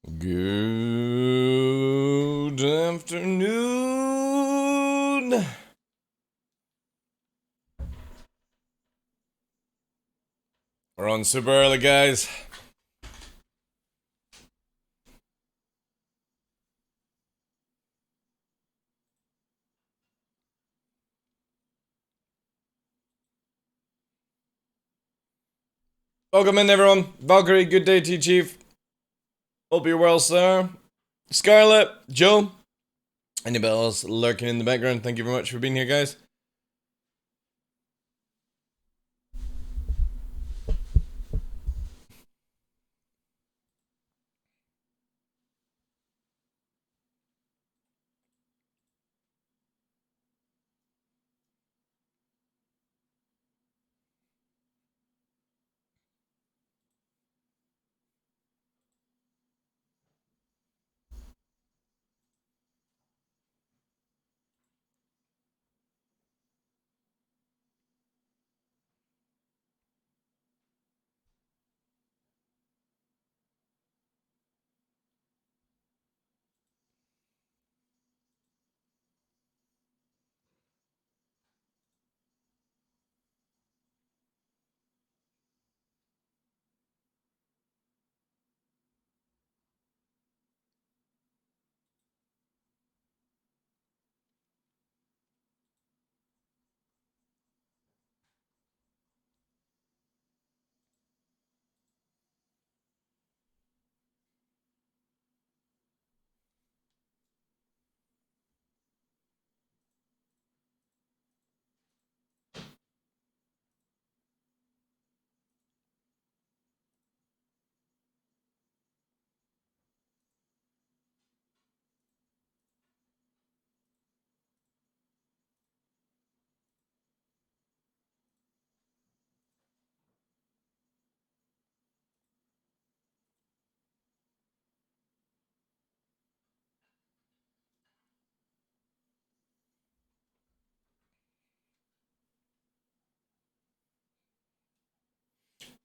Good afternoon. We're on super early, guys. Welcome in, everyone. Valkyrie, good day to you, Chief. Hope you're well, sir. Scarlet, Joe, anybody else lurking in the background, thank you very much for being here, guys.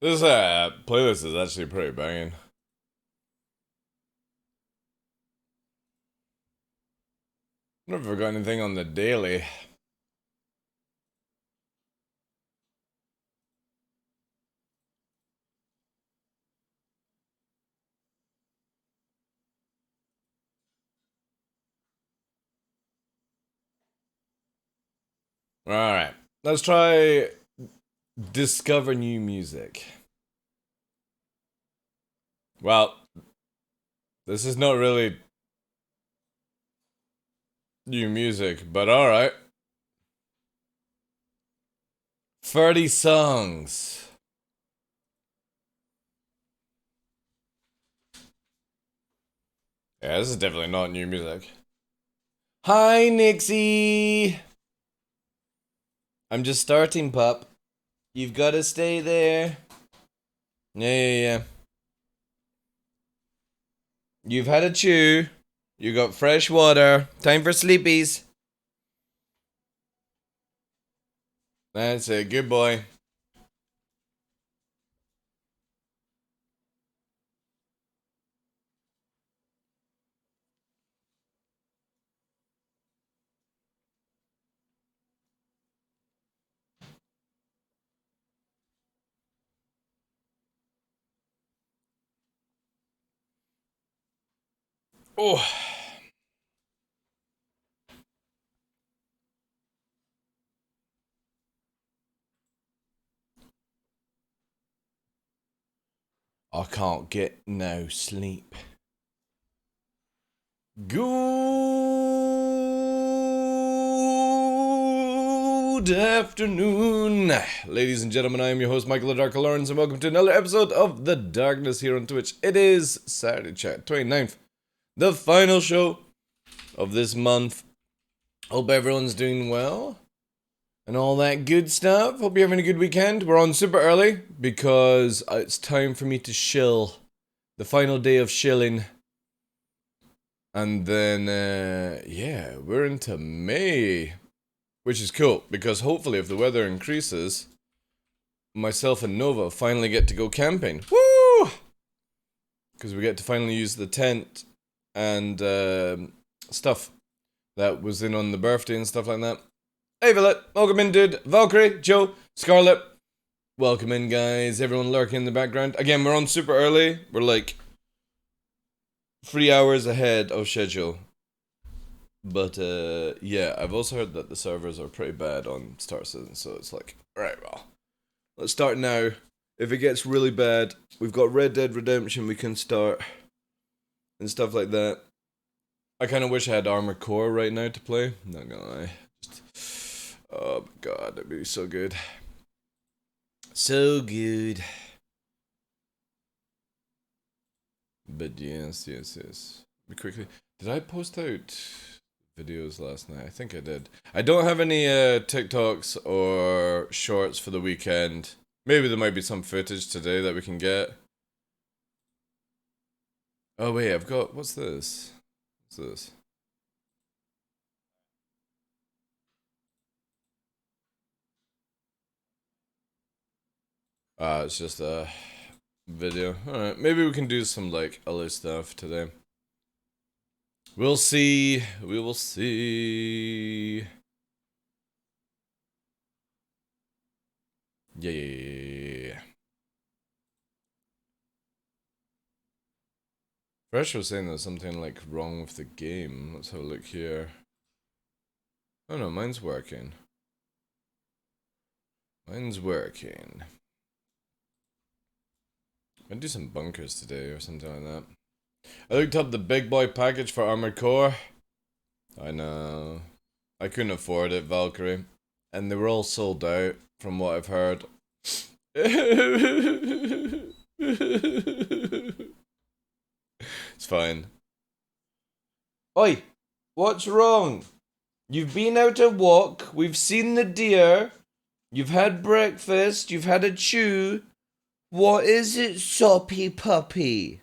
This playlist is actually pretty banging. I wonder if I got anything on the daily. Alright, let's try discover new music. Well, this is not really new music, but alright. 30 songs. Yeah, this is definitely not new music. Hi, Nixie! I'm just starting, pup. You've got to stay there. Yeah. You've had a chew. You got fresh water. Time for sleepies. That's it. Good boy. Oh. I can't get no sleep. Good afternoon, ladies and gentlemen. I am your host, Michael TheDarkLaw, and welcome to another episode of The Darkness here on Twitch. It is Saturday, chat, 29th, the final show of this month. Hope everyone's doing well and all that good stuff. Hope you're having a good weekend. We're on super early because it's time for me to shill. The final day of shilling. And then, yeah, we're into May. Which is cool, because hopefully if the weather increases, myself and Nova finally get to go camping. Woo! because we get to finally use the tent and stuff that was in on the birthday and stuff like that. Hey, Violet, welcome in, dude. Valkyrie, Joe, Scarlet, welcome in, guys. Everyone lurking in the background. Again, we're on super early. We're like 3 hours ahead of schedule. But, yeah, I've also heard that the servers are pretty bad on Star Citizen, so it's like, alright, well, let's start now. If it gets really bad, we've got Red Dead Redemption we can start, and stuff like that. I kind of wish I had Armored Core right now to play, not gonna lie. Oh my god, that'd be so good. So good. But yes. Be quickly. Did I post out videos last night? I think I did. I don't have any TikToks or shorts for the weekend. Maybe there might be some footage today that we can get. Oh wait, I've got, what's this? What's this? It's just a video. Alright, maybe we can do some like other stuff today. We'll see. We will see. Yeah. Fresh was saying there's something like wrong with the game. Let's have a look here. Oh no, mine's working. Mine's working. I'll do some bunkers today or something like that. I looked up the big boy package for Armored Core. I know. I couldn't afford it, Valkyrie. And they were all sold out, from what I've heard. It's fine. Oi! What's wrong? You've been out a walk, we've seen the deer, you've had breakfast, you've had a chew. What is it, soppy puppy?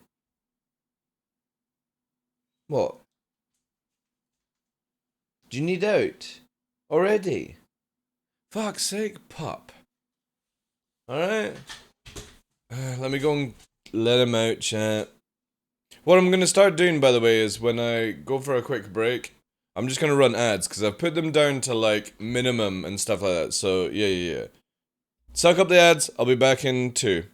What? Do you need out? Already? Fuck's sake, pup. Alright. Let me go and let him out, chat. What I'm gonna start doing, by the way, is when I go for a quick break, I'm just gonna run ads, because I've put them down to, like, minimum and stuff like that. So, yeah. Suck up the ads, I'll be back in 2.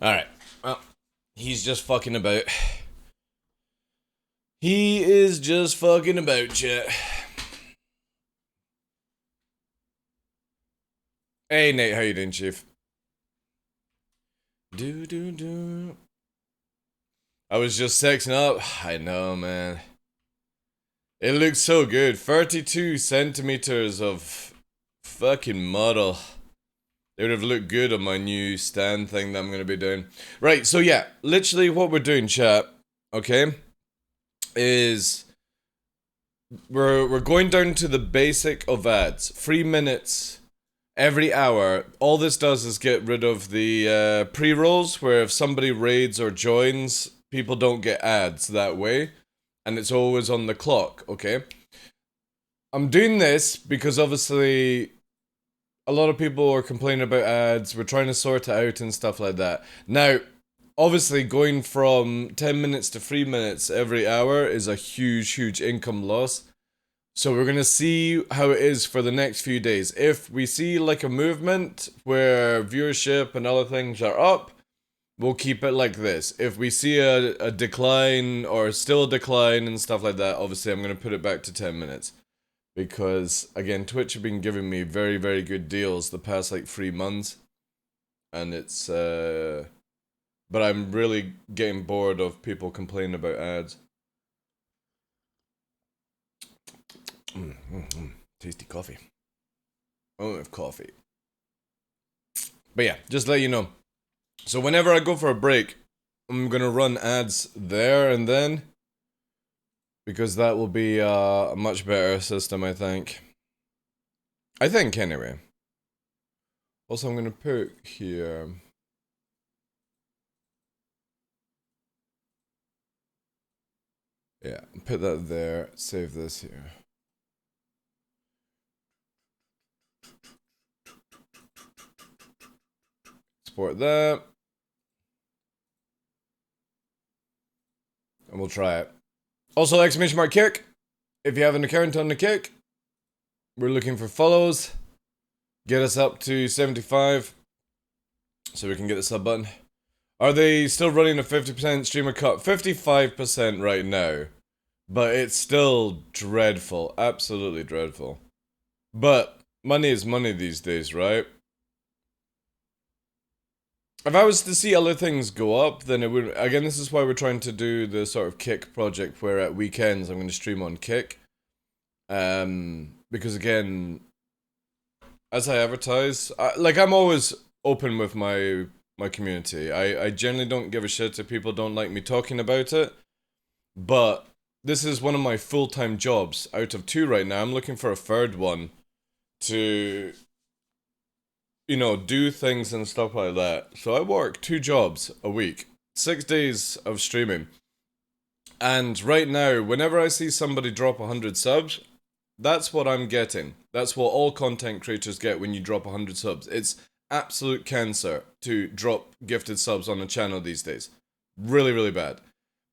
Alright, well, he's just fucking about. He is just fucking about, chat. Hey Nate, how you doing, Chief? I was just sexing up. I know, man. It looks so good. 32 centimeters of fucking model. It would have looked good on my new stand thing that I'm going to be doing. Right, so yeah, literally what we're doing, chat, okay, is we're going down to the basic of ads. 3 minutes every hour. All this does is get rid of the pre-rolls, where if somebody raids or joins, people don't get ads that way. And it's always on the clock, okay? I'm doing this because obviously a lot of people are complaining about ads. We're trying to sort it out and stuff like that. Now, obviously going from 10 minutes to 3 minutes every hour is a huge income loss. So we're going to see how it is for the next few days. If we see like a movement where viewership and other things are up, we'll keep it like this. If we see a decline or still a decline and stuff like that, obviously I'm going to put it back to 10 minutes. Because, again, Twitch have been giving me very good deals the past, like, 3 months. And it's, but I'm really getting bored of people complaining about ads. Tasty coffee. I don't have coffee. But yeah, just let you know. So whenever I go for a break, I'm gonna run ads there and then. Because that will be a much better system, I think. I think, anyway. Also, I'm gonna put here... Yeah, put that there, save this here. Export that. And we'll try it. Also, exclamation mark kick. If you have an account on the kick, we're looking for follows. Get us up to 75. So we can get the sub button. Are they still running a 50% streamer cut? 55% right now. But it's still dreadful. Absolutely dreadful. But money is money these days, right? If I was to see other things go up, then it would... Again, this is why we're trying to do the sort of Kick project, where at weekends I'm going to stream on Kick. Because again, as I advertise... I'm always open with my community. I generally don't give a shit if people don't like me talking about it. But this is one of my full-time jobs out of 2 right now. I'm looking for a 3rd one to... you know, do things and stuff like that. So I work 2 jobs a week, 6 days of streaming. And right now, whenever I see somebody drop 100 subs, that's what I'm getting. That's what all content creators get when you drop 100 subs. It's absolute cancer to drop gifted subs on a channel these days. Really, really bad.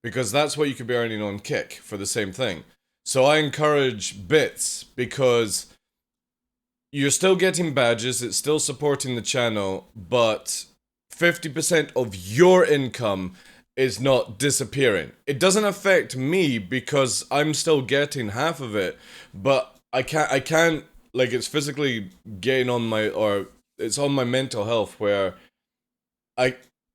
Because that's what you could be earning on Kick for the same thing. So I encourage bits, because you're still getting badges, it's still supporting the channel, but 50% of your income is not disappearing. It doesn't affect me because I'm still getting half of it, but I can't, like, it's physically getting on my, or it's on my mental health, where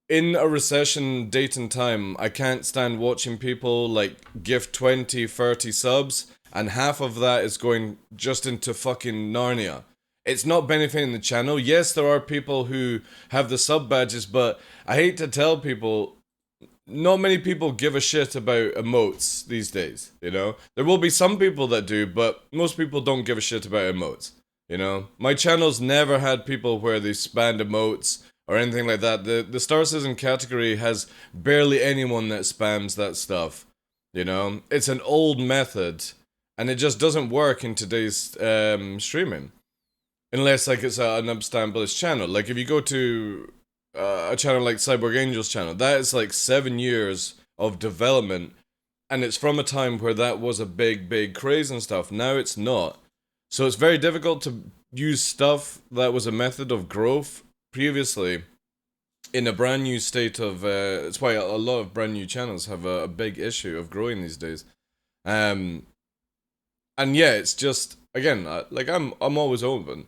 in a recession date and time, I can't stand watching people, like, gift 20, 30 subs, and half of that is going just into fucking Narnia. It's not benefiting the channel. Yes, there are people who have the sub badges, but I hate to tell people, not many people give a shit about emotes these days, you know? There will be some people that do, but most people don't give a shit about emotes, you know? My channel's never had people where they spam emotes or anything like that. The Star Citizen category has barely anyone that spams that stuff, you know? It's an old method, and it just doesn't work in today's streaming. Unless, like, it's an established channel. Like, if you go to a channel like Cyborg Angel's channel, that is like 7 years of development, and it's from a time where that was a big craze and stuff. Now it's not. So it's very difficult to use stuff that was a method of growth previously in a brand new state of... it's why a lot of brand new channels have a big issue of growing these days. And yeah, it's just... Again, I'm always open.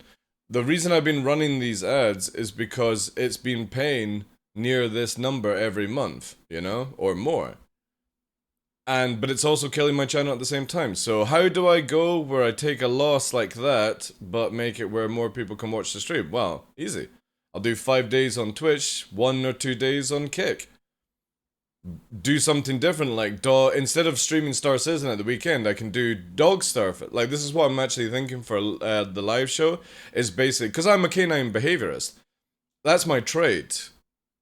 The reason I've been running these ads is because it's been paying near this number every month, you know, or more. But it's also killing my channel at the same time. So how do I go where I take a loss like that, but make it where more people can watch the stream? Well, easy. I'll do 5 days on Twitch, 1 or 2 days on Kick. Do something different, like instead of streaming Star Citizen at the weekend, I can do dog stuff. Like, this is what I'm actually thinking for the live show, is basically, because I'm a canine behaviorist. That's my trade,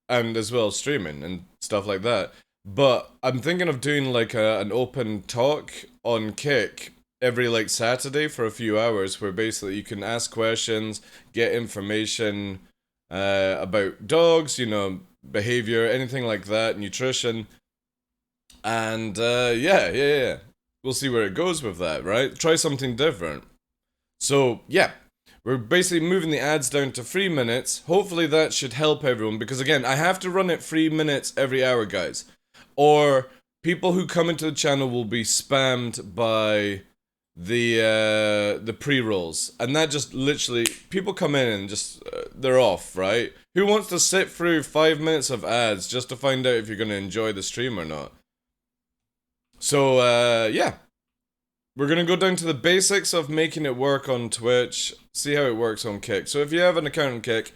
and as well streaming and stuff like that. But I'm thinking of doing like an open talk on Kick every like Saturday for a few hours, where basically you can ask questions, get information about dogs, you know, behavior, anything like that, nutrition, and yeah, we'll see where it goes with that, right? Try something different. So yeah, we're basically moving the ads down to 3 minutes. Hopefully that should help everyone, because again, I have to run it 3 minutes every hour, guys, or people who come into the channel will be spammed by the pre-rolls, and that just literally, people come in and just they're off, right? Who wants to sit through 5 minutes of ads just to find out if you're going to enjoy the stream or not? So yeah, we're gonna go down to the basics of making it work on Twitch, see how it works on Kick. So if you have an account on Kick,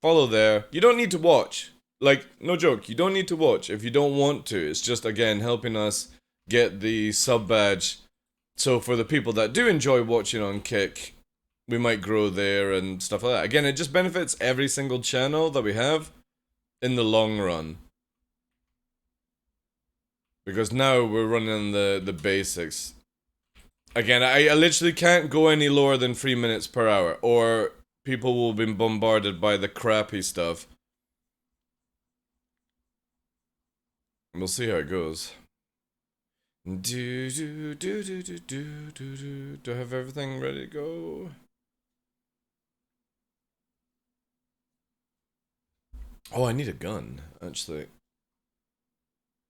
follow there. You don't need to watch. Like, no joke, you don't need to watch if you don't want to. It's just, again, helping us get the sub badge. So for the people that do enjoy watching on Kick, we might grow there and stuff like that. Again, it just benefits every single channel that we have in the long run. Because now we're running the basics. Again, I literally can't go any lower than 3 minutes per hour, or people will be bombarded by the crappy stuff. We'll see how it goes. Do I have everything ready to go? Oh, I need a gun, actually.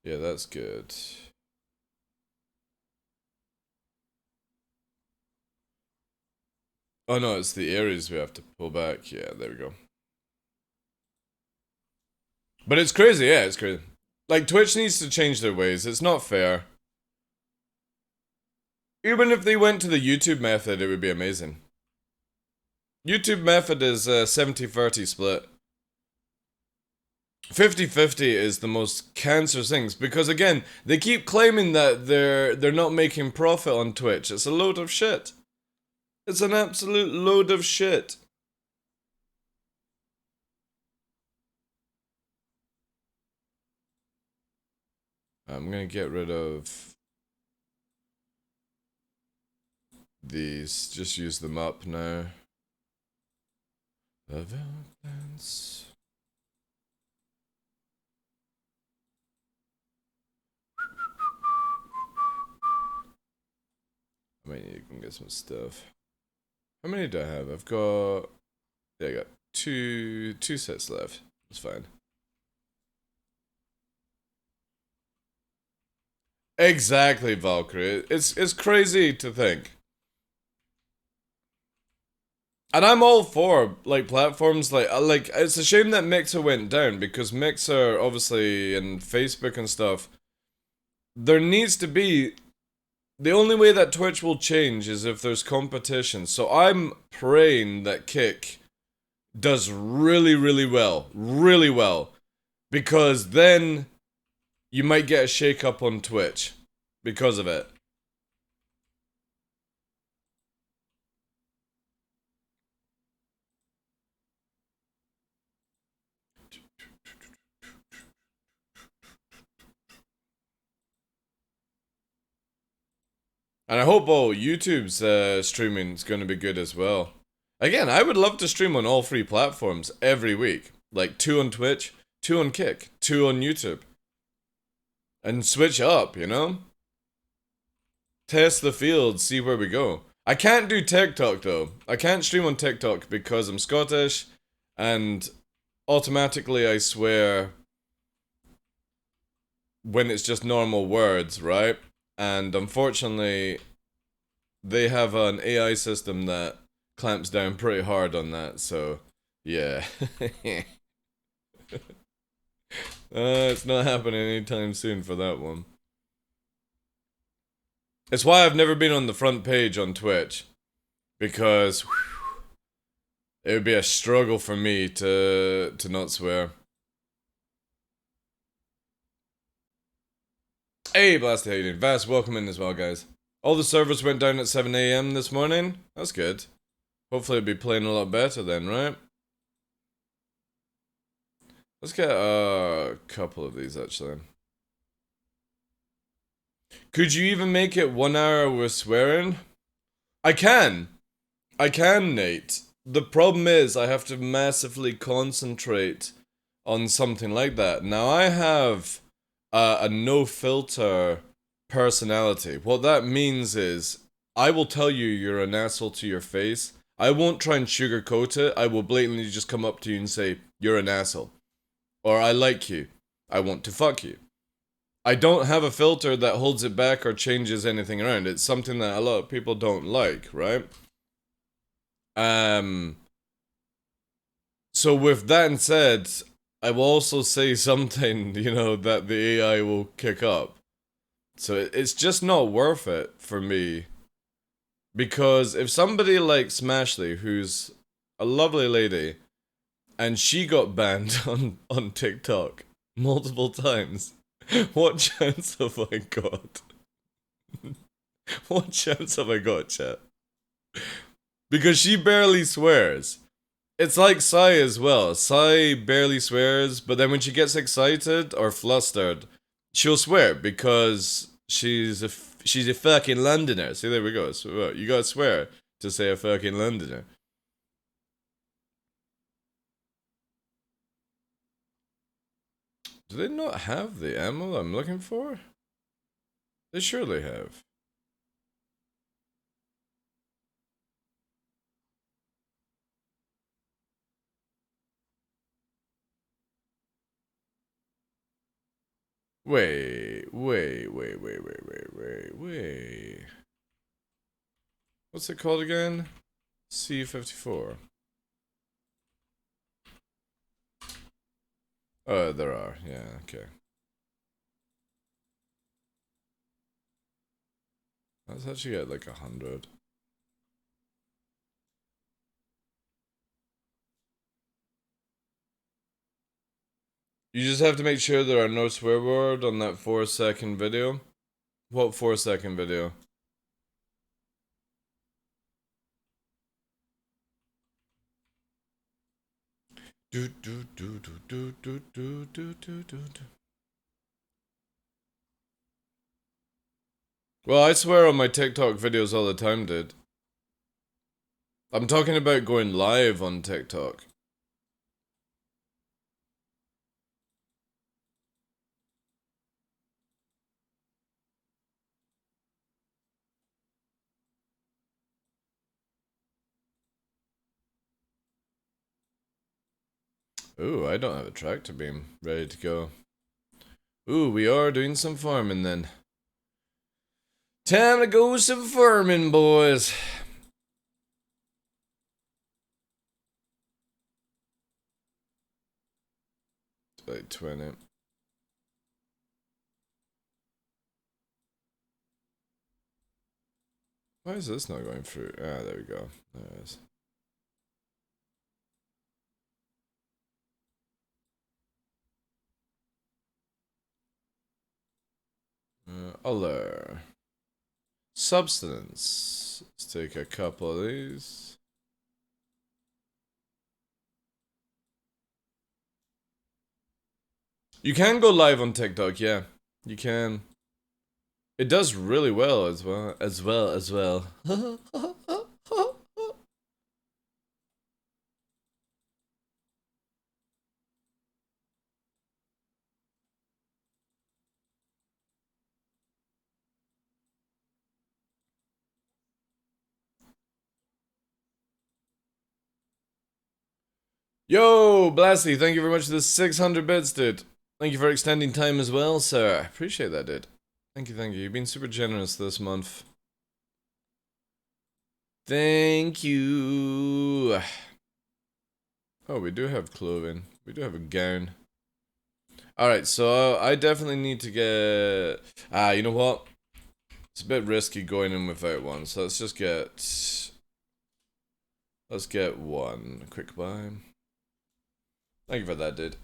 Yeah, that's good. Oh no, it's the areas we have to pull back. Yeah, there we go. But it's crazy, yeah, it's crazy. Like, Twitch needs to change their ways. It's not fair. Even if they went to the YouTube method, it would be amazing. YouTube method is a 70-30 split. 50-50 is the most cancerous things, because again, they keep claiming that they're not making profit on Twitch. It's a load of shit. It's an absolute load of shit. I'm gonna get rid of these. Just use them up now. Developments. I might need to go get some stuff. How many do I have? I've got... Yeah, I got two sets left. That's fine. Exactly, Valkyrie. It's crazy to think. And I'm all for, like, platforms like it's a shame that Mixer went down, because Mixer, obviously, and Facebook and stuff, there needs to be... The only way that Twitch will change is if there's competition. So I'm praying that Kick does really, really well. Really well. Because then you might get a shake-up on Twitch because of it. And I hope YouTube's streaming is going to be good as well. Again, I would love to stream on all three platforms every week. Like 2 on Twitch, 2 on Kick, 2 on YouTube. And switch up, you know? Test the field, see where we go. I can't do TikTok though. I can't stream on TikTok because I'm Scottish, and automatically I swear when it's just normal words, right? And unfortunately, they have an AI system that clamps down pretty hard on that, so yeah. It's not happening anytime soon for that one. It's why I've never been on the front page on Twitch, because it would be a struggle for me to not swear. Hey, Blasty, how you doing? Vast, welcome in as well, guys. All the servers went down at 7 AM this morning. That's good. Hopefully it'll be playing a lot better then, right? Let's get a couple of these, actually. Could you even make it 1 hour with swearing? I can, Nate. The problem is I have to massively concentrate on something like that. Now, I have a no-filter personality. What that means is I will tell you you're an asshole to your face. I won't try and sugarcoat it. I will blatantly just come up to you and say, you're an asshole. Or I like you. I want to fuck you. I don't have a filter that holds it back or changes anything around. It's something that a lot of people don't like, right? So with that said, I will also say something, you know, that the AI will kick up. So it's just not worth it for me. Because if somebody like Smashley, who's a lovely lady, and she got banned on TikTok multiple times, what chance have I got? What chance have I got, chat? Because she barely swears. It's like Sai as well. Sai barely swears, but then when she gets excited or flustered, she'll swear because she's a fucking Londoner. See, there we go. So, you gotta swear to say a fucking Londoner. Do they not have the ammo I'm looking for? They surely have. Wait. What's it called again? C-54. Oh, there are. Yeah, okay. Let's actually get like 100. You just have to make sure there are no swear words on that 4-second video. What 4-second video? Well, I swear on my TikTok videos all the time, dude. I'm talking about going live on TikTok. Ooh, I don't have a tractor beam ready to go. Ooh, we are doing some farming then. Time to go some farming, boys. Like 20. Why is this not going through? Ah, there we go. There it is. Other substance. Let's take a couple of these. You can go live on TikTok, yeah. You can. It does really well as well. Yo, Blasty, thank you very much for the 600 bits, dude. Thank you for extending time as well, sir. Appreciate that, dude. Thank you. You've been super generous this month. Thank you. Oh, we do have clothing. We do have a gown. Alright, so I definitely need to get... you know what? It's a bit risky going in without one, so let's just get... Let's get one. Quick buy. Thank you for that, dude.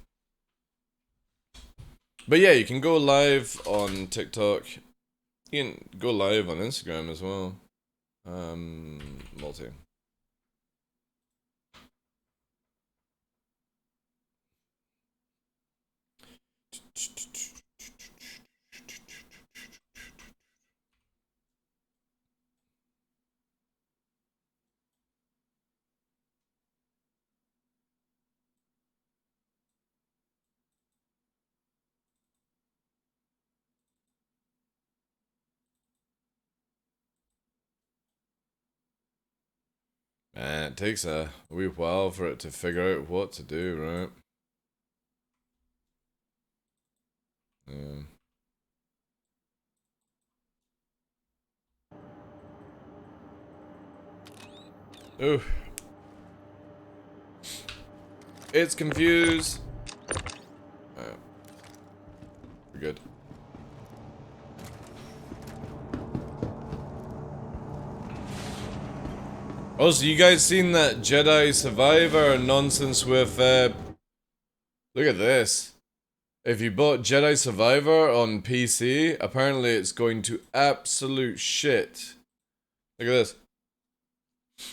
But yeah, you can go live on TikTok. You can go live on Instagram as well. Multi. Man, it takes a wee while for it to figure out what to do, right? Yeah. Ooh. It's confused. Alright. We're good. Also, you guys seen that Jedi Survivor nonsense with, look at this. If you bought Jedi Survivor on PC, apparently it's going to absolute shit. Look at this.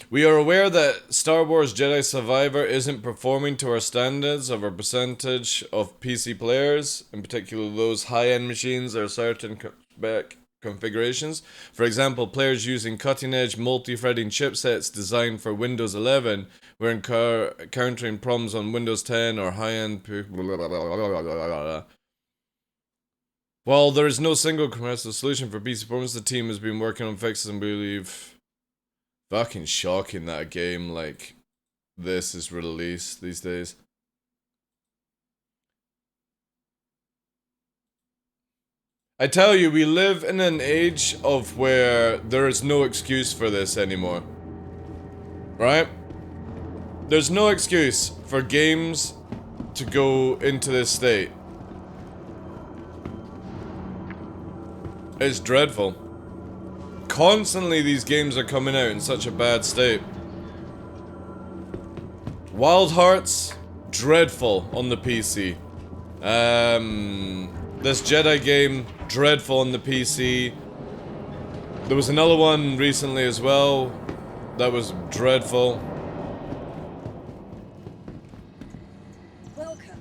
We are aware that Star Wars Jedi Survivor isn't performing to our standards of our percentage of PC players, in particular those high-end machines or certain spec configurations. For example, players using cutting-edge multi-threading chipsets designed for Windows 11 were encountering problems on Windows 10 or high-end. While there is no single commercial solution for PC performance, the team has been working on fixes and believe. Fucking shocking that a game like this is released these days. I tell you, we live in an age of where there is no excuse for this anymore. Right? There's no excuse for games to go into this state. It's dreadful. Constantly these games are coming out in such a bad state. Wild Hearts, dreadful on the PC. This Jedi game, dreadful on the PC. There was another one recently as well that was dreadful.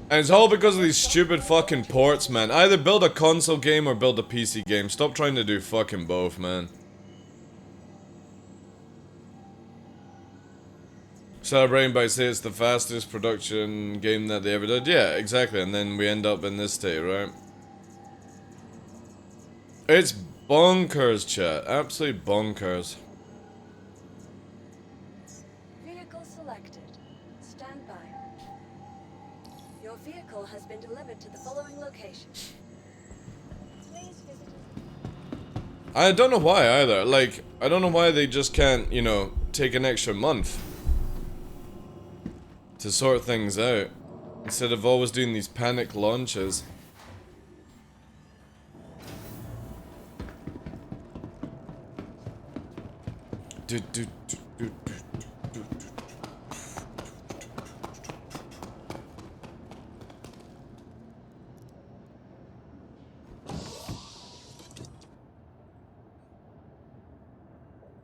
And it's all because of these stupid fucking ports, man. Either build a console game or build a PC game. Stop trying to do fucking both, man. Celebrating by saying it's the fastest production game that they ever did. Yeah, exactly. And then we end up in this state, right? It's bonkers, chat. Absolutely bonkers. Vehicle selected. Stand by. Your vehicle has been delivered to the following location. Please visit us. I don't know why either. Like, I don't know why they just can't, you know, take an extra month to sort things out, instead of always doing these panic launches.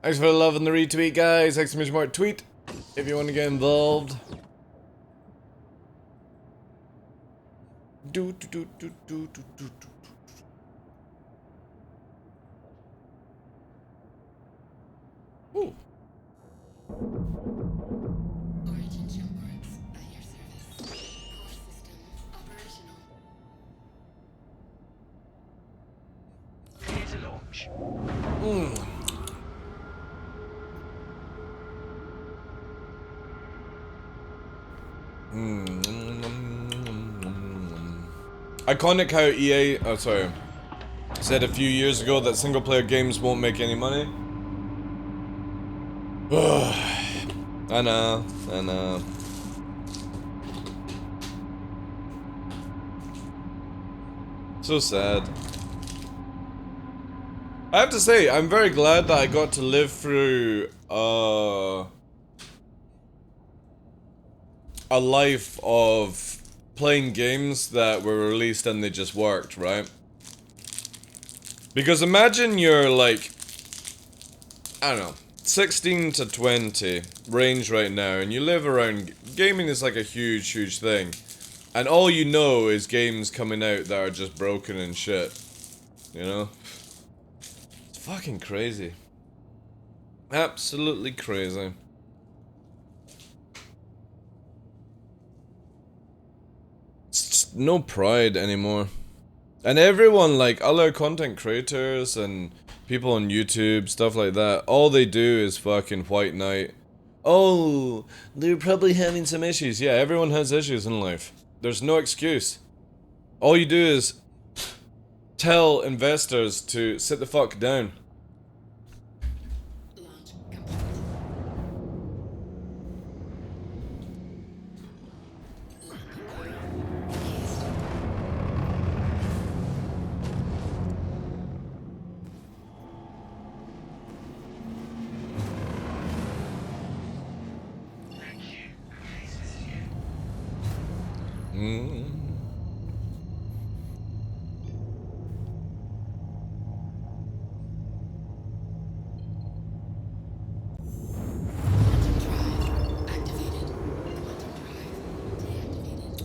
Thanks for the love and the retweet, guys. Exclamation mark tweet if you want to get involved. Ooh. Origin jump parts at your service. Core system operational. Clear to launch. Iconic how EA, said a few years ago that single player games won't make any money. I know. So sad. I have to say, I'm very glad that I got to live through, a life of playing games that were released and they just worked, right? Because imagine you're like, I don't know, 16 to 20 range right now, and you live around, gaming is like a huge thing. And all you know is games coming out that are just broken and shit. You know? It's fucking crazy. Absolutely crazy. It's just no pride anymore. And everyone, like, other content creators and people on YouTube, stuff like that, all they do is fucking white knight. Oh, they're probably having some issues. Yeah, everyone has issues in life. There's no excuse. All you do is tell investors to sit the fuck down. Launch complete.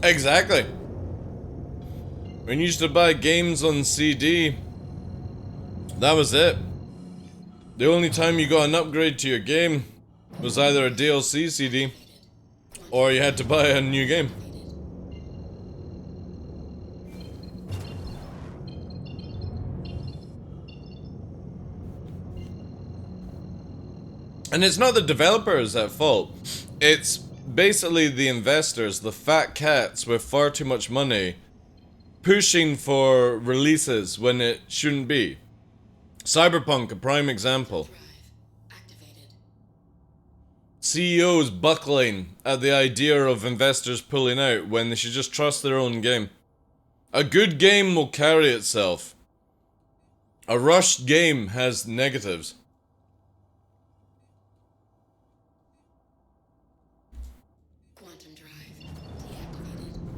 Exactly. When you used to buy games on CD, that was it. The only time you got an upgrade to your game was either a DLC CD or you had to buy a new game. And it's not the developers at fault. It's basically the investors, the fat cats with far too much money, pushing for releases when it shouldn't be. Cyberpunk, a prime example. Drive activated. CEOs buckling at the idea of investors pulling out when they should just trust their own game. A good game will carry itself. A rushed game has negatives. Quantum drive deactivated.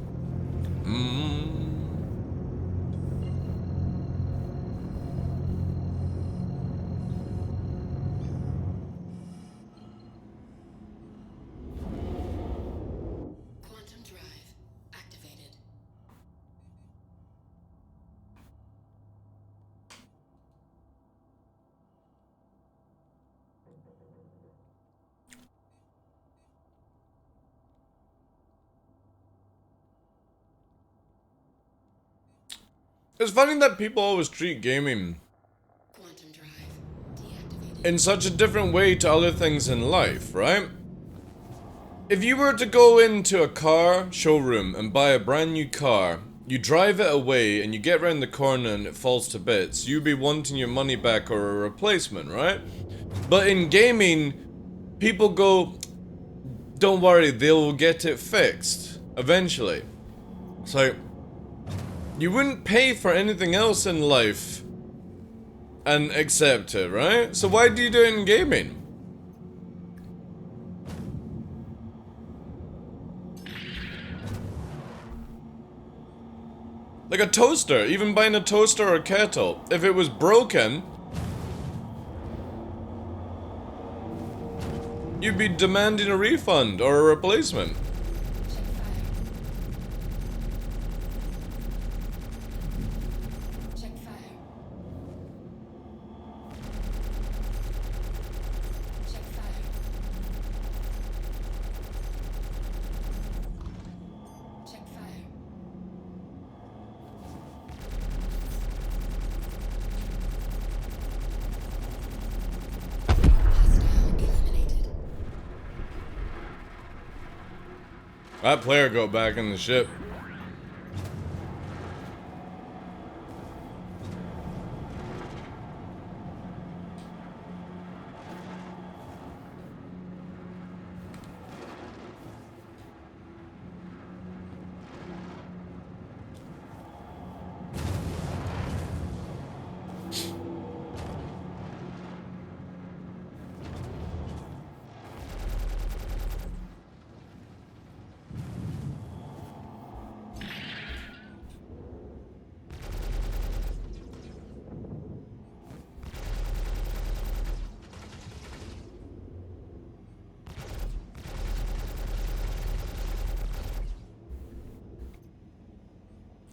Quantum drive activated. It's funny that people always treat gaming Quantum drive deactivated. in such a different way to other things in life, right? If you were to go into a car showroom and buy a brand new car, you drive it away and you get around the corner and it falls to bits, you'd be wanting your money back or a replacement, right? But in gaming, people go, don't worry, they'll get it fixed eventually. So, you wouldn't pay for anything else in life and accept it, right? So why do you do it in gaming? Like a toaster, even buying a toaster or a kettle, if it was broken, you'd be demanding a refund or a replacement. Check fire. Check fire. Check fire. Hostile eliminated. That player got back in the ship.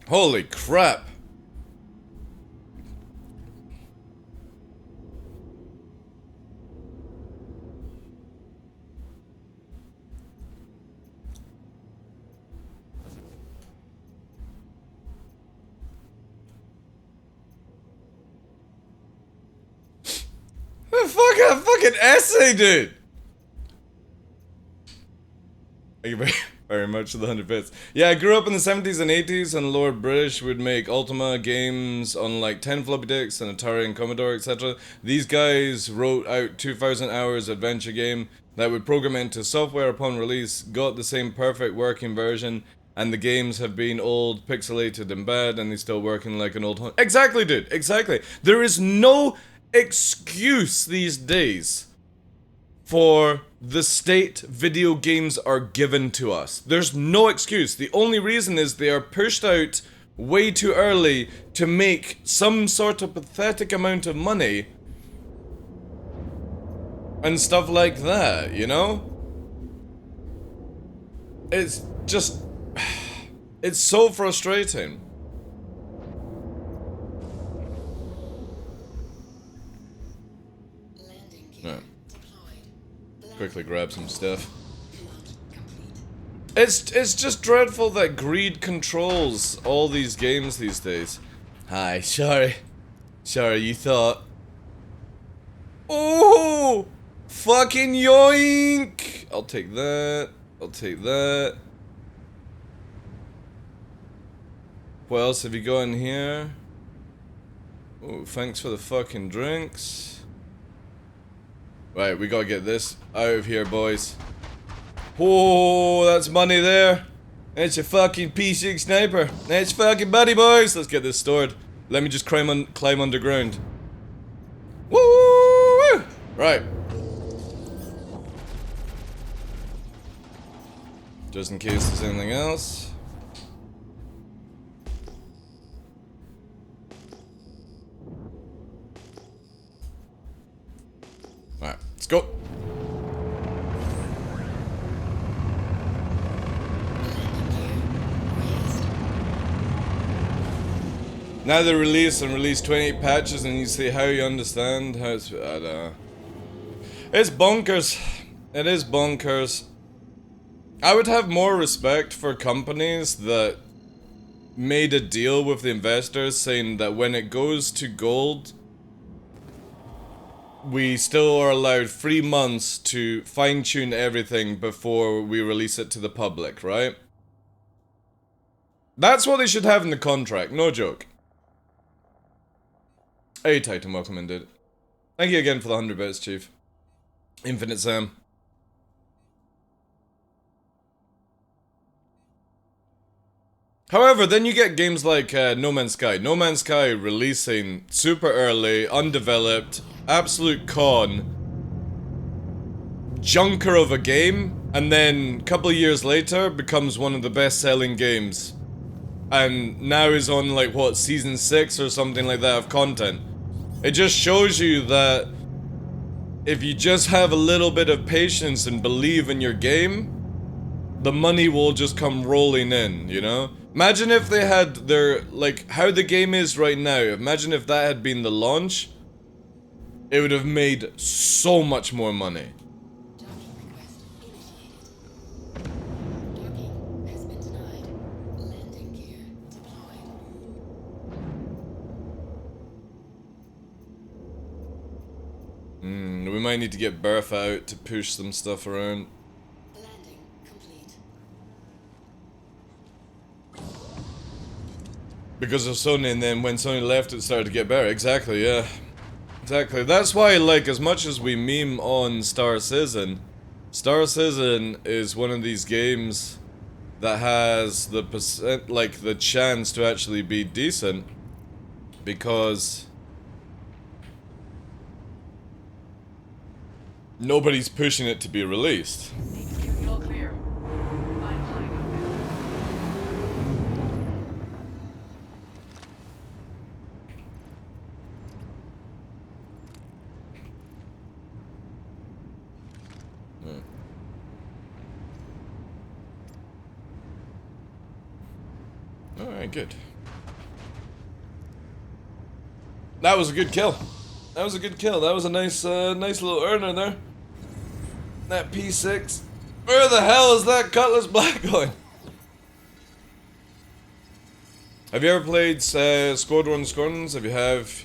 Holy crap. A fucking essay, dude. Thank you very much for the 100 bits. Yeah, I grew up in the 70s and 80s, and Lord British would make Ultima games on like 10 floppy disks and Atari and Commodore, etc. These guys wrote out 2,000 hours adventure game that would program into software upon release, got the same perfect working version, and the games have been old, pixelated, and bad, and they're still working like an old... Exactly, dude, exactly. There is no excuse these days for the state video games are given to us. There's no excuse. The only reason is they are pushed out way too early to make some sort of pathetic amount of money and stuff like that, you know? It's just... It's so frustrating. Landing gear Right. deployed. Quickly grab some stuff. Launch complete. It's just dreadful that greed controls all these games these days. Hi, sorry. Sorry, you thought. Oh! Fucking yoink! I'll take that. I'll take that. What else have you got in here? Oh, thanks for the fucking drinks. Right, we gotta get this out of here, boys. Oh, that's money there. That's a fucking P6 sniper. That's fucking buddy, boys. Let's get this stored. Let me just climb underground. Woo! Right. Just in case there's anything else. Alright, let's go. Now they release 28 patches and you see how you understand how it's... It's bonkers. It is bonkers. I would have more respect for companies that made a deal with the investors saying that when it goes to gold, we still are allowed 3 months to fine-tune everything before we release it to the public, right? That's what they should have in the contract, no joke. Hey Titan, welcome in, dude. Thank you again for the 100 bits, Chief. Infinite Sam. However, then you get games like No Man's Sky. No Man's Sky releasing super early, undeveloped, absolute con, junker of a game, and then a couple of years later becomes one of the best-selling games. And now is on like, what, season 6 or something like that of content. It just shows you that if you just have a little bit of patience and believe in your game, the money will just come rolling in, you know? Imagine if they had their, like, how the game is right now, imagine if that had been the launch, it would have made so much more money. Docking request initiated. Docking has been denied. Landing gear deployed. We might need to get Bertha out to push some stuff around. Landing complete. Because of Sony, and then when Sony left, it started to get better. Exactly, yeah. Exactly. That's why, like, as much as we meme on Star Citizen is one of these games that has the the chance to actually be decent, because nobody's pushing it to be released. All clear. I'm flying up there. Alright, good. That was a good kill. That was a good kill. That was a nice, nice little earner there. That P6. Where the hell is that Cutlass Black going? Have you ever played Squadron Squadrons? If you have,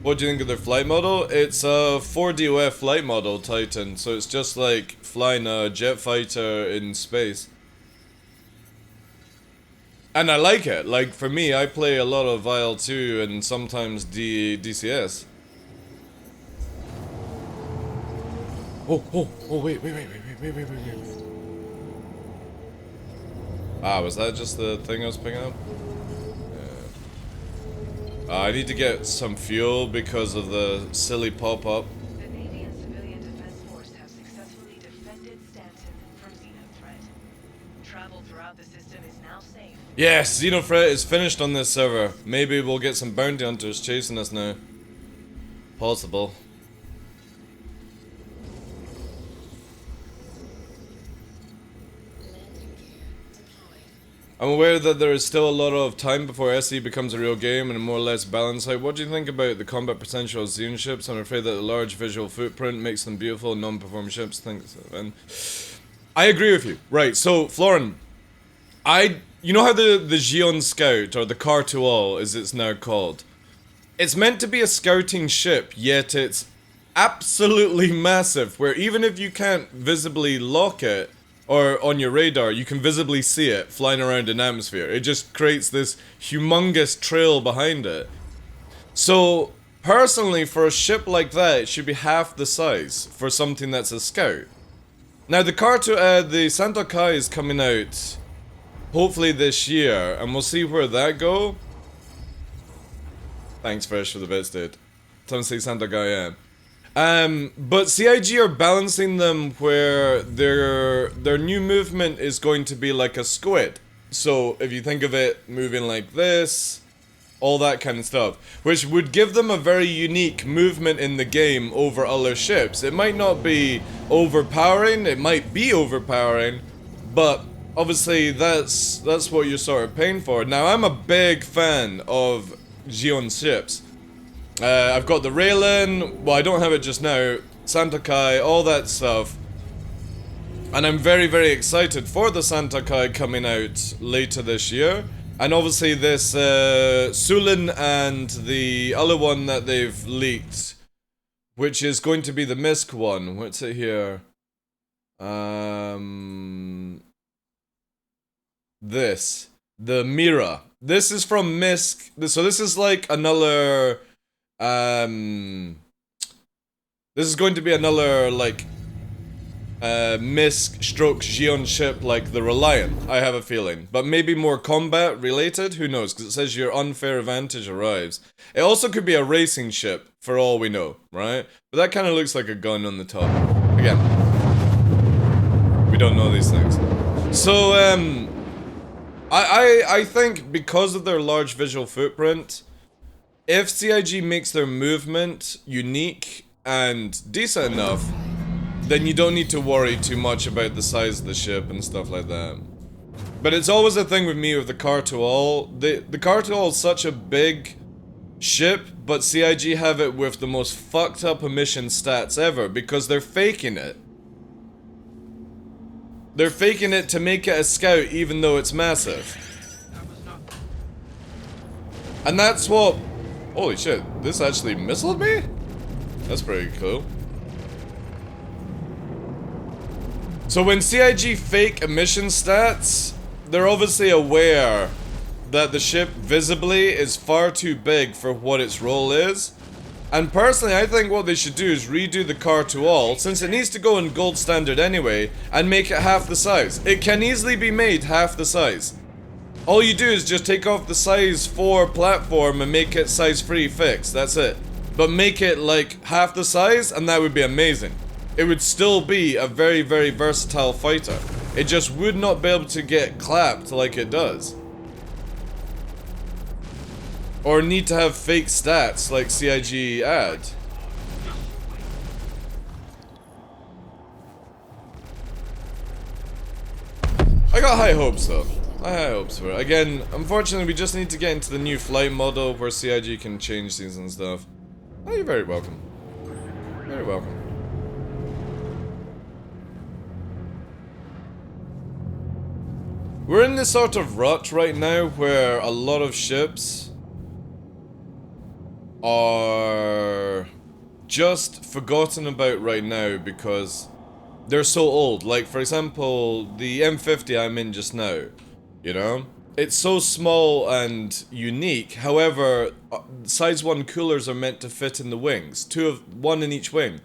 what do you think of their flight model? It's a 4DOF flight model, Titan. So it's just like flying a jet fighter in space. And I like it. Like, for me, I play a lot of IL-2 and sometimes DCS. Oh, wait. Ah, was that just the thing I was picking up? Yeah. I need to get some fuel because of the silly pop-up. The Navy and Civilian Defense Force have successfully defended Stanton from Xeno threat. Travel throughout the system is now safe. Yes, Xenothreat is finished on this server. Maybe we'll get some bounty hunters chasing us now. Possible. Landing gear deployed. I'm aware that there is still a lot of time before SE becomes a real game and a more or less balanced site. What do you think about the combat potential of Xeon ships? I'm afraid that the large visual footprint makes them beautiful and non-performing ships. Thanks. And I agree with you. Right, so, Florin, you know how the Xeon Scout, or the Car-to-All as it's now called, it's meant to be a scouting ship, yet it's absolutely massive, where even if you can't visibly lock it, or on your radar, you can visibly see it flying around in atmosphere. It just creates this humongous trail behind it. So, personally, for a ship like that, it should be half the size for something that's a scout. Now, the Santa Kai is coming out, hopefully this year, and we'll see where that go. Thanks, Fresh, for the bits, dude. Time to say Santa Kai, yeah. But CIG are balancing them where their new movement is going to be like a squid. So if you think of it moving like this, all that kind of stuff, which would give them a very unique movement in the game over other ships. It might not be overpowering, it might be overpowering, but obviously that's what you're sort of paying for. Now, I'm a big fan of Xeon ships. I've got the Raylan, well, I don't have it just now, Santa Kai, all that stuff. And I'm very, very excited for the Santa Kai coming out later this year. And obviously this Sulin and the other one that they've leaked, which is going to be the Misk one. What's it here? This. The Mira. This is from Misk. So this is like another... this is going to be another, like, Misk stroke Xeon ship like the Reliant, I have a feeling. But maybe more combat related, who knows, because it says your unfair advantage arrives. It also could be a racing ship, for all we know, right? But that kind of looks like a gun on the top. Again, we don't know these things. So, I think because of their large visual footprint, if CIG makes their movement unique and decent enough, then you don't need to worry too much about the size of the ship and stuff like that. But it's always a thing with me with the Car-to-All. The Car-to-All is such a big ship, but CIG have it with the most fucked up emission stats ever because they're faking it. They're faking it to make it a scout even though it's massive. And that's what... Holy shit, this actually missiled me? That's pretty cool. So when CIG fake emission stats, they're obviously aware that the ship visibly is far too big for what its role is. And personally, I think what they should do is redo the Car-to-All, since it needs to go in gold standard anyway, and make it half the size. It can easily be made half the size. All you do is just take off the size 4 platform and make it size 3 fixed, that's it. But make it like half the size and that would be amazing. It would still be a very, very versatile fighter. It just would not be able to get clapped like it does. Or need to have fake stats like CIG add. I got high hopes though. I have high hopes for it. Again, unfortunately we just need to get into the new flight model where CIG can change things and stuff. Oh, you're very welcome. Very welcome. We're in this sort of rut right now where a lot of ships are just forgotten about right now because they're so old. Like, for example, the M50 I'm in just now, you know? It's so small and unique, however, size 1 coolers are meant to fit in the wings. One in each wing.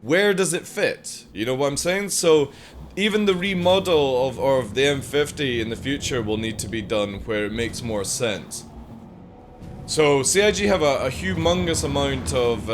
Where does it fit? You know what I'm saying? So, even the remodel of the M50 in the future will need to be done where it makes more sense. So, CIG have a humongous amount of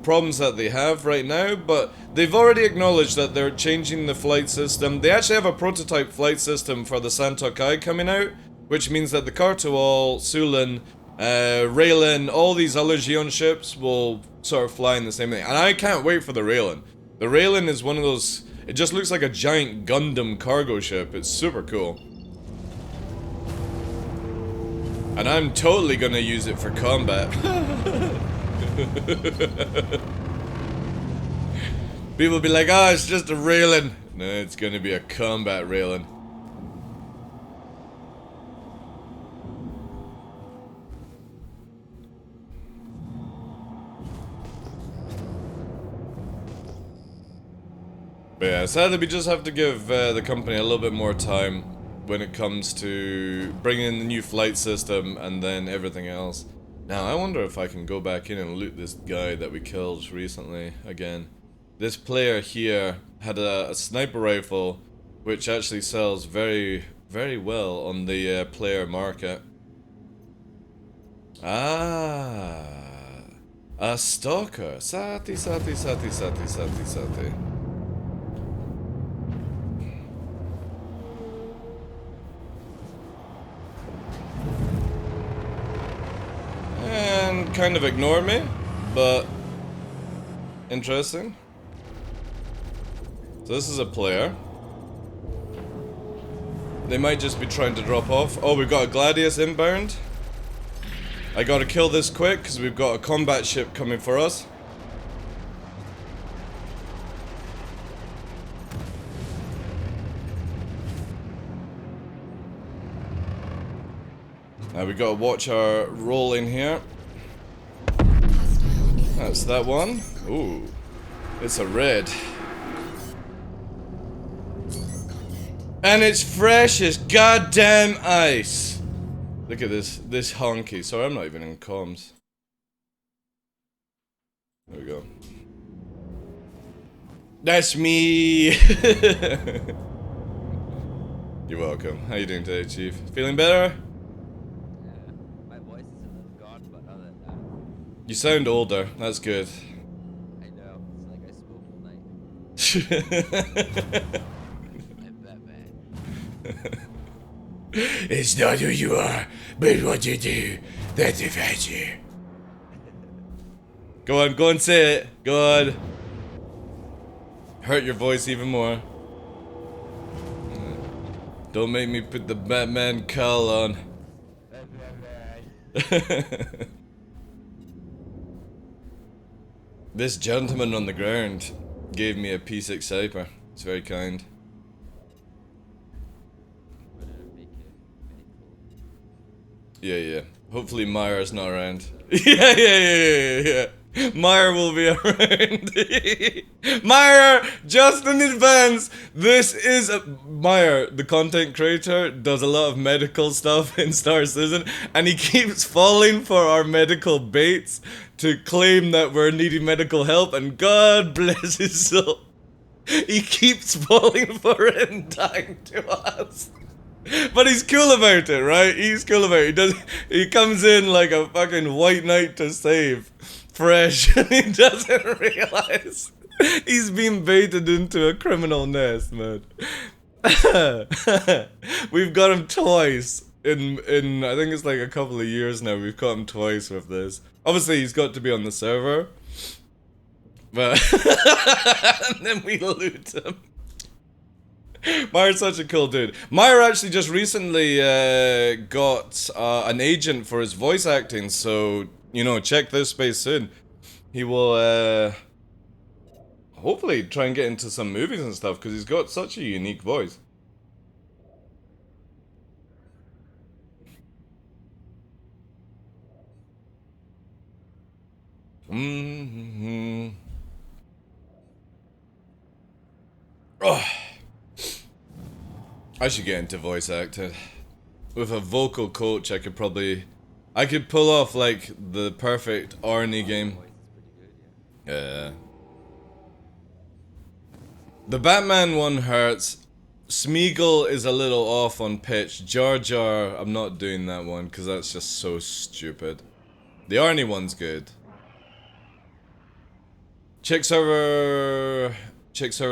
problems that they have right now, but they've already acknowledged that they're changing the flight system. They actually have a prototype flight system for the Santa Kai coming out, which means that the Car-to-All, Sulin, Raylan, all these other Xeon ships will sort of fly in the same thing. And I can't wait for the Raylan. The Raylan is one of those... It just looks like a giant Gundam cargo ship. It's super cool. And I'm totally gonna use it for combat. People be like, oh, it's just a railing. No, it's gonna be a combat railing. But yeah, sadly we just have to give the company a little bit more time when it comes to bringing in the new flight system and then everything else. Now, I wonder if I can go back in and loot this guy that we killed recently again. This player here had a sniper rifle which actually sells very, very well on the player market. Ah, a stalker. Sati. And kind of ignore me, but interesting. So this is a player. They might just be trying to drop off. Oh, we've got a Gladius inbound. I gotta kill this quick because we've got a combat ship coming for us. Now we gotta watch our roll in here. That's that one. Ooh, it's a red. And it's fresh as goddamn ice. Look at this honky. Sorry, I'm not even in comms. There we go. That's me. You're welcome. How you doing today, Chief? Feeling better? My voice is a little gone, but other than that, You sound older. That's good. I know. It's like I smoke all night. I'm Batman. It's not who you are, but what you do that defines you. Go on, say it. Go on. Hurt your voice even more. Don't make me put the Batman cowl on. This gentleman on the ground gave me a P6 Cyper. It's very kind. Yeah. Hopefully Meyer's not around. Yeah. Meyer will be around. Meyer, just in advance, this is Meyer, the content creator, does a lot of medical stuff in Star Citizen, and he keeps falling for our medical baits to claim that we're needing medical help, and God bless his soul. He keeps falling for it and dying to us. But he's cool about it, right? He's cool about it. He comes in like a fucking white knight to save. Fresh. And he doesn't realize he's been baited into a criminal nest, man. We've got him twice. In I think it's like a couple of years now, we've caught him twice with this. Obviously, he's got to be on the server. But and then we loot him. Meyer's such a cool dude. Meyer actually just recently got an agent for his voice acting, so, you know, check this space soon. He will hopefully try and get into some movies and stuff, because he's got such a unique voice. Oh. I should get into voice acting. With a vocal coach, I could pull off like the perfect Arnie game. Yeah. The Batman one hurts. Smeagol is a little off on pitch. Jar Jar, I'm not doing that one because that's just so stupid. The Arnie one's good. Chick server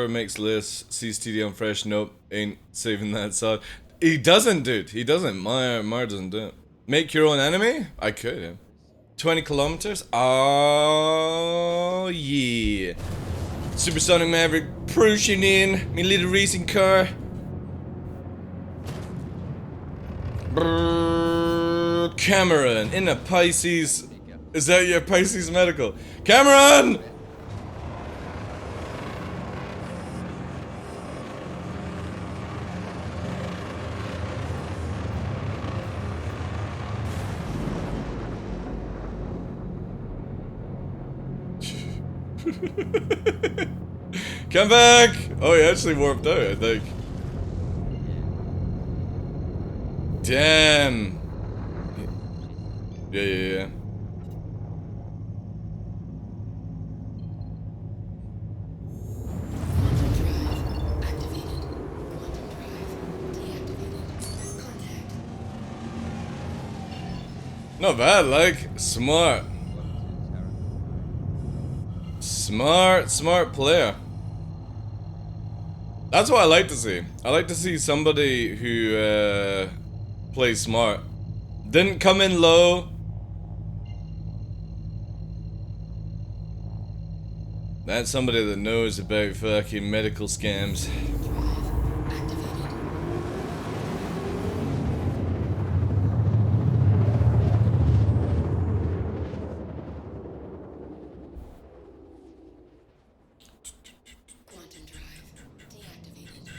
makes lists. Sees TD on fresh. Nope, ain't saving that song. He doesn't, dude. He doesn't. Meyer doesn't do it. Make your own enemy? I could, yeah. 20 kilometers? Oh, yeah. Supersonic Maverick pushing in. Me little racing car. Brrr, Cameron in a Pisces. Is that your Pisces medical? Cameron! Come back! Oh, he actually warped out, I think. Damn. Yeah. Not bad, like, smart. Smart player. That's what I like to see. I like to see somebody who plays smart. Didn't come in low. That's somebody that knows about fucking medical scams. Quantum drive deactivated.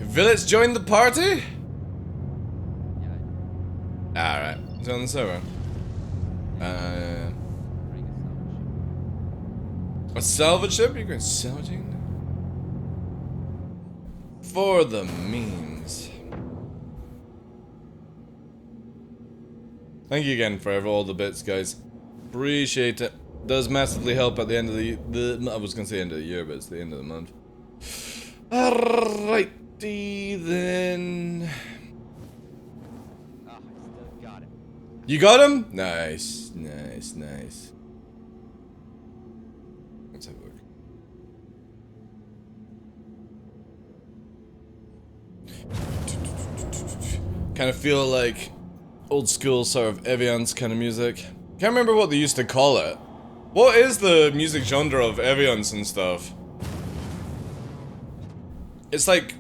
Village joined the party? Yeah, Alright, it's on the server. bring A salvage ship? You're going salvaging? For the means. Thank you again for all the bits, guys. Appreciate it. Does massively help at the end of the I was gonna say end of the year, but it's the end of the month. Alrighty then. Ah, I still got it. You got him? Nice. Let's have a look. Kind of feel like old school sort of Evian's kind of music. Can't remember what they used to call it. What is the music genre of Evians and stuff? It's like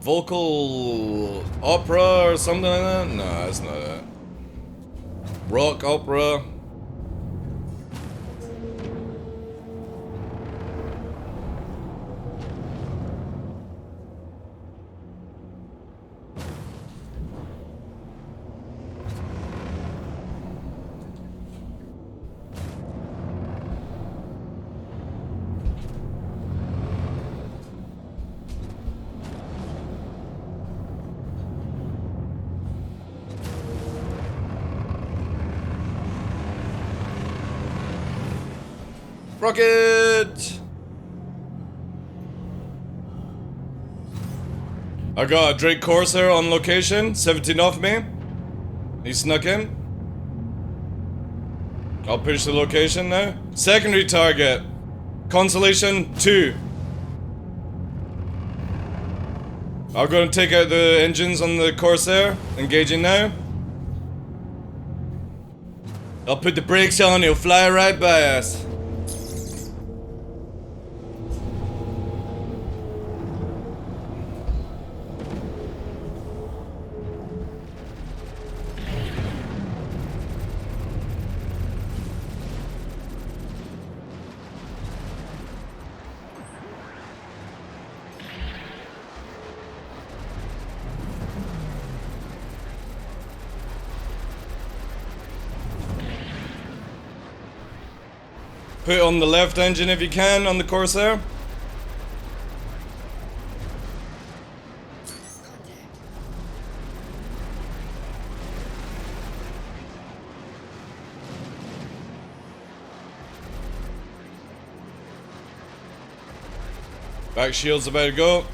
vocal opera or something like that? No, that's not it. Rock opera. Rocket! I got a Drake Corsair on location, 17 off me. He snuck in. I'll push the location now. Secondary target. Constellation 2. I'm gonna take out the engines on the Corsair. Engaging now. I'll put the brakes on, he'll fly right by us. Put on the left engine if you can on the Corsair. Back shield's about to go.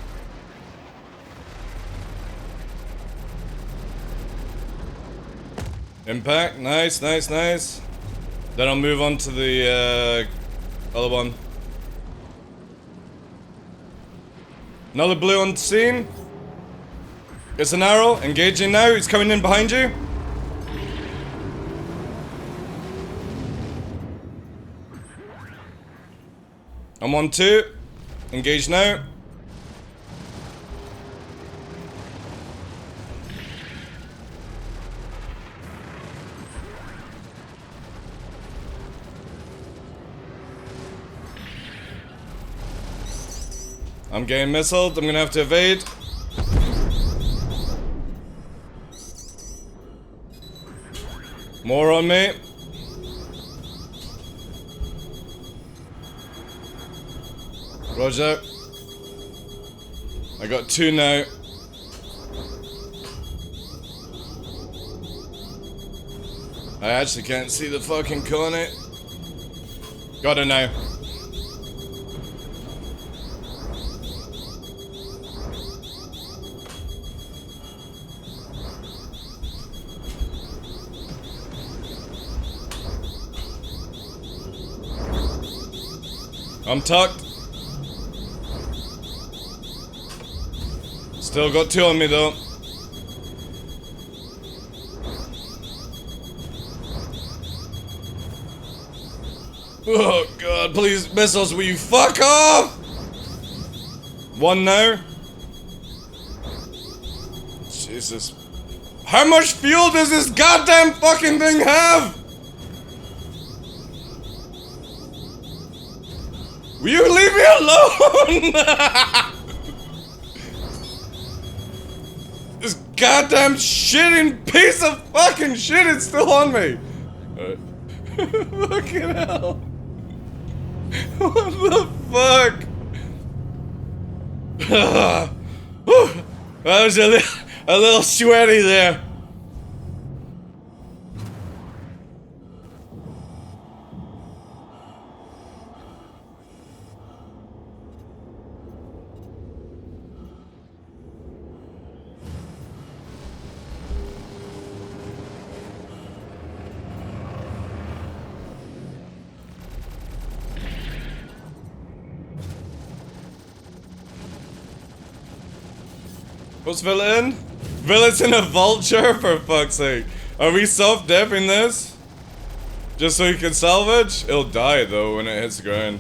Impact, nice. Then I'll move on to the other one. Another blue on the scene. It's an arrow, engaging now, he's coming in behind you. I'm on 2. Engage now. I'm getting missiled. I'm gonna have to evade. More on me. Roger. I got 2 now. I actually can't see the fucking corner. Got it now. I'm tucked. Still got 2 on me though. Oh god, please missiles, will you fuck off? 1 now. Jesus. How much fuel does this goddamn fucking thing have? Will you leave me alone? This goddamn shitting piece of fucking shit is still on me. Fucking hell. What the fuck? I was a little sweaty there. What's Villa in? Villa's in a vulture, for fuck's sake. Are we self-depping this? Just so he can salvage? It'll die though when it hits the ground.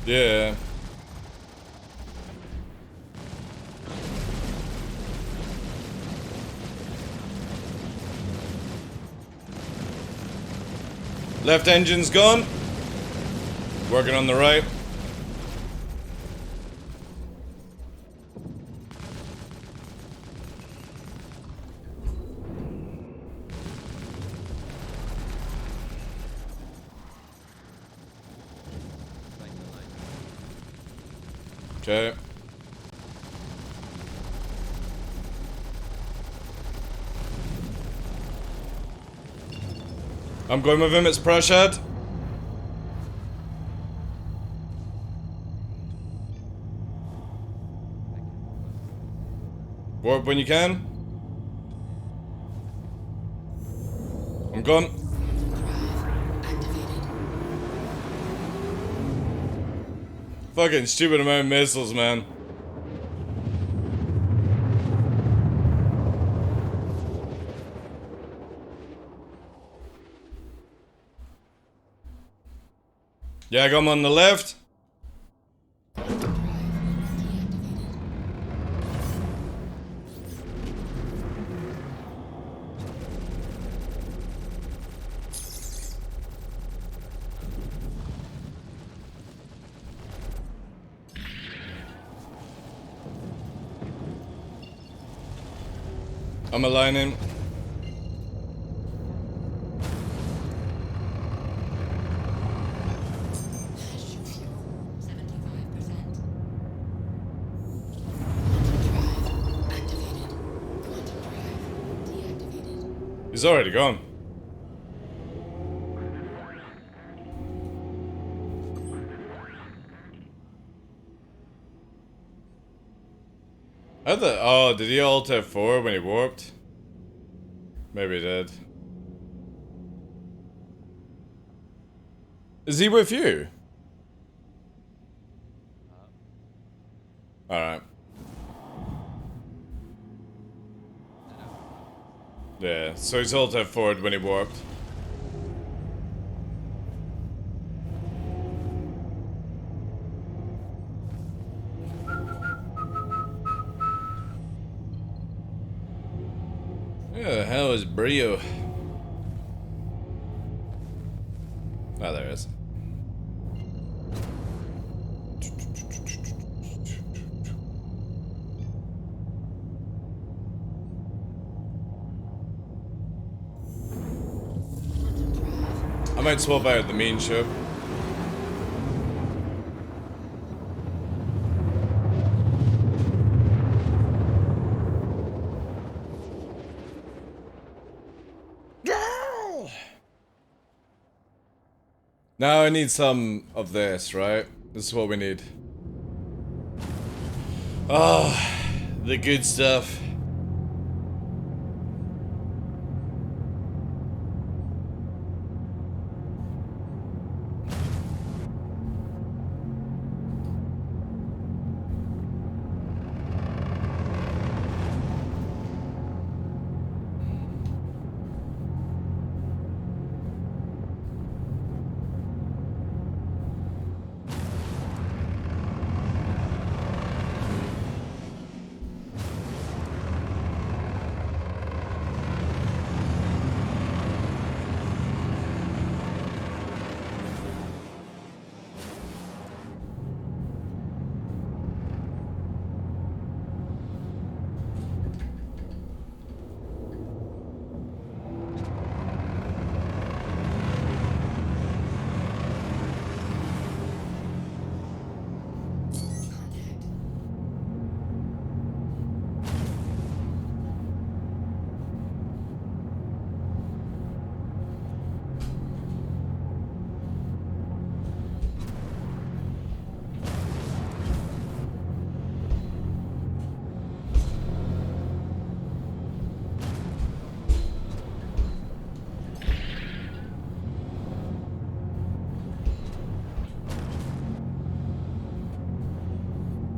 Yeah. Left engine's gone. Working on the right. Okay. I'm going with him, it's pressured. Warp when you can. I'm gone. Fucking stupid amount of missiles, man. Yeah, I got him on the left. I'm aligning. He's already gone. Oh, did he alt F4 when he warped? Maybe he did. Is he with you? Alright. Yeah, so he's alt forward when he warped. Who the hell is Brio? Oh, there it is. I might swap out the main ship. Now I need some of this, right? This is what we need. Oh, the good stuff.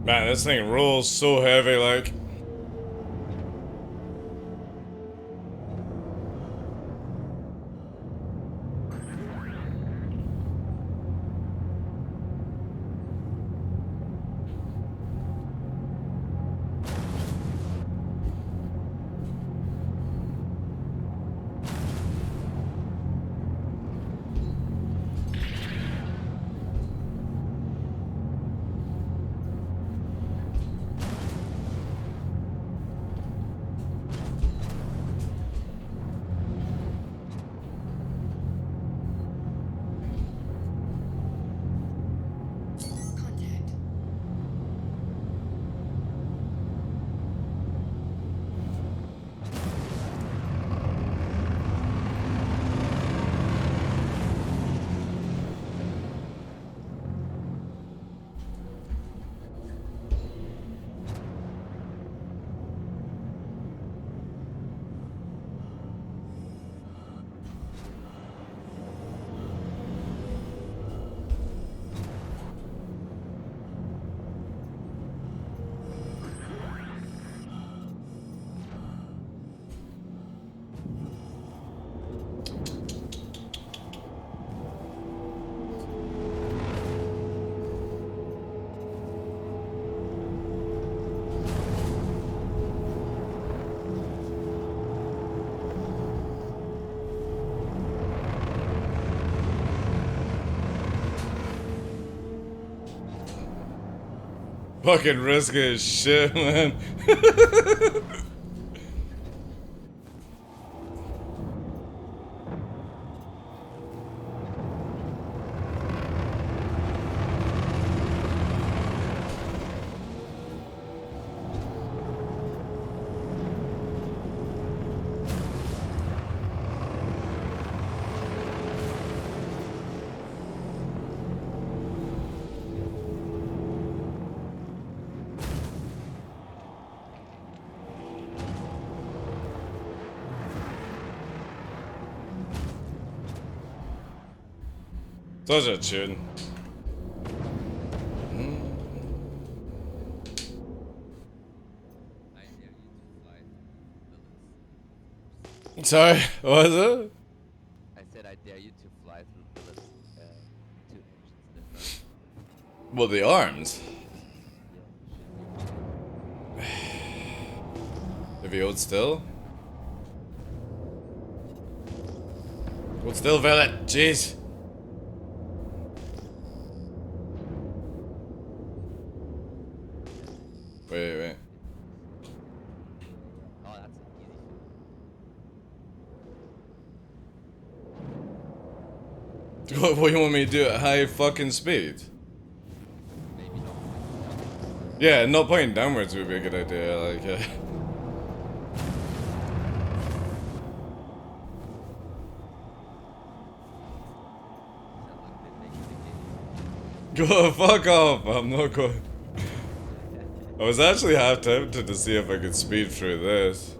Man, this thing rolls so heavy, like. Contact. Fucking risky as shit, man. Such a tune. I dare you to fight Sorry, what was it? I said I dare you to fly through bullets, 2 inches in the front. Well, the arms. Yeah, shoot you. If he holds still. Hold still, Violet. Jeez. Wait. Oh, that's an easy shoot. What do you want me to do at high fucking speed? Maybe not. Yeah, not pointing downwards would be a good idea. Like, go fuck off. I'm not going. I was actually half tempted to see if I could speed through this.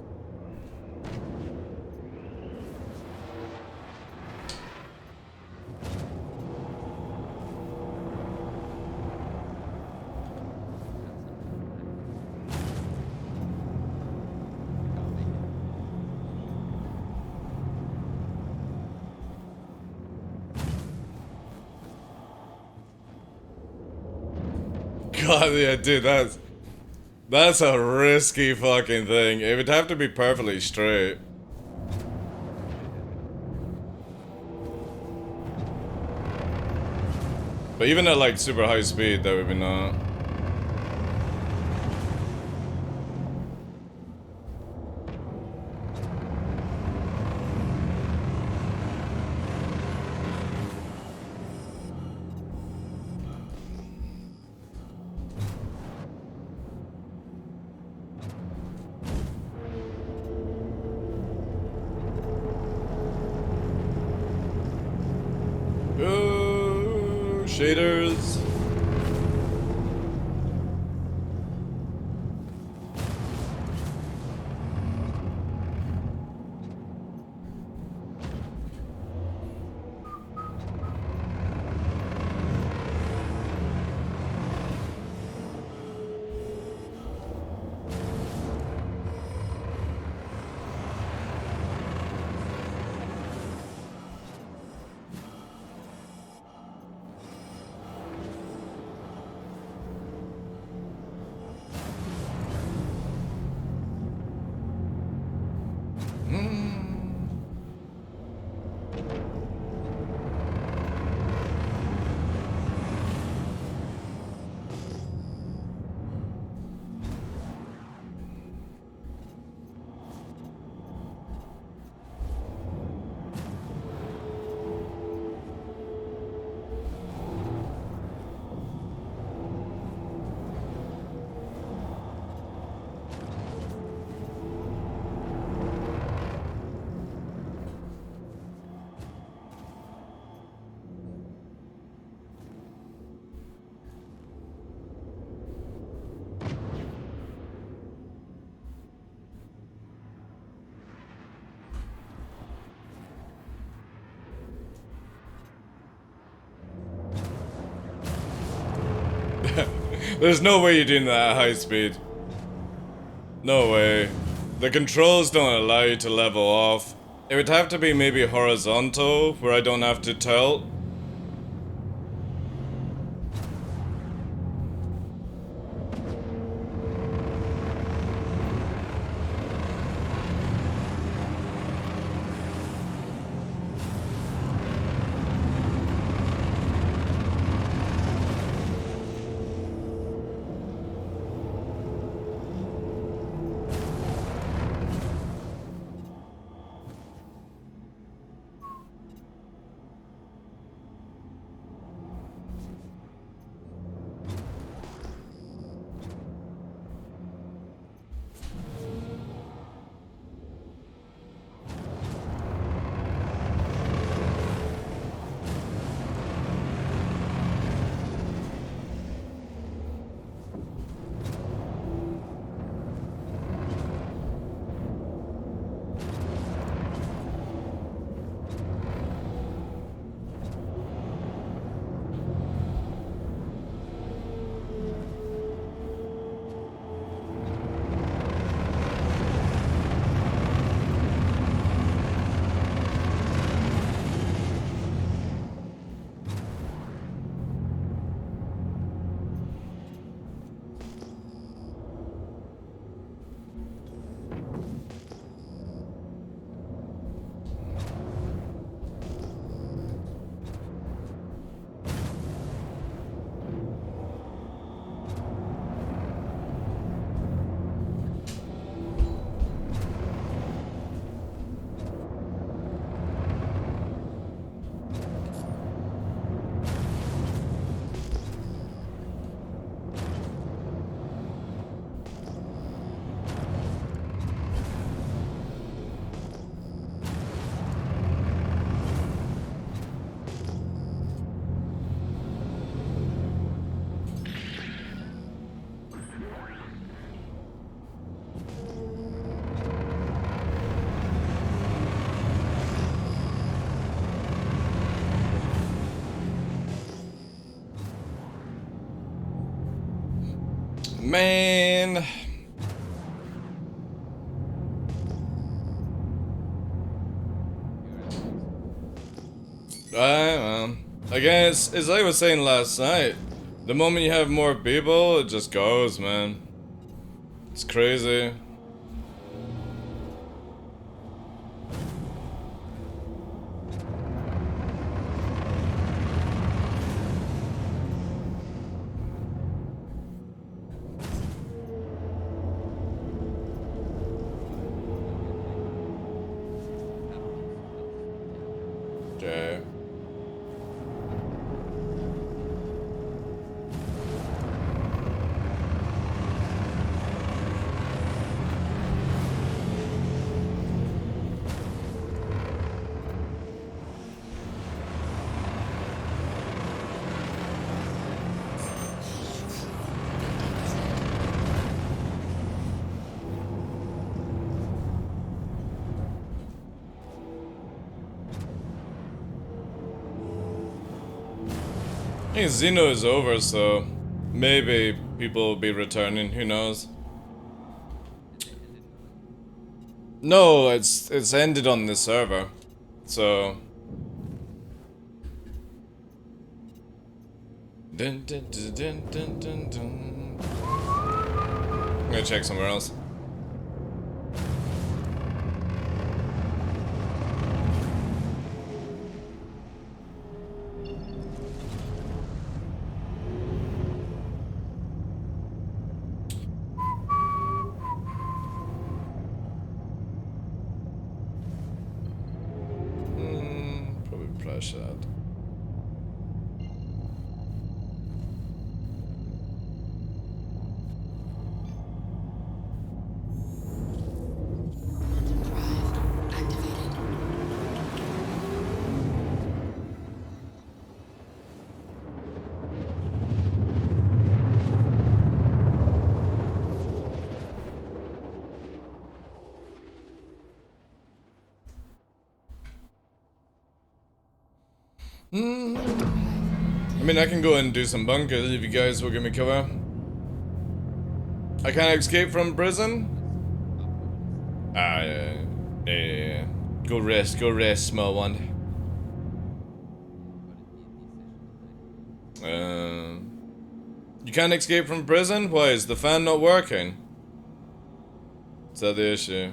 God, yeah, dude, that's a risky fucking thing. It would have to be perfectly straight. But even at like super high speed, that would be not. Oh, shaders. There's no way you're doing that at high speed. No way. The controls don't allow you to level off. It would have to be maybe horizontal, where I don't have to tilt. Man. I guess, as I was saying last night, the moment you have more people, it just goes, man. It's crazy. Okay. I think Xeno is over, so maybe people will be returning, who knows? No, it's ended on this server. So dun, dun, dun, dun, dun, dun, dun. I'm gonna check somewhere else. Probably flash that. Drive activated. I mean, I can go and do some bunkers if you guys will give me cover. I can't escape from prison? Ah, yeah. Go rest, small one. You can't escape from prison? Why, is the fan not working? Is that the issue?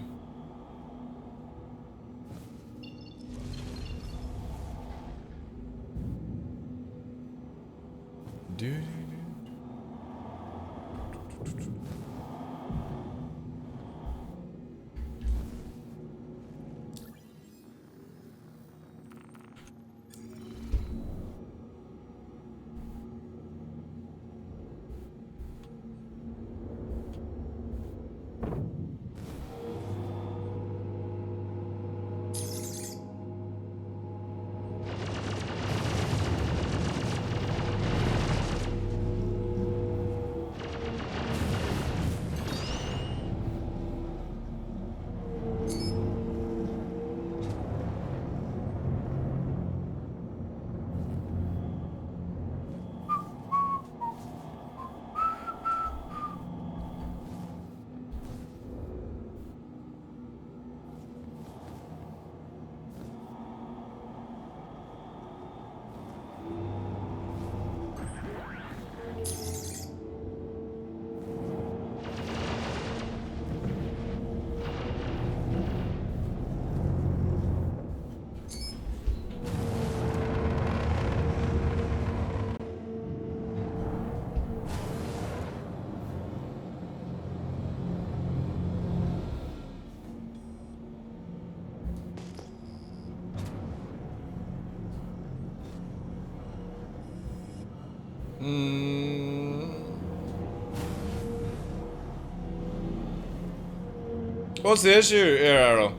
What's the issue, Air Arrow?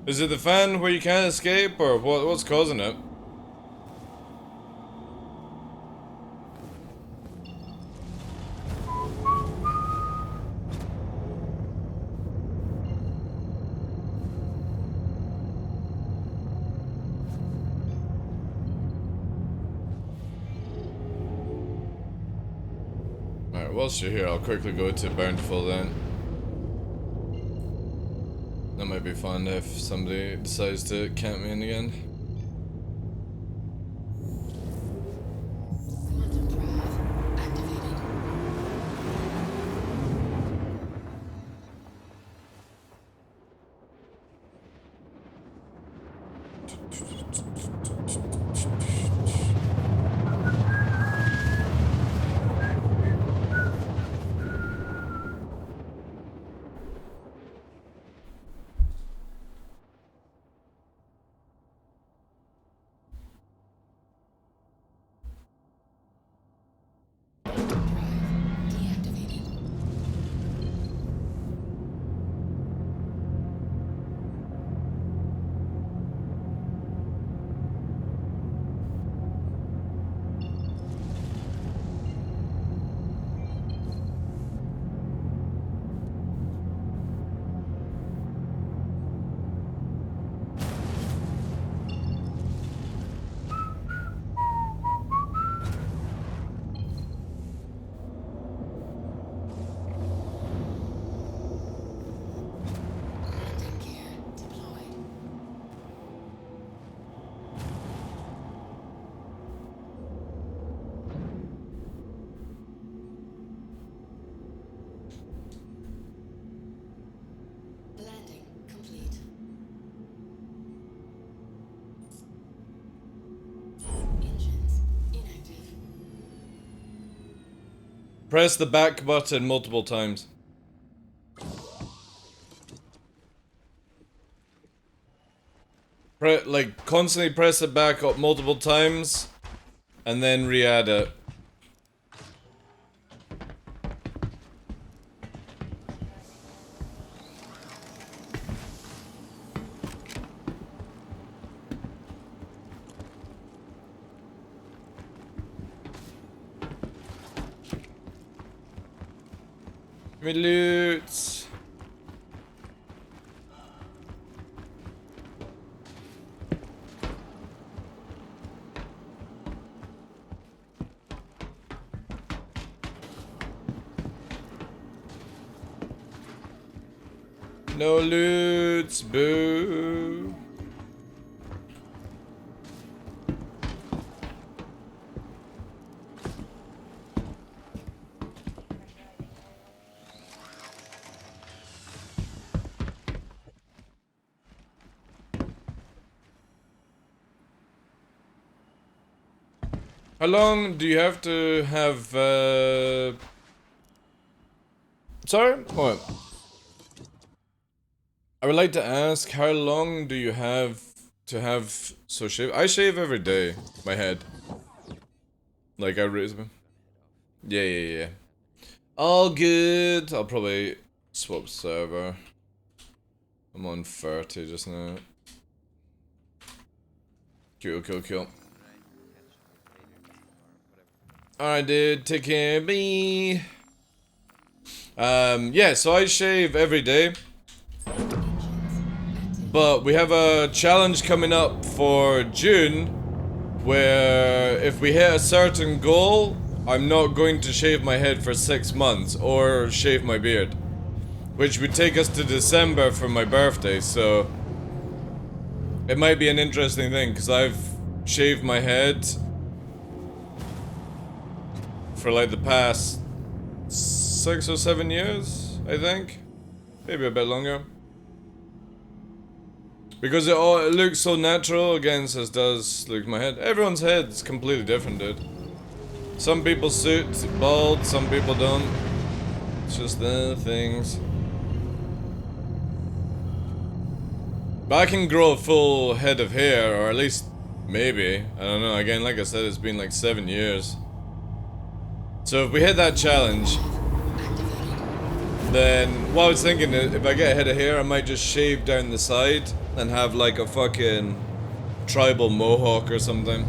Is it the fan where you can't escape, or what's causing it? whilst you're here, I'll quickly go to Bountiful then. That might be fun if somebody decides to camp me in again. Quantum drive activated. Quantum drive deactivated. Quantum gear deployed. Landing complete. Engines inactive. Press the back button multiple times. Like, constantly press it back up multiple times, and then re-add it. Give me loot. No loots, boo. How long do you have to have, Sorry? What? I would like to ask, how long do you have to have so shave? I shave every day, my head. Like, I raise them. Yeah. All good. I'll probably swap server. I'm on 30 just now. Cool. Alright, dude. Take care. Bye. Yeah, so I shave every day. But we have a challenge coming up for June where if we hit a certain goal, I'm not going to shave my head for 6 months or shave my beard. Which would take us to December for my birthday, so it might be an interesting thing because I've shaved my head for like the past 6 or 7 years, I think. Maybe a bit longer. Because it looks so natural, again, as does look my head. Everyone's head is completely different, dude. Some people suit bald, some people don't. It's just the things. But I can grow a full head of hair, or at least, maybe. I don't know, again, like I said, it's been like 7 years. So if we hit that challenge, then what I was thinking is, if I get a head of hair, I might just shave down the side and have like a fucking tribal mohawk or something.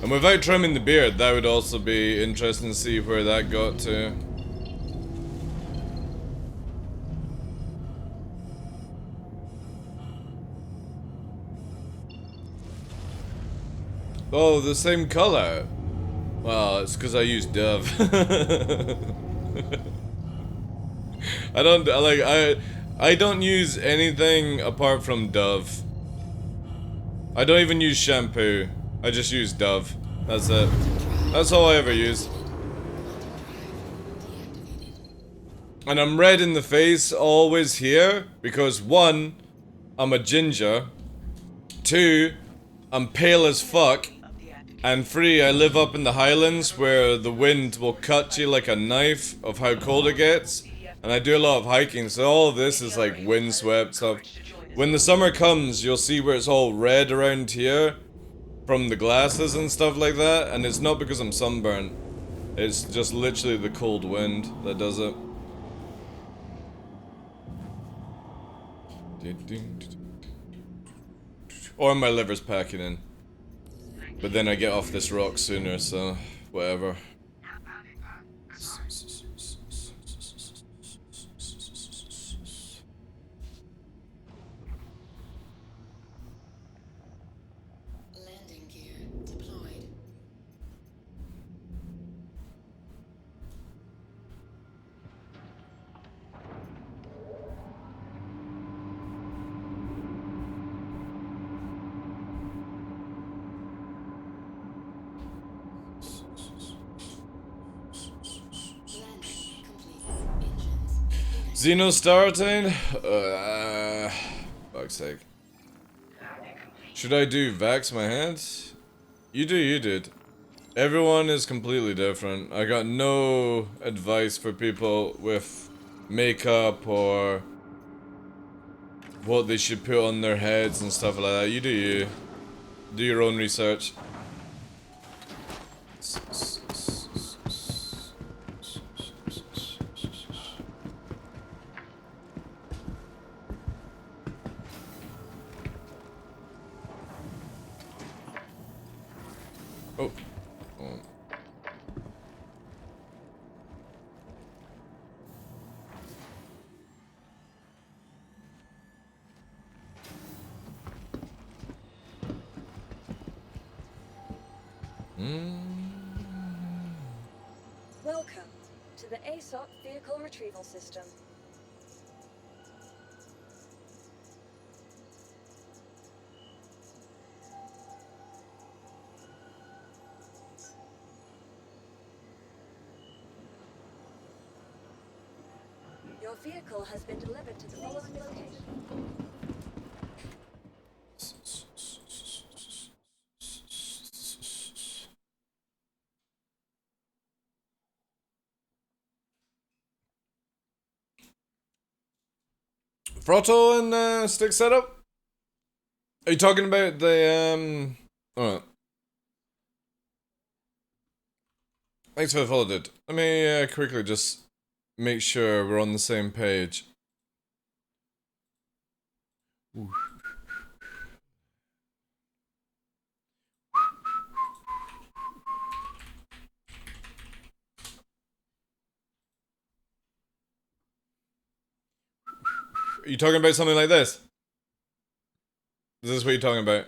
And without trimming the beard, that would also be interesting to see where that got to. Oh, the same color. Well, it's because I use Dove. I don't use anything apart from Dove. I don't even use shampoo. I just use Dove. That's it. That's all I ever use. And I'm red in the face always here because 1, I'm a ginger. 2, I'm pale as fuck. And 3, I live up in the Highlands where the wind will cut you like a knife of how cold it gets. And I do a lot of hiking, so all of this is like windswept stuff. When the summer comes, you'll see where it's all red around here from the glasses and stuff like that. And it's not because I'm sunburned. It's just literally the cold wind that does it. Or my liver's packing in. But then I get off this rock sooner, so whatever. Landing gear deployed. Landing complete. Engines. Xeno starting? Fuck's sake. Should I do vax my hands? You do, you did. Everyone is completely different. I got no advice for people with makeup or what they should put on their heads and stuff like that. You do you. Do your own research. Oh. Oh. Welcome to the ASOP Vehicle Retrieval System. Your vehicle has been delivered to the following location. Throttle and stick setup? Are you talking about the Alright. Thanks for the follow, dude. Let me quickly just make sure we're on the same page. Ooh. Are you talking about something like this? Is this what you're talking about?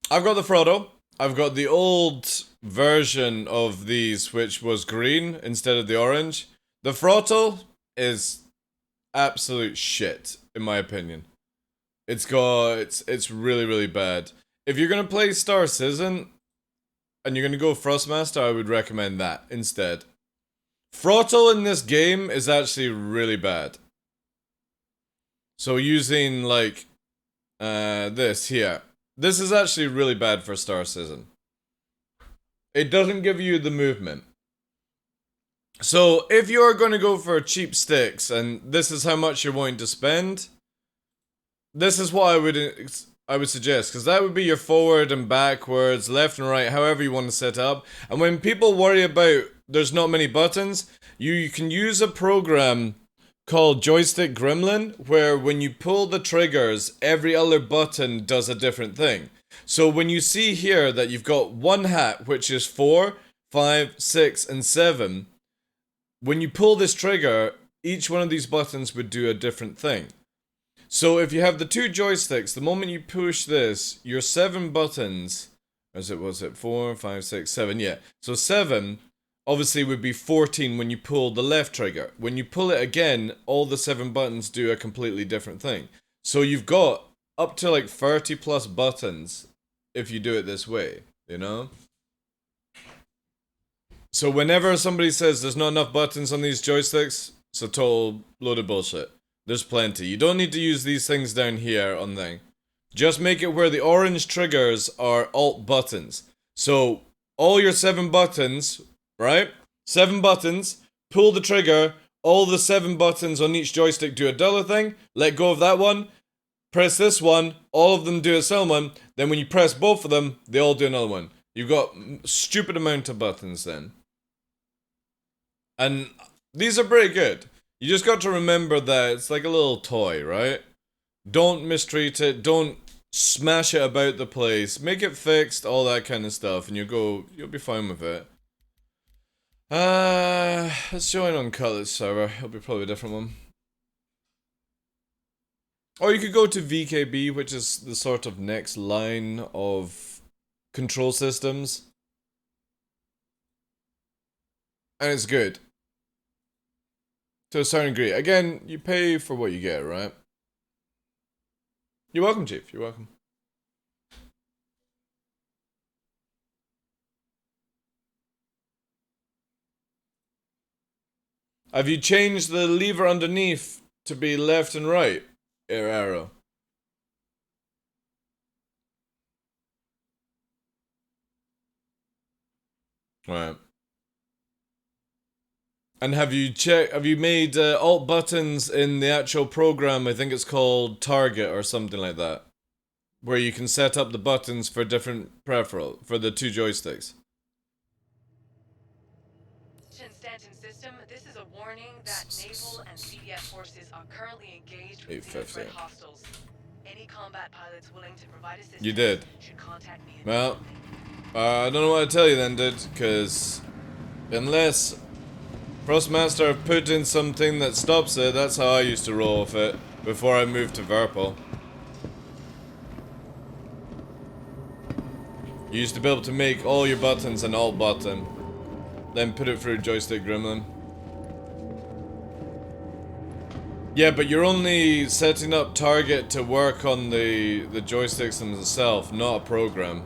I've got the Frodo. I've got the old version of these, which was green instead of the orange. The throttle is absolute shit, in my opinion. It's really, really bad. If you're gonna play Star Citizen and you're gonna go Thrustmaster, I would recommend that instead. Throttle in this game is actually really bad. So using like this here. This is actually really bad for Star Citizen. It doesn't give you the movement. So if you're going to go for cheap sticks and this is how much you're wanting to spend, this is what I would suggest, because that would be your forward and backwards, left and right, however you want to set up. And when people worry about there's not many buttons, you can use a program called Joystick Gremlin, where when you pull the triggers, every other button does a different thing. So when you see here that you've got one hat, which is 4, 5, 6, and 7, when you pull this trigger, each one of these buttons would do a different thing. So if you have the two joysticks, the moment you push this, your 7 buttons, as it was at 4, 5, 6, 7, yeah. So 7 obviously would be 14 when you pull the left trigger. When you pull it again, all the 7 buttons do a completely different thing. So you've got up to like 30 plus buttons if you do it this way, you know? So whenever somebody says there's not enough buttons on these joysticks, it's a total load of bullshit. There's plenty. You don't need to use these things down here on the thing. Just make it where the orange triggers are alt buttons. So all your 7 buttons, right? 7 buttons, pull the trigger, all the 7 buttons on each joystick do a dollar thing, let go of that one, press this one, all of them do a cell one, then when you press both of them, they all do another one. You've got stupid amount of buttons then. And these are pretty good. You just got to remember that it's like a little toy, right? Don't mistreat it, don't smash it about the place, make it fixed, all that kind of stuff, and you'll be fine with it. Let's join on Cutlass server, it'll be probably a different one. Or you could go to VKB, which is the sort of next line of control systems. And it's good. To a certain degree. Again, you pay for what you get, right? You're welcome, Chief. You're welcome. Have you changed the lever underneath to be left and right? Air arrow. Right. And have you made alt buttons in the actual program? I think it's called Target or something like that. Where you can set up the buttons for different for the 2 joysticks. Stanton system, this is a warning that naval and CDF forces are currently engaged with Xenothreat hostiles. Any combat pilots willing to provide assistance You did. should contact me. Well, I don't know what to tell you then, dude, because unless Frostmaster put in something that stops it, that's how I used to roll with it before I moved to Verpal. You used to be able to make all your buttons an alt button, then put it through joystick gremlin. Yeah, but you're only setting up target to work on the joysticks themselves, not a program.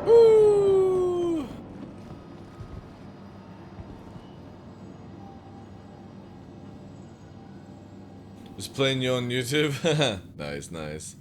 Woo! Just playing you on YouTube? Nice, nice.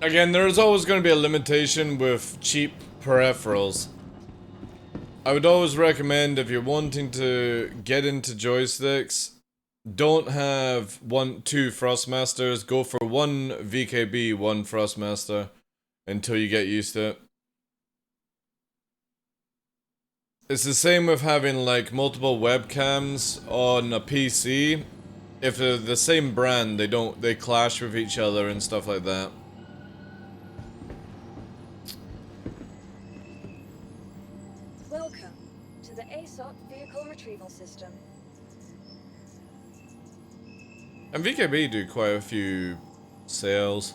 Again, there is always going to be a limitation with cheap peripherals. I would always recommend, if you're wanting to get into joysticks, don't have 2 Frostmasters. Go for 1 VKB, 1 Frostmaster until you get used to it. It's the same with having like multiple webcams on a PC. If they're the same brand, they clash with each other and stuff like that. Welcome to the ASOC Vehicle Retrieval System. And VKB do quite a few sales.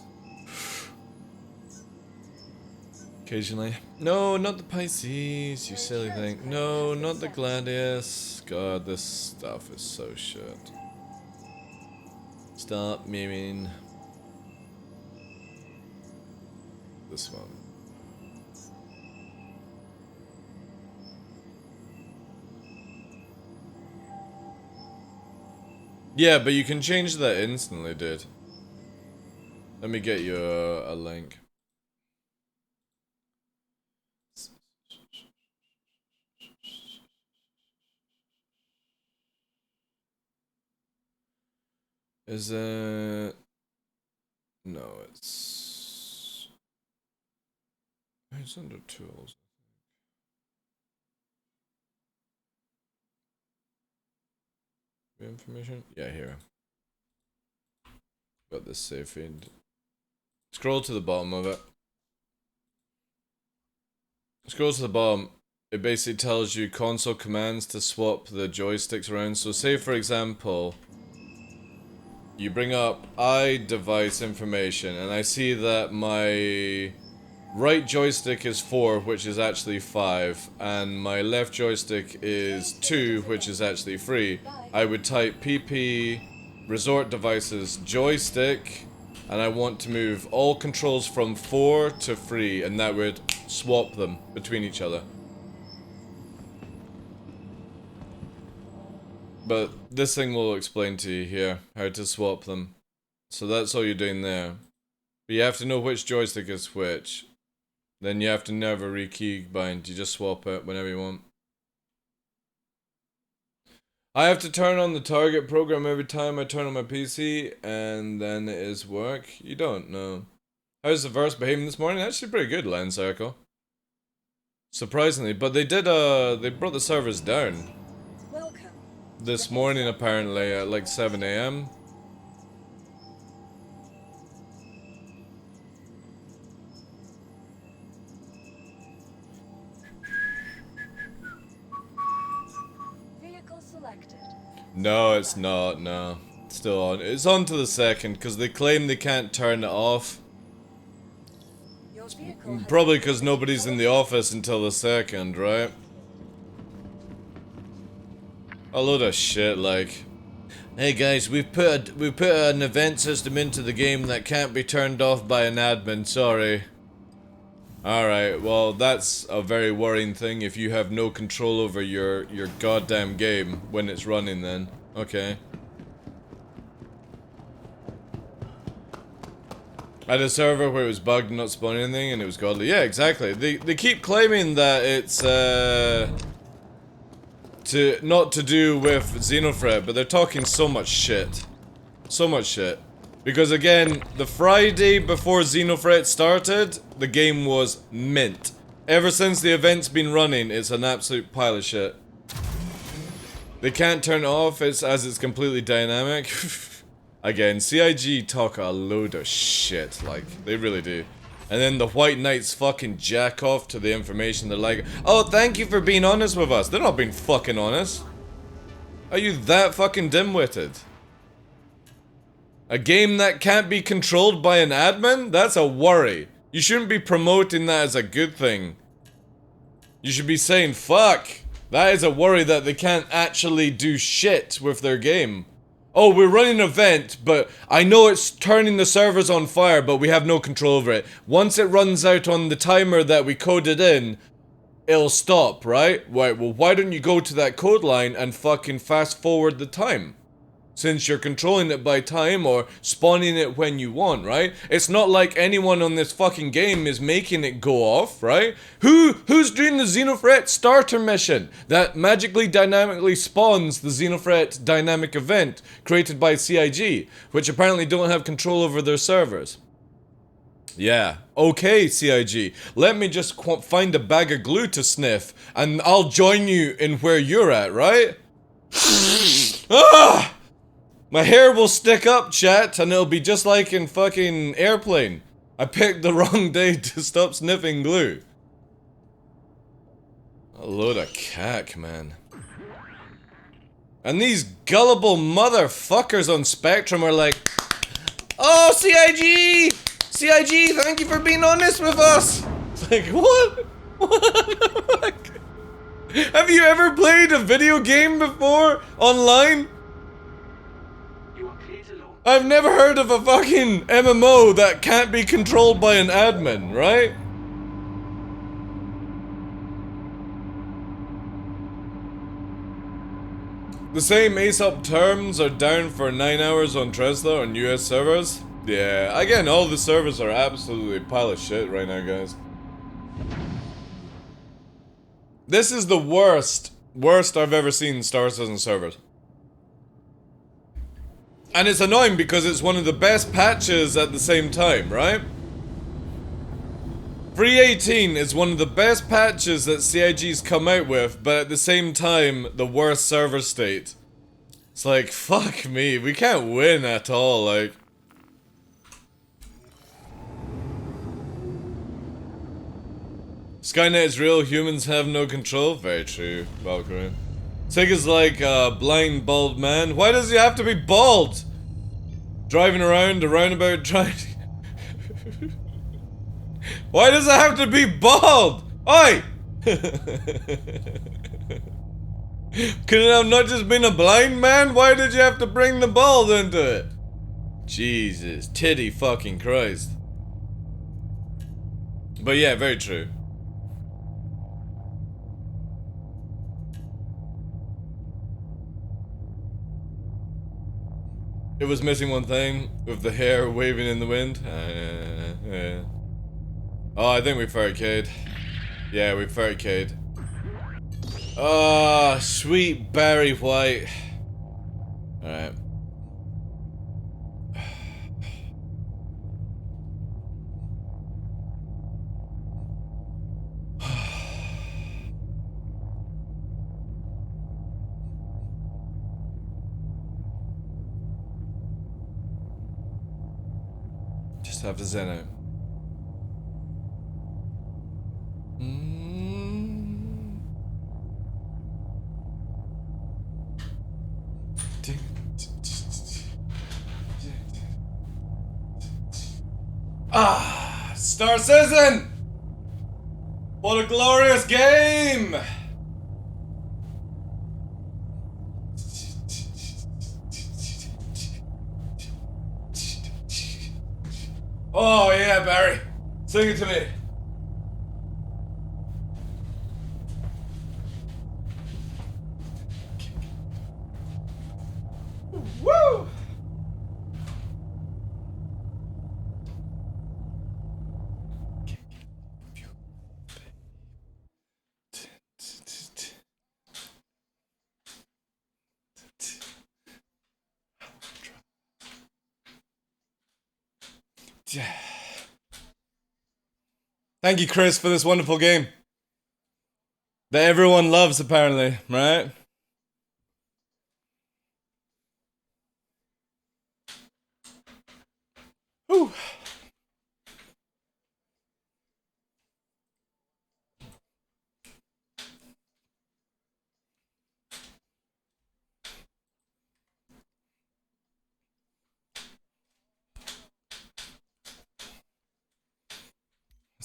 occasionally. No, not the Pisces, you silly thing. No, not the Gladius. God, this stuff is so shit. Stop memeing. This one. Yeah, but you can change that instantly, dude. Let me get you a link. Is it... No, it's under tools. Information? Yeah, here. Got this save feed. Scroll to the bottom of it. Scroll to the bottom. It basically tells you console commands to swap the joysticks around. So say for example, you bring up iDevice information and I see that my right joystick is 4, which is actually 5, and my left joystick is 2, which is actually 3. I would type PP resort devices joystick, and I want to move all controls from 4 to 3, and that would swap them between each other. But this thing will explain to you here how to swap them. So that's all you're doing there. But you have to know which joystick is which. Then you have to never re-keybind, you just swap it whenever you want. I have to turn on the target program every time I turn on my PC, and then it is work. You don't know. How's the verse behaving this morning? Actually pretty good, Land Circle. Surprisingly, but they did, they brought the servers down. Welcome. This morning apparently at like 7 AM. No, it's not, no. It's still on. It's on to the second, because they claim they can't turn it off. Probably because nobody's in the office until the second, right? A load of shit, like... Hey guys, we've put an event system into the game that can't be turned off by an admin, sorry. Alright, well that's a very worrying thing if you have no control over your goddamn game when it's running then. Okay. I had a server where it was bugged and not spawning anything and it was godly. Yeah, exactly. They keep claiming that it's not to do with Xenofret, but they're talking so much shit. So much shit. Because again, the Friday before Xenofret started, the game was mint. Ever since the event's been running, it's an absolute pile of shit. They can't turn it off as it's completely dynamic. Again, CIG talk a load of shit, like, they really do. And then the White Knights fucking jack off to the information. They're like, oh, thank you for being honest with us. They're not being fucking honest. Are you that fucking dim-witted? A game that can't be controlled by an admin? That's a worry. You shouldn't be promoting that as a good thing. You should be saying, fuck, that is a worry that they can't actually do shit with their game. Oh, we're running an event, but I know it's turning the servers on fire, but we have no control over it. Once it runs out on the timer that we coded in, it'll stop, right? Right, well, why don't you go to that code line and fucking fast forward the time? Since you're controlling it by time or spawning it when you want, right? It's not like anyone on this fucking game is making it go off, right? Who's doing the Xenofret starter mission that magically dynamically spawns the Xenofret dynamic event created by CIG, which apparently don't have control over their servers? Yeah, okay, CIG. Let me just find a bag of glue to sniff, and I'll join you in where you're at, right? Ah! My hair will stick up, chat, and it'll be just like in fucking Airplane. I picked the wrong day to stop sniffing glue. A load of cack, man. And these gullible motherfuckers on Spectrum are like, oh, CIG! CIG, thank you for being honest with us! It's like, what? What the fuck? Have you ever played a video game before online? I've never heard of a fucking MMO that can't be controlled by an admin, right? The same ASOP terms are down for 9 hours on Tesla on US servers. Yeah, again, all the servers are absolutely a pile of shit right now, guys. This is the worst I've ever seen Star Citizen servers. And it's annoying because it's one of the best patches at the same time, right? 3.18 is one of the best patches that CIG's come out with, but at the same time, the worst server state. It's like, fuck me, we can't win at all, like. Skynet is real, humans have no control. Very true, Valkyrie. Sig is like a blind, bald man. Why does he have to be bald? Driving around a roundabout trying to... Why does it have to be bald? Oi! Could it have not just been a blind man? Why did you have to bring the bald into it? Jesus, titty fucking Christ. But yeah, very true. It was missing one thing, with the hair waving in the wind. Yeah. Oh, I think we barricade. Yeah, we barricade. Oh, sweet Barry White. Alright. Just have to zen out. Ah, Star Citizen! What a glorious game! Oh yeah, Barry. Sing it to me. Woo! Thank you, Chris, for this wonderful game that everyone loves, apparently, right? Whew.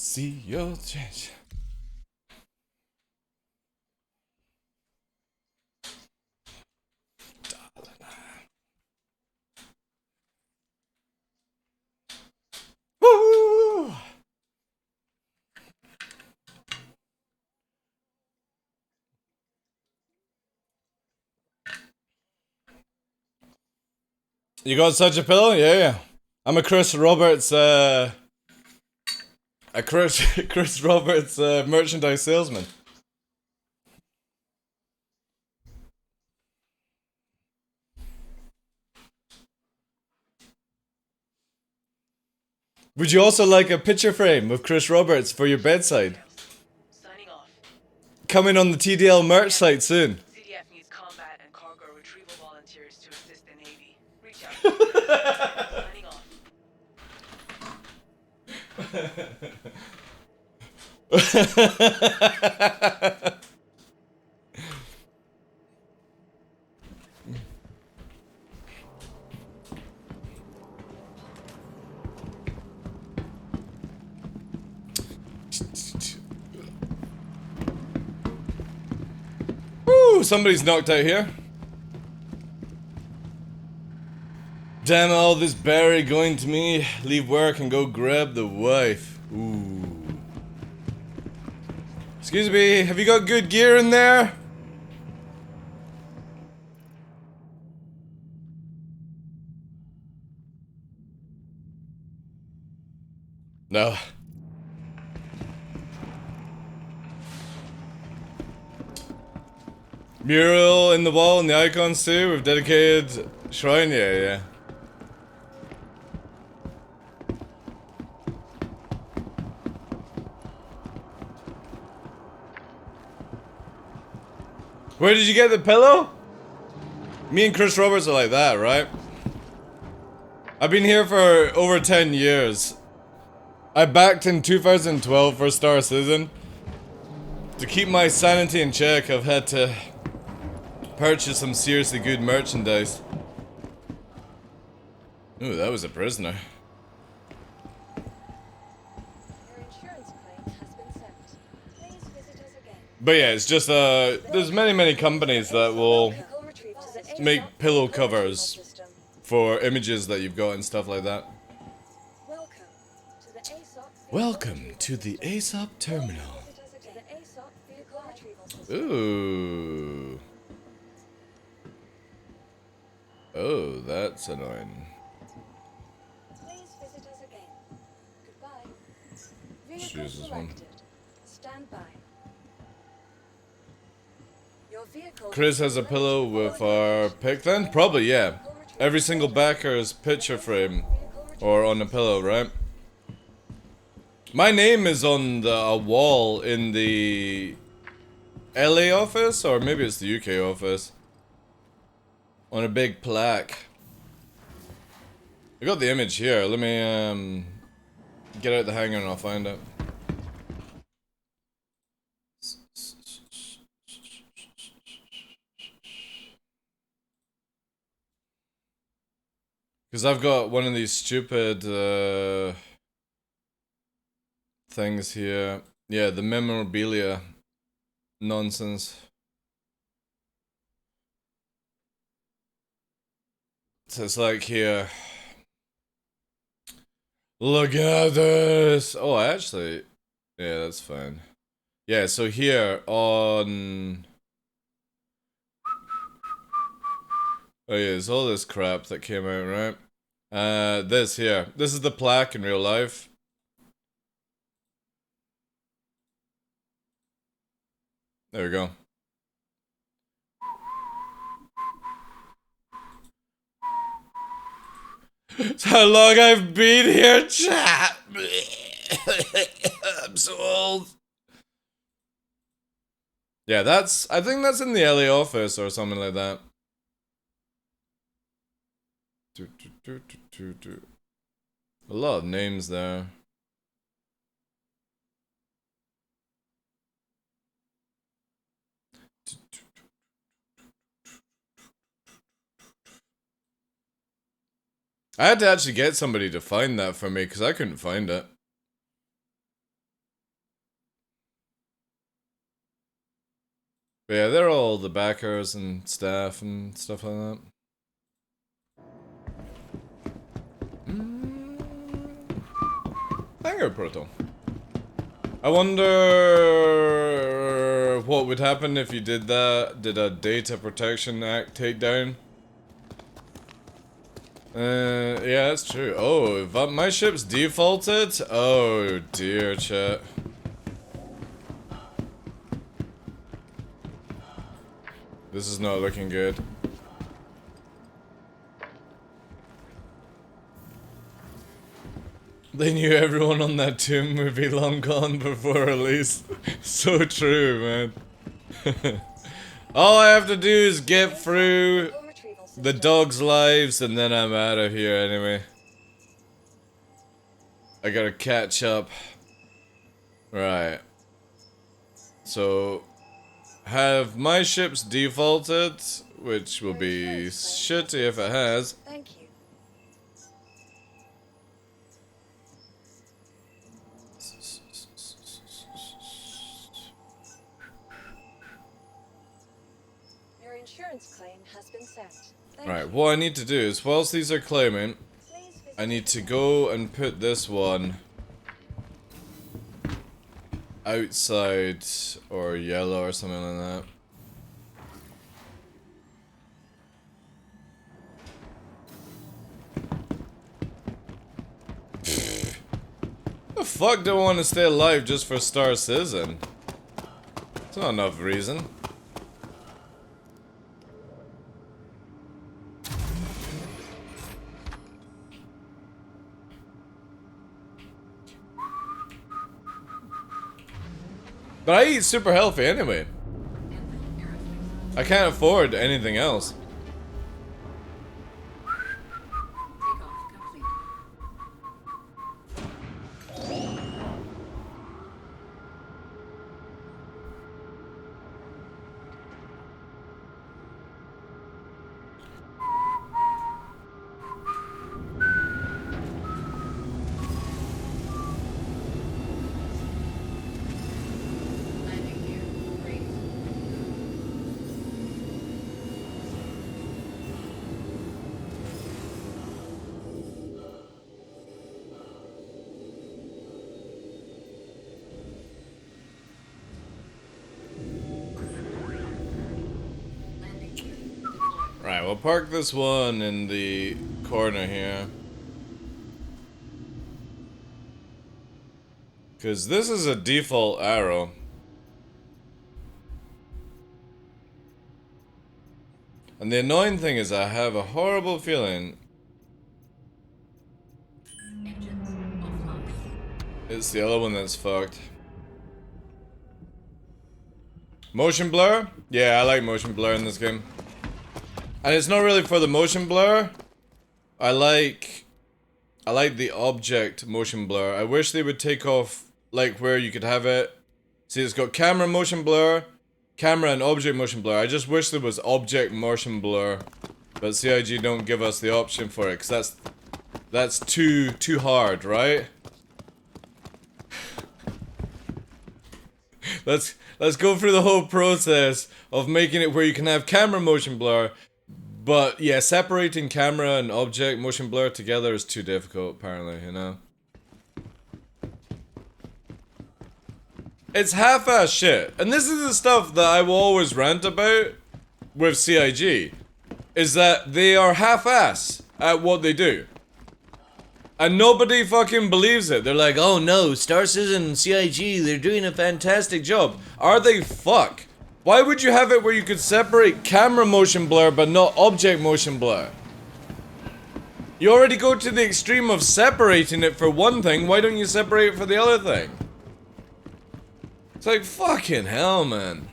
See your change. Woo! You got such a pillow? Yeah. I'm a Chris Roberts, Chris Roberts merchandise salesman. Would you also like a picture frame of Chris Roberts for your bedside? Signing off. Coming on the TDL merch site soon. CDF needs combat and cargo retrieval volunteers to assist the Navy. Reach out. Signing off. Woo! Somebody's knocked out here. Damn all this berry going to me. Leave work and go grab the wife. Ooh. Excuse me, have you got good gear in there? No. Mural in the wall and the icons too with dedicated shrine, yeah. Where did you get the pillow? Me and Chris Roberts are like that, right? I've been here for over 10 years. I backed in 2012 for Star Citizen. To keep my sanity in check, I've had to purchase some seriously good merchandise. Ooh, that was a prisoner. Your insurance claim has been sent. Please visit us again. But yeah, it's just there's many companies that will Vehicle retrieval system. make pillow Vehicle retrieval covers system. for images that you've got and stuff like that. Welcome to the Welcome to the ASOP vehicle retrieval system. ASOP terminal. Visit us again. The ASOP vehicle retrieval system. Ooh. Oh, that's annoying. Please visit us again. Goodbye. Vehicle Choose this one. selected. Stand by. Your vehicle Chris has a pillow with our pic then? Probably, yeah. Every single backer's picture frame or on the pillow, right? My name is on a wall in the LA office, or maybe it's the UK office. On a big plaque. I got the image here. Let me get out the hanger and I'll find it. Because I've got one of these stupid things here. Yeah, the memorabilia nonsense. So it's like here. Look at this! Oh, actually, yeah, that's fine. Yeah, so here on... Oh yeah, there's all this crap that came out, right? This here. This is the plaque in real life. There we go. It's how long I've been here, chat! I'm so old. Yeah, I think that's in the LA office or something like that. A lot of names there. I had to actually get somebody to find that for me because I couldn't find it. But yeah, they're all the backers and staff and stuff like that. Hangar Proto. I wonder what would happen if you did that. Did a Data Protection Act takedown? Yeah, that's true. Oh, if my ship's defaulted? Oh dear, chat. This is not looking good. They knew everyone on that Tomb would be long gone before release. So true, man. All I have to do is get through the dogs' lives and then I'm out of here anyway. I gotta catch up. Right. So, have my ships defaulted, which will be shitty if it has. Thank you. insurance claim has been sent. Thank Right, you. what I need to do is, whilst these are claiming, Please visit I need to go and put this one outside or yellow or something like that. The fuck do I want to stay alive just for Star Citizen? It's not enough reason. But I eat super healthy anyway. I can't afford anything else. Takeoff complete. Landing gear raised. Landing gear deployed. Right, we'll park this one in the corner here. Because this is a default arrow. And the annoying thing is I have a horrible feeling Engines offline. it's the other one that's fucked. Motion blur? Yeah, I like motion blur in this game. And it's not really for the motion blur. I like the object motion blur. I wish they would take off like where you could have it. See, it's got camera motion blur, camera and object motion blur. I just wish there was object motion blur. But CIG don't give us the option for it, cause that's too hard, right? Let's go through the whole process of making it where you can have camera motion blur. But yeah, separating camera and object motion blur together is too difficult, apparently, you know? It's half-ass shit. And this is the stuff that I will always rant about with CIG. Is that they are half-ass at what they do. And nobody fucking believes it. They're like, oh no, Star Citizen and CIG, they're doing a fantastic job. Are they? Fuck. Why would you have it where you could separate camera motion blur but not object motion blur? You already go to the extreme of separating it for one thing, why don't you separate it for the other thing? It's like, fucking hell, man.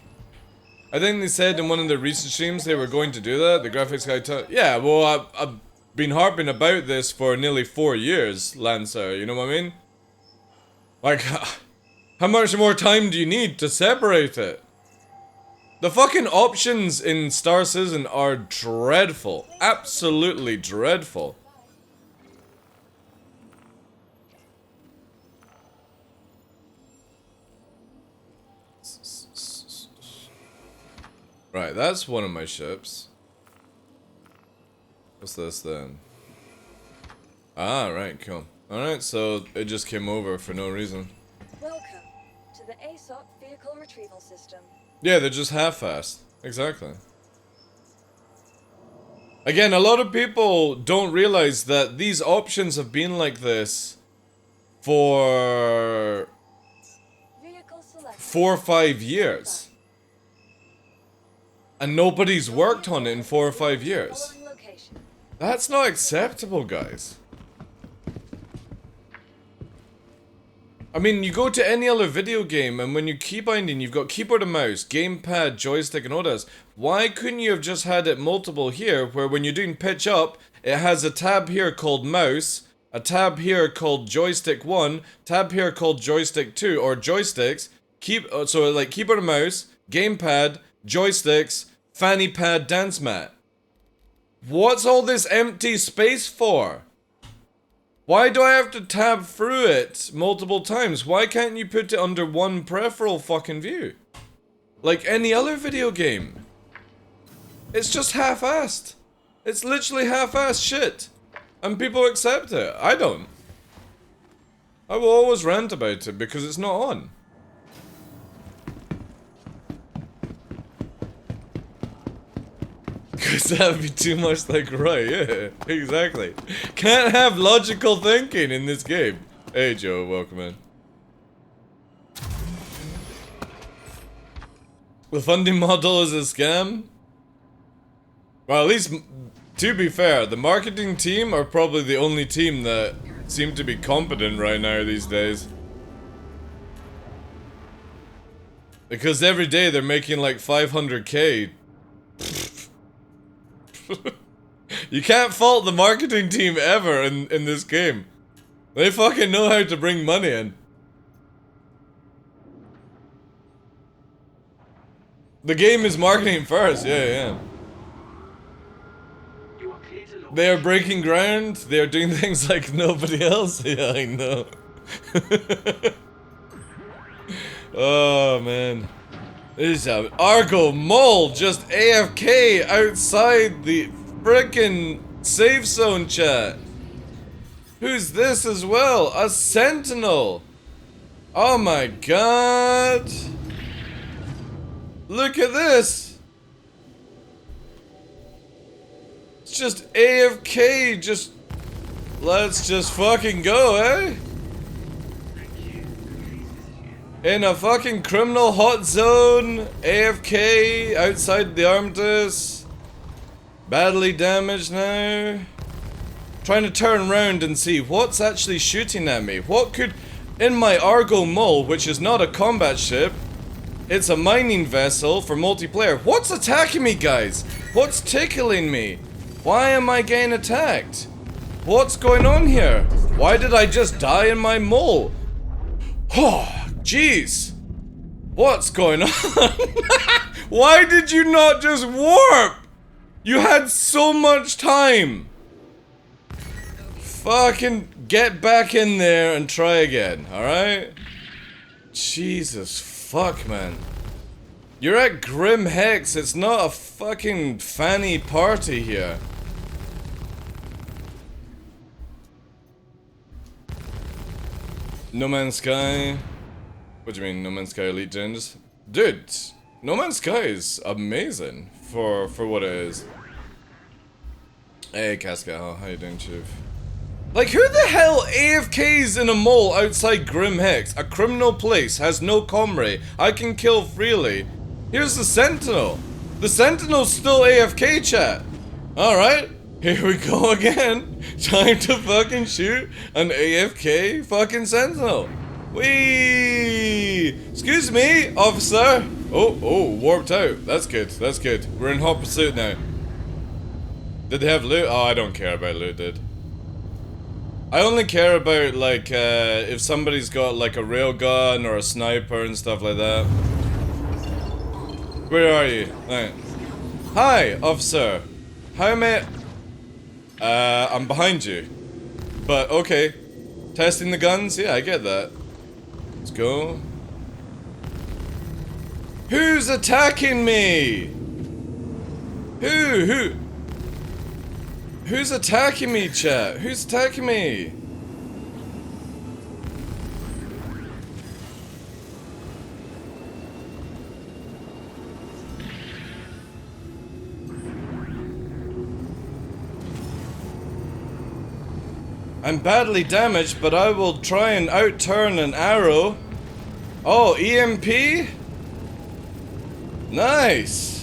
I think they said in one of the recent streams they were going to do that, the graphics guy yeah, well, I've been harping about this for nearly 4 years, Lancer, you know what I mean? Like, how much more time do you need to separate it? The fucking options in Star Citizen are dreadful. Absolutely dreadful. Right, that's one of my ships. What's this then? Ah, right, cool. Alright, so it just came over for no reason. Welcome to the ASOC vehicle retrieval system. Yeah, they're just half-assed. Exactly. Again, a lot of people don't realize that these options have been like this for Vehicle select. 4 or 5 years. And nobody's worked on it in 4 or 5 years. Following location. That's not acceptable, guys. I mean, you go to any other video game, and when you keybinding, you've got keyboard and mouse, gamepad, joystick, and all that. Why couldn't you have just had it multiple here, where when you're doing pitch up, it has a tab here called mouse, a tab here called joystick 1, tab here called joystick 2, or joysticks, so like keyboard and mouse, gamepad, joysticks, fanny pad, dance mat. What's all this empty space for? Why do I have to tab through it multiple times? Why can't you put it under one peripheral fucking view? Like any other video game. It's just half-assed. It's literally half-assed shit. And people accept it. I don't. I will always rant about it because it's not on. Because that would be too much like, right, yeah, exactly. Can't have logical thinking in this game. Hey Joe, welcome in. The funding model is a scam? Well, at least, to be fair, the marketing team are probably the only team that seem to be competent right now these days. Because every day they're making like 500k. You can't fault the marketing team ever in this game. They fucking know how to bring money in. The game is marketing first, yeah. They are breaking ground, they are doing things like nobody else. Yeah, I know. Oh man. This is an Argo mole just AFK outside the frickin' safe zone, chat. Who's this as well? A sentinel. Oh my god. Look at this. It's just AFK, just... Let's just fucking go, eh? In a fucking criminal hot zone, AFK, outside the Armistice. Badly damaged now. Trying to turn around and see what's actually shooting at me. What could... In my Argo Mole, which is not a combat ship, it's a mining vessel for multiplayer. What's attacking me, guys? What's tickling me? Why am I getting attacked? What's going on here? Why did I just die in my mole? Oh, jeez. What's going on? Why did you not just warp? You had so much time. Fucking get back in there and try again, alright? Jesus fuck, man. You're at Grim Hex, it's not a fucking fanny party here. No Man's Sky. What do you mean, No Man's Sky Elite Gens? Dude, No Man's Sky is amazing for what it is. Hey, Casca, how you doing, Chief? Like, who the hell AFKs in a mole outside Grim Hex? A criminal place, has no comrade. I can kill freely. Here's the Sentinel. The Sentinel's still AFK, chat. Alright, here we go again. Time to fucking shoot an AFK fucking Sentinel. Whee! Excuse me, officer. Oh, warped out. That's good, that's good. We're in hot pursuit now. Did they have loot? Oh, I don't care about loot, dude. I only care about, like, if somebody's got, like, a railgun or a sniper and stuff like that. Where are you? Right. Hi, officer. How may I'm behind you. But, okay. Testing the guns? Yeah, I get that. Let's go. Who's attacking me? Who's attacking me, chat? Who's attacking me? I'm badly damaged, but I will try and outturn an arrow. Oh, EMP? Nice!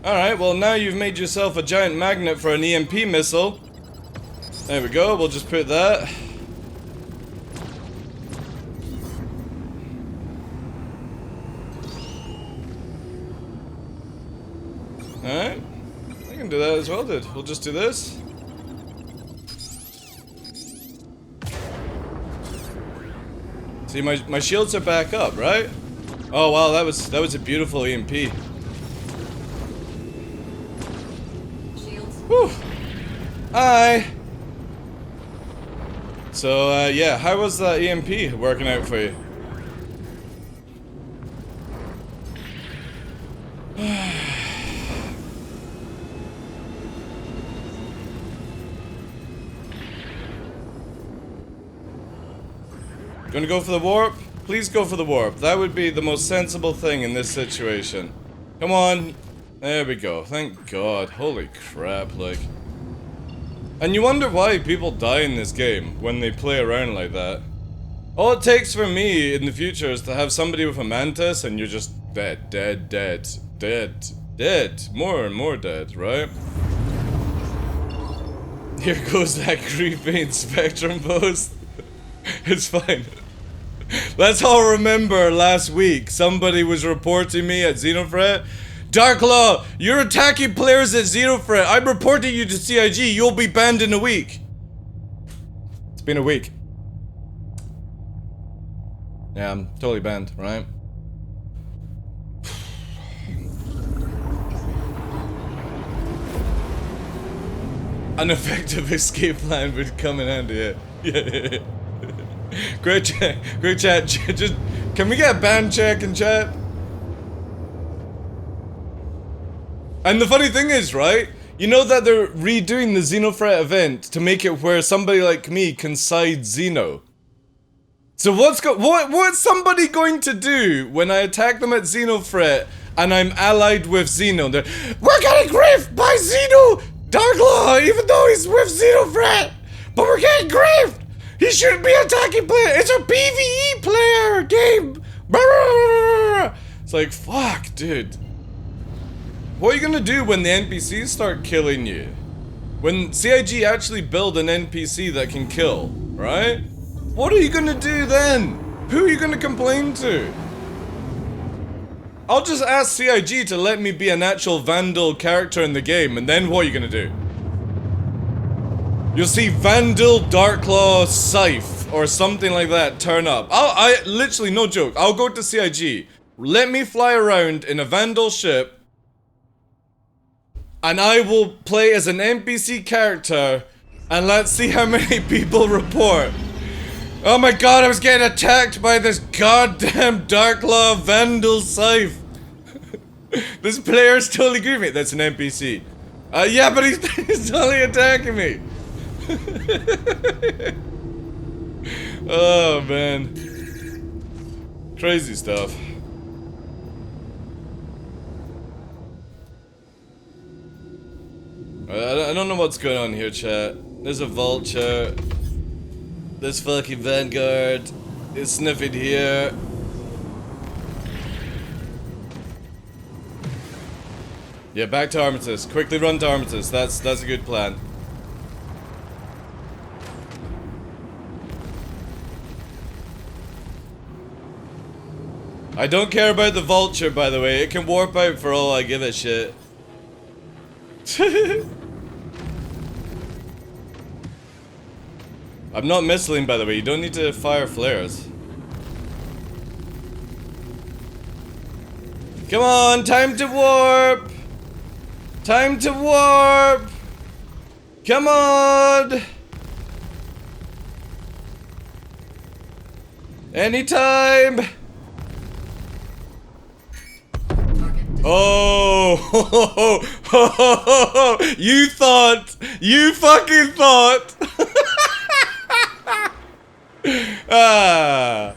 Alright, well now you've made yourself a giant magnet for an EMP missile. There we go, we'll just put that. Alright, I can do that as well, dude. We'll just do this. See, my shields are back up, right? Oh wow, that was a beautiful EMP. Whew. Hi. So yeah, how was that EMP working out for you? Gonna go for the warp? Please go for the warp. That would be the most sensible thing in this situation. Come on. There we go. Thank God. Holy crap, like. And you wonder why people die in this game when they play around like that. All it takes for me in the future is to have somebody with a mantis and you're just dead, dead, dead, dead, dead. More and more dead, right? Here goes that creepy Spectrum post. It's fine. Let's all remember last week somebody was reporting me at Xenofret. DarkLaw, you're attacking players at Xenofret. I'm reporting you to CIG. You'll be banned in a week. It's been a week. Yeah, I'm totally banned, right? An effective escape plan would come in handy, yeah. Great chat, great chat. Just, can we get a ban check in chat? And the funny thing is, right? You know that they're redoing the Xenofret event to make it where somebody like me can side Xeno. So what's somebody going to do when I attack them at Xenofret and I'm allied with Xeno? We're getting griefed by Xeno! DarkLaw, even though he's with Xenofret! But we're getting griefed! He shouldn't be attacking player! It's a PvE player game! It's like, fuck, dude. What are you gonna do when the NPCs start killing you? When CIG actually build an NPC that can kill, right? What are you gonna do then? Who are you gonna complain to? I'll just ask CIG to let me be an actual Vandal character in the game, and then what are you gonna do? You'll see Vandal DarkLaw Scythe or something like that turn up. I literally, no joke, I'll go to CIG, let me fly around in a Vandal ship, and I will play as an NPC character, and let's see how many people report. Oh my god, I was getting attacked by this goddamn DarkLaw Vandal Scythe. This player is totally grieving. That's an NPC. Yeah, but he's totally attacking me. Oh man. Crazy stuff. I don't know what's going on here, chat. There's a vulture. This fucking Vanguard is sniffing here. Yeah, back to Armistice. Quickly run to Armistice. That's a good plan. I don't care about the vulture, by the way. It can warp out for all I give a shit. I'm not missiling, by the way. You don't need to fire flares. Come on, time to warp! Time to warp! Come on! Anytime! Oh! You thought! You fucking thought! Ah!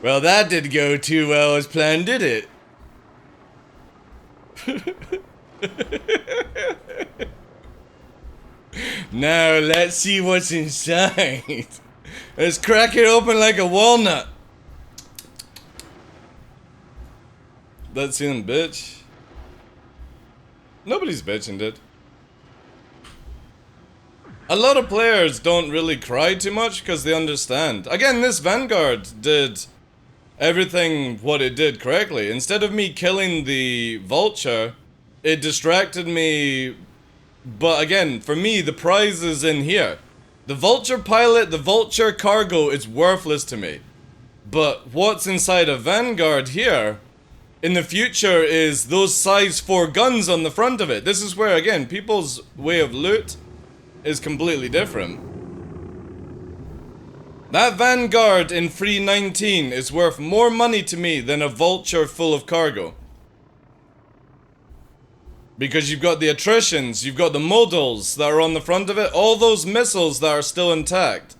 Well, that didn't go too well as planned, did it? Now, let's see what's inside. Let's crack it open like a walnut. Let's see them bitch. Nobody's bitching, dude. A lot of players don't really cry too much because they understand. Again, this Vanguard did everything what it did correctly. Instead of me killing the vulture, it distracted me. But again, for me, the prize is in here. The vulture pilot, the vulture cargo is worthless to me. But what's inside a Vanguard here in the future is those size 4 guns on the front of it. This is where, again, people's way of loot is completely different. That Vanguard in free 19 is worth more money to me than a vulture full of cargo. Because you've got the attritions, you've got the modals that are on the front of it, all those missiles that are still intact.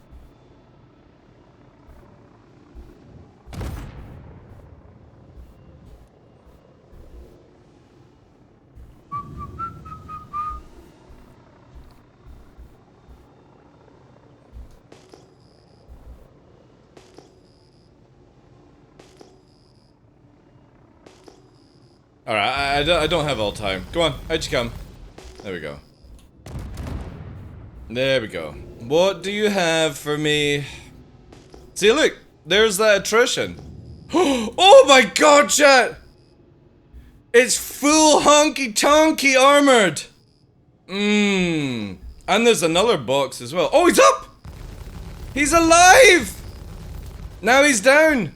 Alright, I don't have all time. Go on, out you come. There we go. There we go. What do you have for me? See, look, there's that attrition. Oh my god, chat! It's full honky-tonky armored! Mmm. And there's another box as well. Oh, he's up! He's alive! Now he's down!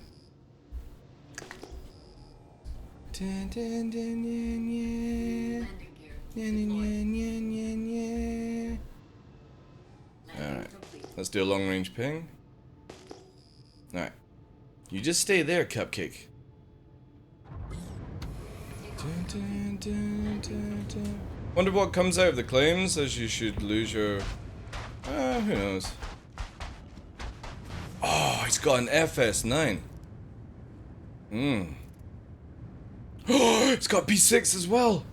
Alright, let's do a long range ping. Alright. You just stay there, Cupcake. Wonder what comes out of the claims, as you should lose your... who knows. Oh, he's got an FS9. Oh, it's got B6 as well.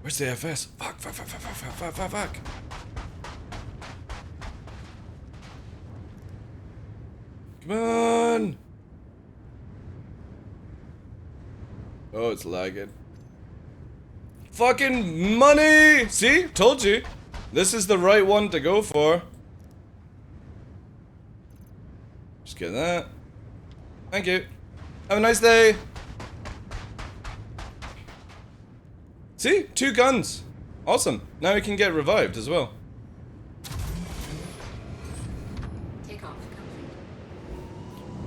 Where's the FS? Fuck. Come on. Oh, it's lagging. Fucking money! See? Told you. This is the right one to go for. Just get that. Thank you. Have a nice day. See? 2 guns. Awesome. Now we can get revived as well.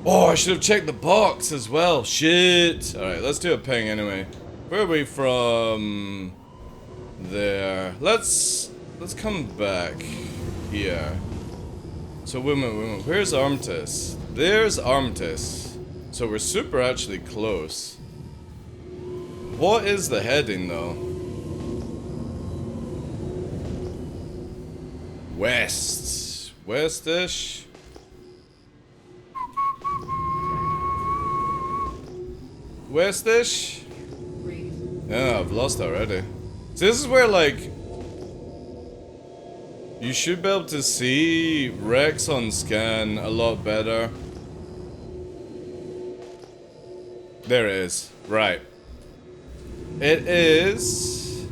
Oh, I should have checked the box as well. Shit. Alright, let's do a ping anyway. Where are we from? There. Let's come back here. So women, where's Armtis? There's Armtis. So we're super actually close. What is the heading though? West. Westish. Westish? Yeah, I've lost already. So this is where, like, you should be able to see Rex on scan a lot better. There it is. Right. It is...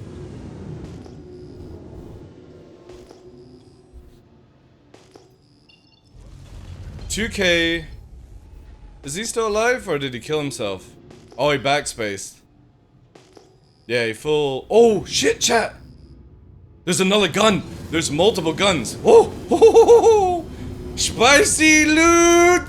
$2K. Is he still alive, or did he kill himself? Oh, he backspaced. Yeah, he full... Oh, shit, chat! There's another gun! There's multiple guns! Oh! Oh! Spicy loot!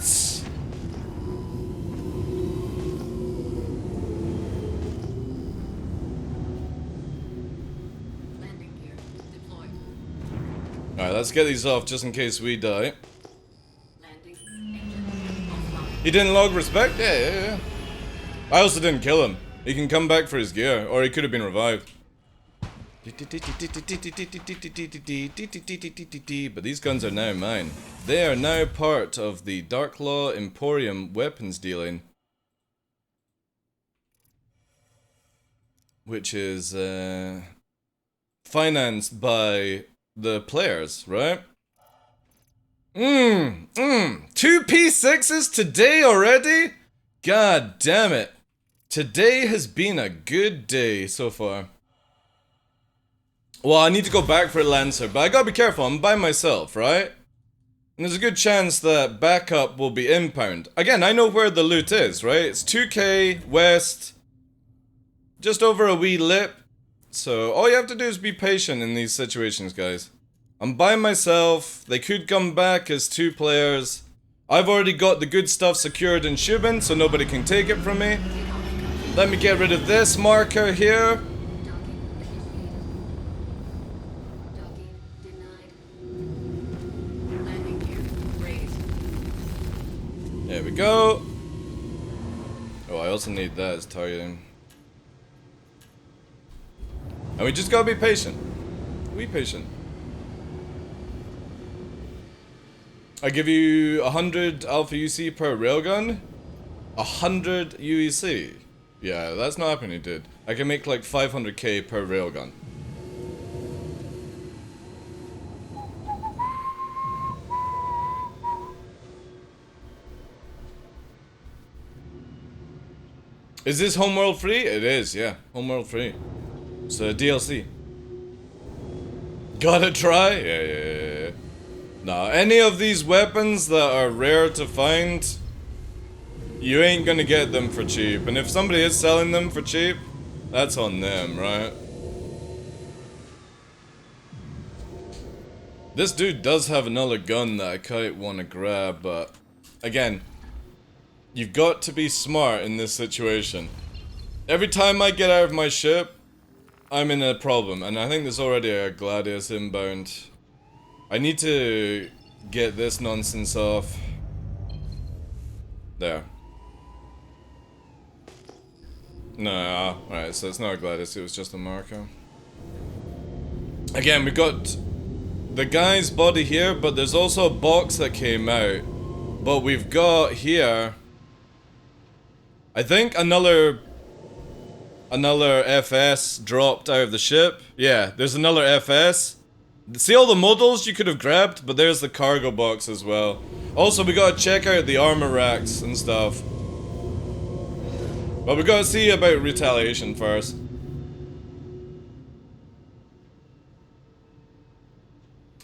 Alright, let's get these off just in case we die. He didn't log respect? Yeah. I also didn't kill him. He can come back for his gear, or he could have been revived. But these guns are now mine. They are now part of the TheDarkLaw Emporium weapons dealing. Which is financed by the players, right? 2 P6s today already? God damn it. Today has been a good day so far. Well, I need to go back for Lancer, but I gotta be careful, I'm by myself, right? And there's a good chance that backup will be impound. Again, I know where the loot is, right? It's 2K, west, just over a wee lip. So, all you have to do is be patient in these situations, guys. I'm by myself, they could come back as 2 players. I've already got the good stuff secured in Shubin, so nobody can take it from me. Let me get rid of this marker here. There we go. Oh, I also need that as targeting. And we just gotta be patient. Be patient. I give you 100 Alpha UC per railgun. 100 UEC. Yeah, that's not happening, dude. I can make like 500k per railgun. Is this homeworld free? It is, yeah. Homeworld free. It's a DLC. Gotta try? Yeah. Nah, any of these weapons that are rare to find, you ain't gonna get them for cheap. And if somebody is selling them for cheap, that's on them, right? This dude does have another gun that I quite want to grab, but again, you've got to be smart in this situation. Every time I get out of my ship, I'm in a problem, and I think there's already a Gladius inbound. I need to get this nonsense off. There. No, alright, so it's not a Gladius, it was just a Marco. Again, we got the guy's body here, but there's also a box that came out. But we've got here, I think another FS dropped out of the ship. Yeah, there's another FS. See all the models you could have grabbed, but there's the cargo box as well. Also, we gotta check out the armor racks and stuff. But we gotta see about retaliation first.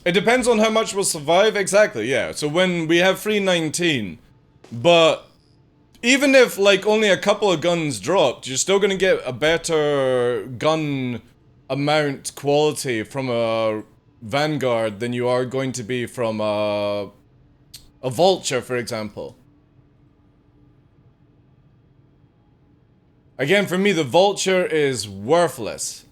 It depends on how much we'll survive, exactly, yeah. So when we have 319, but even if like only a couple of guns dropped, you're still gonna get a better gun amount quality from a Vanguard than you are going to be from a Vulture, for example. Again, for me, the Vulture is worthless.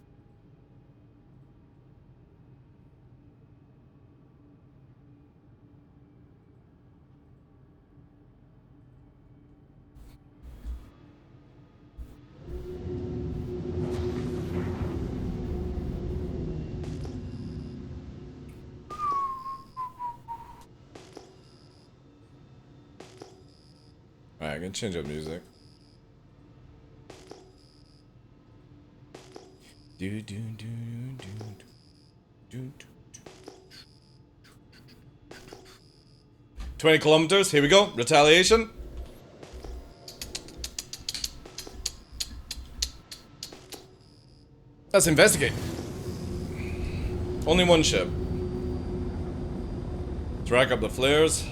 Alright, I can change up music. Do, do, do, do, do, do, do. 20 kilometers, here we go. Retaliation. Let's investigate. Only one ship. Let's rack up the flares.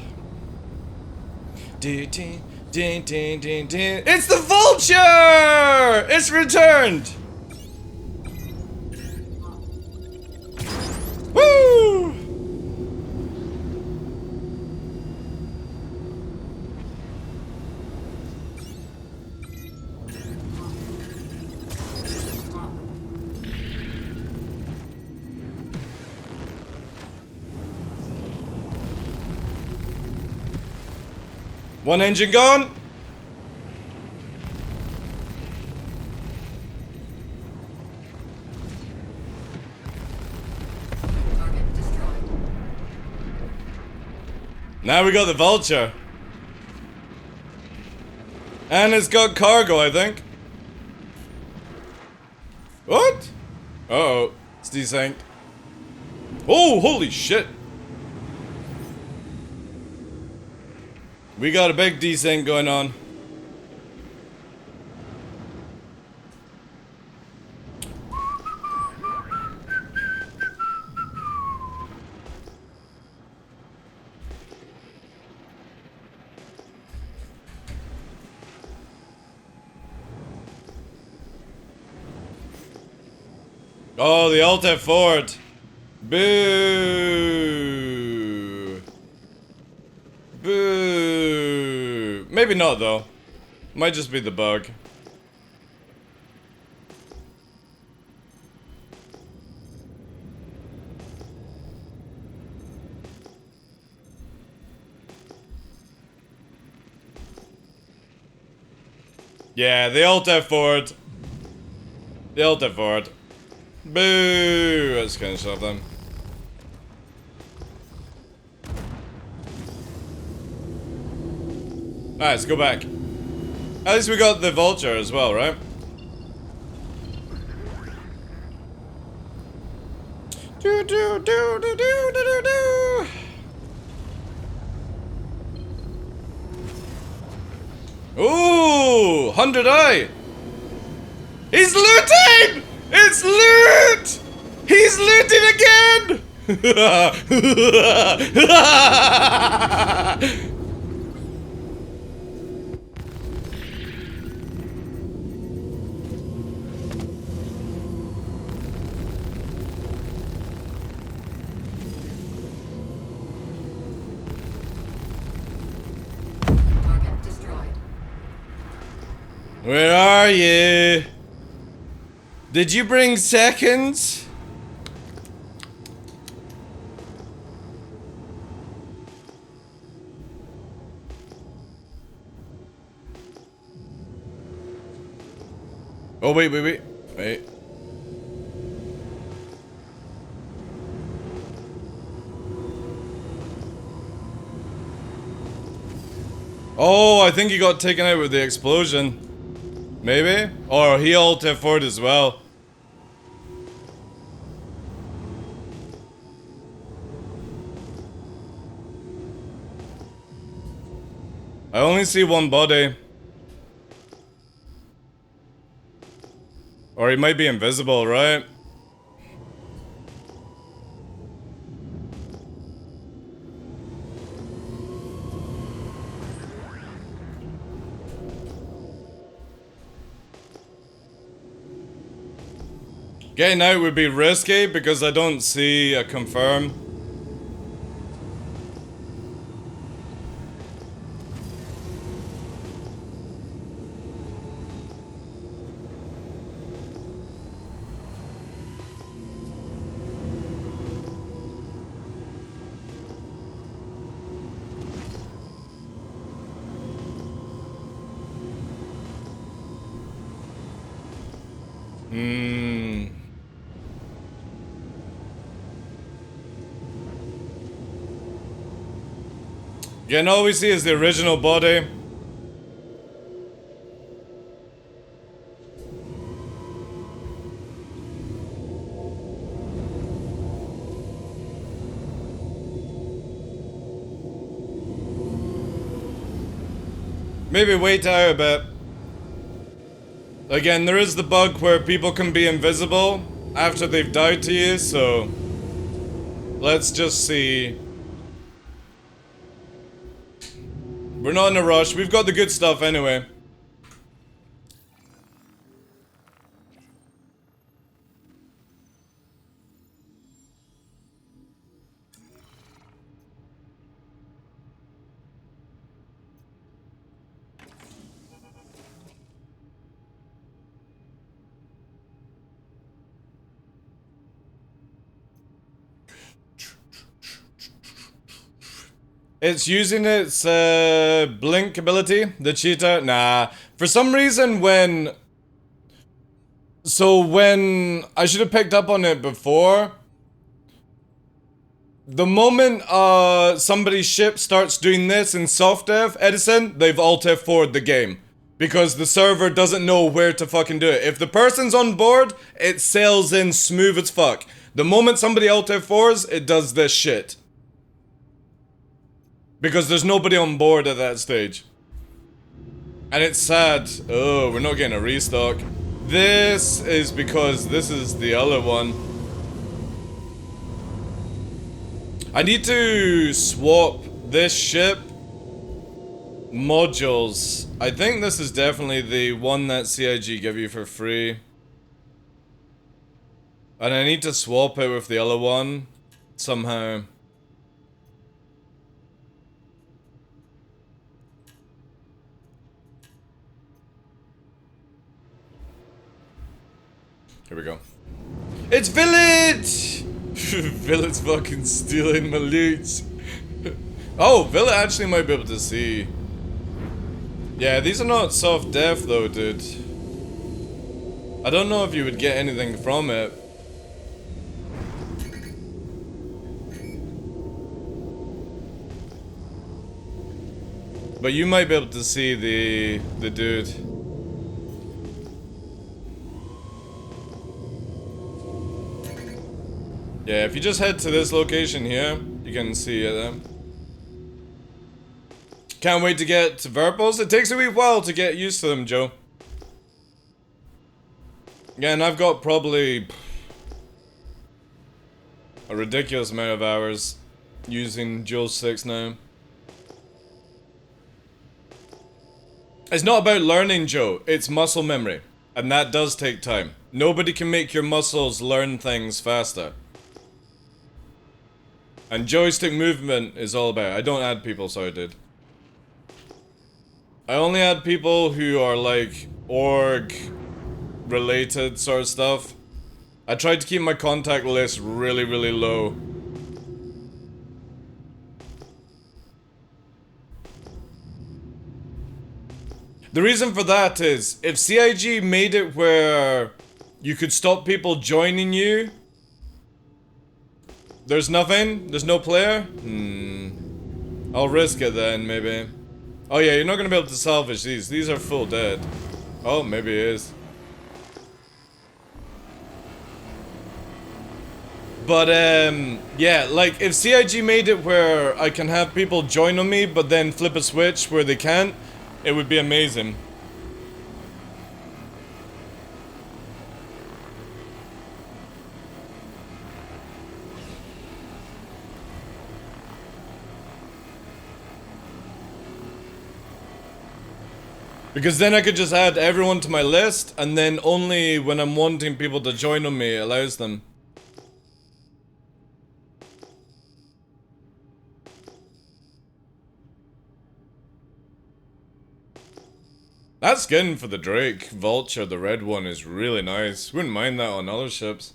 It's the Vulture! It's returned! Woo! One engine gone. Now we got the Vulture. And it's got cargo, I think. What? Uh-oh. It's desynced. Oh, holy shit. We got a big desync going on. Oh, the Alt F forward. Boo. Boo. Maybe not though. Might just be the bug. Yeah, the Alt F forward. The Alt F forward. Boo! Let's finish off them. Alright, let's go back. At least we got the Vulture as well, right? Do do do do do do do. Ooh, 100 eye. He's looting! It's loot! He's looting again! Target destroyed. Where are you? Did you bring seconds? Oh, wait. Oh, I think he got taken out with the explosion. Maybe? Or he alt F4'd as well. I only see one body. Or he might be invisible, right? Getting out would be risky because I don't see a confirm. Again, all we see is the original body. Maybe wait out a bit. Again, there is the bug where people can be invisible after they've died to you, so let's just see. We're not in a rush. We've got the good stuff anyway. It's using its blink ability, the cheetah. Nah, for some reason when I should have picked up on it before. The moment somebody's ship starts doing this in soft dev, Edison, they've alt F4'd the game. Because the server doesn't know where to fucking do it. If the person's on board, it sails in smooth as fuck. The moment somebody alt F4's, it does this shit. Because there's nobody on board at that stage. And it's sad. Oh, we're not getting a restock. This is because this is the other one. I need to swap this ship modules. I think this is definitely the one that CIG give you for free. And I need to swap it with the other one somehow. Here we go. It's Village! Village fucking stealing my loot. Oh, Village actually might be able to see. Yeah, these are not soft def though, dude. I don't know if you would get anything from it. But you might be able to see the dude. Yeah, if you just head to this location here, you can see it. Can't wait to get to Verpals. It takes a wee while to get used to them, Joe. Yeah, and I've got probably a ridiculous amount of hours using Dual 6 now. It's not about learning, Joe. It's muscle memory. And that does take time. Nobody can make your muscles learn things faster. And joystick movement is all about. I don't add people, sorry, dude. I only add people who are like org related sort of stuff. I tried to keep my contact list really, really low. The reason for that is, if CIG made it where you could stop people joining you, there's nothing? There's no player? I'll risk it then, maybe. Oh yeah, you're not gonna be able to salvage these. These are full dead. Oh, maybe it is. But, yeah, like, if CIG made it where I can have people join on me, but then flip a switch where they can't, it would be amazing. Because then I could just add everyone to my list, and then only when I'm wanting people to join on me, it allows them. That skin for the Drake Vulture, the red one, is really nice. Wouldn't mind that on other ships.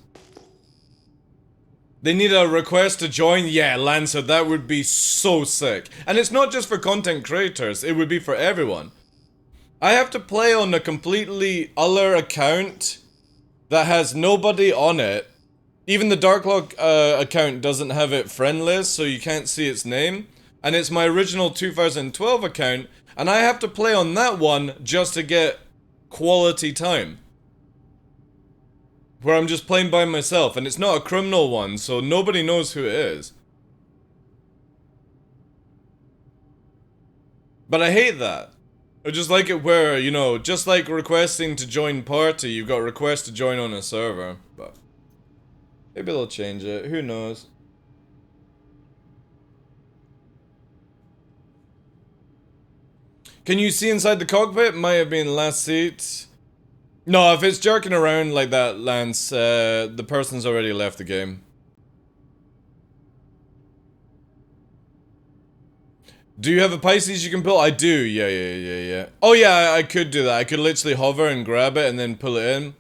They need a request to join? Yeah, Lancer, that would be so sick. And it's not just for content creators, it would be for everyone. I have to play on a completely other account that has nobody on it. Even the TheDarkLaw account doesn't have it friend list, so you can't see its name. And it's my original 2012 account, and I have to play on that one just to get quality time. Where I'm just playing by myself, and it's not a criminal one, so nobody knows who it is. But I hate that. I just like it where, you know, just like requesting to join party, you've got request to join on a server. But maybe they'll change it, who knows. Can you see inside the cockpit? Might have been last seat. No, if it's jerking around like that, Lance, the person's already left the game. Do you have a Pisces you can pull? I do, yeah. Oh yeah, I could do that. I could literally hover and grab it and then pull it in.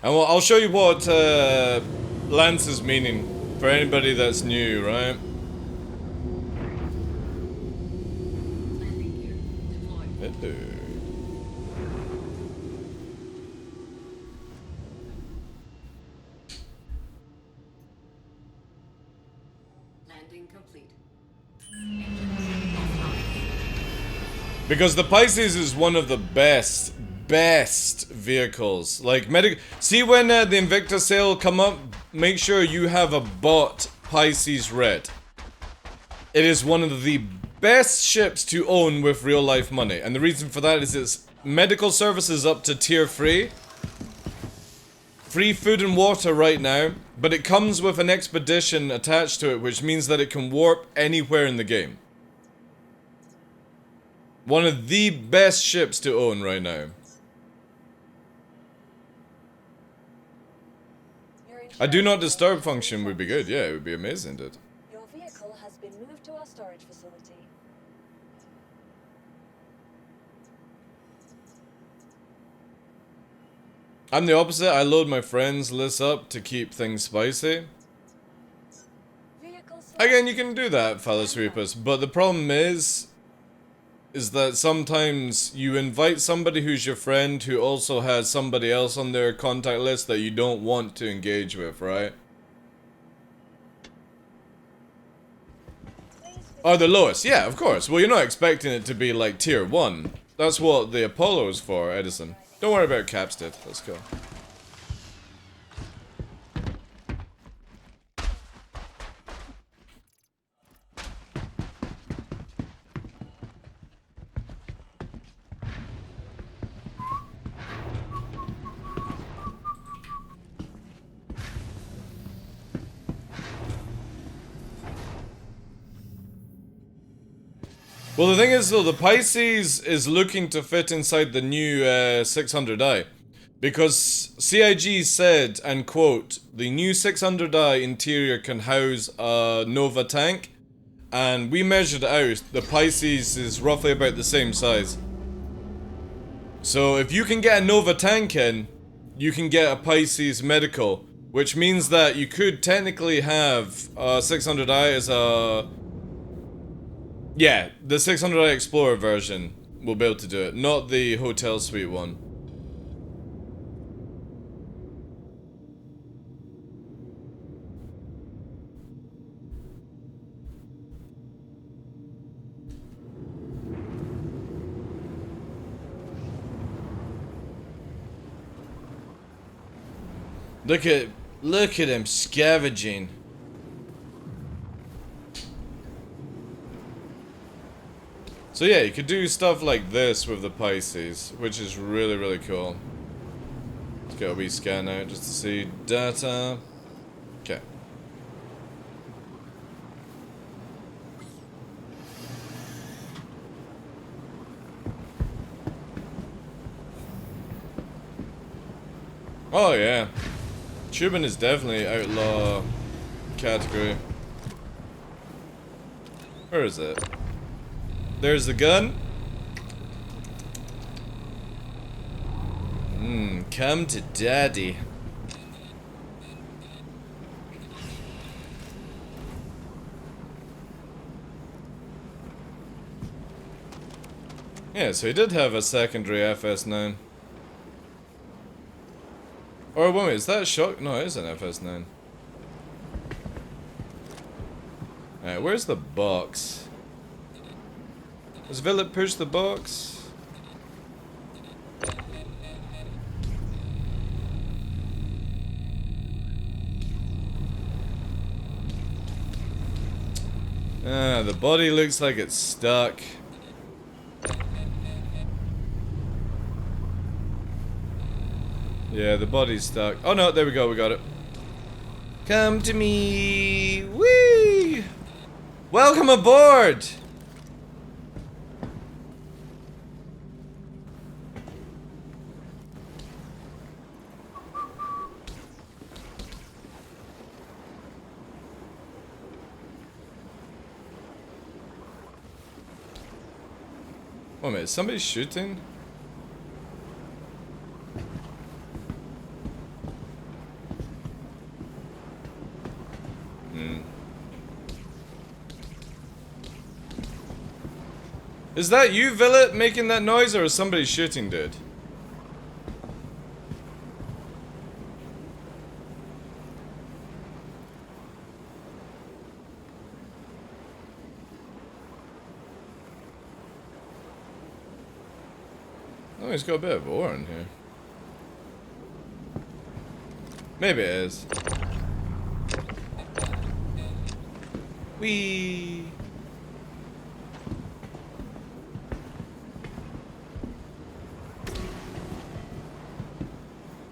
And well, I'll show you what Lance is meaning for anybody that's new, right? Hello. Landing complete. Because the Pisces is one of the best vehicles. Like, see when the Invicta sale come up, make sure you have a bought Pisces Red. It is one of the best ships to own with real life money. And the reason for that is its medical services up to tier 3. Free food and water right now, but it comes with an expedition attached to it, which means that it can warp anywhere in the game. One of the best ships to own right now. A do not disturb function would be good, yeah, it would be amazing, dude. Your vehicle has been moved to our storage facility. I'm the opposite, I load my friends list up to keep things spicy. Again, you can do that, fellow sweepers, but the problem is that sometimes you invite somebody who's your friend who also has somebody else on their contact list that you don't want to engage with, right? Oh, the lowest, yeah, of course. Well, you're not expecting it to be like tier 1. That's what the Apollo's for, Edison. Don't worry about Capstead, let's go. Well, the thing is, though, the Pisces is looking to fit inside the new 600i. Because CIG said, and quote, the new 600i interior can house a Nova tank. And we measured it out. The Pisces is roughly about the same size. So if you can get a Nova tank in, you can get a Pisces medical. Which means that you could technically have a 600i as a... Yeah, the 600i Explorer version will be able to do it, not the Hotel Suite one. Look at him scavenging. So yeah, you could do stuff like this with the Pisces, which is really, really cool. Let's get a wee scan out just to see data. Okay. Oh yeah. Tubing is definitely outlaw category. Where is it? There's the gun. Come to daddy. Yeah, so he did have a secondary FS9. Or wait, is that a shock? No, it is an FS9. Alright, where's the box? Does Villet push the box? Ah, the body looks like it's stuck. Yeah, the body's stuck. Oh no, there we go, we got it. Come to me! Whee! Welcome aboard! Wait a minute, is somebody shooting? Is that you, Villet, making that noise, or is somebody shooting, dude? Oh, he's got a bit of ore in here. Maybe it is. Whee!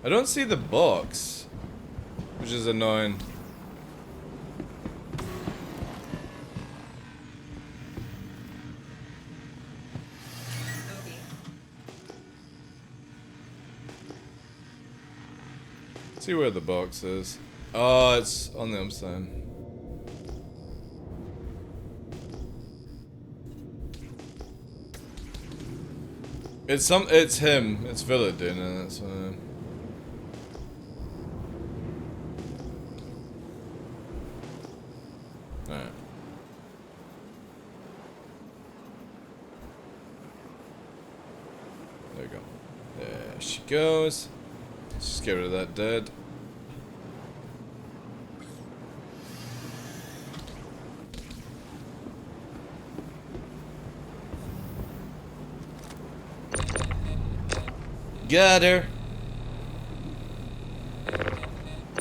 I don't see the box, which is annoying. Let's see where the box is. Oh, it's on the other side. It's him. It's Villa doing it, that's why. Alright. There we go. There she goes. Let's just get rid of that dead. Got her.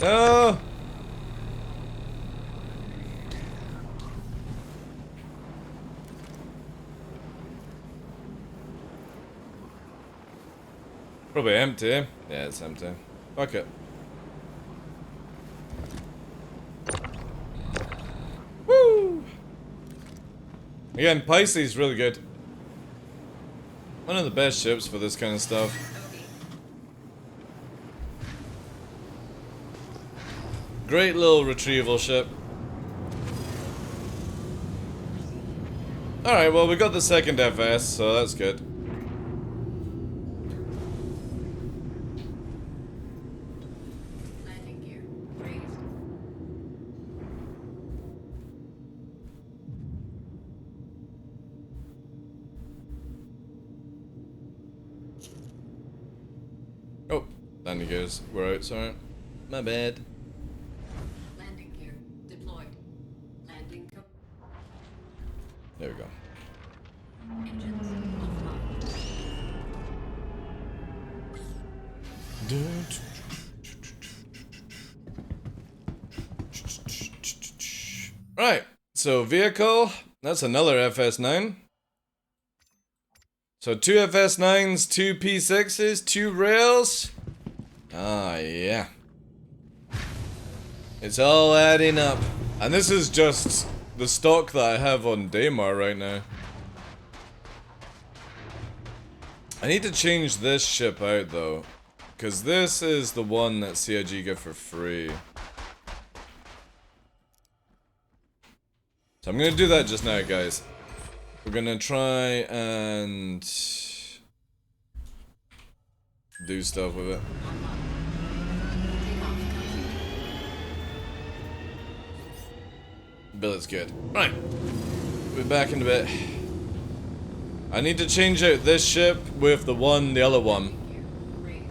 No. Probably empty. Yeah, it's empty. Fuck it. Woo! Again, Pisces really good. One of the best ships for this kind of stuff. Great little retrieval ship. Alright, well we got the second FS, so that's good. Landing gear raised. Oh, landing gears. We're out, sorry. My bad. Landing gear deployed. Landing There we go. engines offline. Right, so vehicle, that's another FS9. So 2 FS9s, 2 P6s, 2 rails. Ah, yeah. It's all adding up. And this is just the stock that I have on Daymar right now. I need to change this ship out though, because this is the one that CIG get for free. So I'm gonna do that just now, guys. We're gonna try and do stuff with it. Billet's good. Right. We'll be back in a bit. I need to change out this ship with the other one. Raised.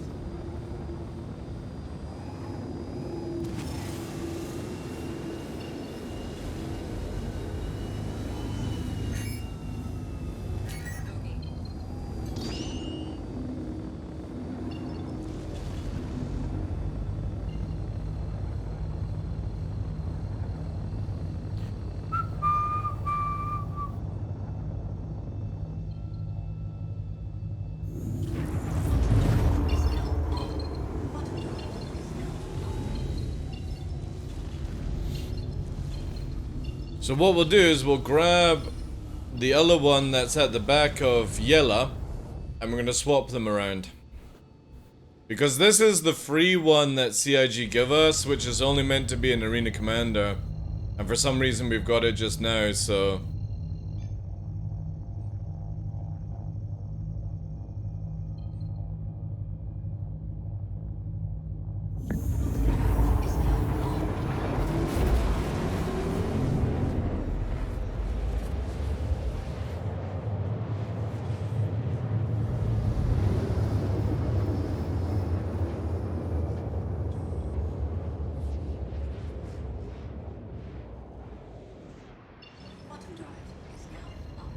So what we'll do is we'll grab the other one that's at the back of Yella, and we're gonna swap them around. Because this is the free one that CIG give us, which is only meant to be an arena commander. And for some reason we've got it just now, so... Quantum drive is now off.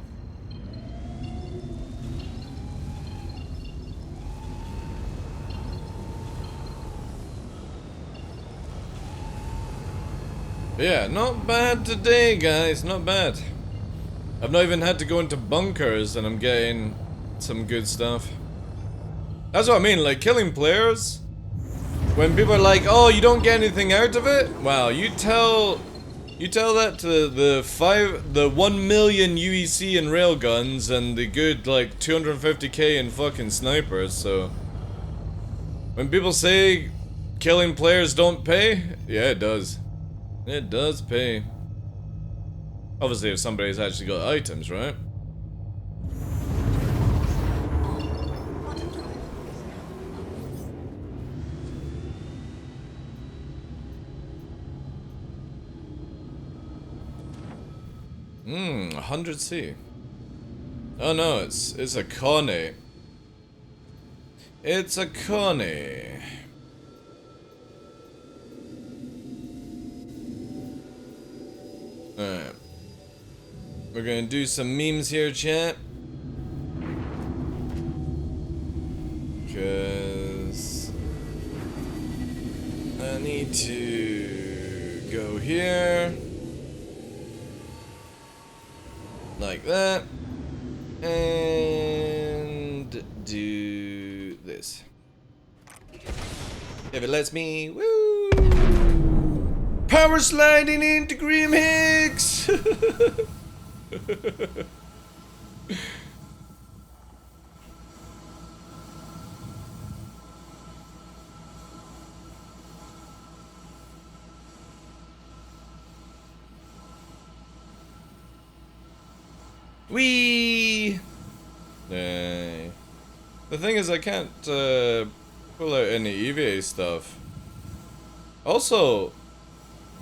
Yeah, not bad today, guys, not bad. I've not even had to go into bunkers and I'm getting some good stuff. That's what I mean, like killing players. When people are like, oh, you don't get anything out of it? Wow, you tell that to the 1 million UEC in railguns and the good like 250k in fucking snipers, so when people say killing players don't pay, yeah, it does. It does pay. Obviously if somebody's actually got items, right? Quantum drive is now off. 100C. Oh no, it's a Connie. It's a Connie. Alright. We're gonna do some memes here, chat. Cause I need to go here. Like that. And do this. If it lets me, woo! Power sliding into Grim Hicks! Whee! Nay. The thing is, I can't pull out any EVA stuff. Also,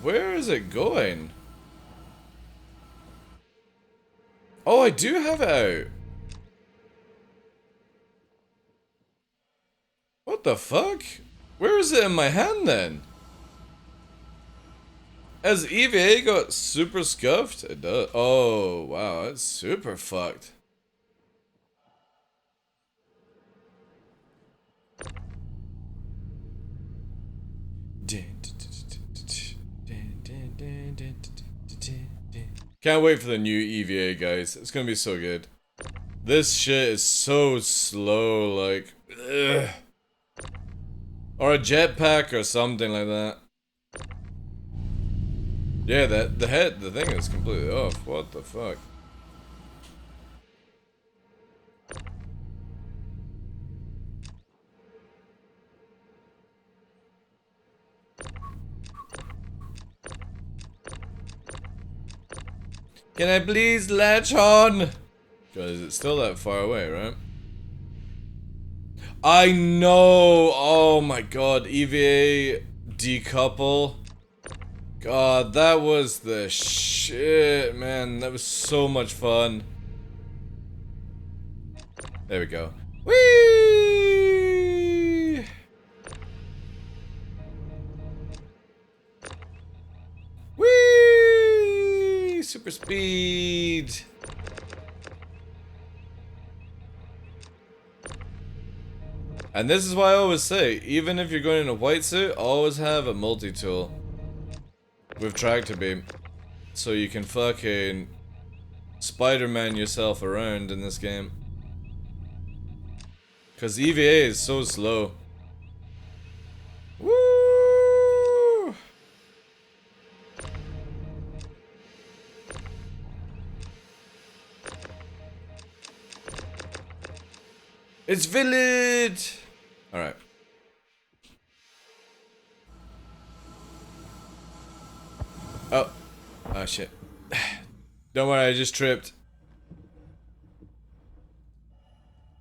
where is it going? Oh, I do have it out. What the fuck? Where is it in my hand then? Has EVA got super scuffed? It does. Oh, wow, it's super fucked. Can't wait for the new EVA, guys. It's gonna be so good. This shit is so slow, like... Ugh. Or a jetpack or something like that. Yeah, the thing is completely off. What the fuck? Can I please latch on? Because it's still that far away, right? I know! Oh my god, EVA decouple. God, that was the shit, man. That was so much fun. There we go. Whee! Whee! Super speed. And this is why I always say, even if you're going in a white suit, always have a multi-tool with tractor beam, so you can fucking Spider-Man yourself around in this game. Cause EVA is so slow. Woo! It's village! Alright. Oh. Oh shit. Don't worry, I just tripped.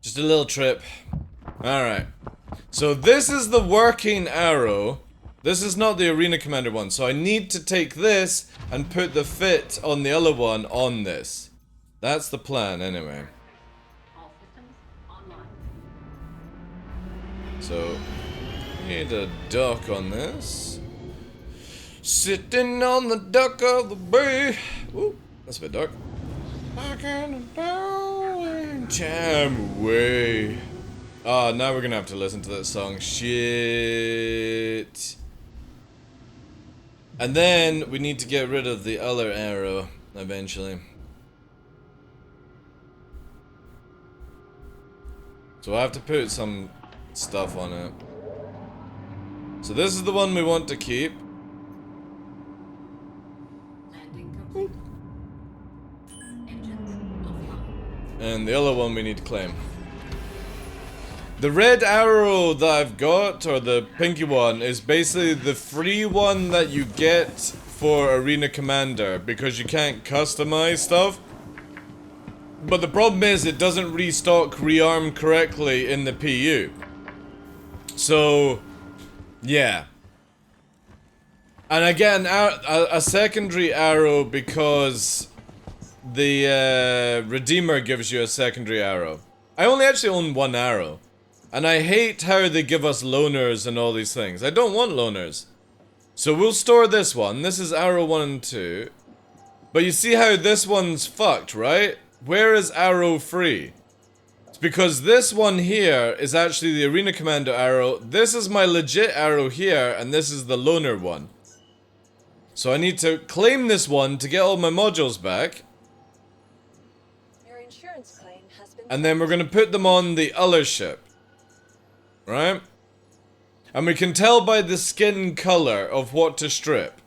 Just a little trip. Alright. So this is the working arrow. This is not the Arena Commander one. So I need to take this and put the fit on the other one on this. That's the plan anyway. All systems online. So, need a dock on this. Sitting on the dock of the bay. Ooh, that's a bit dark. Back in the darling time away. Ah, now we're gonna have to listen to that song. Shit. And then we need to get rid of the other arrow eventually. So I have to put some stuff on it. So this is the one we want to keep. Landing complete. Engines offline. And the other one we need to claim. The red arrow that I've got, or the pinky one, is basically the free one that you get for Arena Commander, because you can't customize stuff. But the problem is it doesn't restock rearm correctly in the PU. So, yeah. And again, a secondary arrow because the Redeemer gives you a secondary arrow. I only actually own one arrow. And I hate how they give us loners and all these things. I don't want loners. So we'll store this one. This is arrow 1 and 2. But you see how this one's fucked, right? Where is arrow 3? It's because this one here is actually the Arena Commander arrow. This is my legit arrow here, and this is the loner one. So I need to claim this one to get all my modules back. Your insurance claim has been... And then we're gonna put them on the other ship. Right? And we can tell by the skin color of what to strip.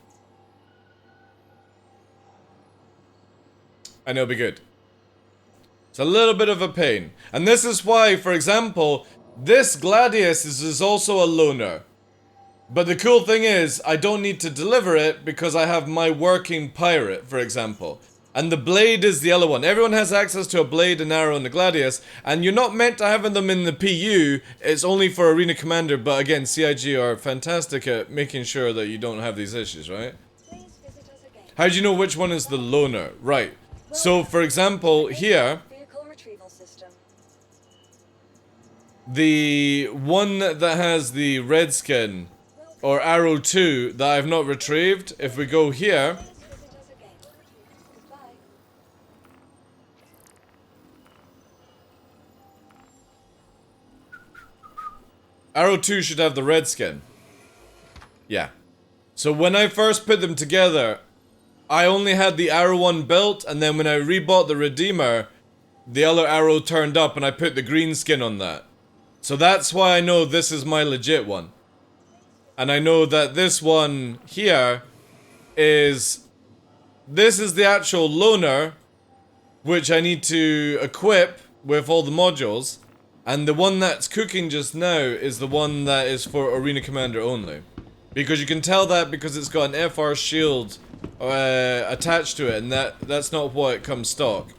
and it'll be good. It's a little bit of a pain. And this is why, for example, this Gladius is also a loner. But the cool thing is, I don't need to deliver it because I have my working pirate, for example. And the blade is the other one. Everyone has access to a blade and arrow in the Gladius, and you're not meant to have them in the PU. It's only for Arena Commander, but again, CIG are fantastic at making sure that you don't have these issues, right? Please visit us again. How do you know which one is the loner? Right. So, for example, here, Vehicle retrieval system. the one that has the red skin, or arrow 2, that I've not retrieved, if we go here, Please visit us again. Goodbye. arrow 2 should have the red skin. Yeah. So when I first put them together, I only had the arrow 1 built, and then when I rebought the Redeemer, the other arrow turned up and I put the green skin on that. So that's why I know this is my legit one. And I know that this one here is... This is the actual loner, which I need to equip with all the modules. And the one that's cooking just now is the one that is for Arena Commander only. Because you can tell that because it's got an FR shield attached to it, and that's not what it comes stock.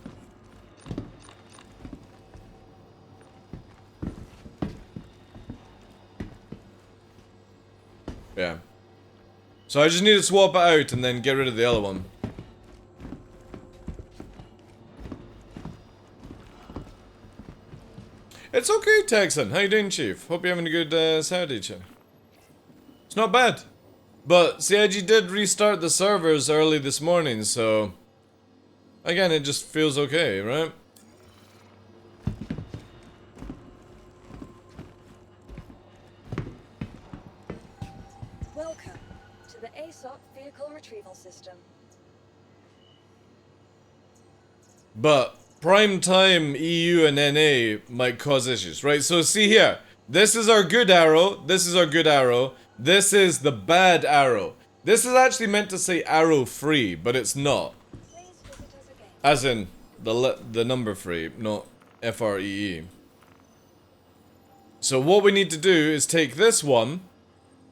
Yeah. So I just need to swap it out and then get rid of the other one. It's okay, Texan. How you doing, Chief? Hope you're having a good Saturday, Chief. It's not bad. But CIG did restart the servers early this morning, so... Again, it just feels okay, right? Welcome to the ASOC vehicle retrieval system. But prime time EU and NA might cause issues, right? So see here, this is our good arrow, this is our good arrow, this is the bad arrow. This is actually meant to say arrow free, but it's not. Please visit us again. As in, the number free, not FREE. So what we need to do is take this one,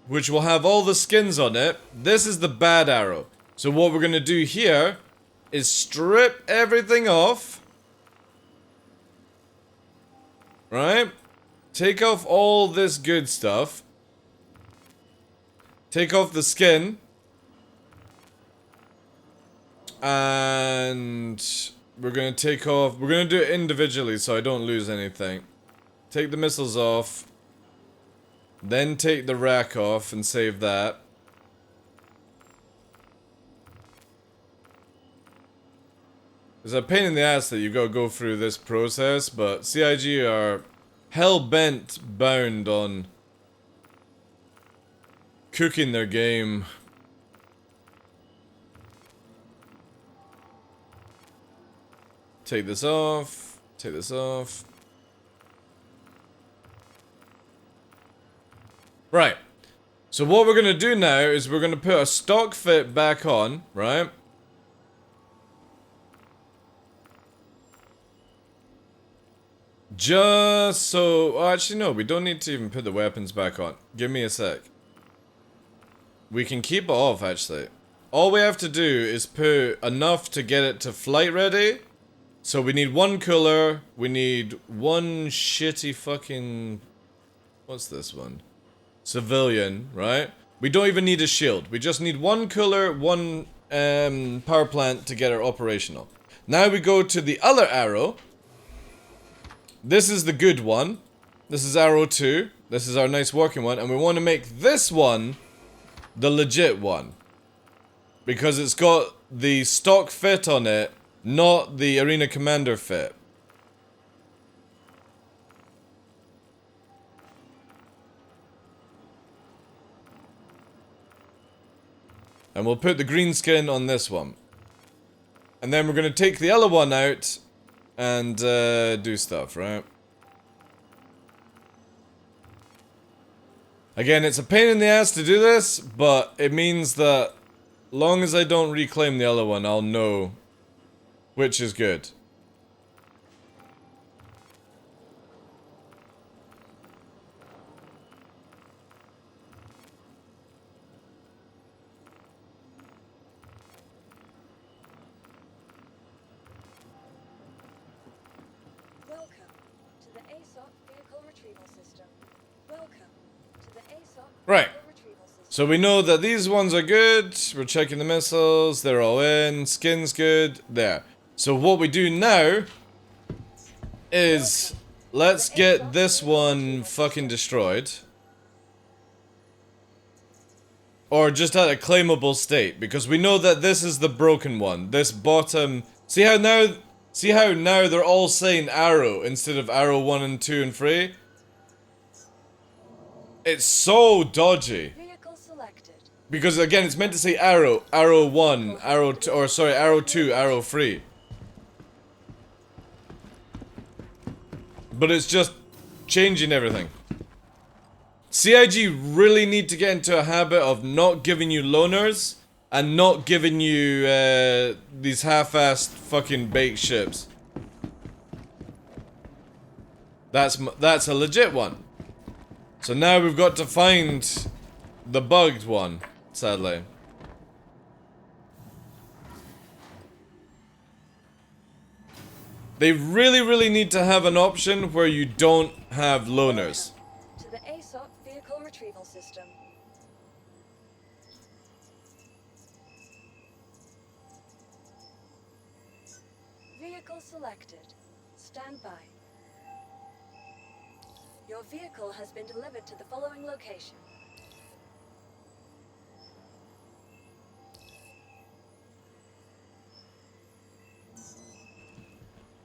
which will have all the skins on it. This is the bad arrow. So what we're going to do here is strip everything off. Right? Take off all this good stuff. Take off the skin. And we're going to take off... We're going to do it individually so I don't lose anything. Take the missiles off. Then take the rack off and save that. It's a pain in the ass that you gotta go through this process, but CIG are hell-bent bound on cooking their game. Take this off. Take this off. Right. So what we're gonna do now is we're gonna put a stock fit back on, right? Just so... Oh, actually, no. We don't need to even put the weapons back on. Give me a sec. We can keep it off, actually. All we have to do is put enough to get it to flight ready. So we need one cooler. We need one shitty fucking... What's this one? Civilian, right? We don't even need a shield. We just need one cooler, one power plant to get it operational. Now we go to the other arrow. This is the good one. This is arrow 2. This is our nice working one. And we want to make this one the legit one. Because it's got the stock fit on it, not the Arena Commander fit. And we'll put the green skin on this one. And then we're going to take the other one out and do stuff, right? Again, it's a pain in the ass to do this, but it means that long as I don't reclaim the other one, I'll know which is good. Welcome to the ASOC vehicle retrieval system. Welcome to the ASOC Right. vehicle retrieval system. So we know that these ones are good. We're checking the missiles. They're all in. Skin's good. There. So what we do now is let's get this one fucking destroyed. Or just at a claimable state, because we know that this is the broken one. This bottom... See how now they're all saying arrow instead of arrow 1 and 2 and 3? It's so dodgy. Vehicle selected. Because again, it's meant to say arrow, arrow 1, arrow 2, or sorry, arrow 2, arrow 3. But it's just changing everything. CIG really need to get into a habit of not giving you loaners and not giving you these half-assed fucking baked ships. That's a legit one. So now we've got to find the bugged one, sadly. They really need to have an option where you don't have loaners. To the ASOC vehicle retrieval system. Vehicle selected. Stand by. Your vehicle has been delivered to the following location.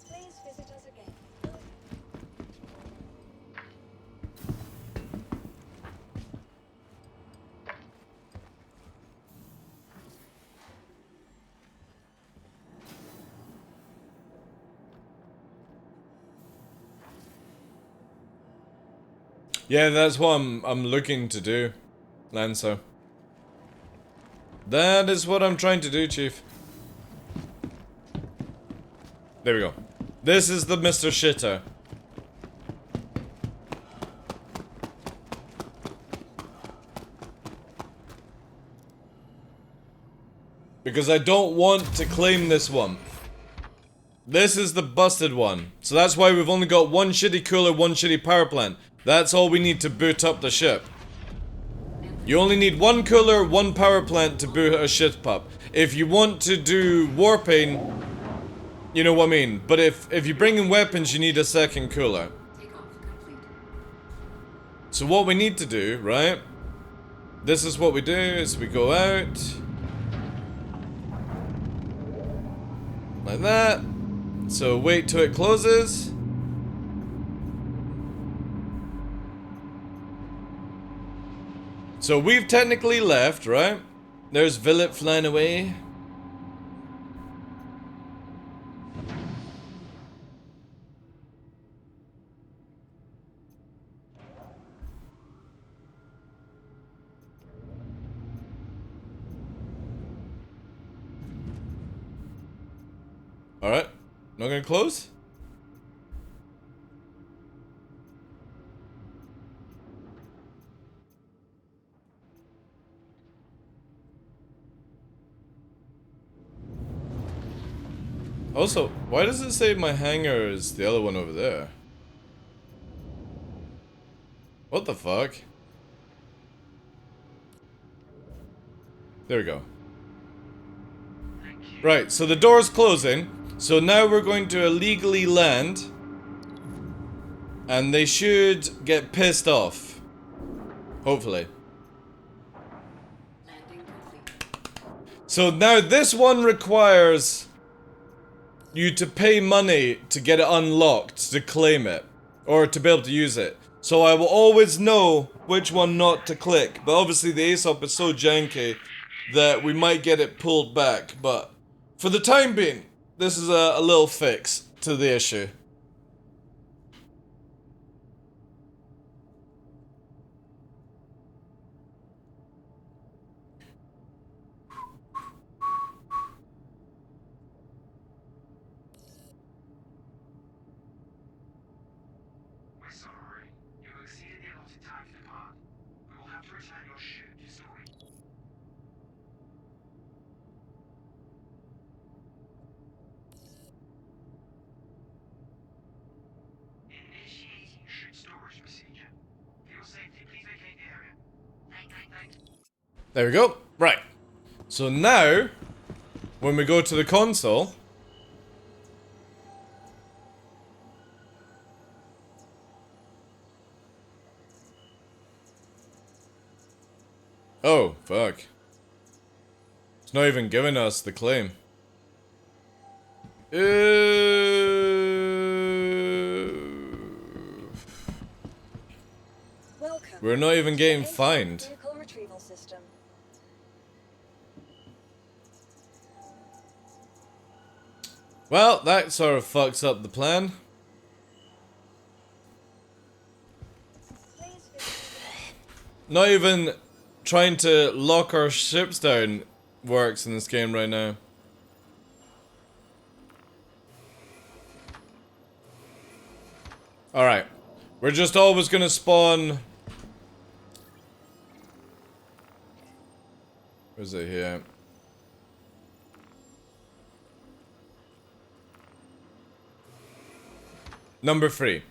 Please visit us again. Yeah, that's what I'm looking to do, Lancer. That is what I'm trying to do, Chief. There we go. This is the Mr. Shitter. Because I don't want to claim this one. This is the busted one. So that's why we've only got one shitty cooler, one shitty power plant. That's all we need to boot up the ship. You only need one cooler, one power plant to boot a ship up. If you want to do warping, you know what I mean. But if you bring in weapons, you need a second cooler. Takeoff complete. So what we need to do, right? This is what we do, is we go out. Like that. So wait till it closes. So we've technically left, right? There's Villet flying away. Alright. Not gonna close? Also, why does it say my hangar is the other one over there? What the fuck? There we go. Right, so the door's closing. So now we're going to illegally land. And they should get pissed off. Hopefully. Landing complete. So now this one requires you to pay money to get it unlocked, to claim it, or to be able to use it. So I will always know which one not to click, but obviously the ASOP is so janky that we might get it pulled back, but for the time being, this is a little fix to the issue. return your ship to storage. Initiating ship storage procedure. For your safety, please vacate the area. Thank. There we go. Right. So now, when we go to the console... Oh, fuck. It's not even giving us the claim. Welcome We're not even to getting the ASOC fined. Vehicle retrieval system. Well, that sort of fucks up the plan. Please visit Not even trying to lock our ships down works in this game right now. Alright. We're just always gonna spawn... Where's it here? Number 3.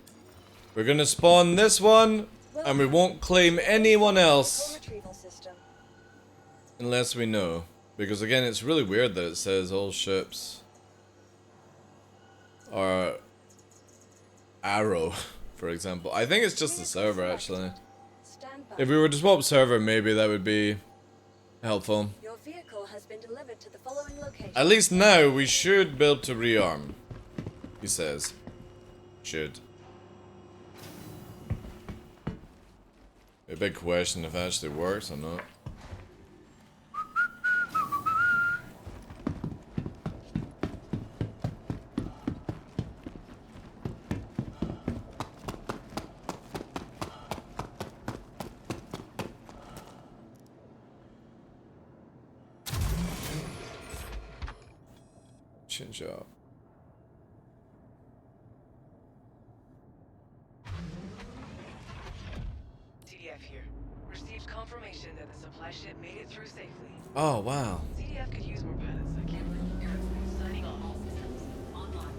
We're gonna spawn this one, and we won't claim anyone else retrieval system. unless we know. Because again, it's really weird that it says all ships are Arrow, for example. I think it's just the server, actually. Stand by. If we were to swap server, maybe that would be helpful. Your vehicle has been delivered to the following location. At least now, we should be able to rearm, he says. Should. A big question if it actually works or not. Chin job. CDF here. Received confirmation that the supply ship made it through safely. Oh, wow. CDF could use more pilots. I can't. Aerospace signing off. All systems online.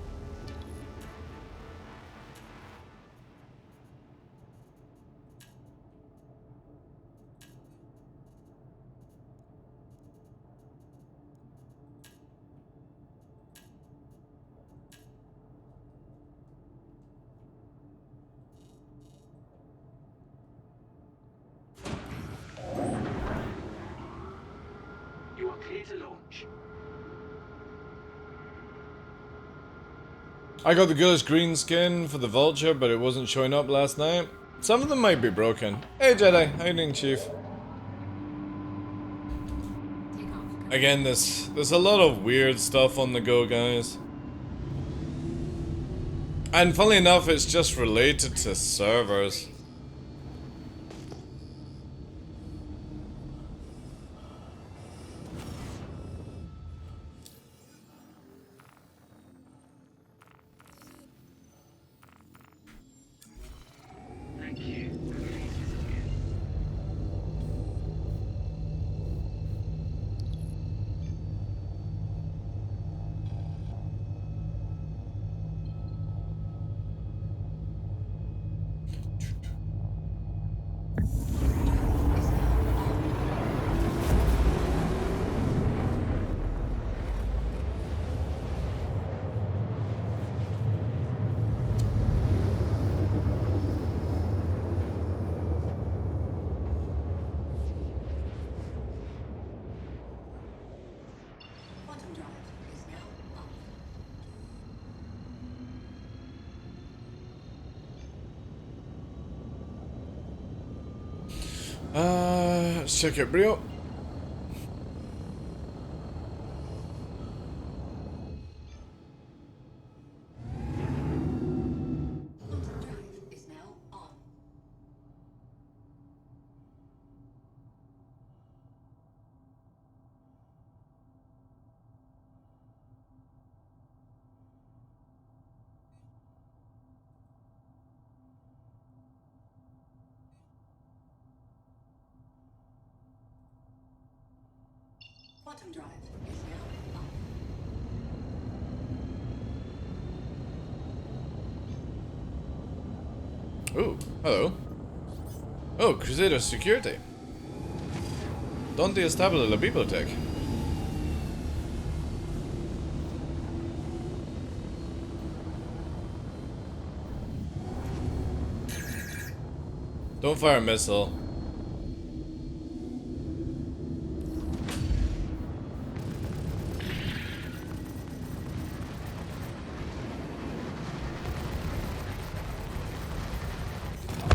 You are clear to launch. I got the ghoulish green skin for the vulture, but it wasn't showing up last night. Some of them might be broken. Hey Jedi, how you doing, Chief? Take off. Again, there's a lot of weird stuff on the go, guys. And funnily enough, it's just related to servers. Thank you. Please visit again. Quantum drive is now off. Let's check it, bro. Quantum drive is now on. Quantum drive is now off. Oh, hello. Oh, Crusader Security. ¿Dónde está la biblioteca? Don't fire a missile.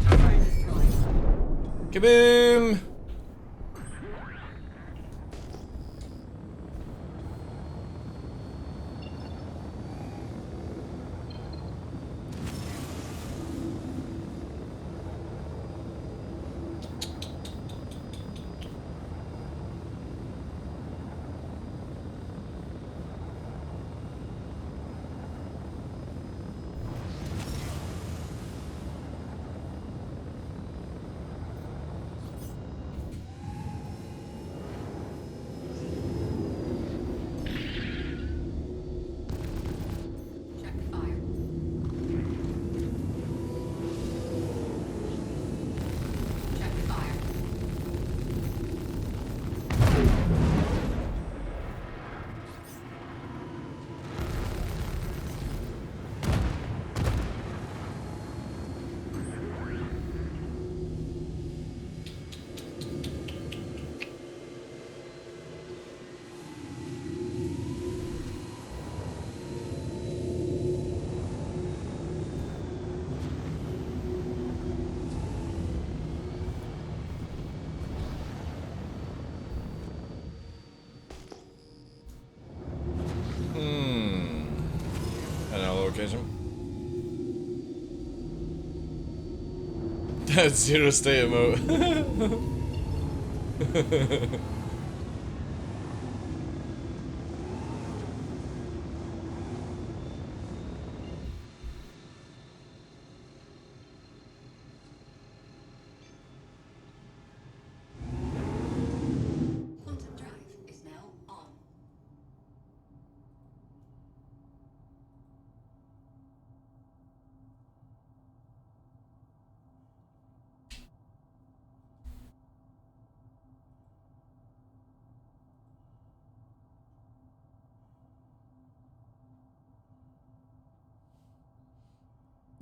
Turret destroyed. Kaboom! Check fire. Check fire. Another location. That's zero state emote. Quantum drive is now on.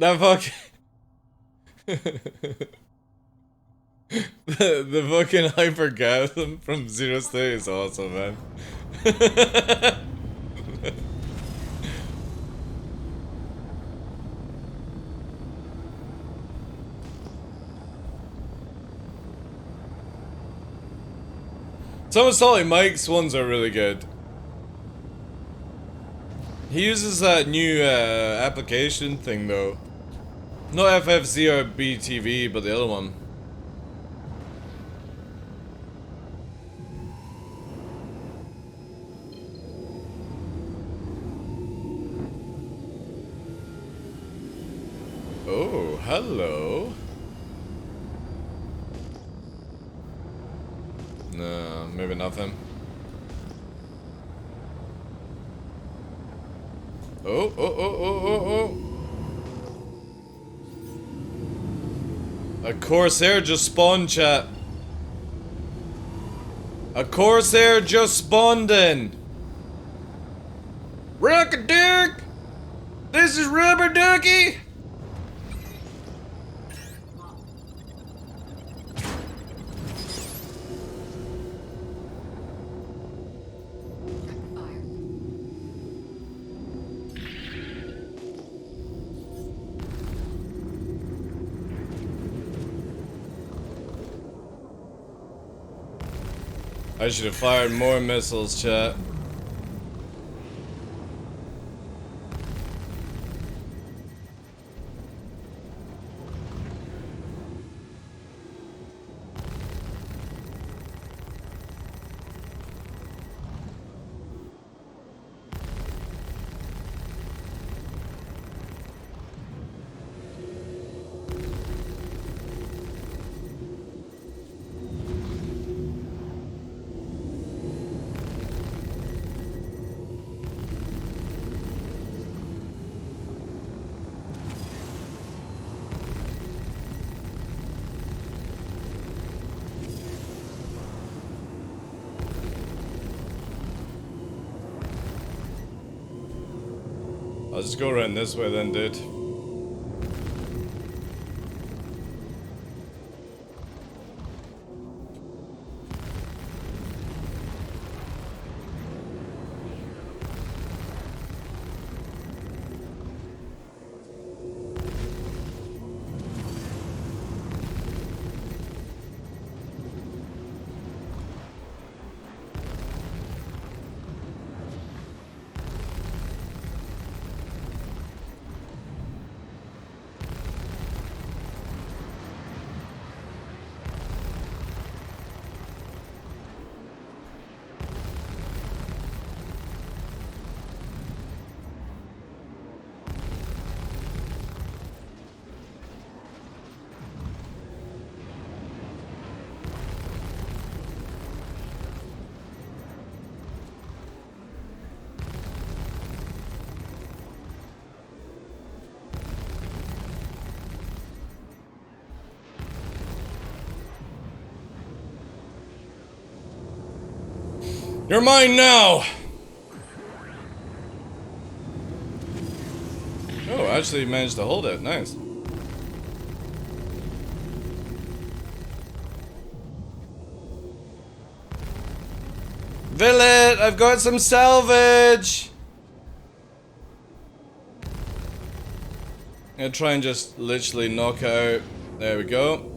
That fuck. the fucking hypergasm from Zero State is awesome, man. Someone's telling Mike's ones are really good. He uses that new application thing though. Not FFC or BTV, but the other one. Oh, hello. No, maybe nothing. Oh, oh, oh, oh, oh, oh. A Corsair just spawned, chat. A Corsair just spawned in. Rock-a-duck! This is Rubber Ducky! Check fire. I should have fired more missiles, chat. I'll just go around this way then, dude. You're mine now! Oh, actually managed to hold it. Nice. Villet, I've got some salvage! I'm gonna try and just literally knock it out. There we go.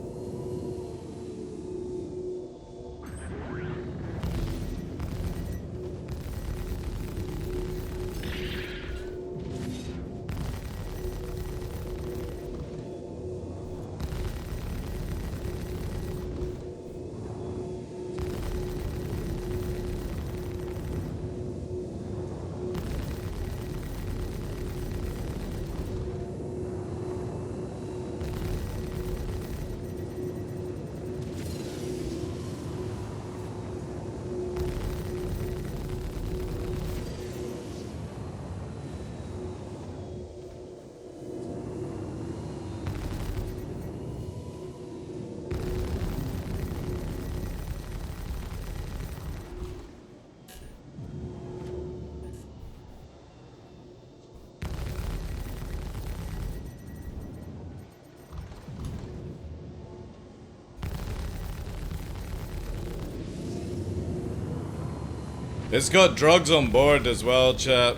It's got drugs on board as well, chat.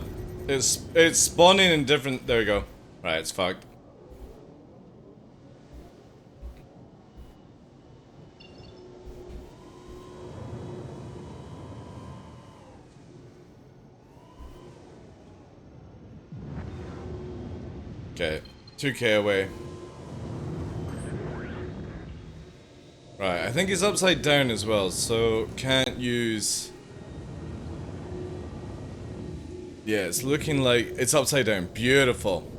It's spawning in different. There we go. Right, it's fucked. Okay, 2K away. Right, I think he's upside down as well, so can't use. Yeah, it's looking like it's upside down. Beautiful.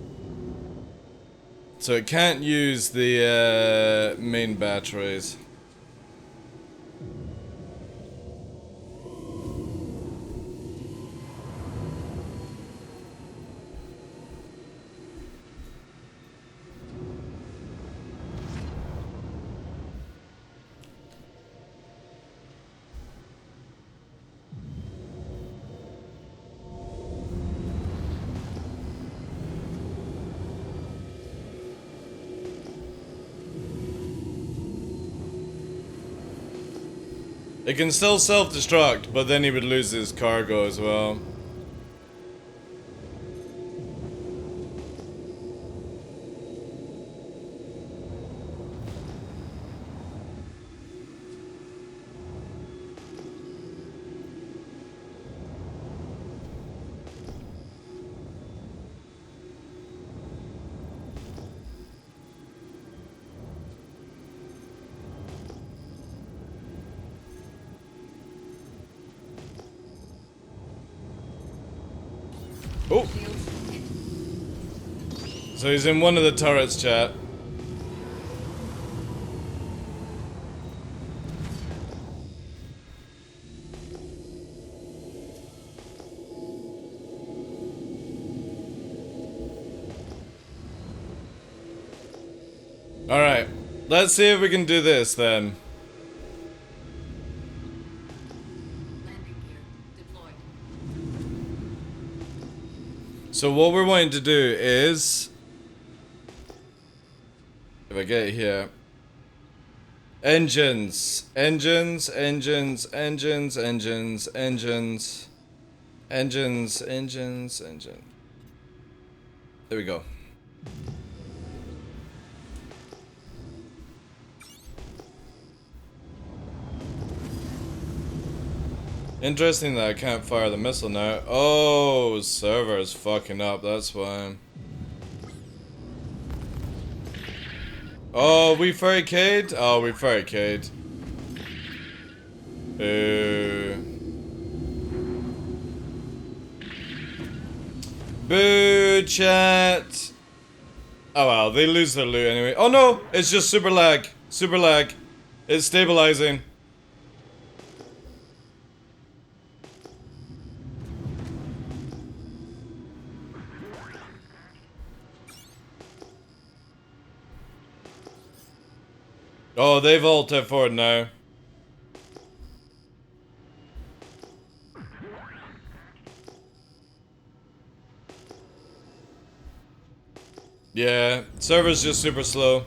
So it can't use the main batteries. It can still self-destruct, but then he would lose his cargo as well. Oh! So he's in one of the turrets, chat. Alright, let's see if we can do this then. Landing gear deployed. So what we're wanting to do is, if I get it here, engines, engines, engines, engines, engines, engines, engines, engines, engine. There we go. Interesting that I can't fire the missile now. Oh, server's fucking up, that's why. Oh, we furry-cade? Oh, we furry-cade. Boo, chat. Oh well, they lose their loot anyway. Oh no, it's just super lag. Super lag. It's stabilizing. Oh, they've ulted forward now. Yeah, server's just super slow.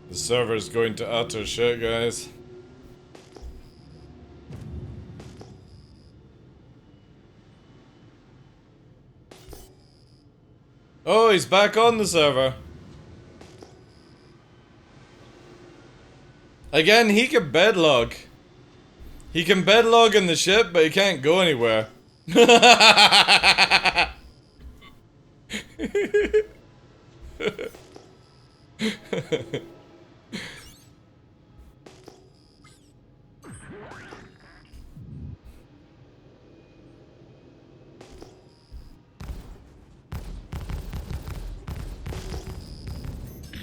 The server's going to utter shit, guys. Oh, he's back on the server. Again, he can bedlog. He can bedlog in the ship, but he can't go anywhere.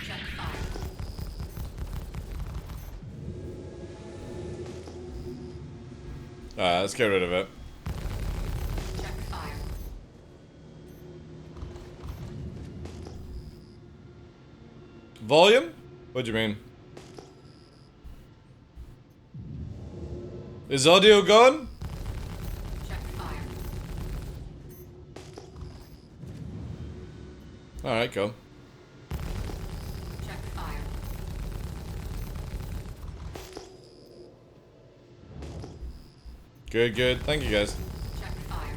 Check fire. Alright, let's get rid of it. Check fire. Volume? What do you mean? Is audio gone? Check fire. Alright, go. Check fire. Good, good. Thank you, guys. Check fire.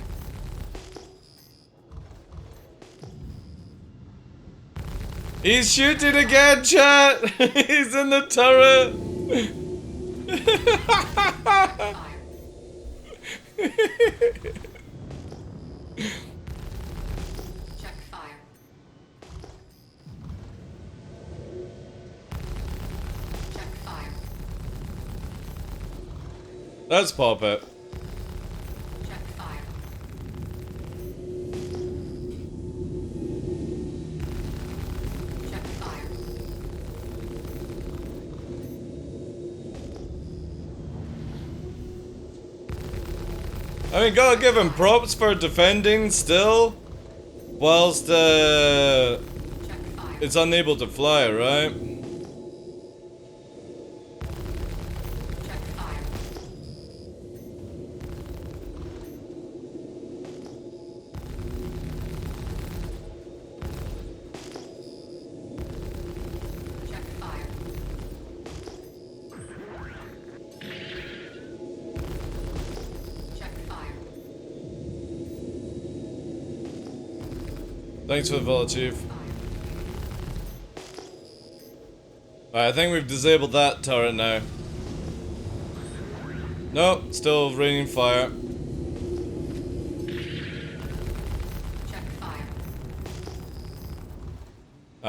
He's shooting again, chat! He's in the turret! Fire. Check fire. Check fire. Let's pop it. Check fire. Check fire. I mean, gotta give him props for defending still, whilst Check fire. it's unable to fly, right? Check fire. Check fire. Check fire. Thanks for the follow, Chief. Alright, I think we've disabled that turret now. Nope, still raining fire. Check fire.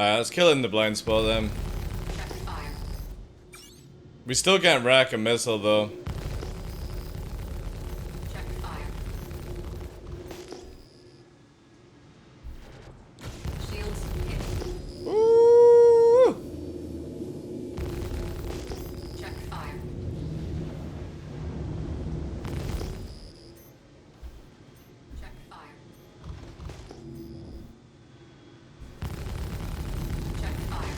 Alright, let's kill it in the blind spot then. Check fire. We still can't rack a missile though. Check fire. Shields hit. Ooh. Check fire. Check fire. Check fire.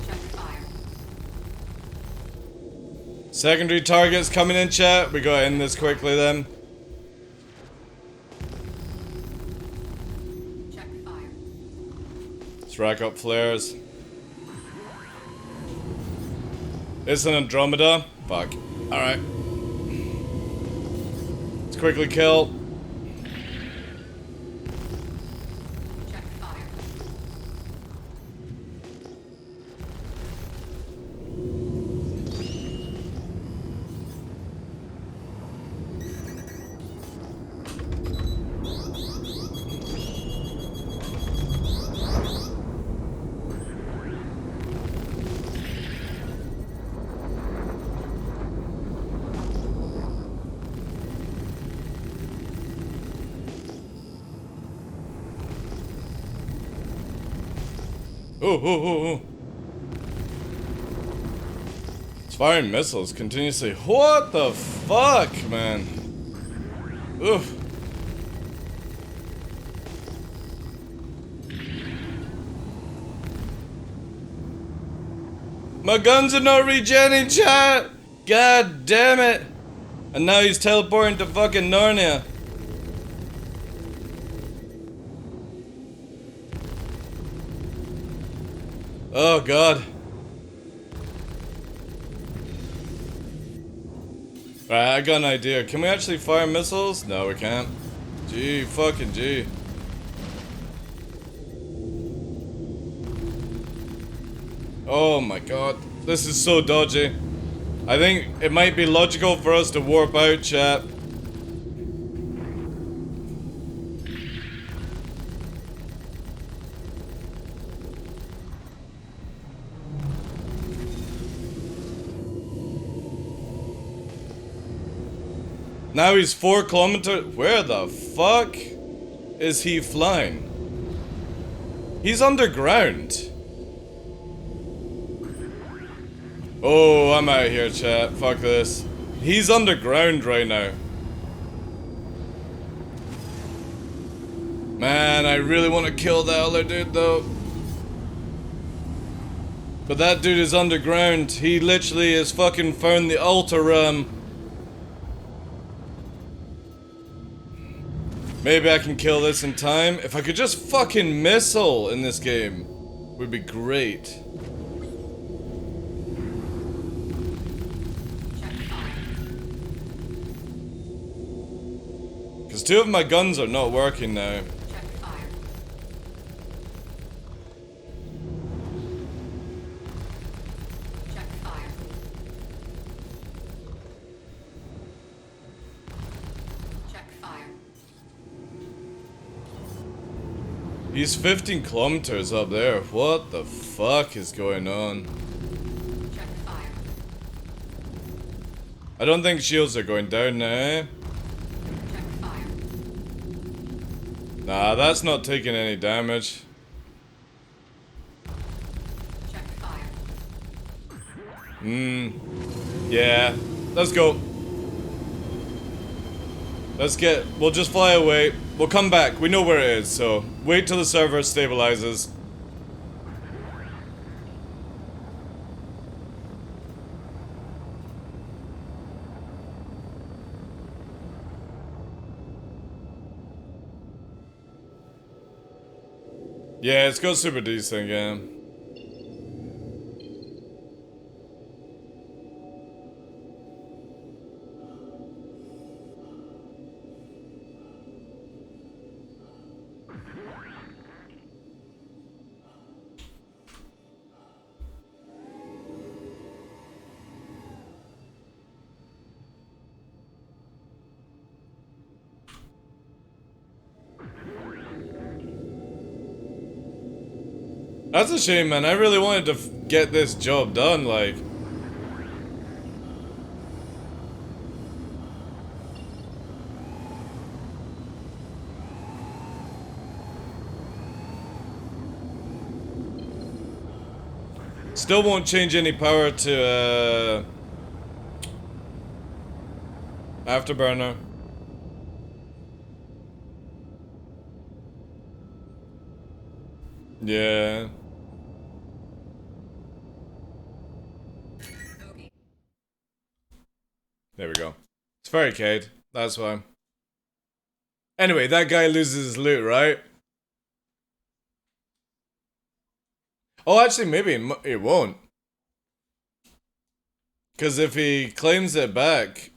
Check fire. Secondary targets coming in, chat. We gotta end this quickly then. Check fire. Let's rack up flares. It's an Andromeda. Fuck. Alright. Let's quickly kill. Check fire. Ooh. It's firing missiles continuously. What the fuck, man? Oof. My guns are not regenning, chat! God damn it! And now he's teleporting to fucking Narnia. Oh god. Alright, I got an idea. Can we actually fire missiles? No, we can't. Gee, fucking gee. Oh my god. This is so dodgy. I think it might be logical for us to warp out, chat. Now he's 4 kilometers. Where the fuck is he flying? He's underground. Oh, I'm out of here, chat. Fuck this. He's underground right now. Man, I really want to kill that other dude though. But that dude is underground. He literally has fucking found the altar realm. Maybe I can kill this in time. If I could just fucking missile in this game, would be great. Check fire. Because 2 of my guns are not working now. Check fire. Check fire. Check fire. He's 15 kilometers up there. What the fuck is going on? Check fire. I don't think shields are going down now, eh? Check fire. Nah, that's not taking any damage. Check fire. Yeah. Let's go. We'll just fly away. We'll come back. We know where it is, so wait till the server stabilizes. Yeah, it's got super decent, yeah. That's a shame, man. I really wanted to get this job done, like. Still won't change any power to, Afterburner. Yeah. There we go. It's very Cade. That's why. Anyway, that guy loses his loot, right? Oh, actually, maybe it won't. Because if he claims it back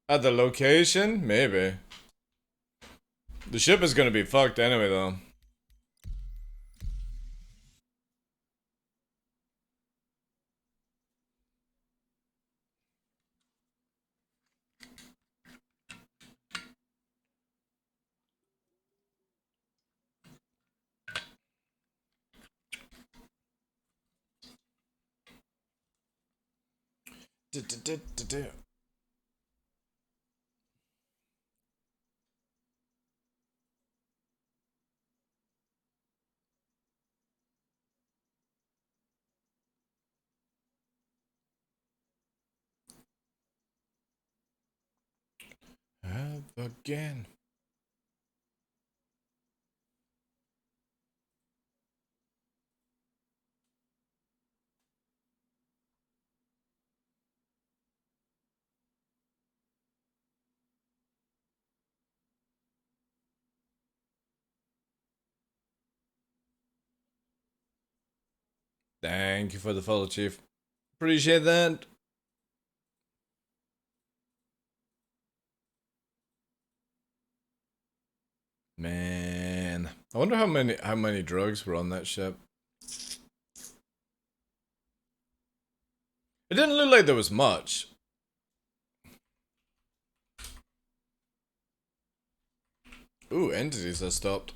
at the location, maybe. The ship is gonna be fucked anyway, though. Again. Thank you for the follow, Chief. Appreciate that. Man, I wonder how many drugs were on that ship. It didn't look like there was much. Ooh, entities have stopped.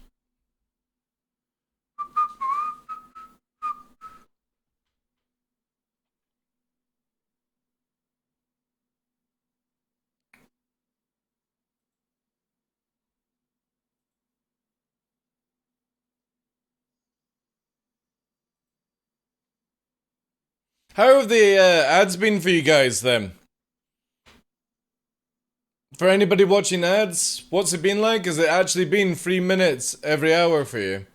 How have the ads been for you guys then? For anybody watching ads, what's it been like? Has it actually been 3 minutes every hour for you?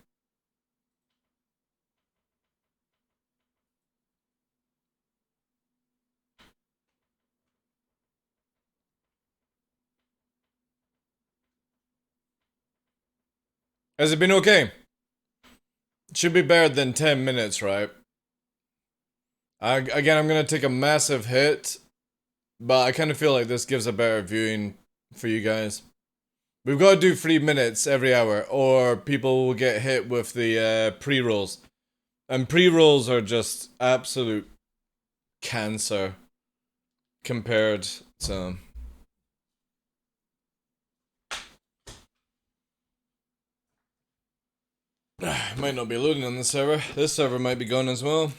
Has it been okay? It should be better than 10 minutes, right? Again, I'm gonna take a massive hit, but I kind of feel like this gives a better viewing for you guys. We've got to do 3 minutes every hour, or people will get hit with the pre-rolls. And pre-rolls are just absolute cancer compared to... Might not be loading on this server. This server might be gone as well.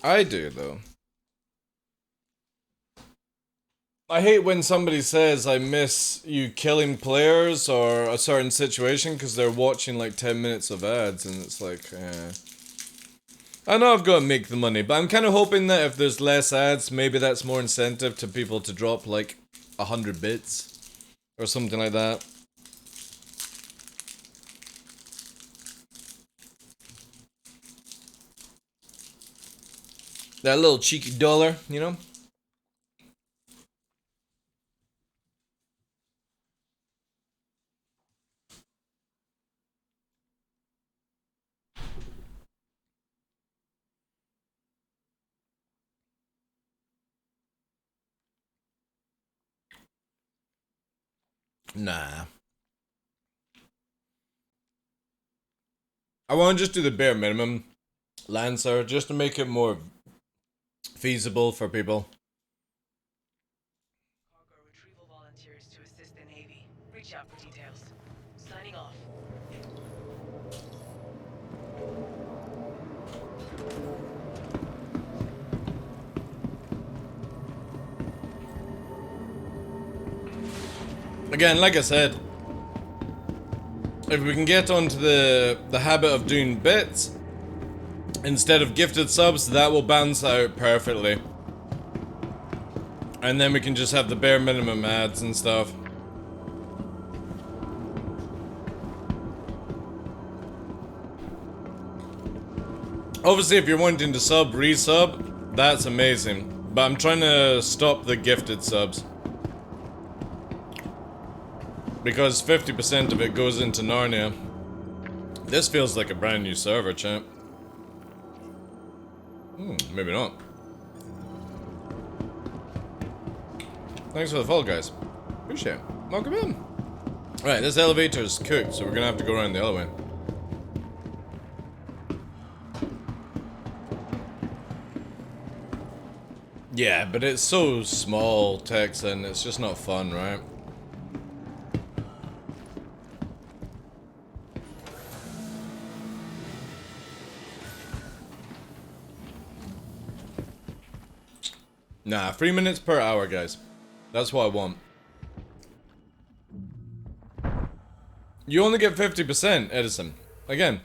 I do, though. I hate when somebody says I miss you killing players or a certain situation because they're watching like 10 minutes of ads and it's like, I know I've got to make the money, but I'm kind of hoping that if there's less ads, maybe that's more incentive to people to drop like 100 bits or something like that. That little cheeky dollar, you know? Nah. I want to just do the bare minimum, Lancer, just to make it more feasible for people. Cargo retrieval volunteers to the Navy. Reach out for details. Signing off. Again, like I said, if we can get onto the habit of doing bits instead of gifted subs, that will balance out perfectly. And then we can just have the bare minimum ads and stuff. Obviously, if you're wanting to sub, resub, that's amazing. But I'm trying to stop the gifted subs. Because 50% of it goes into Narnia. This feels like a brand new server, champ. Maybe not. Thanks for the follow, guys. Appreciate it. Welcome in. Alright, this elevator is cooked, so we're gonna have to go around the other way. Yeah, but it's so small, Texan, it's just not fun, right? Nah, 3 minutes per hour, guys. That's what I want. You only get 50%, Edison. Again,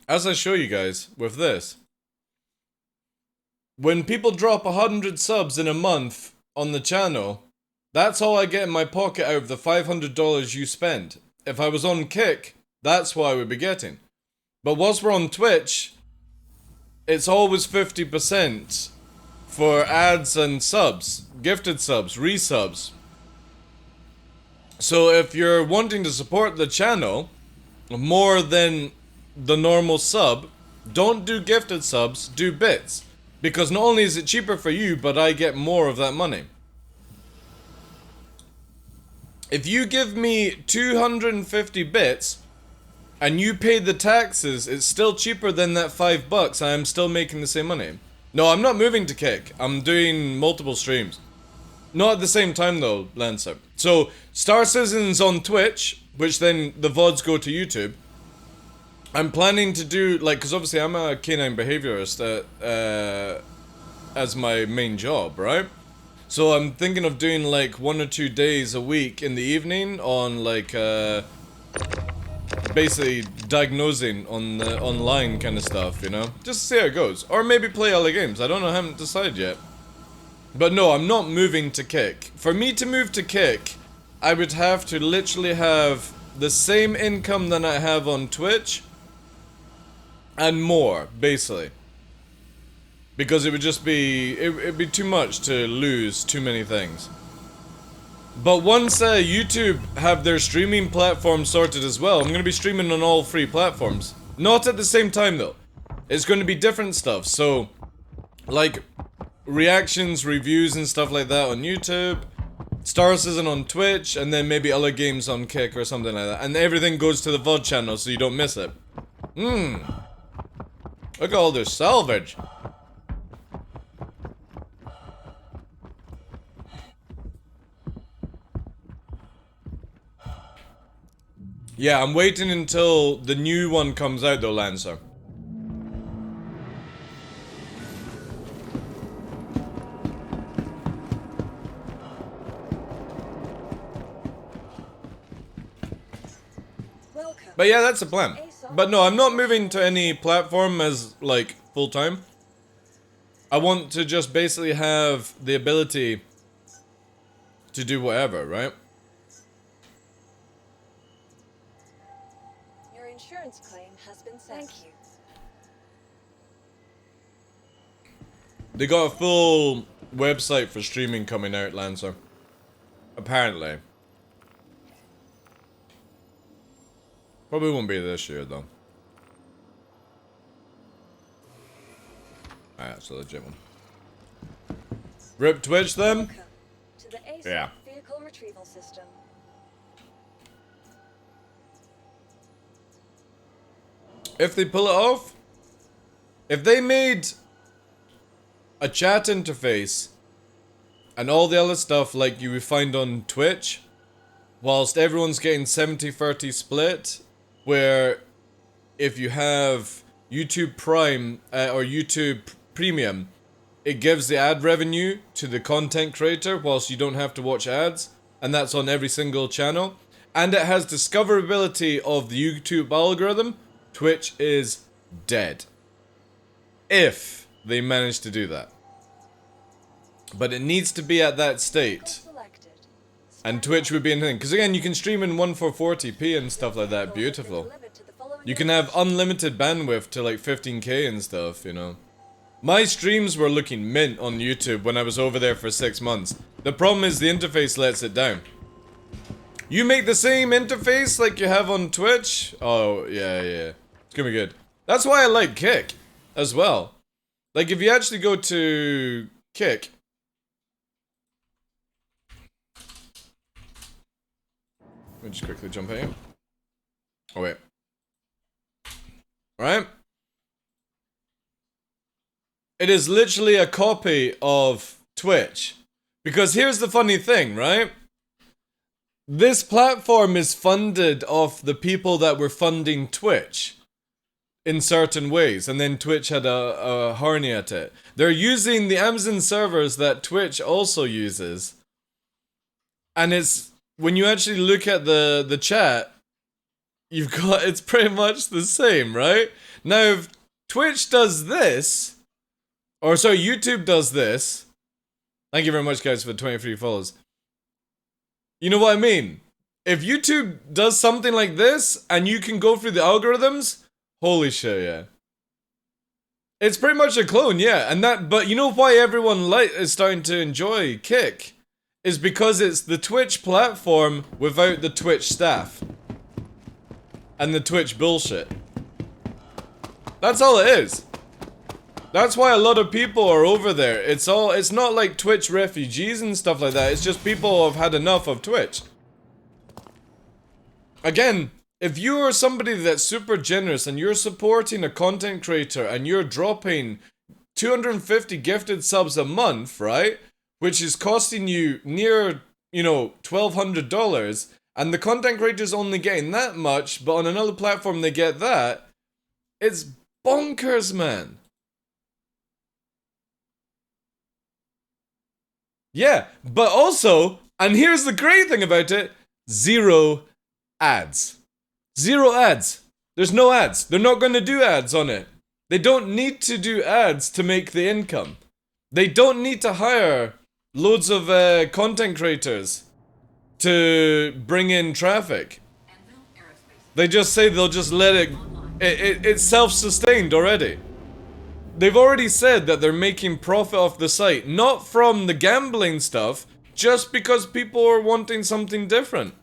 as I show you guys with this. When people drop 100 subs in a month on the channel, that's all I get in my pocket out of the $500 you spend. If I was on Kick, that's what I would be getting. But whilst we're on Twitch, it's always 50% for ads and subs, gifted subs, resubs. So if you're wanting to support the channel more than the normal sub, don't do gifted subs, do bits. Because not only is it cheaper for you, but I get more of that money. If you give me 250 bits and you pay the taxes, it's still cheaper than that $5 and I'm still making the same money. No, I'm not moving to Kick. I'm doing multiple streams. Not at the same time though, Lancer. So, Star Citizen's on Twitch, which then the VODs go to YouTube. I'm planning to do, like, because obviously I'm a canine behaviorist as my main job, right? So I'm thinking of doing like 1 or 2 days a week in the evening on like, basically diagnosing on the online kind of stuff, you know? Just to see how it goes. Or maybe play other games. I don't know, I haven't decided yet. But no, I'm not moving to Kick. For me to move to Kick, I would have to literally have the same income that I have on Twitch and more, basically. Because it would just be, it'd be too much to lose too many things. But once YouTube have their streaming platform sorted as well, I'm going to be streaming on all 3 platforms. Not at the same time though. It's going to be different stuff, so like reactions, reviews and stuff like that on YouTube, Star Citizen on Twitch, and then maybe other games on Kick or something like that. And everything goes to the VOD channel so you don't miss it. Look at all this salvage. Yeah, I'm waiting until the new one comes out though, Lancer. Welcome. But yeah, that's the plan. But no, I'm not moving to any platform as, like, full-time. I want to just basically have the ability to do whatever, right? Your insurance claim has been settled. Thank you. They got a full website for streaming coming out, Lancer. Apparently. Probably won't be this year, though. Alright, that's a legit one. Rip Twitch, then? Welcome to the ASOC Yeah. vehicle retrieval system. If they pull it off, if they made a chat interface and all the other stuff like you would find on Twitch, whilst everyone's getting 70-30 split, where if you have YouTube Prime or YouTube Premium, it gives the ad revenue to the content creator whilst you don't have to watch ads, and that's on every single channel. And it has discoverability of the YouTube algorithm. Twitch is dead. If they manage to do that. But it needs to be at that state. Selected. And Twitch would be a thing. Because again, you can stream in 1440p and stuff like that. Beautiful. Delivered to the following You can have unlimited bandwidth to like 15k and stuff, you know. My streams were looking mint on YouTube when I was over there for 6 months. The problem is the interface lets it down. You make the same interface like you have on Twitch? Oh, yeah. It's gonna be good. That's why I like Kick as well. Like, if you actually go to Kick. Let me just quickly jump in. Oh, wait. Alright? It is literally a copy of Twitch. Because here's the funny thing, right? This platform is funded off the people that were funding Twitch in certain ways, and then Twitch had a harney at it. They're using the Amazon servers that Twitch also uses, and it's when you actually look at the chat, you've got it's pretty much the same, right? Now, if Twitch does this, or sorry, YouTube does this. Thank you very much, guys, for the 23 follows. You know what I mean? If YouTube does something like this, and you can go through the algorithms, holy shit, yeah. It's pretty much a clone, yeah. And that, but you know why everyone is starting to enjoy Kick? Is because it's the Twitch platform without the Twitch staff. And the Twitch bullshit. That's all it is. That's why a lot of people are over there. It's not like Twitch refugees and stuff like that. It's just people have had enough of Twitch. Again, if you are somebody that's super generous and you're supporting a content creator and you're dropping 250 gifted subs a month, right? Which is costing you near, $1,200, and the content creator's only getting that much, but on another platform they get that. It's bonkers, man. Yeah, but also, and here's the great thing about it, 0 ads. 0 ads. There's no ads. They're not going to do ads on it. They don't need to do ads to make the income. They don't need to hire loads of content creators to bring in traffic. They just say they'll just let it... It's self-sustained already. They've already said that they're making profit off the site, not from the gambling stuff, just because people are wanting something different.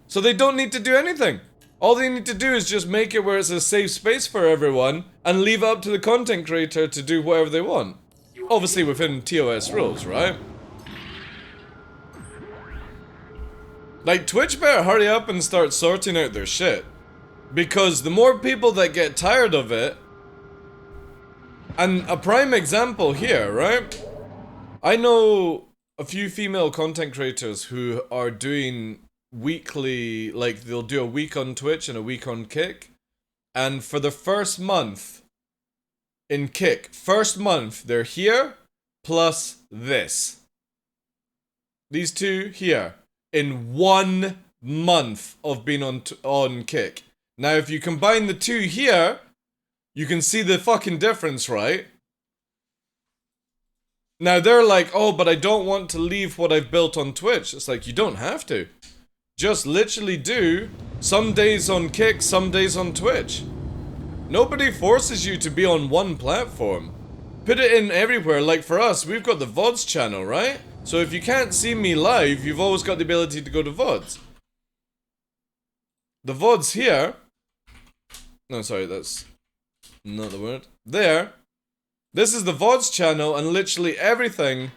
So they don't need to do anything. All they need to do is just make it where it's a safe space for everyone, and leave it up to the content creator to do whatever they want. Obviously within TOS rules, right? Like, Twitch better hurry up and start sorting out their shit. Because the more people that get tired of it... And a prime example here, right? I know a few female content creators who are doing weekly... Like, they'll do a week on Twitch and a week on Kick. And for the first month... In Kick, first month, they're here, plus this. These two here. In 1 month of being on Kick. Now, if you combine the two here, you can see the fucking difference, right? Now, they're like, oh, but I don't want to leave what I've built on Twitch. It's like, you don't have to. Just literally do some days on Kick, some days on Twitch. Nobody forces you to be on one platform. Put it in everywhere. Like for us, we've got the VODS channel, right? So if you can't see me live, you've always got the ability to go to VODS. The VODS here... No, sorry, that's not the word. There. This is the VODS channel, and literally everything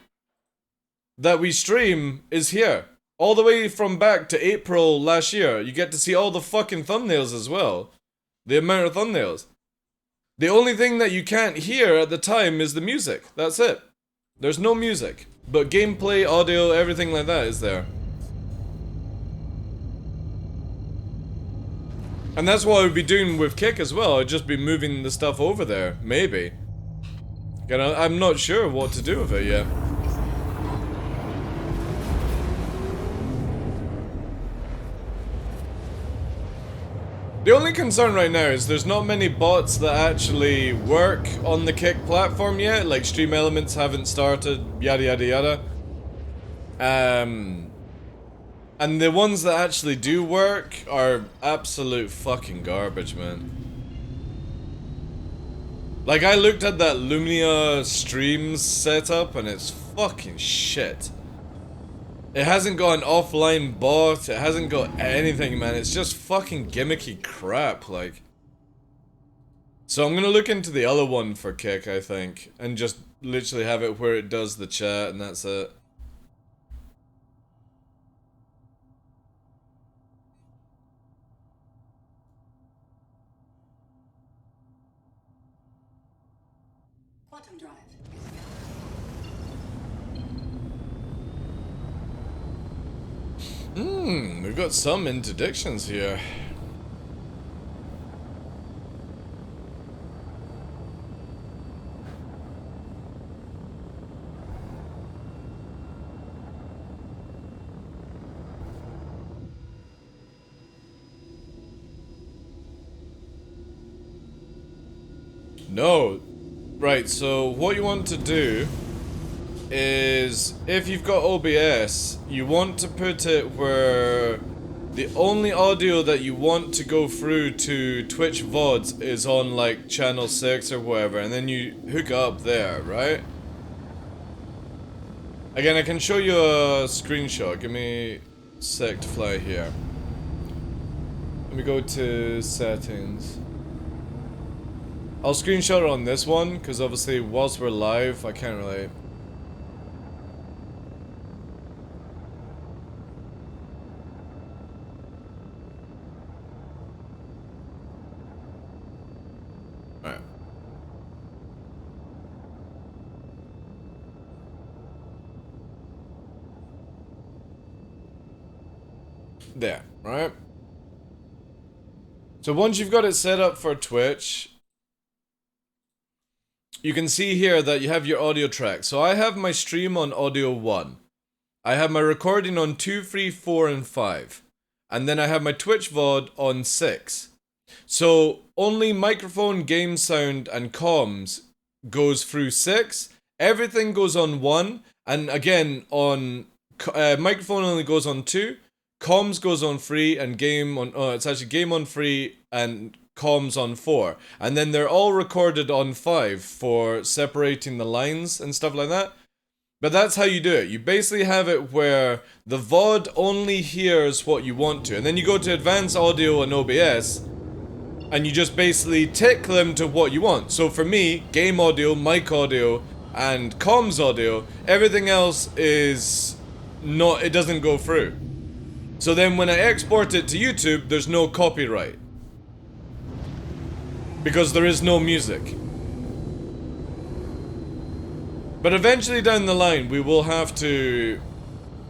that we stream is here. All the way from back to April last year. You get to see all the fucking thumbnails as well. The amount of thumbnails. The only thing that you can't hear at the time is the music. That's it. There's no music. But gameplay, audio, everything like that is there. And that's what I would be doing with Kick as well. I'd just be moving the stuff over there, maybe. You know, I'm not sure what to do with it yet. The only concern right now is there's not many bots that actually work on the Kick platform yet, like Stream Elements haven't started, yada yada yada. And the ones that actually do work are absolute fucking garbage, man. Like, I looked at that Lumia streams setup and it's fucking shit. It hasn't got an offline bot, it hasn't got anything, man. It's just fucking gimmicky crap, like. So I'm gonna look into the other one for Kick, I think, and just literally have it where it does the chat and that's it. Quantum drive is now. We've got some interdictions here. No. Right, so what you want to do is, if you've got OBS, you want to put it where the only audio that you want to go through to Twitch VODs is on like channel 6 or whatever, and then you hook it up there, right? Again, I can show you a screenshot. Give me a sec to fly here. Let me go to settings. I'll screenshot it on this one, because obviously whilst we're live, I can't really... Alright. There, right? So once you've got it set up for Twitch, you can see here that you have your audio track. So I have my stream on audio 1. I have my recording on 2, 3, 4, and 5. And then I have my Twitch VOD on 6. So only microphone, game sound, and comms goes through 6. Everything goes on 1. And again, on microphone only goes on 2. Comms goes on 3, and game on... Oh, it's actually game on 3 and comms on 4. And then they're all recorded on 5 for separating the lines and stuff like that. But that's how you do it. You basically have it where the VOD only hears what you want to. And then you go to advanced audio and OBS, and you just basically tick them to what you want. So for me, game audio, mic audio, and comms audio, everything else is not... It doesn't go through. So then when I export it to YouTube, there's no copyright. Because there is no music. But eventually down the line, we will have to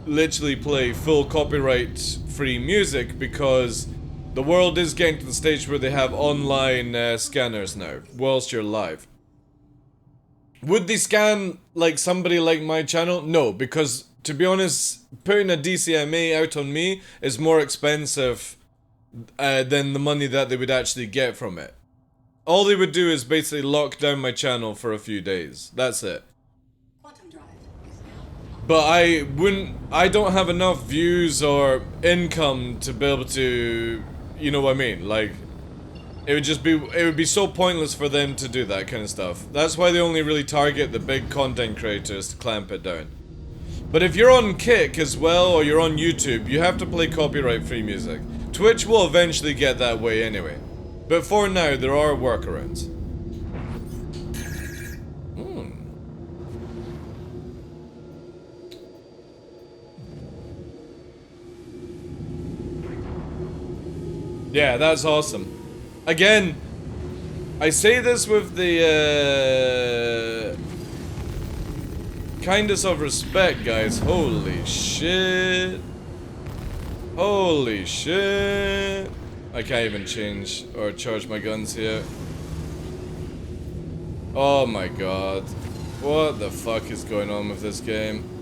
literally play full copyright-free music, because the world is getting to the stage where they have online scanners now, whilst you're live. Would they scan like somebody like my channel? No, because to be honest, putting a DCMA out on me is more expensive than the money that they would actually get from it. All they would do is basically lock down my channel for a few days. That's it. Quantum drive is now. But I don't have enough views or income to be able to, you know what I mean? Like, it would be so pointless for them to do that kind of stuff. That's why they only really target the big content creators to clamp it down. But if you're on Kick as well, or you're on YouTube, you have to play copyright-free music. Twitch will eventually get that way anyway. But for now, there are workarounds. Yeah, that's awesome. Again, I say this with the kindest of respect, guys. Holy shit. Holy shit. I can't even change or charge my guns here. Oh my god. What the fuck is going on with this game?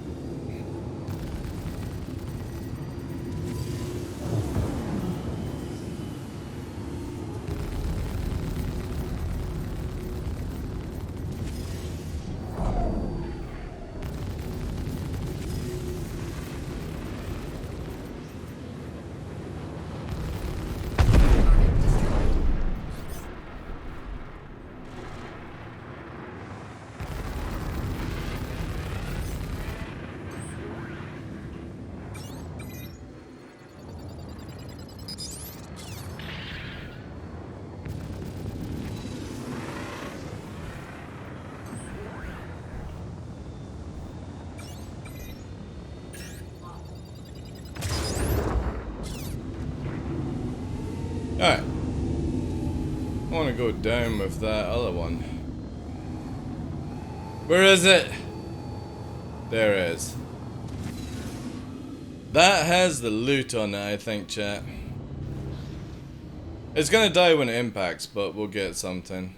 Alright. I want to go down with that other one. Where is it? There it is. That has the loot on it, I think, chat. It's gonna die when it impacts, but we'll get something.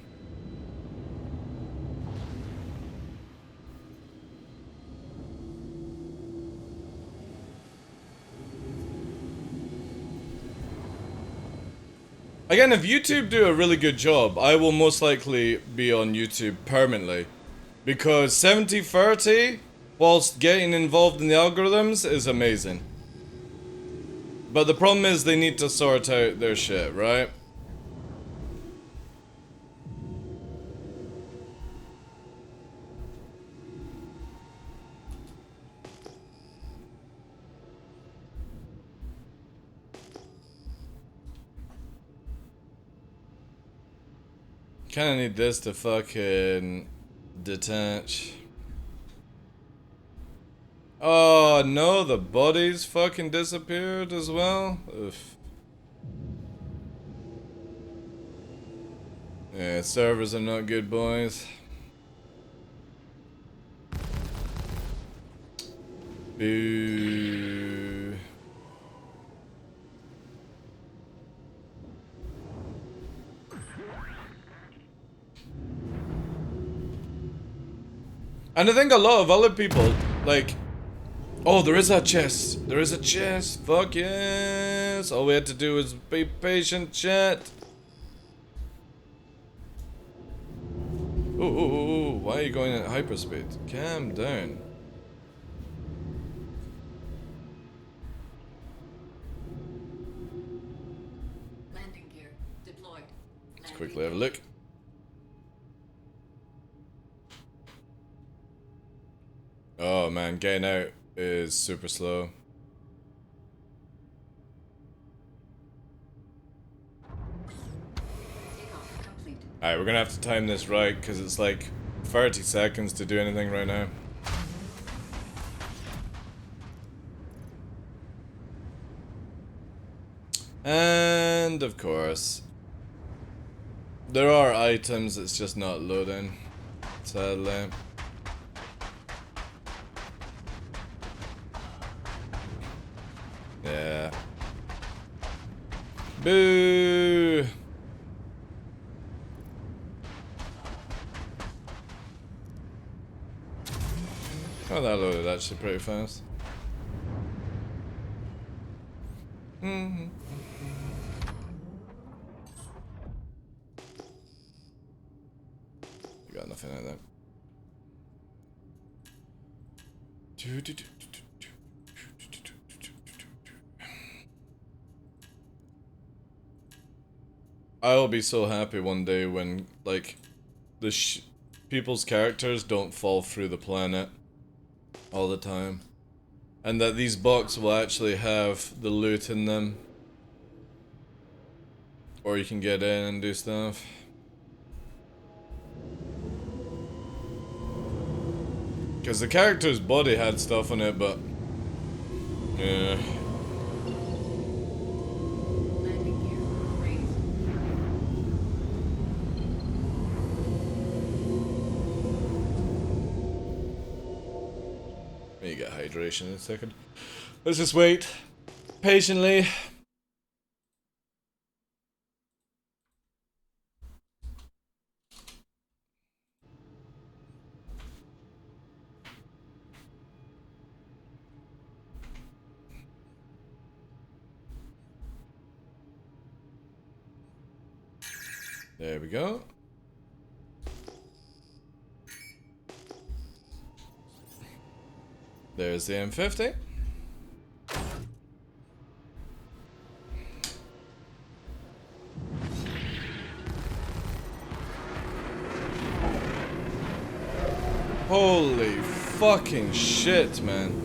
Again, if YouTube do a really good job, I will most likely be on YouTube permanently. Because 70-30, whilst getting involved in the algorithms, is amazing. But the problem is they need to sort out their shit, right? Kinda need this to fucking detach. Oh no, the bodies fucking disappeared as well? Oof. Yeah, servers are not good, boys. Boo. And I think a lot of other people, like... Oh, there is a chest. There is a chest. Fuck yes. All we had to do was be patient, chat. Ooh, ooh, ooh, ooh. Why are you going at hyperspeed? Calm down. Landing gear deployed. Let's quickly have a look. Oh man, getting out is super slow. Takeoff complete. Alright, we're gonna have to time this right, because it's like 30 seconds to do anything right now. And of course, there are items, it's just not loading, sadly. Yeah. Boo! Oh, that loaded actually pretty fast. You got nothing like that. I will be so happy one day when, like, the people's characters don't fall through the planet all the time. And that these boxes will actually have the loot in them. Or you can get in and do stuff. Because the character's body had stuff on it, but... yeah. Landing gear raised. You get hydration in a second. Let's just wait. Patiently. There we go. There's the M50. Holy fucking shit, man.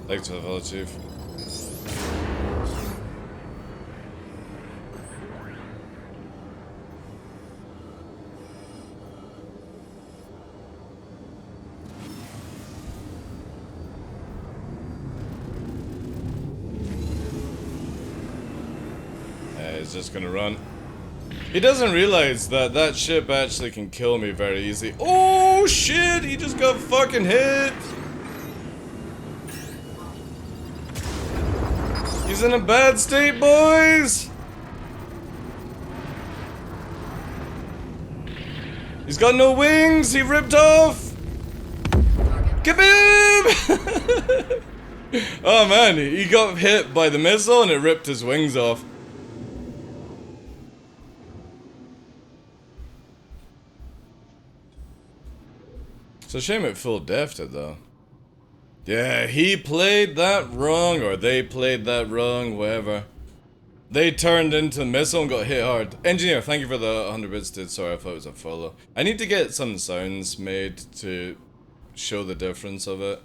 Thanks for the follow, Chief. He's just gonna run. He doesn't realize that that ship actually can kill me very easy. Oh shit, he just got fucking hit. He's in a bad state, boys! He's got no wings, he ripped off! Kaboom! Oh man, he got hit by the missile and it ripped his wings off. It's a shame it full defed it though. Yeah, he played that wrong, or they played that wrong, whatever. They turned into a missile and got hit hard. Engineer, thank you for the 100 bits, dude. Sorry, I thought it was a follow. I need to get some sounds made to show the difference of it.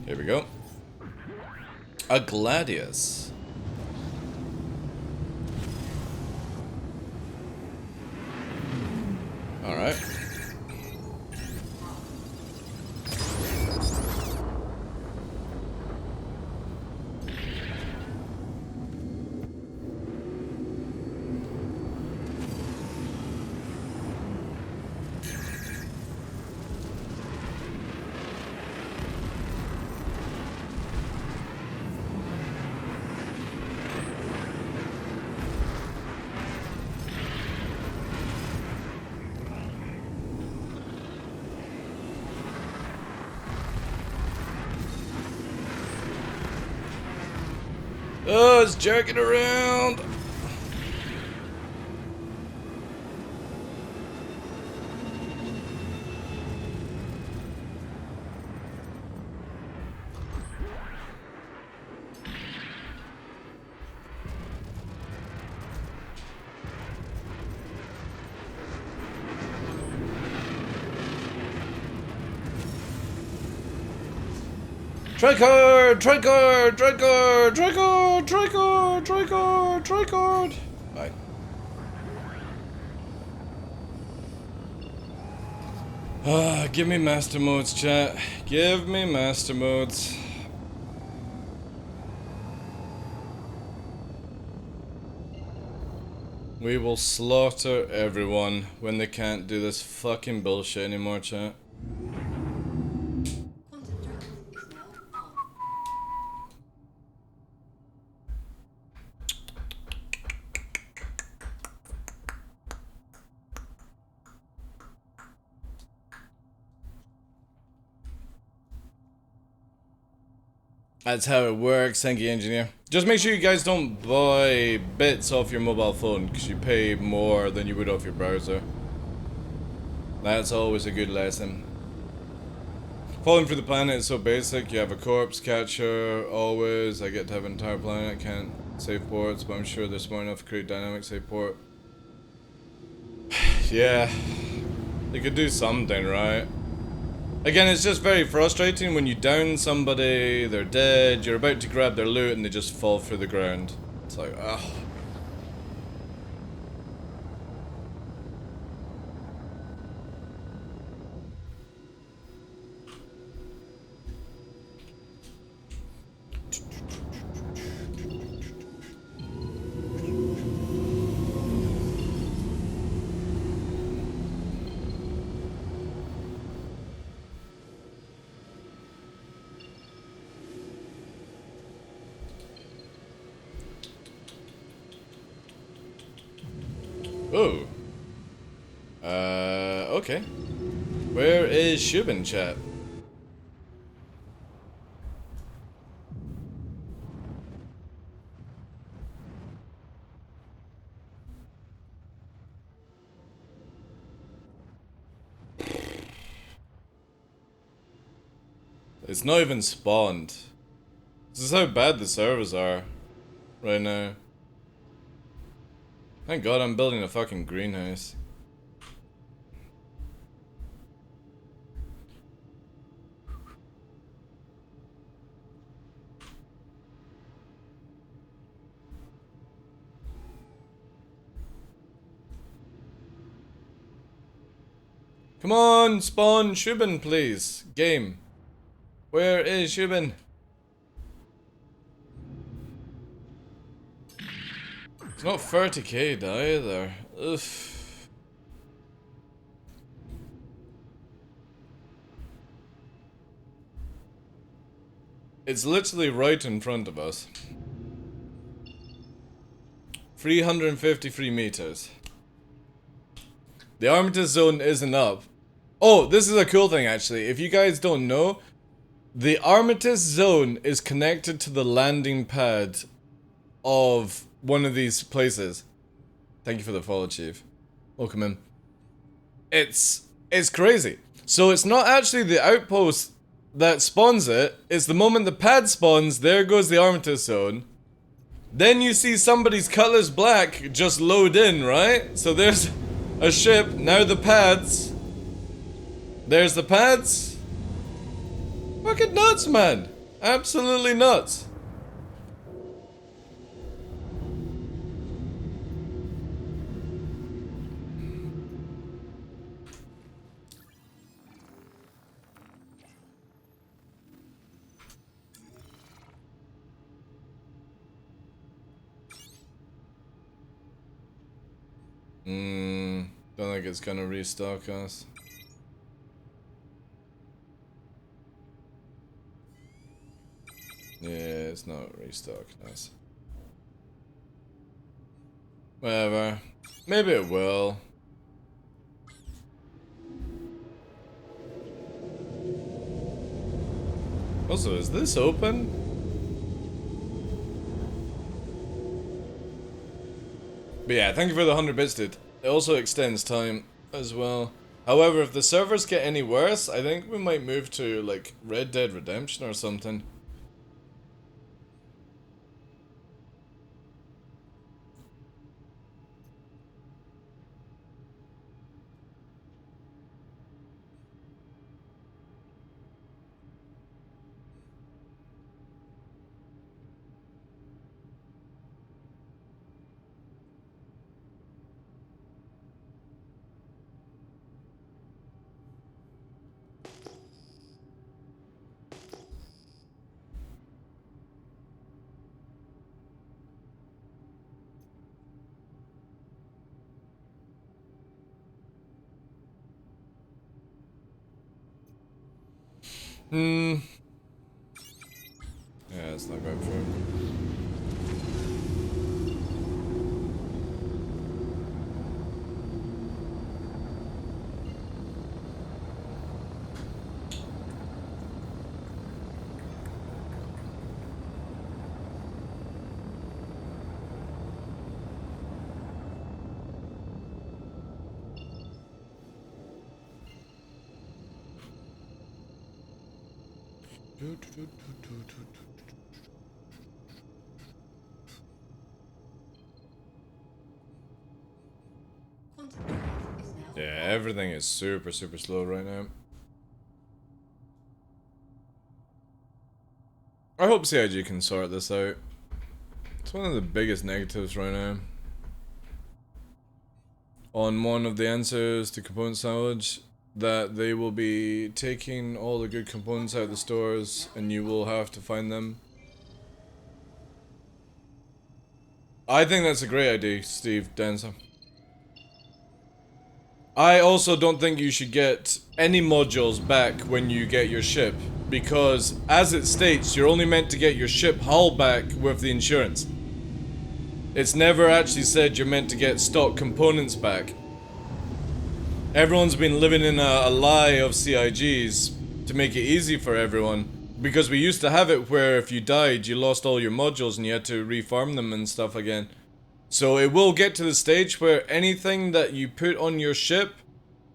Here we go. A Gladius. Alright. Oh, it's jerking around. Tricard! Tricard! Tricard! Tricard! Tricard! Tricard! Tricard! Bye. Give me master modes, chat. Give me master modes. We will slaughter everyone when they can't do this fucking bullshit anymore, chat. Quantum drive is now on. That's how it works, thank you, engineer. Just make sure you guys don't buy bits off your mobile phone, because you pay more than you would off your browser. That's always a good lesson. Falling through the planet is so basic. You have a corpse catcher, always. I get to have an entire planet, can't save ports, but I'm sure they're smart enough to create dynamic save port. Yeah, they could do something, right? Again, it's just very frustrating when you down somebody, they're dead, you're about to grab their loot and they just fall through the ground. It's like, ugh. Oh. Okay. Where is Shubin, chat? It's not even spawned. This is how bad the servers are right now. Thank God I'm building a fucking greenhouse. Come on, spawn Shubin, please. Game. Where is Shubin? It's not 30k either. Oof. It's literally right in front of us. 353 meters. The Armitage zone isn't up. Oh, this is a cool thing actually. If you guys don't know, the Armitage zone is connected to the landing pad of one of these places. Thank you for the follow, Chief. Welcome in. It's crazy. So it's not actually the outpost that spawns it. It's the moment the pad spawns, there goes the Armitage zone. Then you see somebody's Cutlass Black just load in, right? So there's a ship, now the pads. There's the pads. Fucking nuts, man. Absolutely nuts. Don't think it's gonna restock us. Yeah, it's not restocking us. Whatever. Maybe it will. Also, is this open? But yeah, thank you for the 100 bits, dude. It also extends time as well. However, if the servers get any worse, I think we might move to, like, Red Dead Redemption or something. Yeah, it's not going for it. Quantum drive is now Yeah, everything is super slow right now. I hope CIG can sort this out. It's one of the biggest negatives right now. On one of the answers to component salvage, that they will be taking all the good components out of the stores and you will have to find them. I think that's a great idea, Steve Dancer. I also don't think you should get any modules back when you get your ship, because as it states, you're only meant to get your ship hull back with the insurance. It's never actually said you're meant to get stock components back. Everyone's been living in a lie of CIGs to make it easy for everyone, because we used to have it where if you died, you lost all your modules and you had to refarm them and stuff again. So it will get to the stage where anything that you put on your ship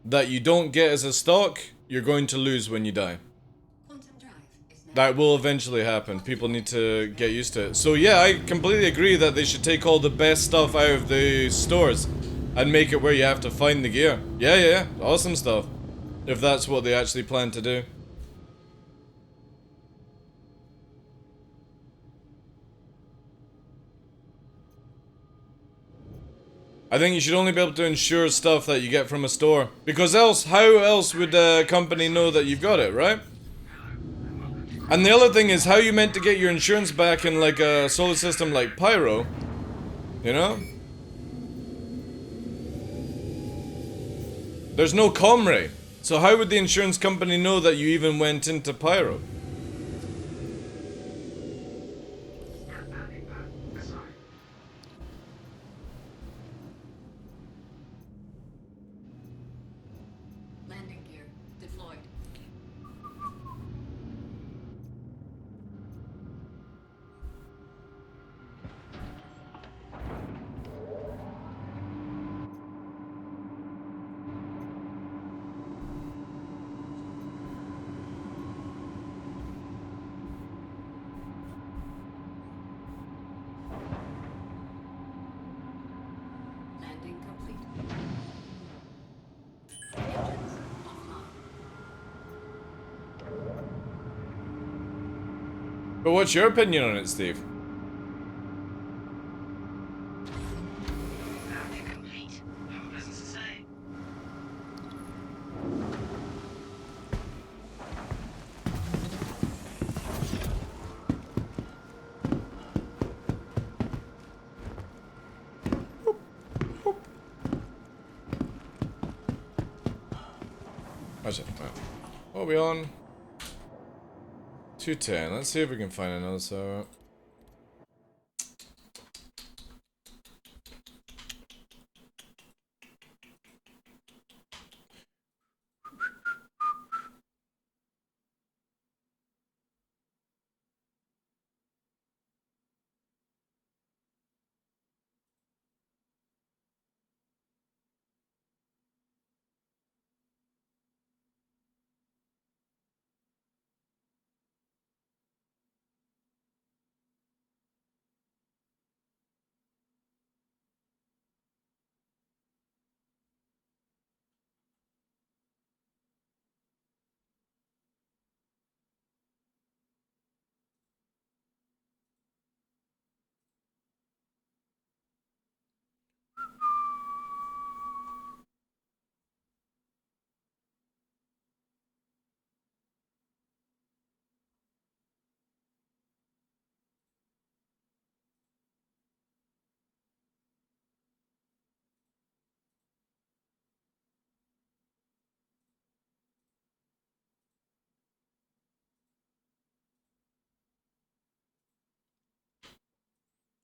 that you don't get as a stock, you're going to lose when you die. Quantum drive is now That will eventually happen. People need to get used to it. So yeah, I completely agree that they should take all the best stuff out of the stores and make it where you have to find the gear. Yeah. Awesome stuff. If that's what they actually plan to do. I think you should only be able to insure stuff that you get from a store. Because else, how else would a company know that you've got it, right? And the other thing is, how you meant to get your insurance back in like a solar system like Pyro? You know? There's no comray. So how would the insurance company know that you even went into Pyro? Landing pad assigned. landing gear deployed. Landing complete. Engines offline. But what's your opinion on it, Steve? Landing complete. Have a business to say. Actually, right. What are we on? 210. Let's see if we can find another server.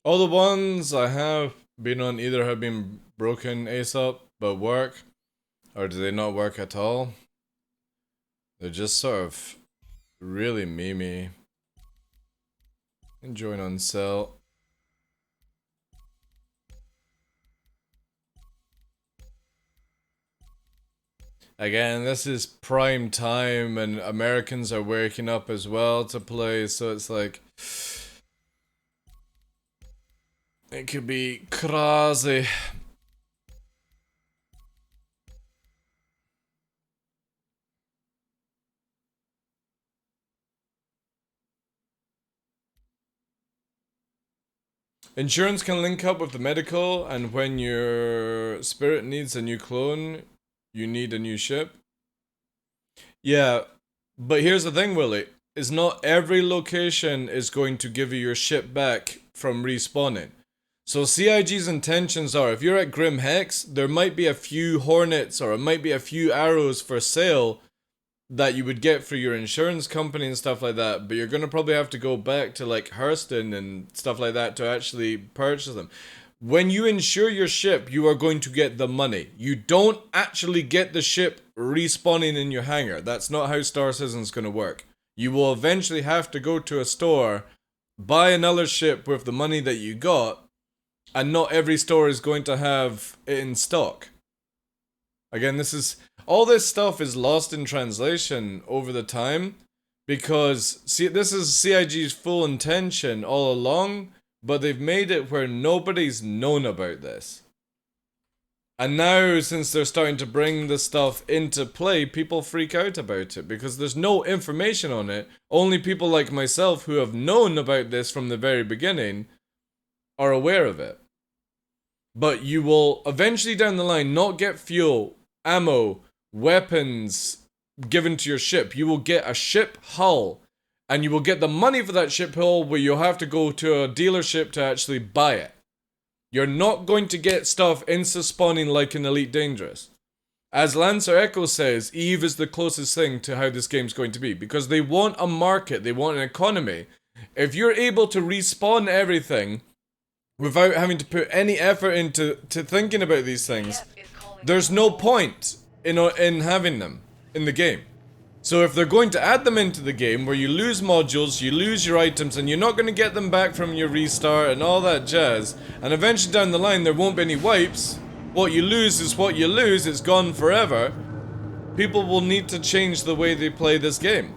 All the ones I have been on either have been broken ASAP, but work, or do they not work at all? They're just sort of really memey. And join on sale. Again, this is prime time and Americans are waking up as well to play, so it's like... It could be crazy. Insurance can link up with the medical, and when your spirit needs a new clone, you need a new ship. Yeah, but here's the thing, Willie. Is not every location is going to give you your ship back from respawning. So CIG's intentions are, if you're at Grim Hex, there might be a few Hornets or it might be a few arrows for sale that you would get for your insurance company and stuff like that, but you're going to probably have to go back to like Hurston and stuff like that to actually purchase them. When you insure your ship, you are going to get the money. You don't actually get the ship respawning in your hangar. That's not how Star Citizen's going to work. You will eventually have to go to a store, buy another ship with the money that you got, and not every store is going to have it in stock. Again, all this stuff is lost in translation over the time, because this is CIG's full intention all along, but they've made it where nobody's known about this. And now, since they're starting to bring this stuff into play, people freak out about it, because there's no information on it. Only people like myself who have known about this from the very beginning are aware of it. But you will eventually down the line not get fuel, ammo, weapons given to your ship. You will get a ship hull, and you will get the money for that ship hull where you'll have to go to a dealership to actually buy it. You're not going to get stuff insta-spawning like in Elite Dangerous. As Lancer Echo says, Eve is the closest thing to how this game's going to be, because they want a market, they want an economy. If you're able to respawn everything without having to put any effort into thinking about these things, there's no point in having them in the game. So if they're going to add them into the game where you lose modules, you lose your items, and you're not going to get them back from your restart and all that jazz, and eventually down the line there won't be any wipes, what you lose is what you lose, it's gone forever, people will need to change the way they play this game.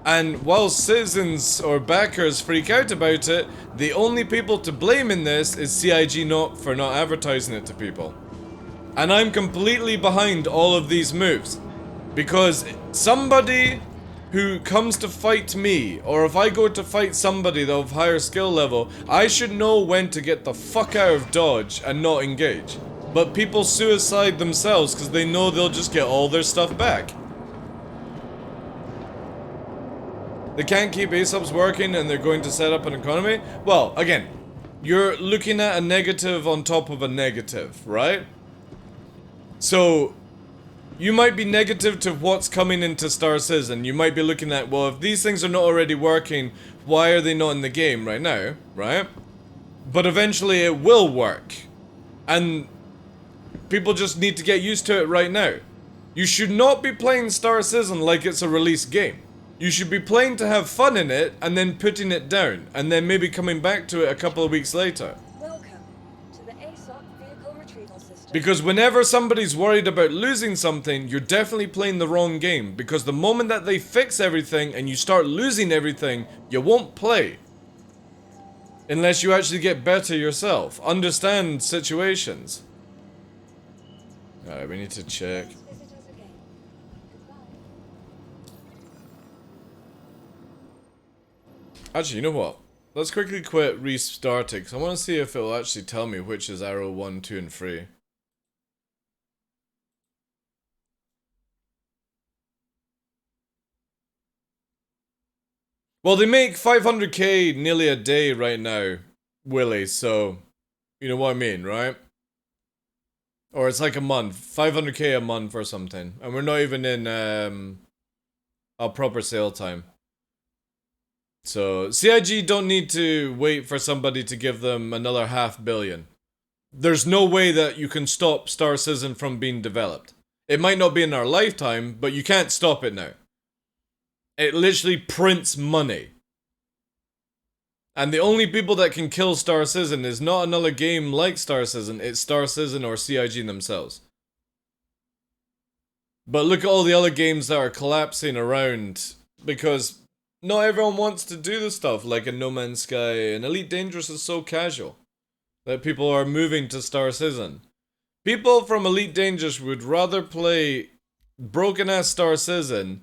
And while citizens or backers freak out about it, the only people to blame in this is CIG for not advertising it to people. And I'm completely behind all of these moves. Because somebody who comes to fight me, or if I go to fight somebody of higher skill level, I should know when to get the fuck out of dodge and not engage. But people suicide themselves because they know they'll just get all their stuff back. They can't keep ASOPs working and they're going to set up an economy? Well, again, you're looking at a negative on top of a negative, right? So, you might be negative to what's coming into Star Citizen. You might be looking at, well, if these things are not already working, why are they not in the game right now, right? But eventually it will work. And people just need to get used to it right now. You should not be playing Star Citizen like it's a release game. You should be playing to have fun in it, and then putting it down, and then maybe coming back to it a couple of weeks later. Welcome to the ASOC vehicle retrieval system. Because whenever somebody's worried about losing something, you're definitely playing the wrong game. Because the moment that they fix everything and you start losing everything, you won't play. Unless you actually get better yourself. Understand situations. Alright, we need to check. Please visit us again. Goodbye. Actually, you know what? Let's quickly quit restart it, because I want to see if it'll actually tell me which is arrow 1, 2, and 3. Well, they make 500k nearly a day right now, Willie, so you know what I mean, right? Or it's like a month, 500k a month or something, and we're not even in a proper sale time. So, CIG don't need to wait for somebody to give them another $500 million. There's no way that you can stop Star Citizen from being developed. It might not be in our lifetime, but you can't stop it now. It literally prints money. And the only people that can kill Star Citizen is not another game like Star Citizen, it's Star Citizen or CIG themselves. But look at all the other games that are collapsing around, because not everyone wants to do the stuff like in No Man's Sky, and Elite Dangerous is so casual that people are moving to Star Citizen. People from Elite Dangerous would rather play broken ass Star Citizen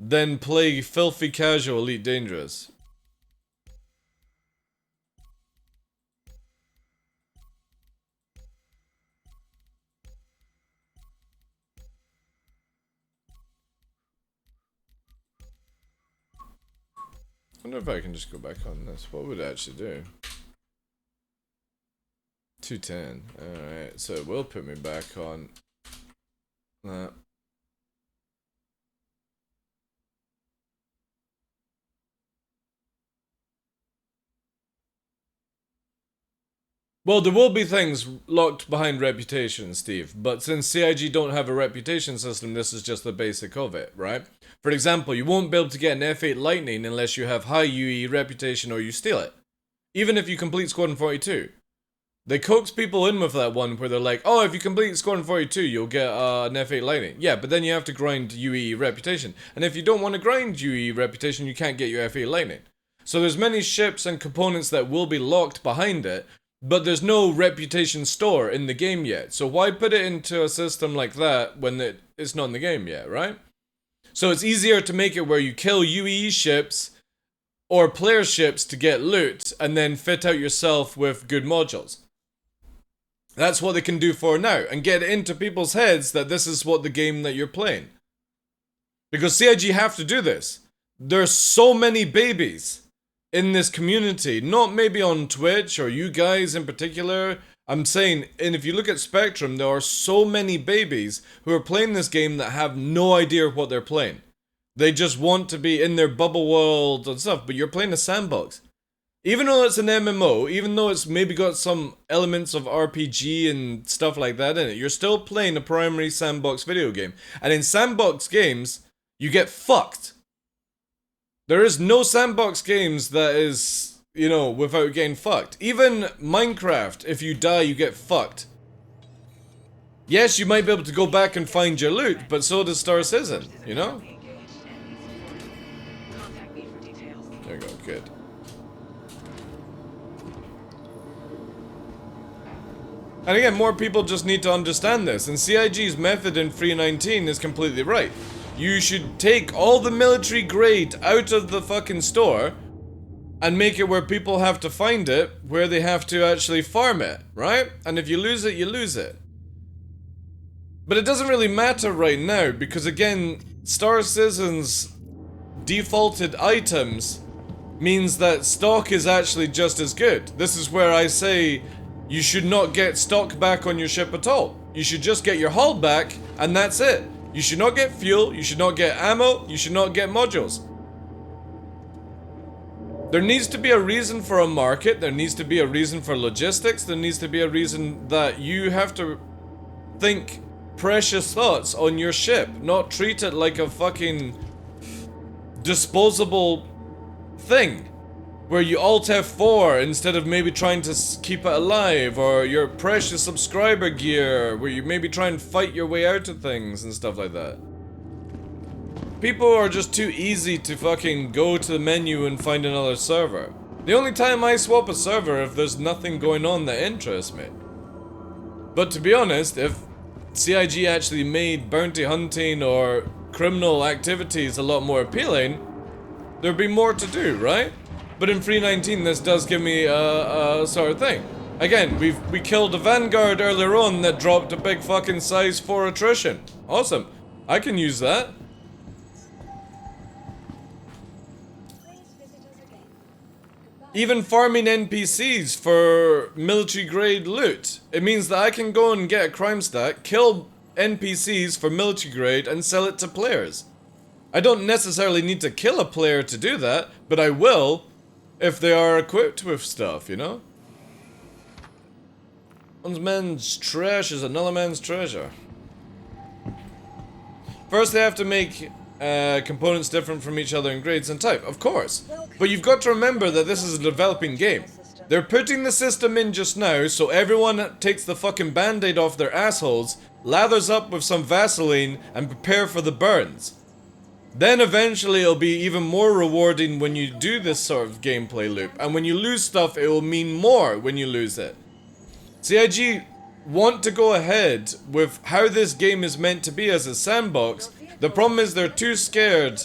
than play filthy casual Elite Dangerous. wonder if I can just go back on this. What would it actually do? 210. Alright, so it will put me back on that. Well, there will be things locked behind reputation, Steve, but since CIG don't have a reputation system, this is just the basic of it, right? For example, you won't be able to get an F8 Lightning unless you have high UE reputation or you steal it. Even if you complete Squadron 42. They coax people in with that one where they're like, oh, if you complete Squadron 42, you'll get an F8 Lightning. Yeah, but then you have to grind UE reputation. And if you don't want to grind UE reputation, you can't get your F8 Lightning. So there's many ships and components that will be locked behind it, but there's no reputation store in the game yet. So why put it into a system like that when it's not in the game yet, right? So it's easier to make it where you kill UEE ships or player ships to get loot and then fit out yourself with good modules. That's what they can do for now, and get it into people's heads that this is what the game that you're playing. Because CIG have to do this. There's so many babies in this community, not maybe on Twitch or you guys in particular. I'm saying, and if you look at Spectrum, there are so many babies who are playing this game that have no idea what they're playing. They just want to be in their bubble world and stuff, but you're playing a sandbox. Even though it's an MMO, even though it's maybe got some elements of RPG and stuff like that in it, you're still playing a primary sandbox video game. And in sandbox games, you get fucked. There is no sandbox games that is, you know, without getting fucked. Even Minecraft, if you die, you get fucked. Yes, you might be able to go back and find your loot, but so does Star Citizen, you know? Contact me for details. There you go, good. And again, more people just need to understand this, and CIG's method in 319 is completely right. You should take all the military grade out of the fucking store and make it where people have to find it, where they have to actually farm it, right? And if you lose it, you lose it. But it doesn't really matter right now, because again, Star Citizen's defaulted items means that stock is actually just as good. This is where I say you should not get stock back on your ship at all. You should just get your hull back, and that's it. You should not get fuel, you should not get ammo, you should not get modules. There needs to be a reason for a market, there needs to be a reason for logistics, there needs to be a reason that you have to think precious thoughts on your ship, not treat it like a fucking disposable thing. Where you alt F4 instead of maybe trying to keep it alive, or your precious subscriber gear, where you maybe try and fight your way out of things and stuff like that. People are just too easy to fucking go to the menu and find another server. The only time I swap a server if there's nothing going on that interests me. But to be honest, if CIG actually made bounty hunting or criminal activities a lot more appealing, there'd be more to do, right? But in 319, this does give me a sort of thing. Again, we killed a Vanguard earlier on that dropped a big fucking size 4 attrition. Awesome. I can use that. Please visit us again. Goodbye. Even farming NPCs for military grade loot. It means that I can go and get a crime stack, kill NPCs for military grade, and sell it to players. I don't necessarily need to kill a player to do that, but I will if they are equipped with stuff, you know? One man's trash is another man's treasure. First they have to make components different from each other in grades and type, of course. But you've got to remember that this is a developing game. They're putting the system in just now so everyone takes the fucking band-aid off their assholes, lathers up with some Vaseline, and prepare for the burns. Then eventually it'll be even more rewarding when you do this sort of gameplay loop. And when you lose stuff, it will mean more when you lose it. CIG want to go ahead with how this game is meant to be as a sandbox. The problem is they're too scared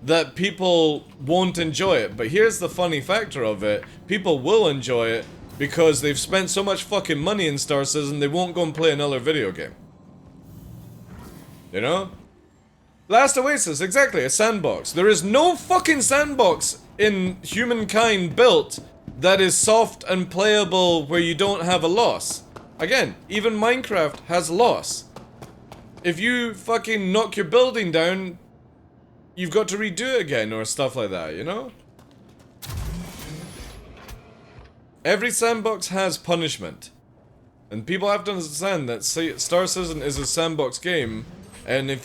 that people won't enjoy it. But here's the funny factor of it. People will enjoy it because they've spent so much fucking money in Star Citizen they won't go and play another video game. You know? Last Oasis, exactly, a sandbox. There is no fucking sandbox in humankind built that is soft and playable where you don't have a loss. Again, even Minecraft has loss. If you fucking knock your building down, you've got to redo it again or stuff like that, you know? Every sandbox has punishment. And people have to understand that Star Citizen is a sandbox game, and it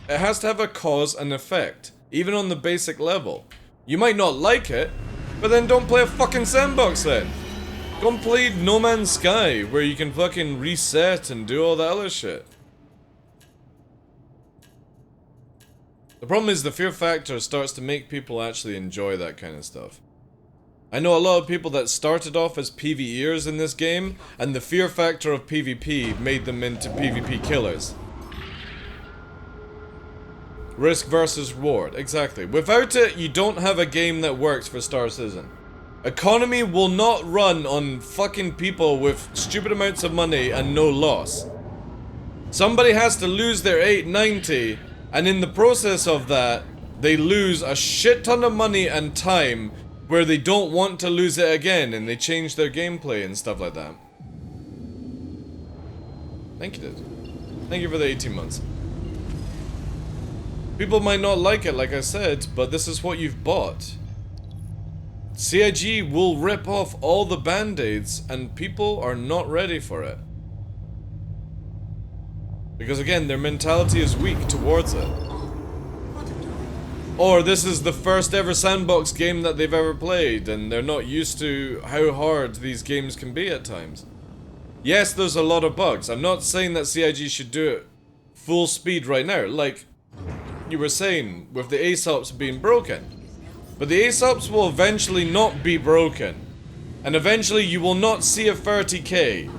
has to have a cause and effect, even on the basic level. You might not like it, but then don't play a fucking sandbox then. Go and play No Man's Sky, where you can fucking reset and do all that other shit. The problem is the fear factor starts to make people actually enjoy that kind of stuff. I know a lot of people that started off as PvEers in this game, and the fear factor of PvP made them into PvP killers. Risk versus reward, exactly. Without it, you don't have a game that works for Star Citizen. Economy will not run on fucking people with stupid amounts of money and no loss. Somebody has to lose their 890, and in the process of that, they lose a shit ton of money and time where they don't want to lose it again, and they change their gameplay and stuff like that. Thank you, dude. Thank you for the 18 months. People might not like it, like I said, but this is what you've bought. CIG will rip off all the band-aids, and people are not ready for it. Because again, their mentality is weak towards it. Or this is the first ever sandbox game that they've ever played, and they're not used to how hard these games can be at times. Yes, there's a lot of bugs. I'm not saying that CIG should do it full speed right now, like you were saying, with the ASOPs being broken. But the ASOPs will eventually not be broken. And eventually you will not see a 30k.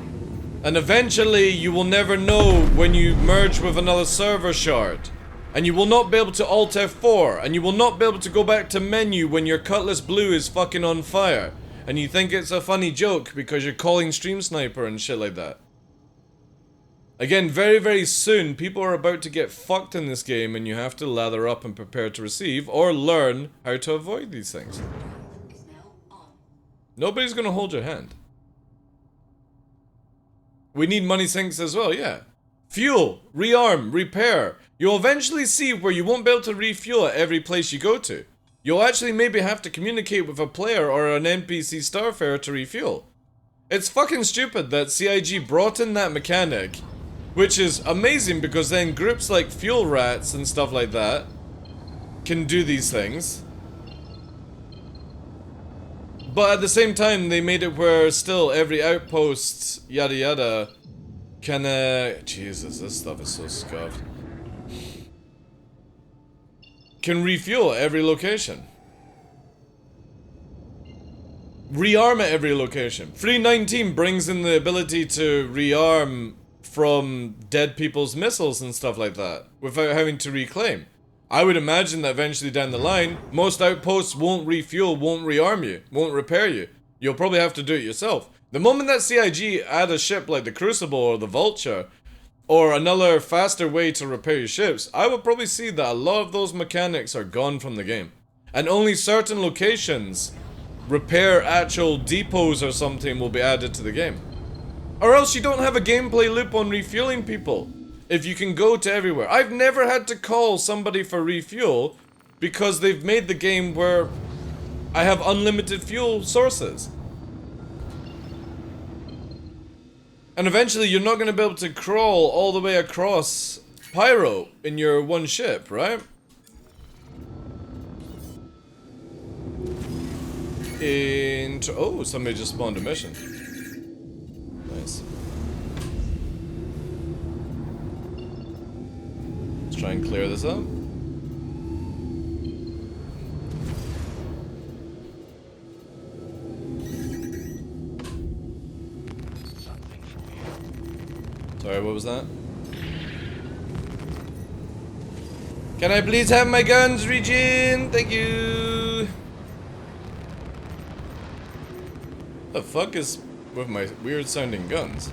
And eventually you will never know when you merge with another server shard. And you will not be able to Alt F4, and you will not be able to go back to menu when your Cutlass Blue is fucking on fire. And you think it's a funny joke because you're calling Stream Sniper and shit like that. Again, very, very soon, people are about to get fucked in this game, and you have to lather up and prepare to receive, or learn how to avoid these things. Nobody's gonna hold your hand. We need money sinks as well, yeah. Fuel, rearm, repair. You'll eventually see where you won't be able to refuel at every place you go to. You'll actually maybe have to communicate with a player or an NPC Starfarer to refuel. It's fucking stupid that CIG brought in that mechanic, which is amazing because then groups like Fuel Rats and stuff like that can do these things. But at the same time, they made it where still every outpost, yada yada, can, Jesus, this stuff is so scuffed. Can refuel at every location. Rearm at every location. 319 brings in the ability to rearm from dead people's missiles and stuff like that, without having to reclaim. I would imagine that eventually down the line, most outposts won't refuel, won't rearm you, won't repair you. You'll probably have to do it yourself. The moment that CIG add a ship like the Crucible or the Vulture, or another faster way to repair your ships, I would probably see that a lot of those mechanics are gone from the game. And only certain locations, repair actual depots or something, will be added to the game. Or else you don't have a gameplay loop on refueling people. If you can go to everywhere. I've never had to call somebody for refuel because they've made the game where I have unlimited fuel sources. And eventually you're not going to be able to crawl all the way across Pyro in your one ship, right? Oh, somebody just spawned a mission. Nice. Let's try and clear this up. Sorry, what was that? Can I please have my guns, Regine? Thank you. The fuck is with my weird sounding guns?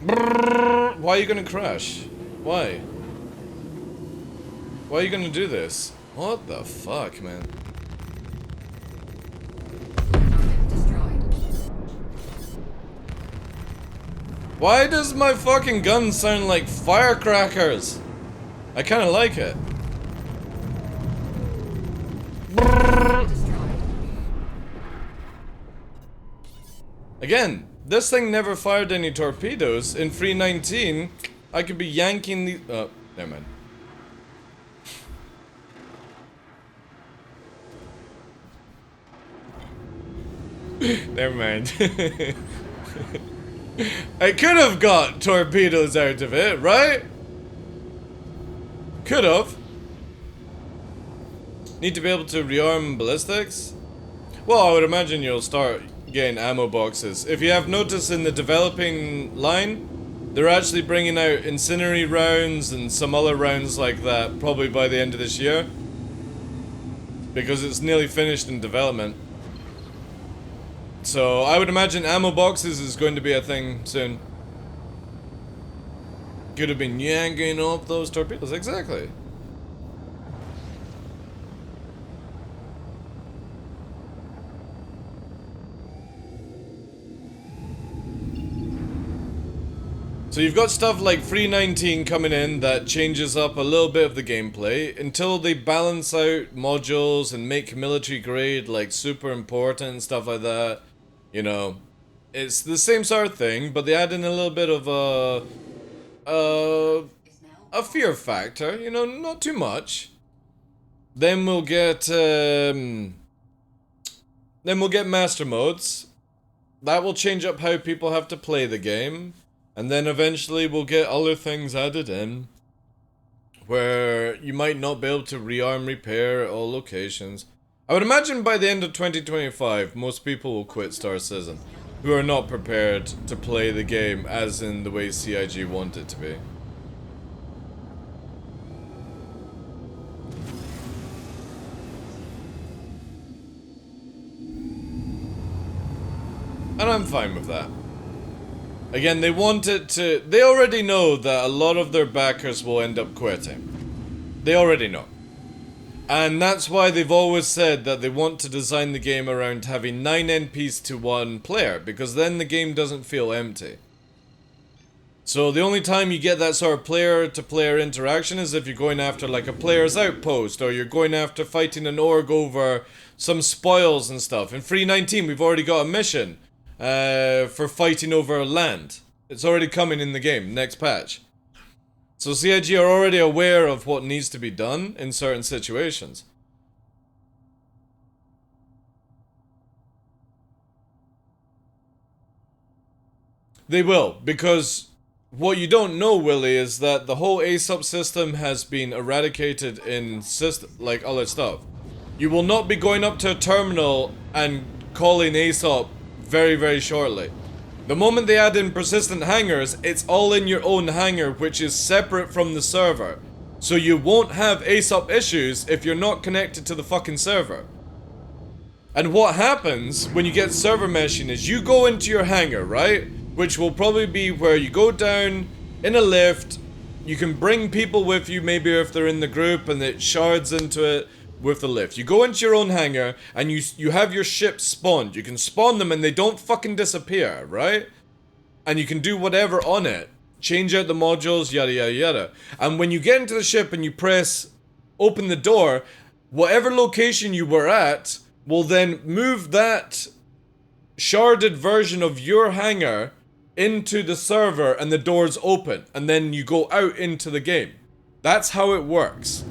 Brrr, why are you gonna crash? Why? Why are you gonna do this? What the fuck, man? Destroyed. Why does my fucking gun sound like firecrackers? I kinda like it. Brrr. Destroyed. Again, this thing never fired any torpedoes. In 319, I could be yanking the. Oh, never mind. Never mind. I could have got torpedoes out of it, right? Could have. Need to be able to rearm ballistics? Well, I would imagine you'll start getting ammo boxes. If you have noticed in the developing line, they're actually bringing out incendiary rounds and some other rounds like that probably by the end of this year. Because it's nearly finished in development. So I would imagine ammo boxes is going to be a thing soon. Could have been yanking off those torpedoes, exactly. So you've got stuff like 319 coming in that changes up a little bit of the gameplay until they balance out modules and make military grade like super important and stuff like that. You know, it's the same sort of thing, but they add in a little bit of a fear factor, you know, not too much. Then we'll get master modes. That will change up how people have to play the game. And then eventually we'll get other things added in where you might not be able to rearm repair at all locations. I would imagine by the end of 2025 most people will quit Star Citizen who are not prepared to play the game as in the way CIG want it to be. And I'm fine with that. Again, they want it to... They already know that a lot of their backers will end up quitting. They already know. And that's why they've always said that they want to design the game around having 9 NPs to 1 player, because then the game doesn't feel empty. So the only time you get that sort of player-to-player interaction is if you're going after like a player's outpost, or you're going after fighting an org over some spoils and stuff. In 319, we've already got a mission. For fighting over land. It's already coming in the game, next patch. So CIG are already aware of what needs to be done in certain situations. They will, because what you don't know, Willie, is that the whole ASUP system has been eradicated in like other stuff. You will not be going up to a terminal and calling ASUP very, very shortly. The moment they add in persistent hangars, it's all in your own hangar, which is separate from the server. So you won't have ASUP issues if you're not connected to the fucking server. And what happens when you get server meshing is you go into your hangar, right? Which will probably be where you go down in a lift, you can bring people with you, maybe if they're in the group, and it shards into it with the lift. You go into your own hangar and you have your ships spawned. You can spawn them and they don't fucking disappear, right? And you can do whatever on it. Change out the modules, yada yada yada. And when you get into the ship and you press open the door, whatever location you were at will then move that sharded version of your hangar into the server and the doors open. And then you go out into the game. That's how it works.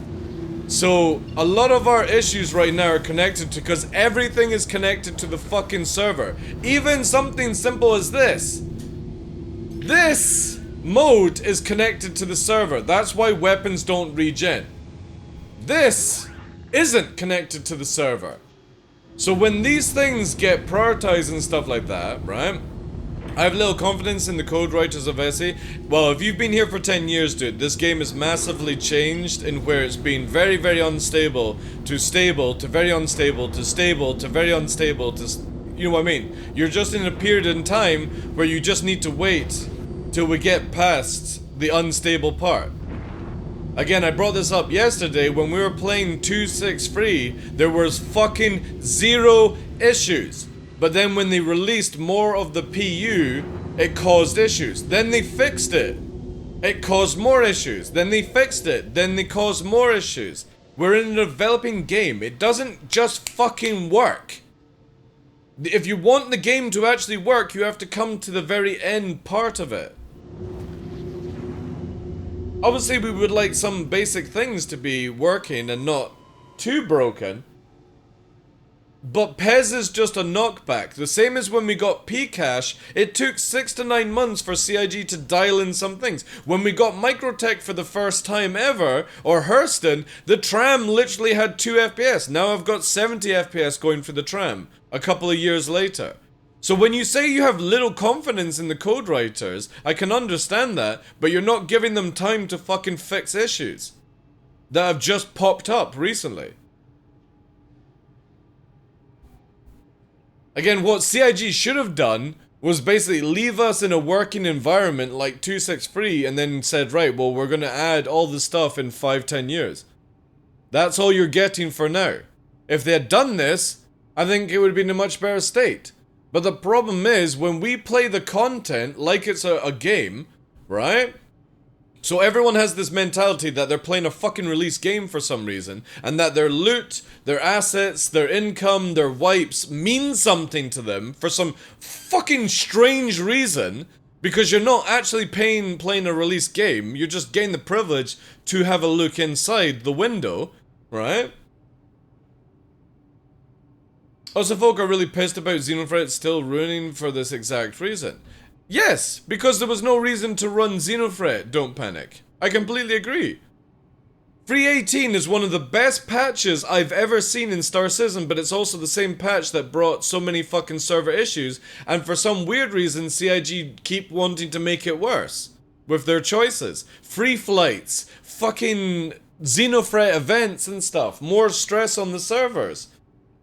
So, a lot of our issues right now are connected to, because everything is connected to the fucking server. Even something simple as this. This mode is connected to the server. That's why weapons don't regen. This isn't connected to the server. So when these things get prioritized and stuff like that, right? I have little confidence in the code writers of SE. Well, if you've been here for 10 years, dude, this game is massively changed in where it's been very, very unstable to stable to very unstable to stable to very unstable to... You know what I mean? You're just in a period in time where you just need to wait till we get past the unstable part. Again, I brought this up yesterday when we were playing 263, there was fucking 0 issues. But then when they released more of the PU, it caused issues. Then they fixed it. It caused more issues. Then they fixed it. Then they caused more issues. We're in a developing game. It doesn't just fucking work. If you want the game to actually work, you have to come to the very end part of it. Obviously, we would like some basic things to be working and not too broken. But PES is just a knockback. The same as when we got Pcache, it took 6 to 9 months for CIG to dial in some things. When we got Microtech for the first time ever, or Hurston, the tram literally had 2 FPS. Now I've got 70 FPS going for the tram, a couple of years later. So when you say you have little confidence in the code writers, I can understand that, but you're not giving them time to fucking fix issues that have just popped up recently. Again, what CIG should have done was basically leave us in a working environment like 263 and then said, right, well, we're gonna add all the stuff in 5-10 years. That's all you're getting for now. If they had done this, I think it would be in a much better state. But the problem is, when we play the content like it's a game, right? So everyone has this mentality that they're playing a fucking release game for some reason, and that their loot, their assets, their income, their wipes mean something to them for some fucking strange reason, because you're not actually playing a release game, you're just getting the privilege to have a look inside the window, right? Also, folk are really pissed about Xenothreat still ruining for this exact reason. Yes, because there was no reason to run Xenothreat, don't panic. I completely agree. Free 18 is one of the best patches I've ever seen in Star Citizen, but it's also the same patch that brought so many fucking server issues, and for some weird reason CIG keep wanting to make it worse with their choices. Free flights, fucking Xenothreat events and stuff, more stress on the servers.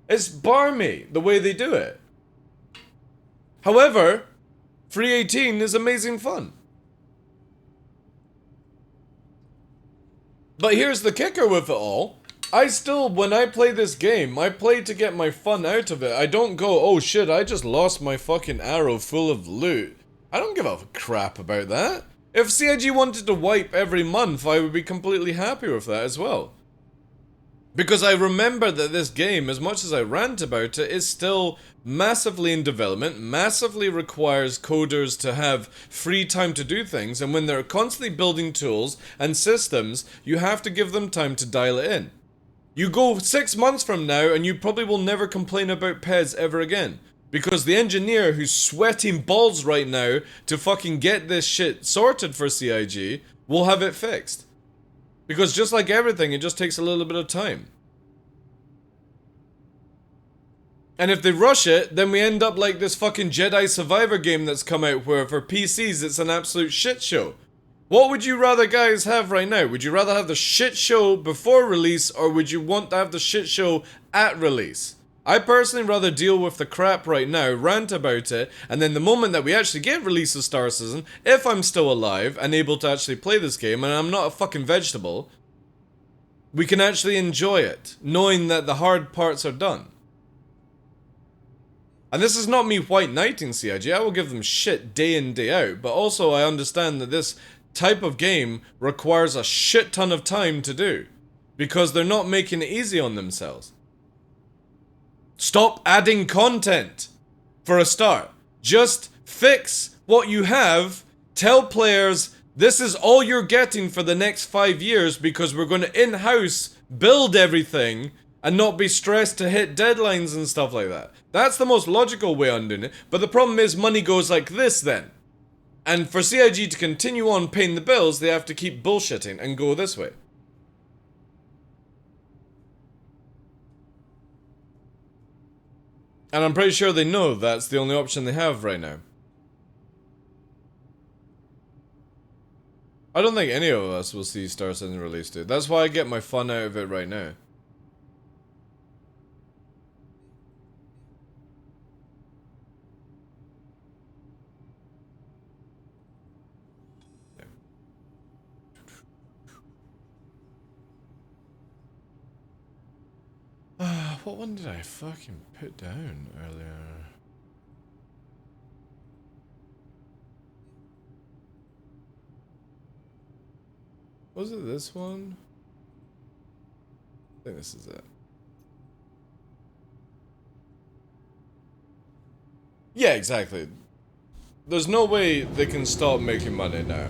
It's barmy the way they do it. However, Free 18 is amazing fun. But here's the kicker with it all. I still, when I play this game, I play to get my fun out of it. I don't go, oh shit, I just lost my fucking arrow full of loot. I don't give a crap about that. If CIG wanted to wipe every month, I would be completely happy with that as well. Because I remember that this game, as much as I rant about it, is still massively in development, massively requires coders to have free time to do things, and when they're constantly building tools and systems, you have to give them time to dial it in. You go 6 months from now, and you probably will never complain about PES ever again. Because the engineer who's sweating balls right now to fucking get this shit sorted for CIG will have it fixed. Because just like everything, it just takes a little bit of time. And if they rush it, then we end up like this fucking Jedi Survivor game that's come out where for PCs it's an absolute shit show. What would you rather guys have right now? Would you rather have the shit show before release, or would you want to have the shit show at release? I personally rather deal with the crap right now, rant about it, and then the moment that we actually get release of Star Citizen, if I'm still alive and able to actually play this game, and I'm not a fucking vegetable, we can actually enjoy it, knowing that the hard parts are done. And this is not me white knighting CIG, I will give them shit day in, day out, but also I understand that this type of game requires a shit ton of time to do, because they're not making it easy on themselves. Stop adding content, for a start. Just fix what you have, tell players this is all you're getting for the next 5 years because we're going to in-house build everything and not be stressed to hit deadlines and stuff like that. That's the most logical way on doing it, but the problem is money goes like this then. And for CIG to continue on paying the bills, they have to keep bullshitting and go this way. And I'm pretty sure they know that's the only option they have right now. I don't think any of us will see Star Citizen release, dude. That's why I get my fun out of it right now. what one did I fucking put down earlier? Was it this one? I think this is it. Yeah, exactly. There's no way they can stop making money now.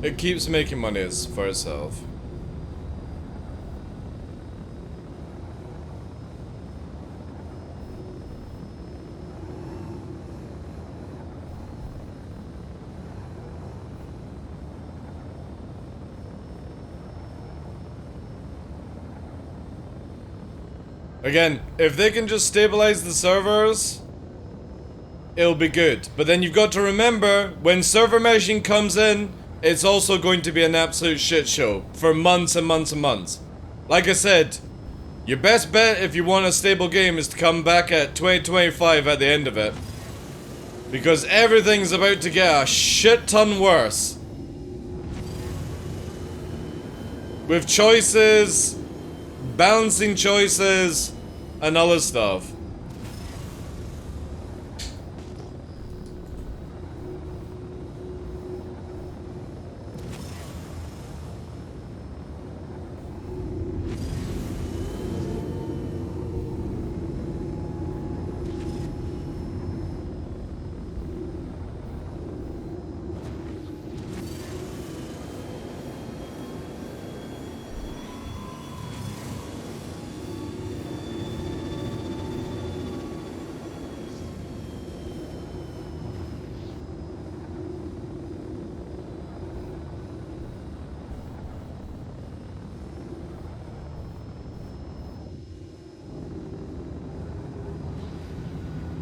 It keeps making money for itself. Again, if they can just stabilize the servers, it'll be good. But then you've got to remember, when server meshing comes in, it's also going to be an absolute shit show for months and months and months. Like I said, your best bet if you want a stable game is to come back at 2025 at the end of it. Because everything's about to get a shit ton worse. With choices, balancing choices, and other stuff.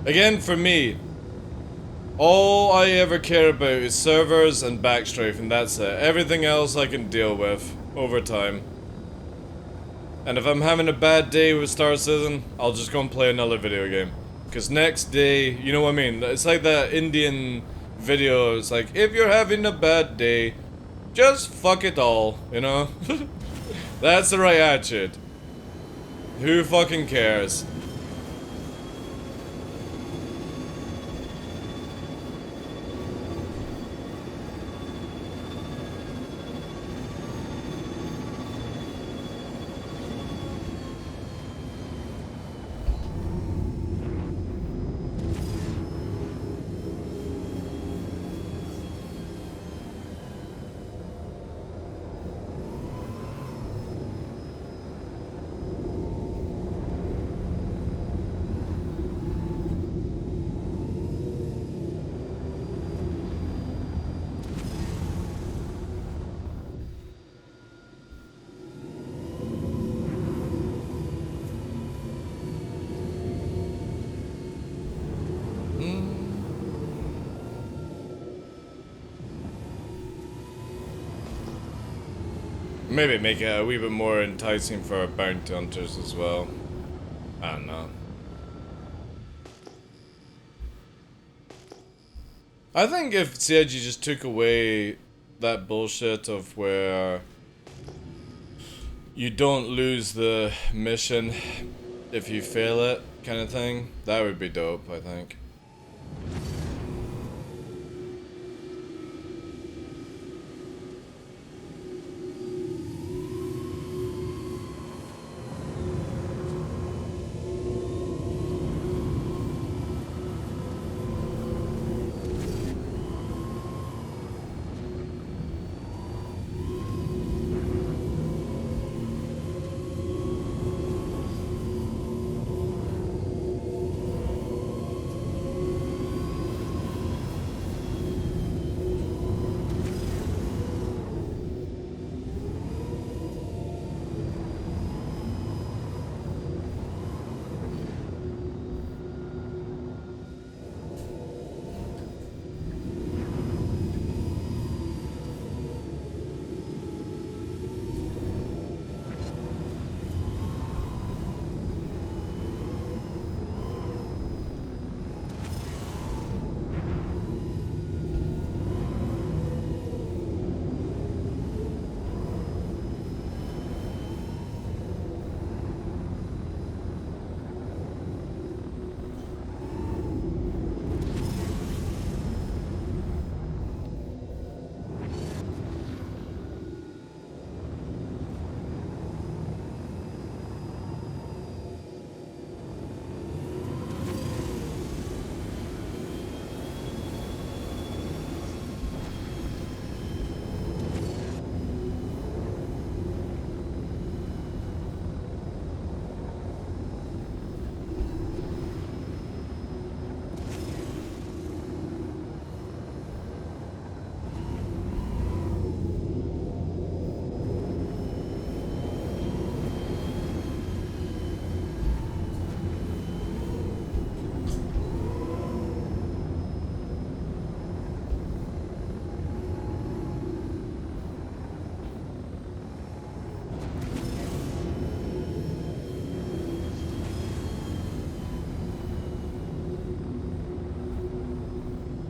Again, for me, all I ever care about is servers and backstrafe, and that's it. Everything else I can deal with over time. And if I'm having a bad day with Star Citizen, I'll just go and play another video game. Because next day, you know what I mean? It's like that Indian video, it's like, if you're having a bad day, just fuck it all, you know? That's the right attitude. Who fucking cares? Maybe make it a wee bit more enticing for bounty hunters as well. I don't know. I think if CIG just took away that bullshit of where you don't lose the mission if you fail it kind of thing, that would be dope, I think.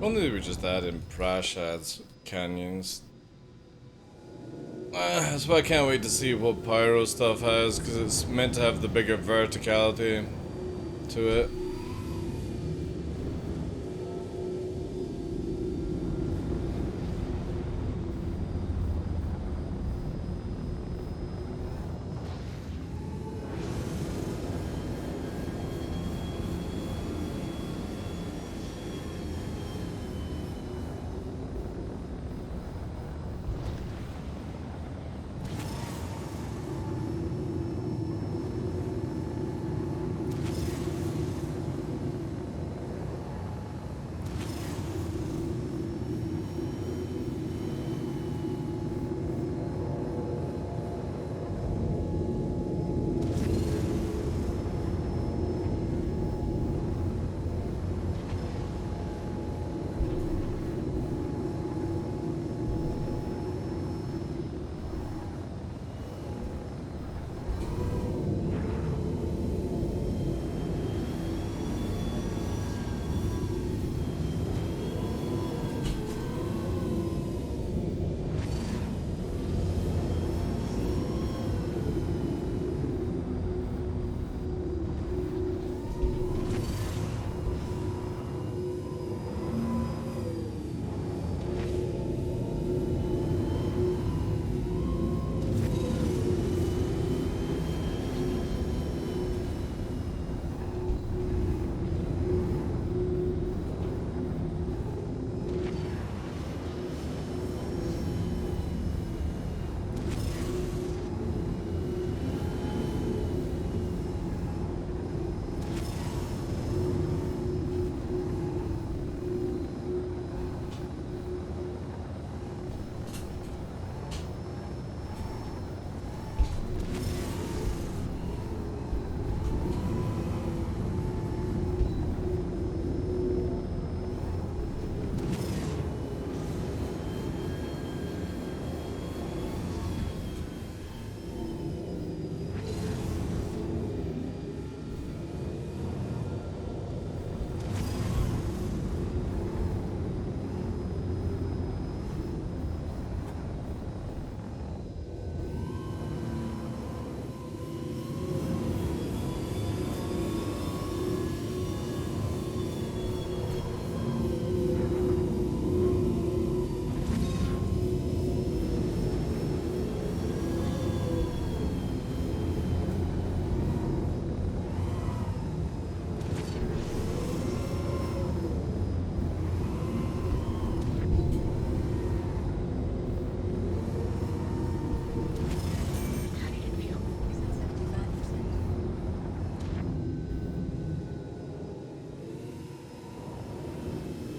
Only they would just add in Prashad's canyons. That's why I can't wait to see what Pyro stuff has, because it's meant to have the bigger verticality to it.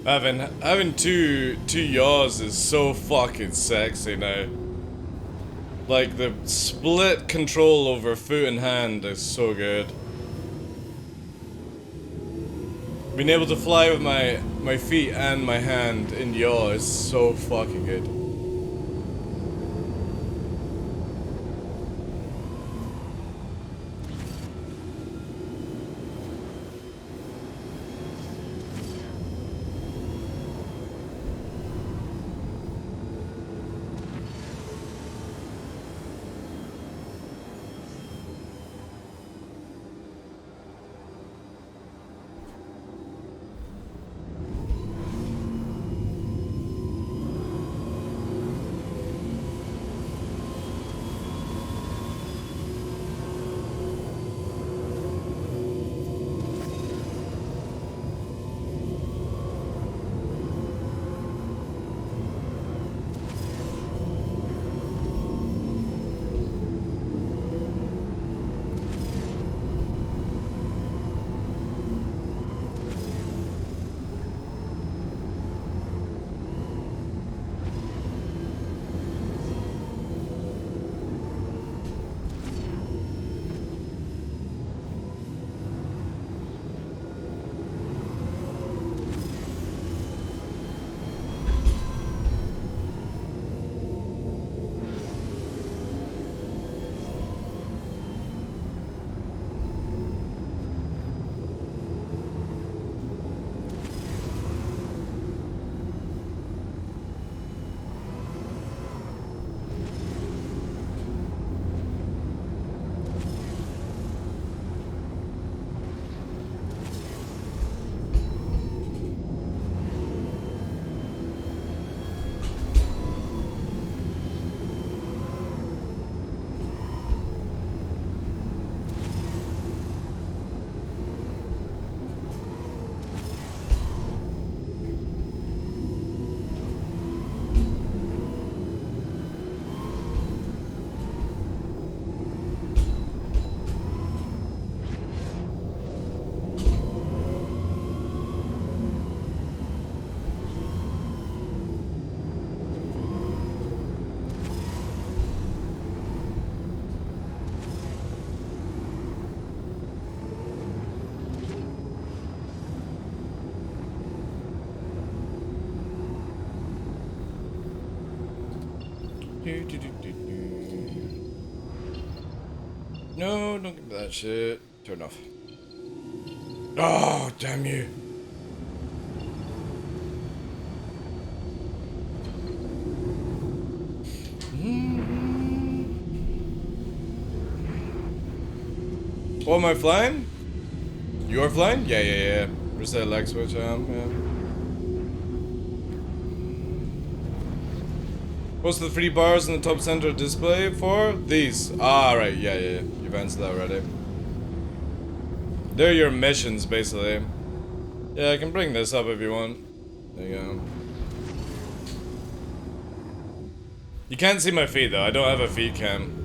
Having two yaws is so fucking sexy now. Like, the split control over foot and hand is so good. Being able to fly with my feet and my hand in yaw is so fucking good. No, don't give me that shit. Turn off. Oh, damn you. Oh, am I flying? You are flying? Yeah. Reset leg switch, yeah. What's the 3 bars in the top center display for? These. Ah, right, yeah. You've answered that already. They're your missions, basically. Yeah, I can bring this up if you want. There you go. You can't see my feet, though. I don't have a feet cam.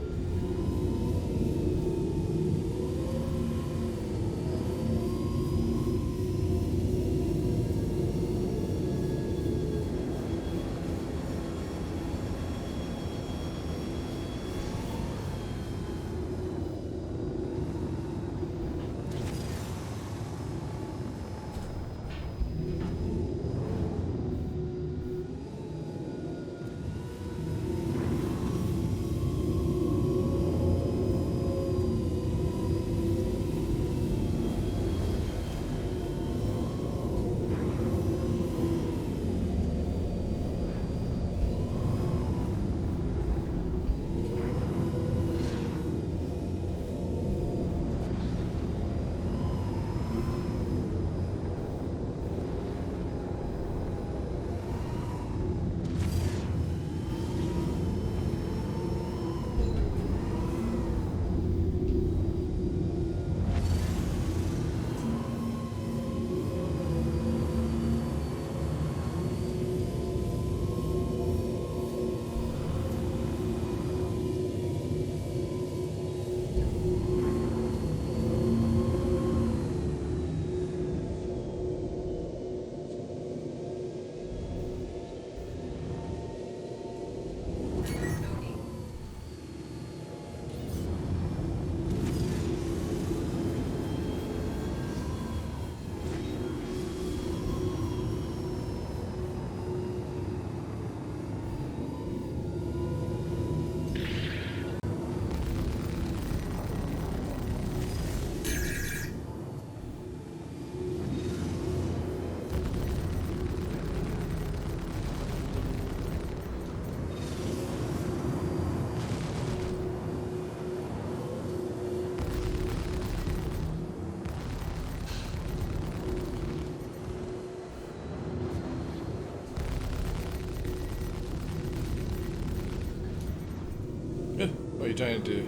What are you trying to do?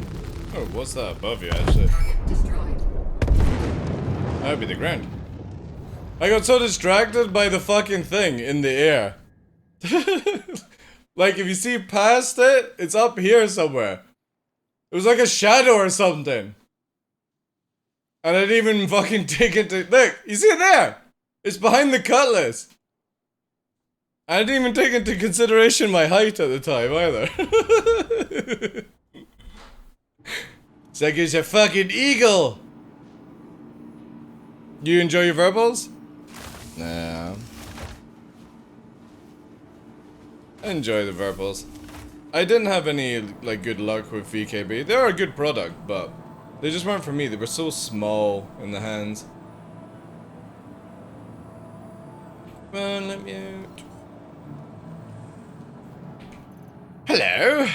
Oh, what's that above you, actually? Target destroyed. That would be the ground. I got so distracted by the fucking thing in the air. Like, if you see past it, it's up here somewhere. It was like a shadow or something. And I didn't even fucking take it to... Look, you see it there? It's behind the cutlass. I didn't even take into consideration my height at the time, either. It's like it's a fucking eagle! You enjoy your verbals? Nah. I enjoy the verbals. I didn't have any, like, good luck with VKB. They're a good product, but they just weren't for me. They were so small in the hands. Well, let me out. Hello!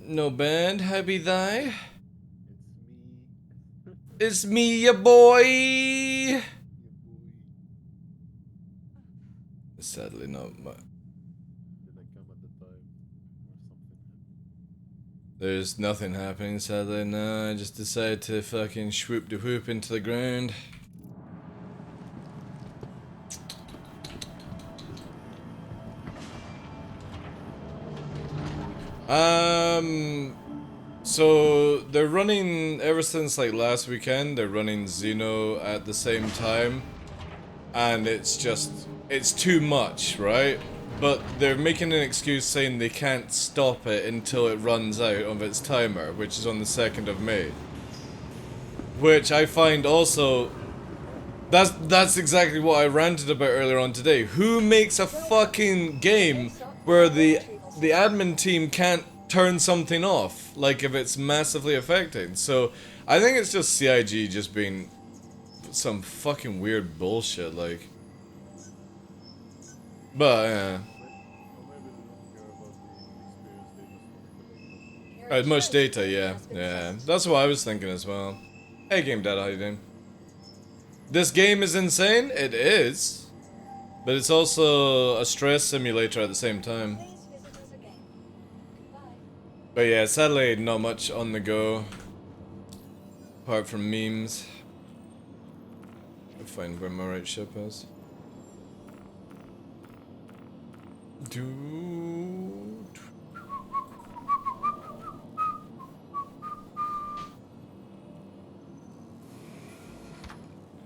No bad, how be thy? It's me, ya boy! Sadly not much. There's nothing happening, sadly, no. I just decided to fucking swoop de whoop into the ground. So they're running, ever since like last weekend, they're running Xeno at the same time. And it's just, it's too much, right? But they're making an excuse saying they can't stop it until it runs out of its timer, which is on the 2nd of May. Which I find also, that's exactly what I ranted about earlier on today. Who makes a fucking game where the admin team can't turn something off, like if it's massively affecting. So I think it's just CIG just being some fucking weird bullshit, like. But yeah. Much data, yeah, yeah. That's what I was thinking as well. Hey, Game Dad, how you doing? This game is insane. It is, but it's also a stress simulator at the same time. Please visit us again. Goodbye. But yeah, sadly, not much on the go, apart from memes. I'll find where my right ship is.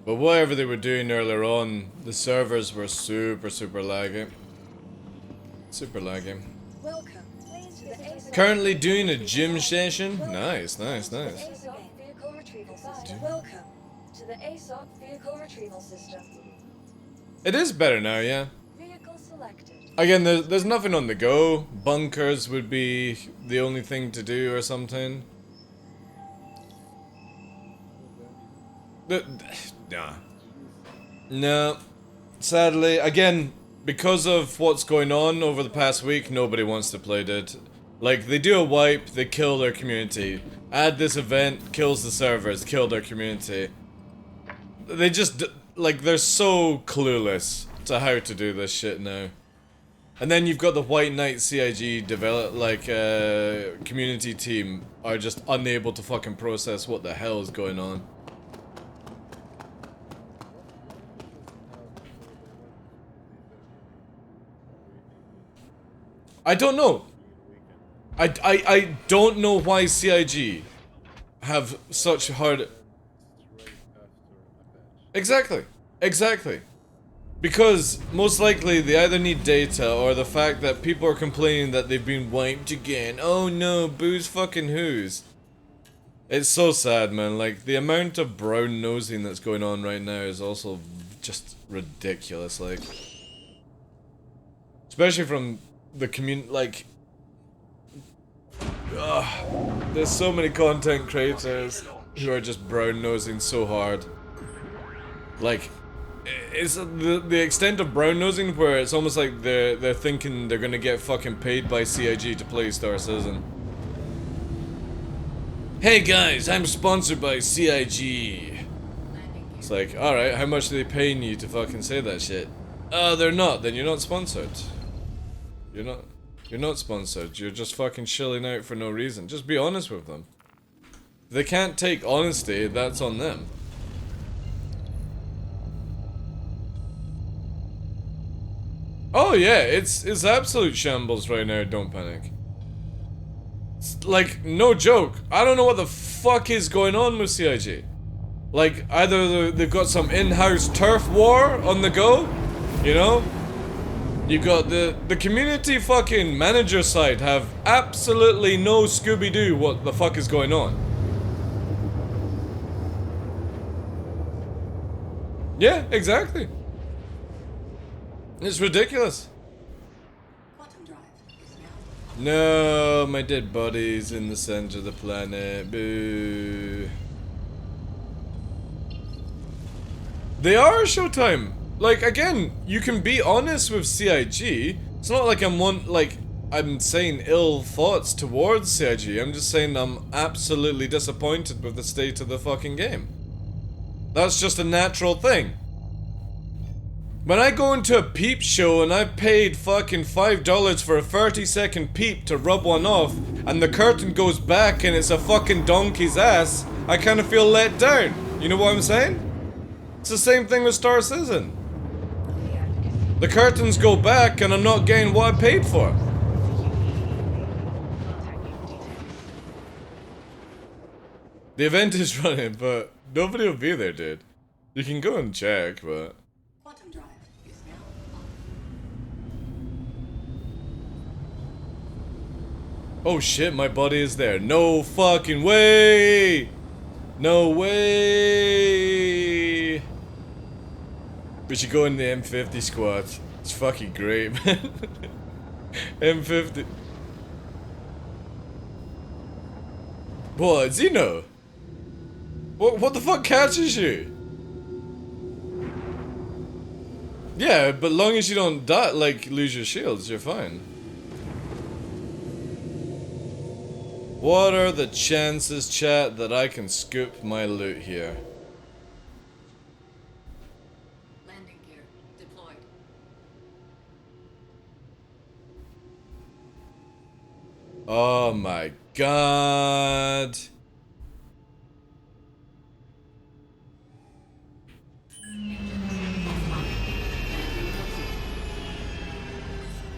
But whatever they were doing earlier on, the servers were super laggy. Super laggy. Welcome. Please visit us Currently doing a gym session. Nice, nice, nice. ASOC vehicle retrieval system. Welcome to the ASOC vehicle retrieval system. It is better now, yeah. Vehicle selected. Again, there's nothing on the go. Bunkers would be the only thing to do or something. Nah. No. Sadly, again, because of what's going on over the past week, nobody wants to play it. Like, they do a wipe, they kill their community. Add this event, kills the servers, kill their community. They just, like, they're so clueless to how to do this shit now. And then you've got the White Knight CIG community team are just unable to fucking process what the hell is going on. I don't know. I don't know why CIG have such hard... Exactly. Exactly. Because, most likely, they either need data, or the fact that people are complaining that they've been wiped again. Oh no, booze fucking who's. It's so sad, man. Like, the amount of brown nosing that's going on right now is also just ridiculous, like. Especially from the community, like... there's so many content creators who are just brown nosing so hard. Like... It's the extent of brown nosing where it's almost like they're thinking they're gonna get fucking paid by CIG to play Star Citizen. Hey guys, I'm sponsored by CIG. It's like, alright, how much are they paying you to fucking say that shit? They're not, then you're not sponsored. You're not sponsored, you're just fucking shilling out for no reason. Just be honest with them. If they can't take honesty, that's on them. Oh yeah, it's absolute shambles right now, don't panic. It's like, no joke, I don't know what the fuck is going on with CIG. Like, either they've got some in-house turf war on the go, you know? You've got the community fucking manager side have absolutely no Scooby-Doo what the fuck is going on. Yeah, exactly. It's ridiculous. Quantum drive is now No, my dead body's in the center of the planet. Boo. They are Showtime. Like, again, you can be honest with CIG. It's not like I'm saying ill thoughts towards CIG. I'm just saying I'm absolutely disappointed with the state of the fucking game. That's just a natural thing. When I go into a peep show and I've paid fucking $5 for a 30-second peep to rub one off, and the curtain goes back and it's a fucking donkey's ass, I kind of feel let down. You know what I'm saying? It's the same thing with Star Citizen. The curtains go back and I'm not getting what I paid for. The event is running, but nobody will be there, dude. You can go and check, but... quantum drive is now on. Oh shit, my body is there. No fucking way! No way! We should go in the M50 squad. It's fucking great, man. M50. What, Xeno? What the fuck catches you? Yeah, but long as you don't die, like, lose your shields, you're fine. What are the chances, chat, that I can scoop my loot here? Landing gear deployed. Oh my god.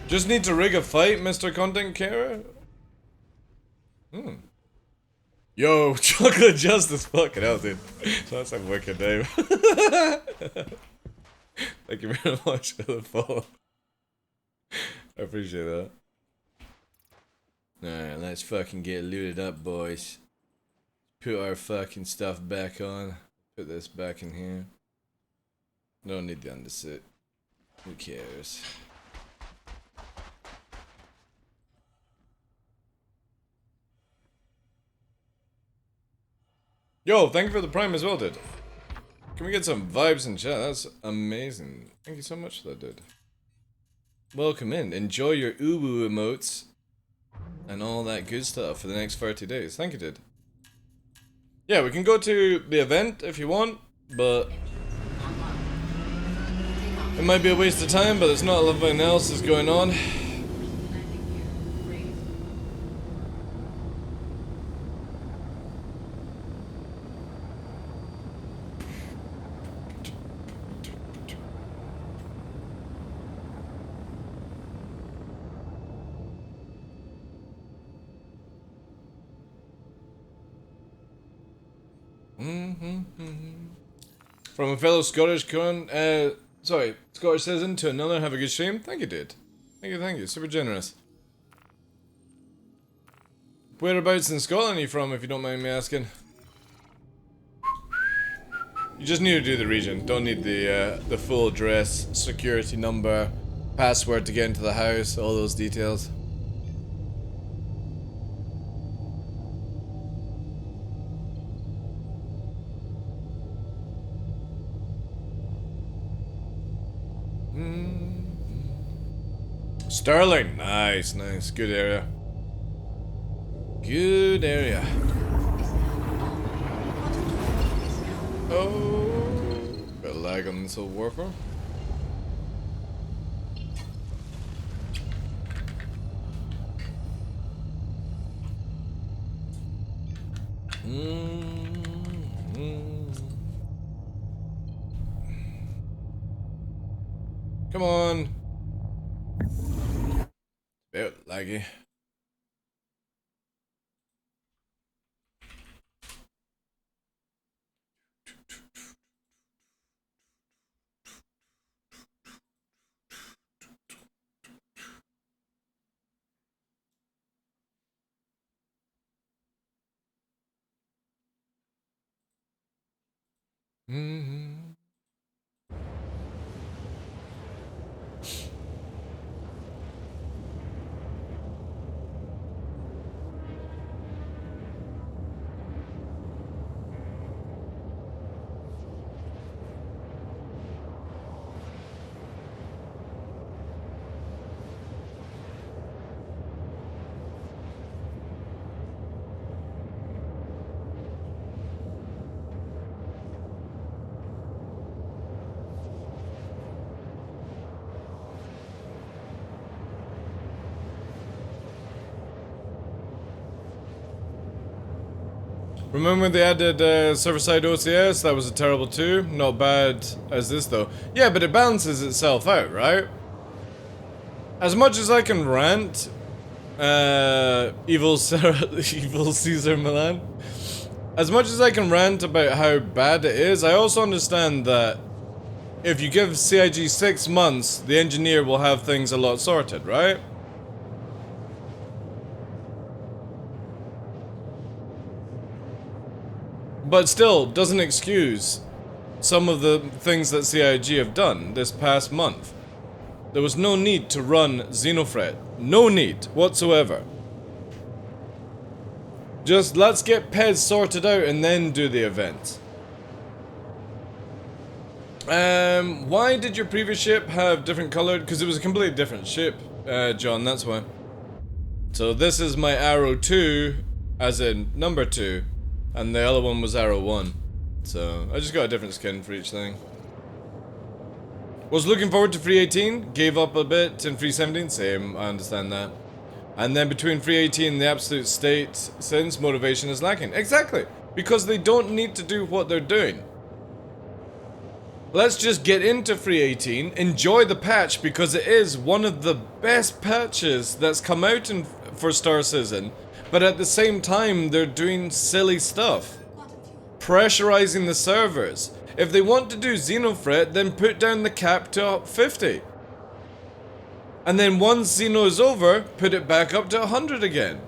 Just need to rig a fight, Mr. Content Carer? Yo, Chocolate Justice, fucking hell, dude. That's a wicked name. Thank you very much for the follow. I appreciate that. Alright, let's fucking get looted up, boys. Put our fucking stuff back on. Put this back in here. Don't need the undersuit. Who cares? Yo, thank you for the prime as well, dude. Can we get some vibes in chat? That's amazing. Thank you so much for that, dude. Welcome in. Enjoy your uwu emotes and all that good stuff for the next 30 days. Thank you, dude. Yeah, we can go to the event if you want, but it might be a waste of time, but there's not a lot else is going on. Landing gear raised. From a fellow Scottish Scottish citizen to another, have a good stream. Thank you, dude. Thank you. Super generous. Whereabouts in Scotland are you from, if you don't mind me asking? You just need to do the region. Don't need the full address, security number, password to get into the house, all those details. Sterling, nice. Good area. Oh, got lag on this old warfare. Come on. Bit laggy. Remember when they added server-side OCS? That was a terrible too. Not bad as this though. Yeah, but it balances itself out, right? As much as I can rant, evil Caesar Milan. As much as I can rant about how bad it is, I also understand that if you give CIG 6 months, the engineer will have things a lot sorted, right? But still, doesn't excuse some of the things that CIG have done this past month. There was no need to run Xenofred. No need whatsoever. Just let's get Pez sorted out and then do the event. Why did your previous ship have different colored? Because it was a completely different ship, John, that's why. So this is my Arrow 2, as in number 2, and the other one was Arrow 1. So I just got a different skin for each thing. Was looking forward to Free 18, gave up a bit in Free 17, same, I understand that. And then between Free 18 and the absolute state, since motivation is lacking. Exactly, because they don't need to do what they're doing. Let's just get into Free 18, enjoy the patch because it is one of the best patches that's come out for Star Citizen, but at the same time they're doing silly stuff. Pressurizing the servers. If they want to do Xenofret, then put down the cap to 50. And then once Xeno is over, put it back up to 100 again.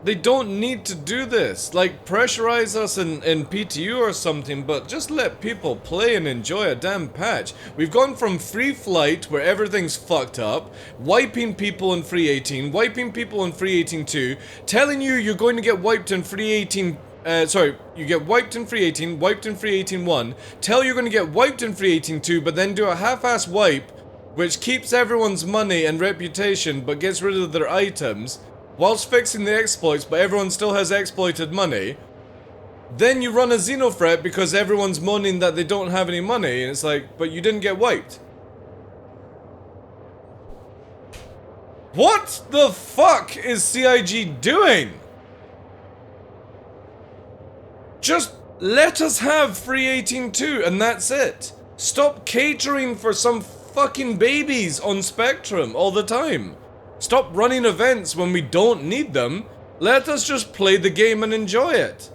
They don't need to do this. Like, pressurize us in PTU or something, but just let people play and enjoy a damn patch. We've gone from Free Flight, where everything's fucked up, wiping people in Free 18, wiping people in Free 18-2, telling you you're going to get wiped in Free 18... you get wiped in Free 18, wiped in Free 18-1, tell you're going to get wiped in Free 18-2, but then do a half-ass wipe, which keeps everyone's money and reputation, but gets rid of their items, whilst fixing the exploits, but everyone still has exploited money. Then you run a Xenofret because everyone's moaning that they don't have any money, and it's like, but you didn't get wiped. What the fuck is CIG doing? Just let us have Free 18-2 and that's it. Stop catering for some fucking babies on Spectrum all the time. Stop running events when we don't need them. Let us just play the game and enjoy it.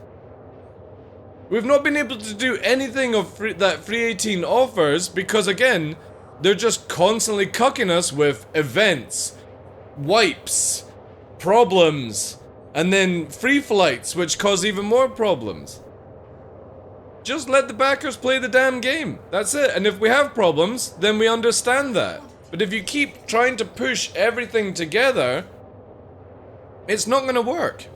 We've not been able to do anything of that Free 18 offers because, again, they're just constantly cucking us with events, wipes, problems, and then free flights, which cause even more problems. Just let the backers play the damn game. That's it. And if we have problems, then we understand that. But if you keep trying to push everything together, it's not going to work.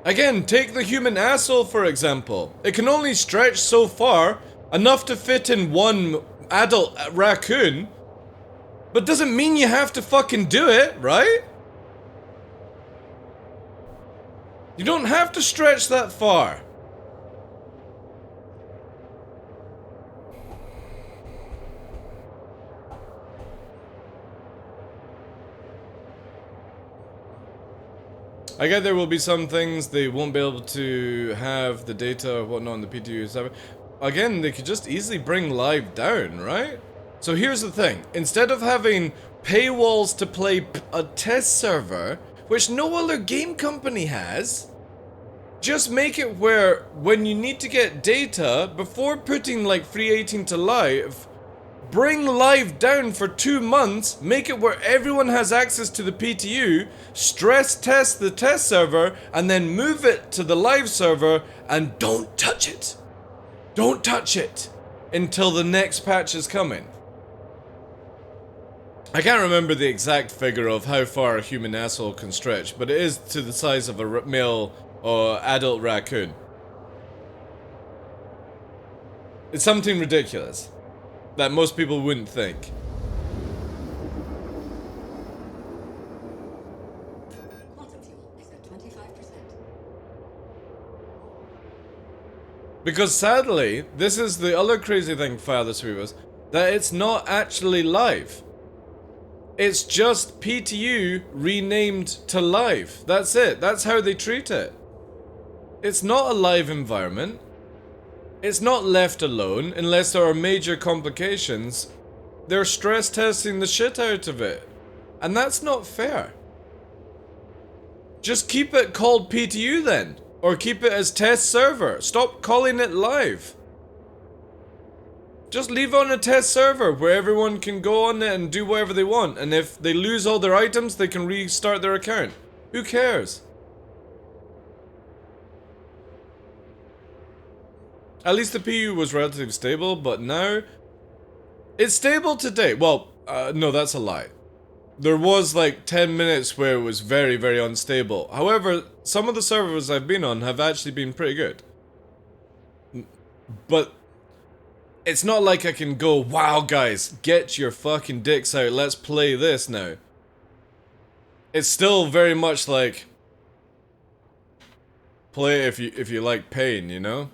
Again, take the human asshole for example. It can only stretch so far, enough to fit in one adult raccoon, but doesn't mean you have to fucking do it, right? You don't have to stretch that far. I get there will be some things they won't be able to have the data or whatnot on the PTU server. Again, they could just easily bring live down, right? So here's the thing. Instead of having paywalls to play a test server, which no other game company has, just make it where when you need to get data, before putting like Free 18 to live, bring live down for 2 months, make it where everyone has access to the PTU, stress test the test server, and then move it to the live server, and don't touch it. Don't touch it until the next patch is coming. I can't remember the exact figure of how far a human asshole can stretch, but it is to the size of a male or adult raccoon. It's something ridiculous that most people wouldn't think. Quantum fuel is at 25%. Because sadly, this is the other crazy thing, Father Sweepers, that it's not actually live. It's just PTU renamed to live. That's it. That's how they treat it. It's not a live environment. It's not left alone unless there are major complications. They're stress testing the shit out of it. And that's not fair. Just keep it called PTU then. Or keep it as test server. Stop calling it live. Just leave it on a test server where everyone can go on it and do whatever they want. And if they lose all their items, they can restart their account. Who cares? At least the PU was relatively stable, but now it's stable today. Well, no, that's a lie. There was like 10 minutes where it was very, very unstable. However, some of the servers I've been on have actually been pretty good. But it's not like I can go, wow guys, get your fucking dicks out, let's play this now. It's still very much like, play if you like pain, you know?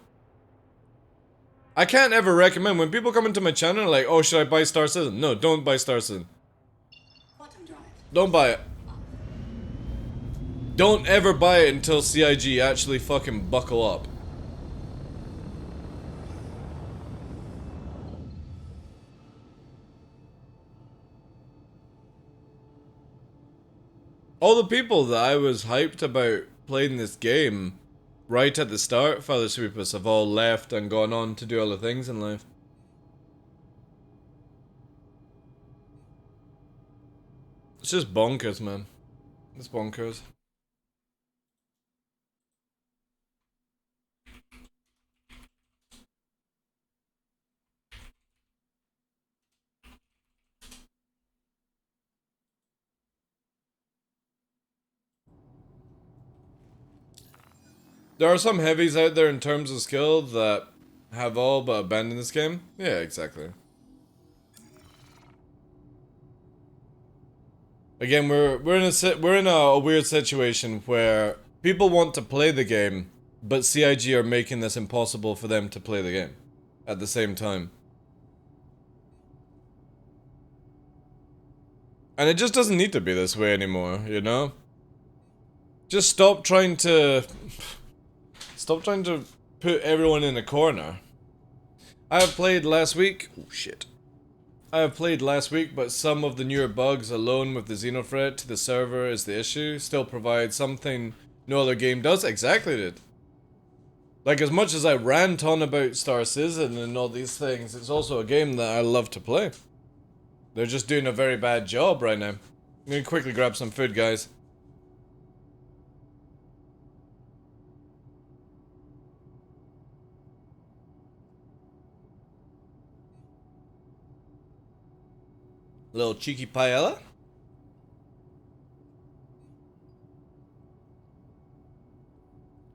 I can't ever recommend, when people come into my channel like, oh, should I buy Star Citizen? No, don't buy Star Citizen. Quantum drive. Don't buy it. Don't ever buy it until CIG actually fucking buckle up. All the people that I was hyped about playing this game right at the start, Father Sweepers, have all left and gone on to do other things in life. It's just bonkers, man. It's bonkers. There are some heavies out there in terms of skill that have all but abandoned this game. Yeah, exactly. Again, we're in a weird situation where people want to play the game, but CIG are making this impossible for them to play the game at the same time. And it just doesn't need to be this way anymore, you know? Just stop trying to put everyone in a corner. I have played last week. Oh shit. I have played last week, but some of the newer bugs alone with the Xenothreat to the server is the issue. Still provide something no other game does. Exactly, dude. Like, as much as I rant on about Star Citizen and all these things, it's also a game that I love to play. They're just doing a very bad job right now. I'm gonna quickly grab some food, guys. Little cheeky paella.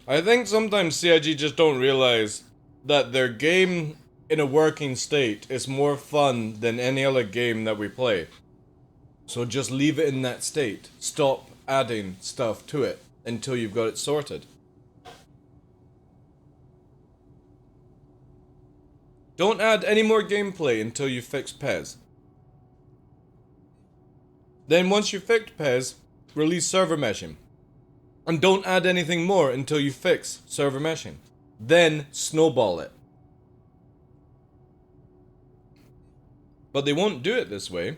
I think sometimes CIG just don't realize that their game in a working state is more fun than any other game that we play. So just leave it in that state. Stop adding stuff to it until you've got it sorted. Don't add any more gameplay until you fix Pez. Then once you fix Pez, release server meshing. And don't add anything more until you fix server meshing. Then snowball it. But they won't do it this way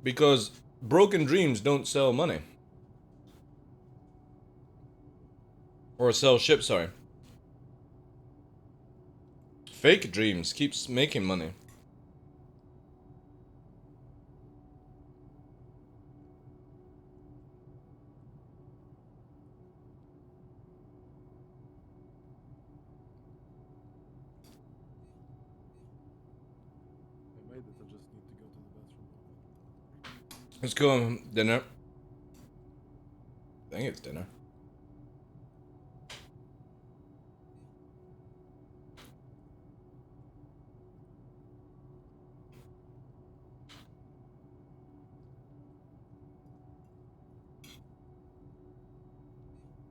because broken dreams don't sell money. Or sell ships, sorry. Fake dreams keeps making money. Let's go dinner. I think it's dinner.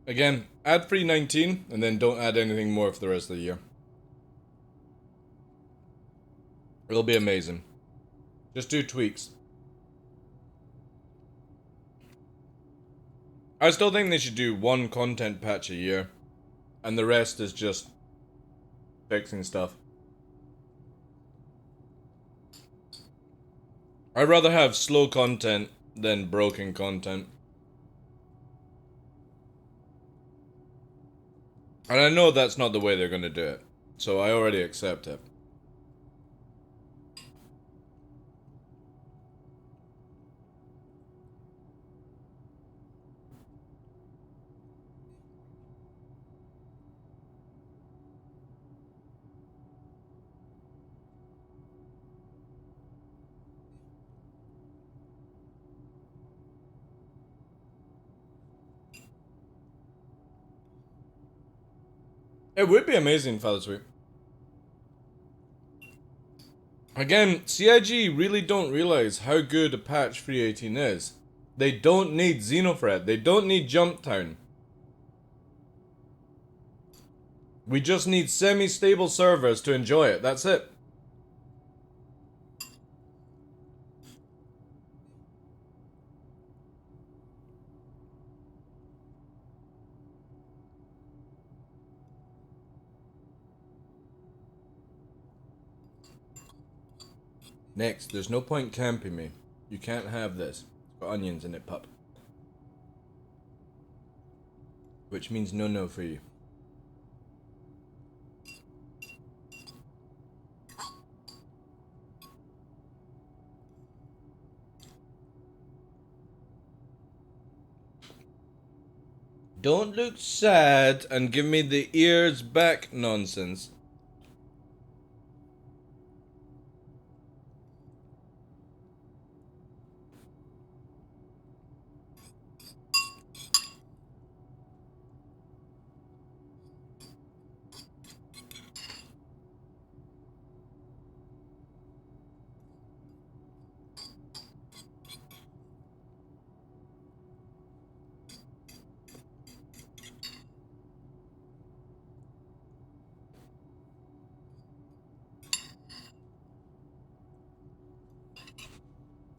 Again, add free 19 and then don't add anything more for the rest of the year. It'll be amazing. Just do tweaks. I still think they should do one content patch a year, and the rest is just fixing stuff. I'd rather have slow content than broken content. And I know that's not the way they're gonna do it, so I already accept it. It would be amazing, Father Sweet. Again, CIG really don't realize how good a patch 3.18 is. They don't need Xenothreat. They don't need Jumptown. We just need semi-stable servers to enjoy it. That's it. Next, there's no point camping me. You can't have this. It's got onions in it, pup. Which means no for you. Don't look sad and give me the ears back nonsense.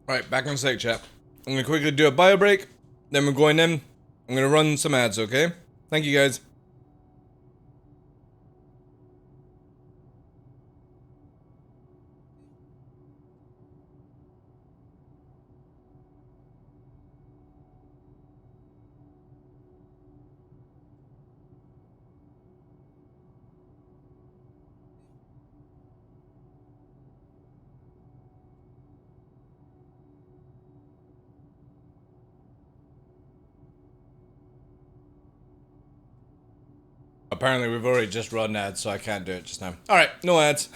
Alright, back on site, chat. I'm gonna quickly do a bio break, then we're going in. I'm gonna run some ads, okay? Thank you, guys. Apparently, we've already just run ads, so I can't do it just now. Alright, no ads.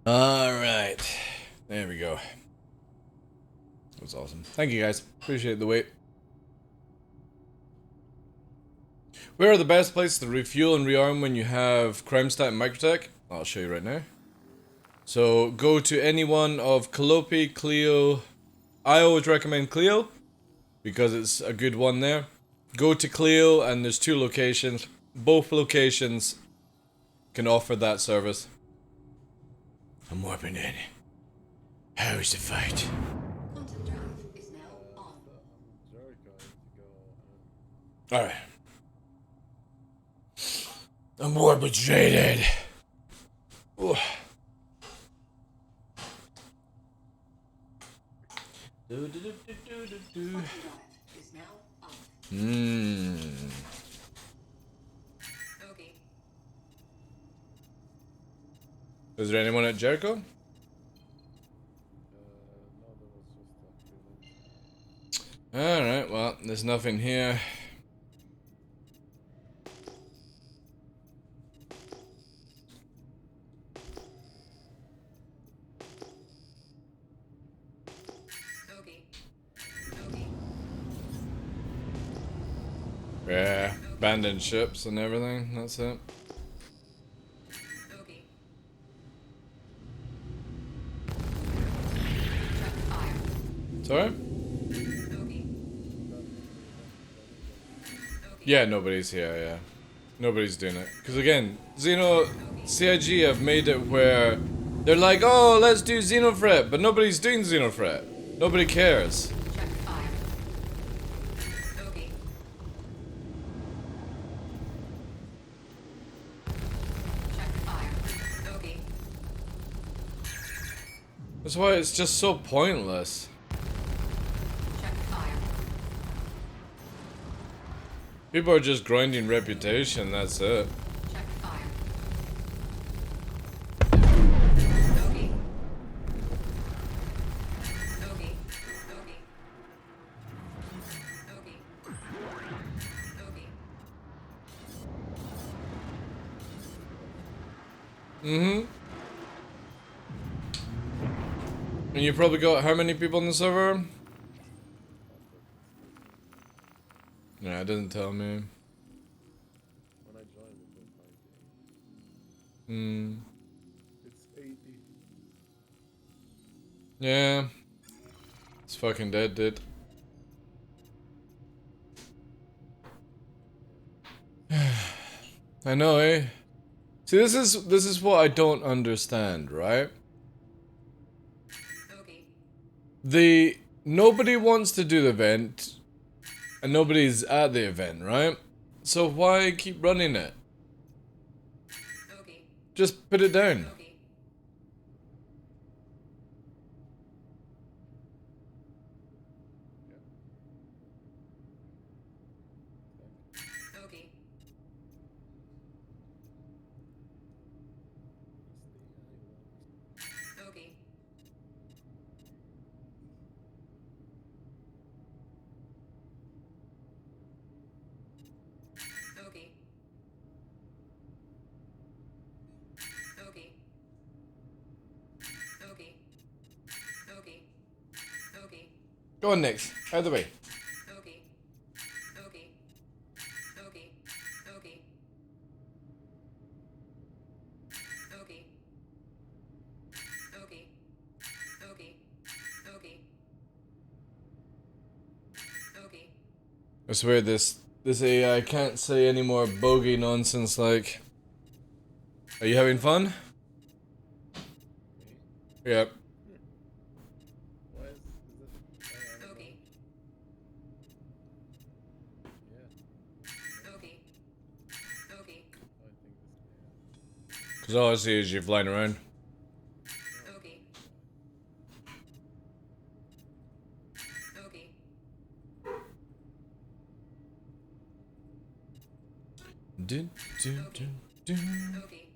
Alright. There we go. That was awesome. Thank you guys. Appreciate the wait. Where are the best places to refuel and rearm when you have crime stat and microtech? I'll show you right now. So go to any one of Calliope, Clio. I always recommend Clio because it's a good one there. Go to Clio and there's 2 locations. Both locations can offer that service. I'm warping in. How's the fight? Quantum drive is now on. Alright. I'm warp jaded. Ooh. Quantum drive is now on. Okay. Is there anyone at Jericho? Alright, well, there's nothing here. Okay. Okay. Yeah, abandoned ships and everything, that's it. Okay. Track fire. Sorry? Okay. Yeah, nobody's here, yeah. Nobody's doing it. Because again, Xeno, CIG have made it where they're like, oh, let's do Xenofret, but nobody's doing Xenofret. Nobody cares. Track fire. Okay. Track fire. Okay. That's why it's just so pointless. Track fire. People are just grinding reputation, that's it. Check fire. Okay. Okay. Okay. Okay. Okay. Mm-hmm. And you probably got how many people on the server? Yeah, it doesn't tell me. When I joined, it was 98. Hmm. It's 80. Yeah. It's fucking dead, dude. I know, eh? See, this is what I don't understand, right? Okay. Nobody wants to do the event, and nobody's at the event, right? So why keep running it? Okay. Just put it down. Okay. Okay. Okay. Okay. Okay. Okay. Okay. Okay. Go on, next. Out of the way. Okay. Okay. Okay. Okay. Okay. Okay. Okay. Okay. Okay. I swear this AI can't say any more bogey nonsense like. Are you having fun? Yep. Why is it? Okay. Yeah. Okay. Okay. I think this. Because all I see is you flying around. Okay. Okay. Do, do, do, do. Okay. Okay.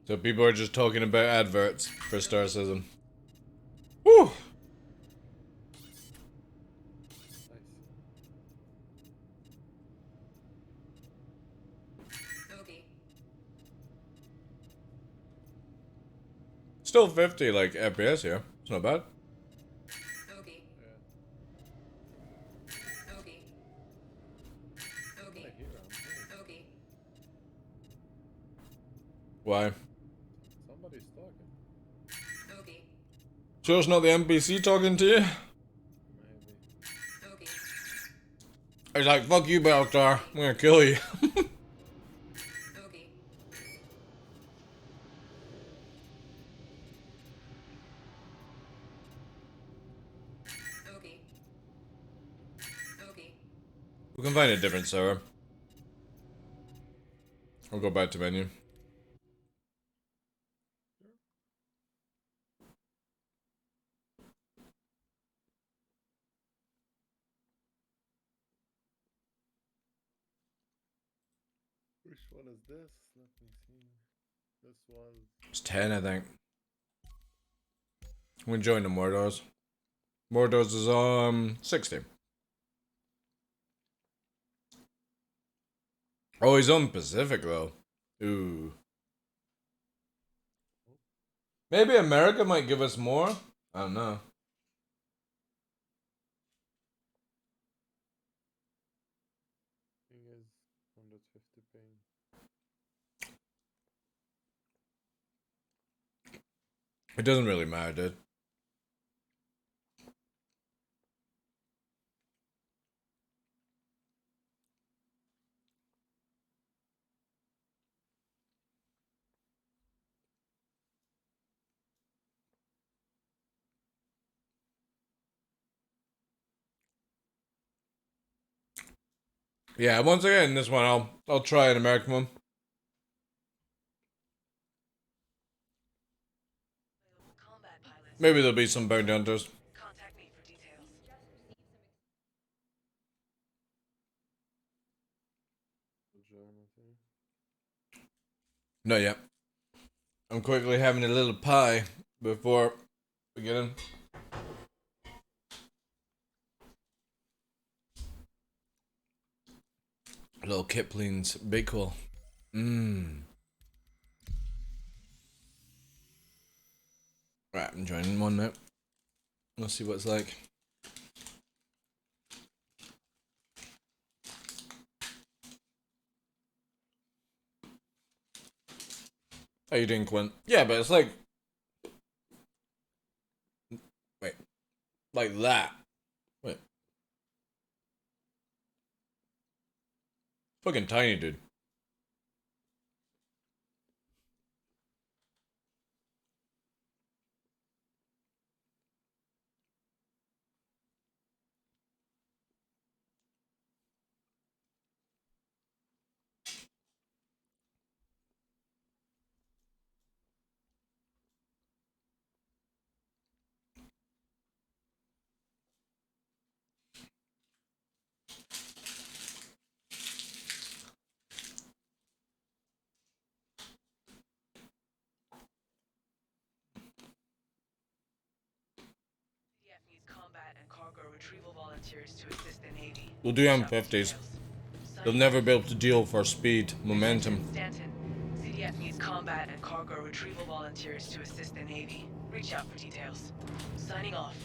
So people are just talking about adverts for Star Citizen. Whew! Bogey. Still 50 like FPS here. It's not bad. Bogey. Yeah. Bogey. Bogey. I hear him. Hey, Bogey. Why? somebody's talking. Bogey. Sure it's not the NPC talking to you? Maybe. Bogey. He's like, fuck you, Baltar. I'm gonna kill you. Bogey. Bogey. Bogey. We can find a different server. I'll go back to menu. Which one is this? Let me see. This was. It's 10, I think. I'm gonna join the Mordors. Mordors is 60. Oh, he's on Pacific though. Ooh. Maybe America might give us more? I don't know. Thing is 150 ping. It doesn't really matter, dude. Yeah, once again, this one I'll try an American one. Combat pilots. Maybe there'll be some bounty hunters. Contact me for details. Jonathan. Not yet. I'm quickly having a little pie before beginning. A little Kipling's Bakewell. Mmm. Right, I'm joining one now. Let's see what it's like. How you doing, Quint? Yeah, but it's like... Wait. Like that. Wait. Fucking tiny, dude. CDF needs combat and cargo retrieval volunteers to assist the Navy. We'll do M50s. They'll never be able to deal for speed, momentum. Stanton, CDF needs combat and cargo retrieval volunteers to assist the Navy. Reach out for details. Signing off.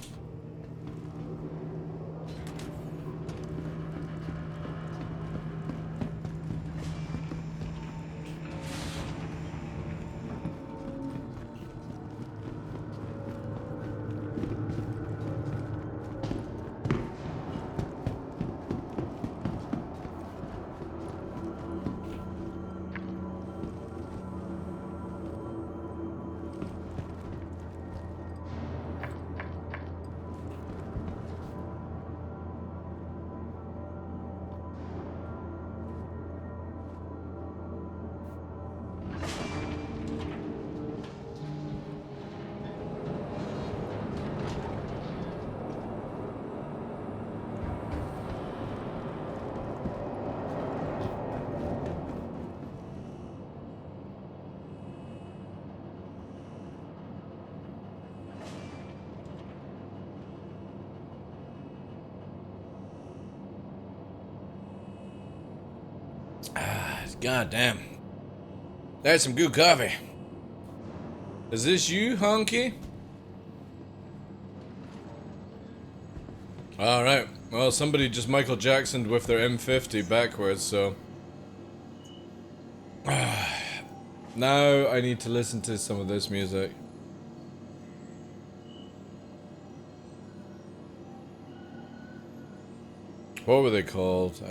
God damn. That's some good coffee. Is this you, Honky? Alright. Well, somebody just Michael Jacksoned with their M50 backwards, so... Now I need to listen to some of this music. What were they called?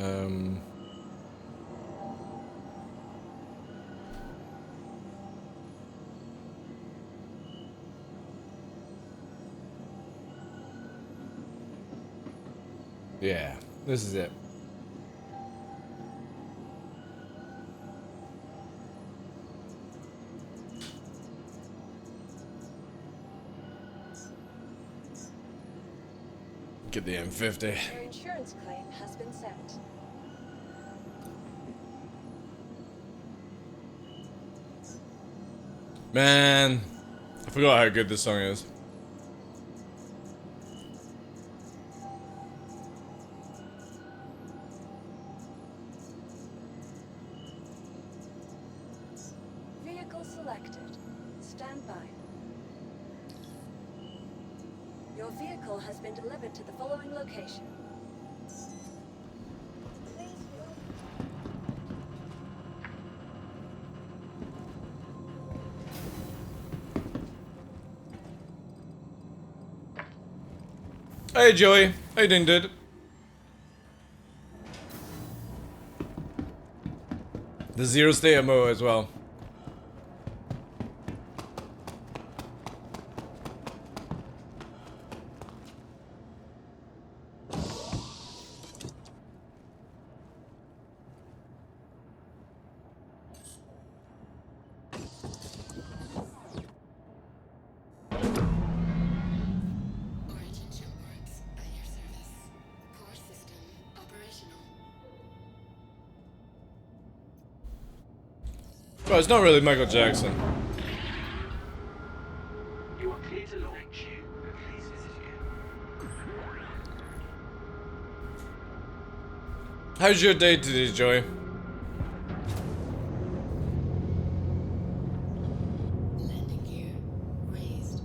Yeah, this is it. Get the M50. Your insurance claim has been sent. Man, I forgot how good this song is. Vehicle selected. Stand by. Your vehicle has been delivered to the following location. Please Hey Joey, how you doing, dude? The zero state MO as well. Origin jumpers at your service. Core system operational. Well, it's not really Michael Jackson. You are clear to launch. Thank you, and please visit again. How's your day today, Joey? Landing gear raised.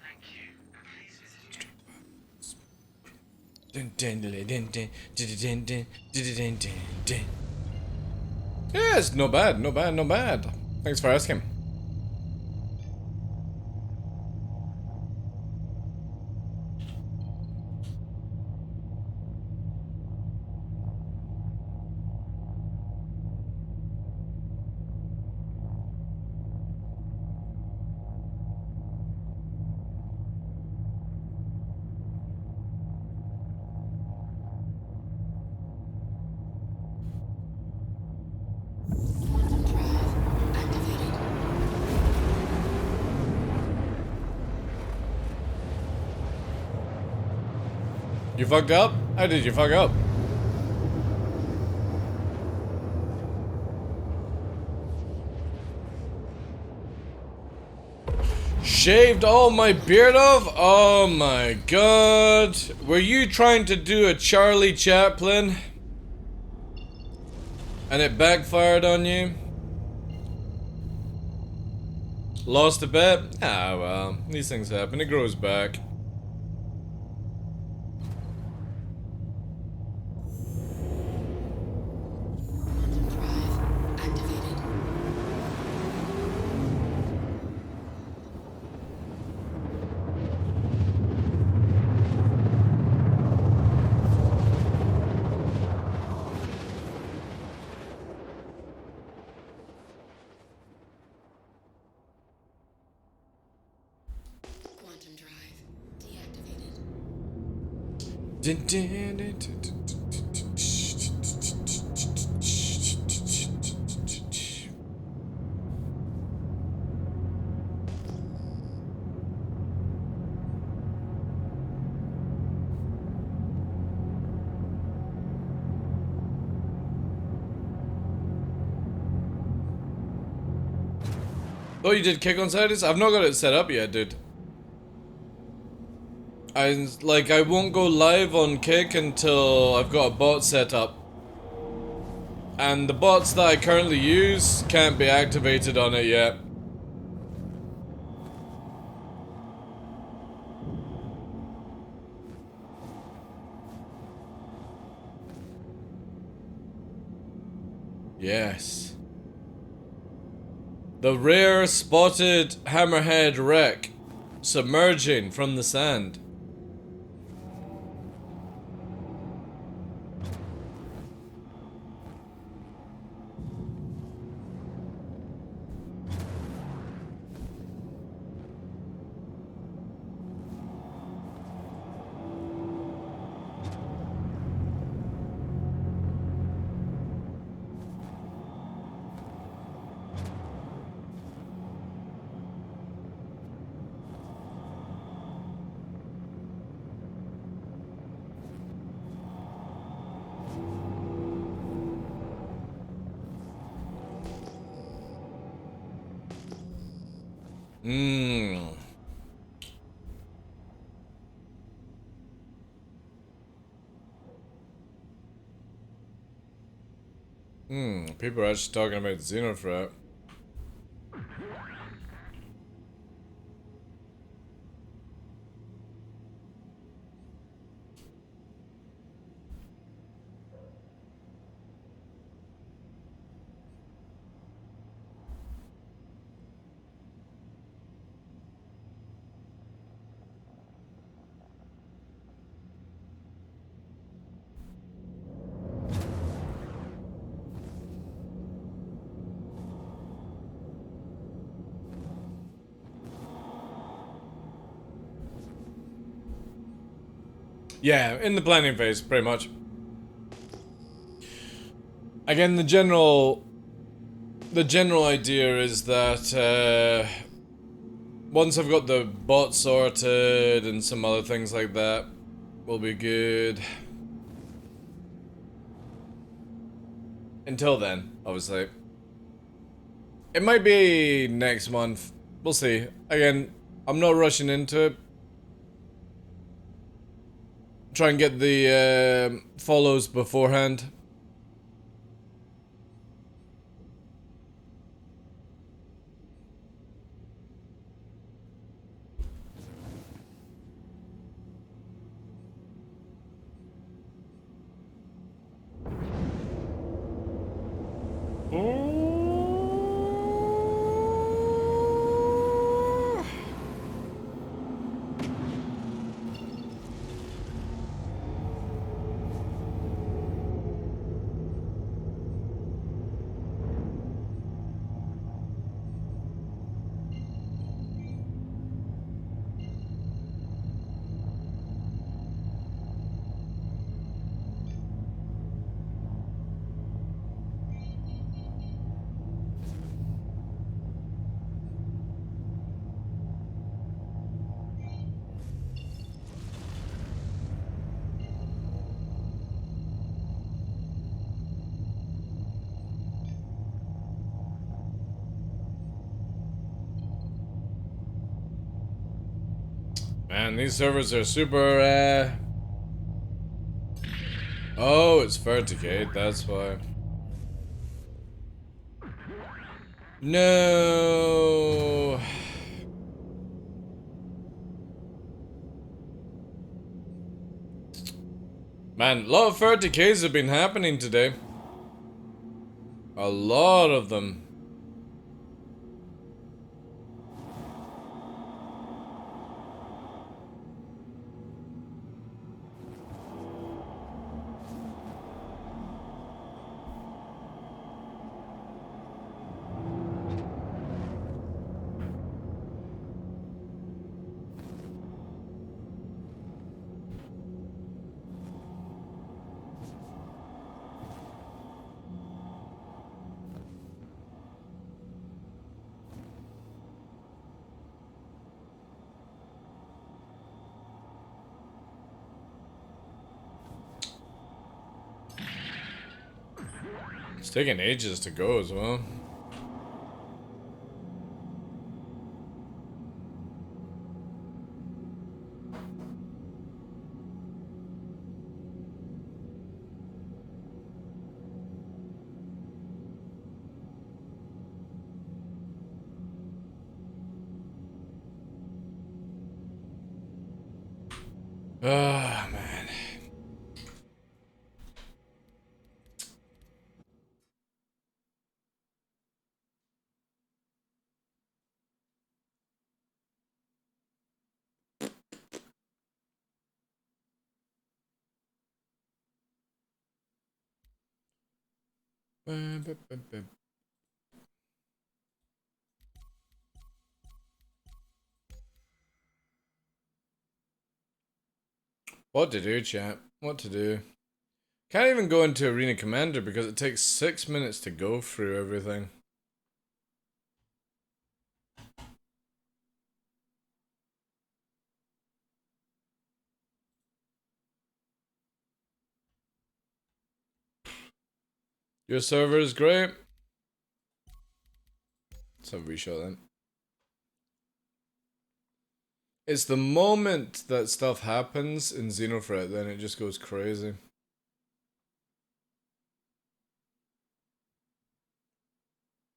Thank you, and please visit again. Yes, not bad, not bad, not bad. Thanks for asking. Drive activated. You fucked up? How did you fuck up? Shaved all my beard off? Oh my god. Were you trying to do a Charlie Chaplin? And it backfired on you? Lost a bet? Ah well, these things happen, it grows back. Drive activated. Quantum drive deactivated. Oh, you did kick on Saturdays? I've not got it set up yet, dude. I won't go live on Kick until I've got a bot set up. And the bots that I currently use can't be activated on it yet. Yes. The rare spotted hammerhead wreck submerging from the sand. People are actually talking about Xenothreat. Yeah, in the planning phase, pretty much. Again, the general idea is that once I've got the bot sorted and some other things like that, we'll be good. Until then, obviously. It might be next month. We'll see. Again, I'm not rushing into it. Try and get the follows beforehand. Man, these servers are super, Oh, it's Verticate, that's why. No. Man, a lot of Verticates have been happening today. A lot of them. It's taking ages to go as well. Ah, man. What to do, chat? What to do? Can't even go into Arena Commander because it takes 6 minutes to go through everything. Your server is great. Let's have a reshot then. It's the moment that stuff happens in Xenothreat, then it just goes crazy.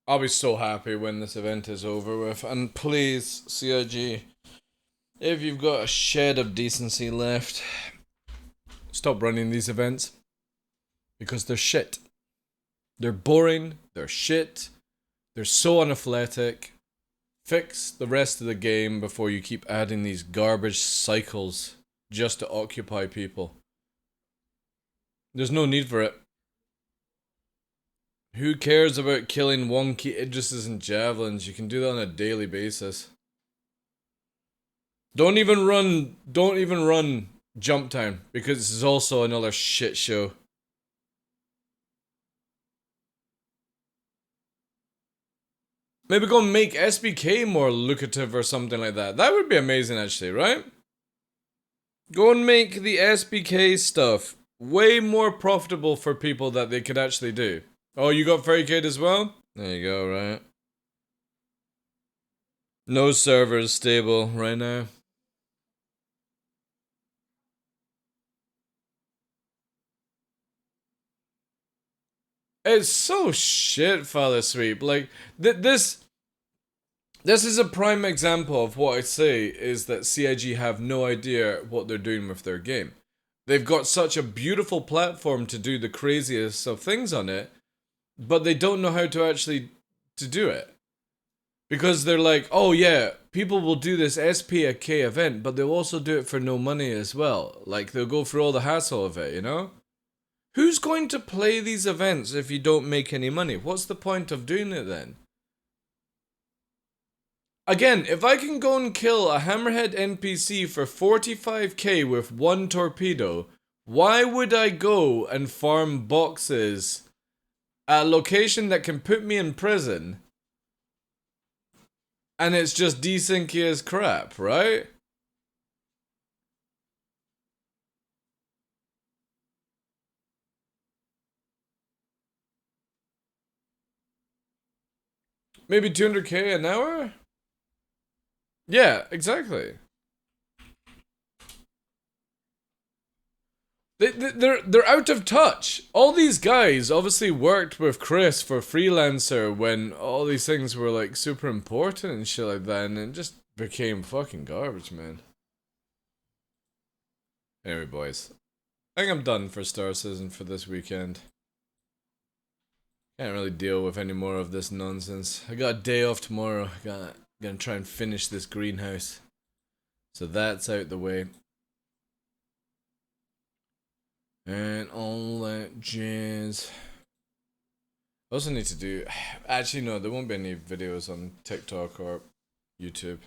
I'll be so happy when this event is over with. And please, CIG, if you've got a shed of decency left, stop running these events. Because they're shit. They're boring, they're shit, they're so unathletic. Fix the rest of the game before you keep adding these garbage cycles just to occupy people. There's no need for it. Who cares about killing wonky Idrises and javelins? You can do that on a daily basis. Don't even run Jump Time, because this is also another shit show. Maybe go and make SBK more lucrative or something like that. That would be amazing actually, right? Go and make the SBK stuff way more profitable for people that they could actually do. Oh, you got Fairy Kid as well? There you go, right? No servers stable right now. It's so shit, Father Sweep. Like, this is a prime example of what I say is that CIG have no idea what they're doing with their game. They've got such a beautiful platform to do the craziest of things on it, but they don't know how to actually to do it. Because they're like, oh yeah, people will do this SPK event, but they'll also do it for no money as well. Like, they'll go through all the hassle of it, you know? Who's going to play these events if you don't make any money? What's the point of doing it then? Again, if I can go and kill a Hammerhead NPC for 45k with one torpedo, why would I go and farm boxes at a location that can put me in prison and it's just desyncy as crap, right? Maybe 200k an hour? Yeah, exactly. They're out of touch. All these guys obviously worked with Chris for Freelancer when all these things were like super important and shit like that, and it just became fucking garbage, man. Anyway, boys, I think I'm done for Star Citizen for this weekend. Can't really deal with any more of this nonsense. I got a day off tomorrow. Gonna try and finish this greenhouse, so that's out the way. And all that jazz. I also need to do... Actually, no, there won't be any videos on TikTok or YouTube.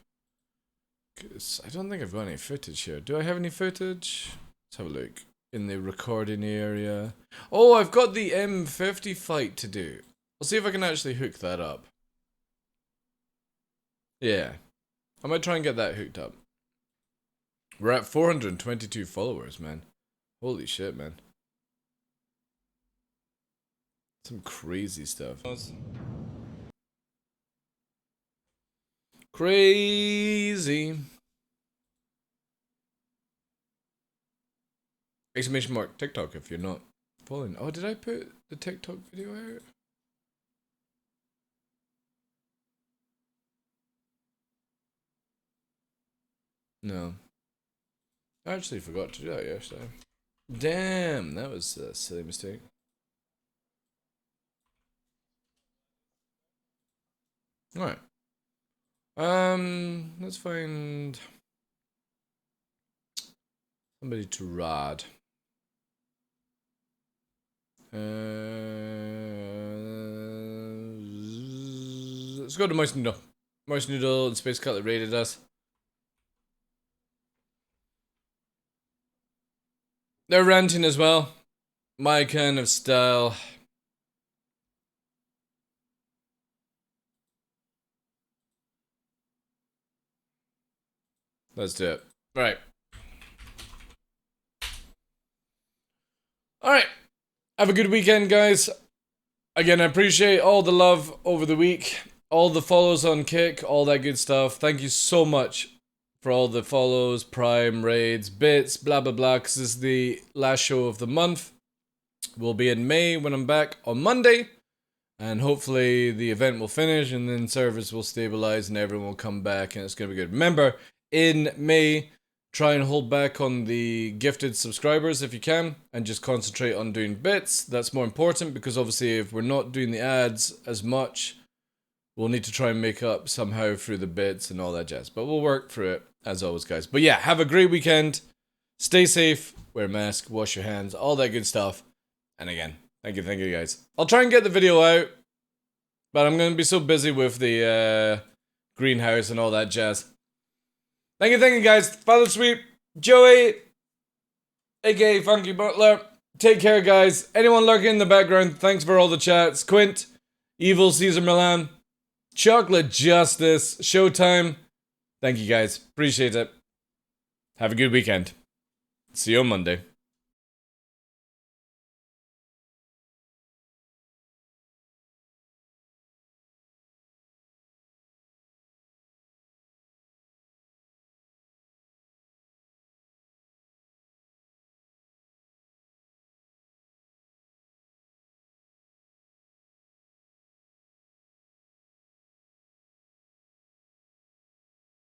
Because I don't think I've got any footage here. Do I have any footage? Let's have a look. In the recording area. Oh, I've got the M50 fight to do. I'll see if I can actually hook that up. Yeah. I might try and get that hooked up. We're at 422 followers, man. Holy shit, man. Some crazy stuff. Crazy. Exclamation mark TikTok if you're not following. Oh, did I put the TikTok video out? No. I actually forgot to do that yesterday. Damn, that was a silly mistake. Alright. Let's find somebody to rod. Let's go to Moist Noodle. Moist Noodle and Space Cutlet raided us. They're ranting as well. My kind of style. Let's do it. Right. Alright. Have a good weekend, guys. Again, I appreciate all the love over the week. All the follows on Kick, all that good stuff. Thank you so much for all the follows, Prime, raids, bits, blah blah blah, because this is the last show of the month. We'll be in May when I'm back on Monday. And hopefully the event will finish and then servers will stabilize and everyone will come back and it's going to be good. Remember, in May, try and hold back on the gifted subscribers if you can and just concentrate on doing bits. That's more important because obviously if we're not doing the ads as much, we'll need to try and make up somehow through the bits and all that jazz. But we'll work through it as always, guys. But yeah, have a great weekend. Stay safe, wear a mask, wash your hands, all that good stuff. And again, thank you guys. I'll try and get the video out, but I'm going to be so busy with the greenhouse and all that jazz. Thank you guys. Father Sweep, Joey, aka Funky Butler. Take care, guys. Anyone lurking in the background, thanks for all the chats. Quint, Evil Caesar Milan, Chocolate Justice, Showtime. Thank you guys. Appreciate it. Have a good weekend. See you on Monday.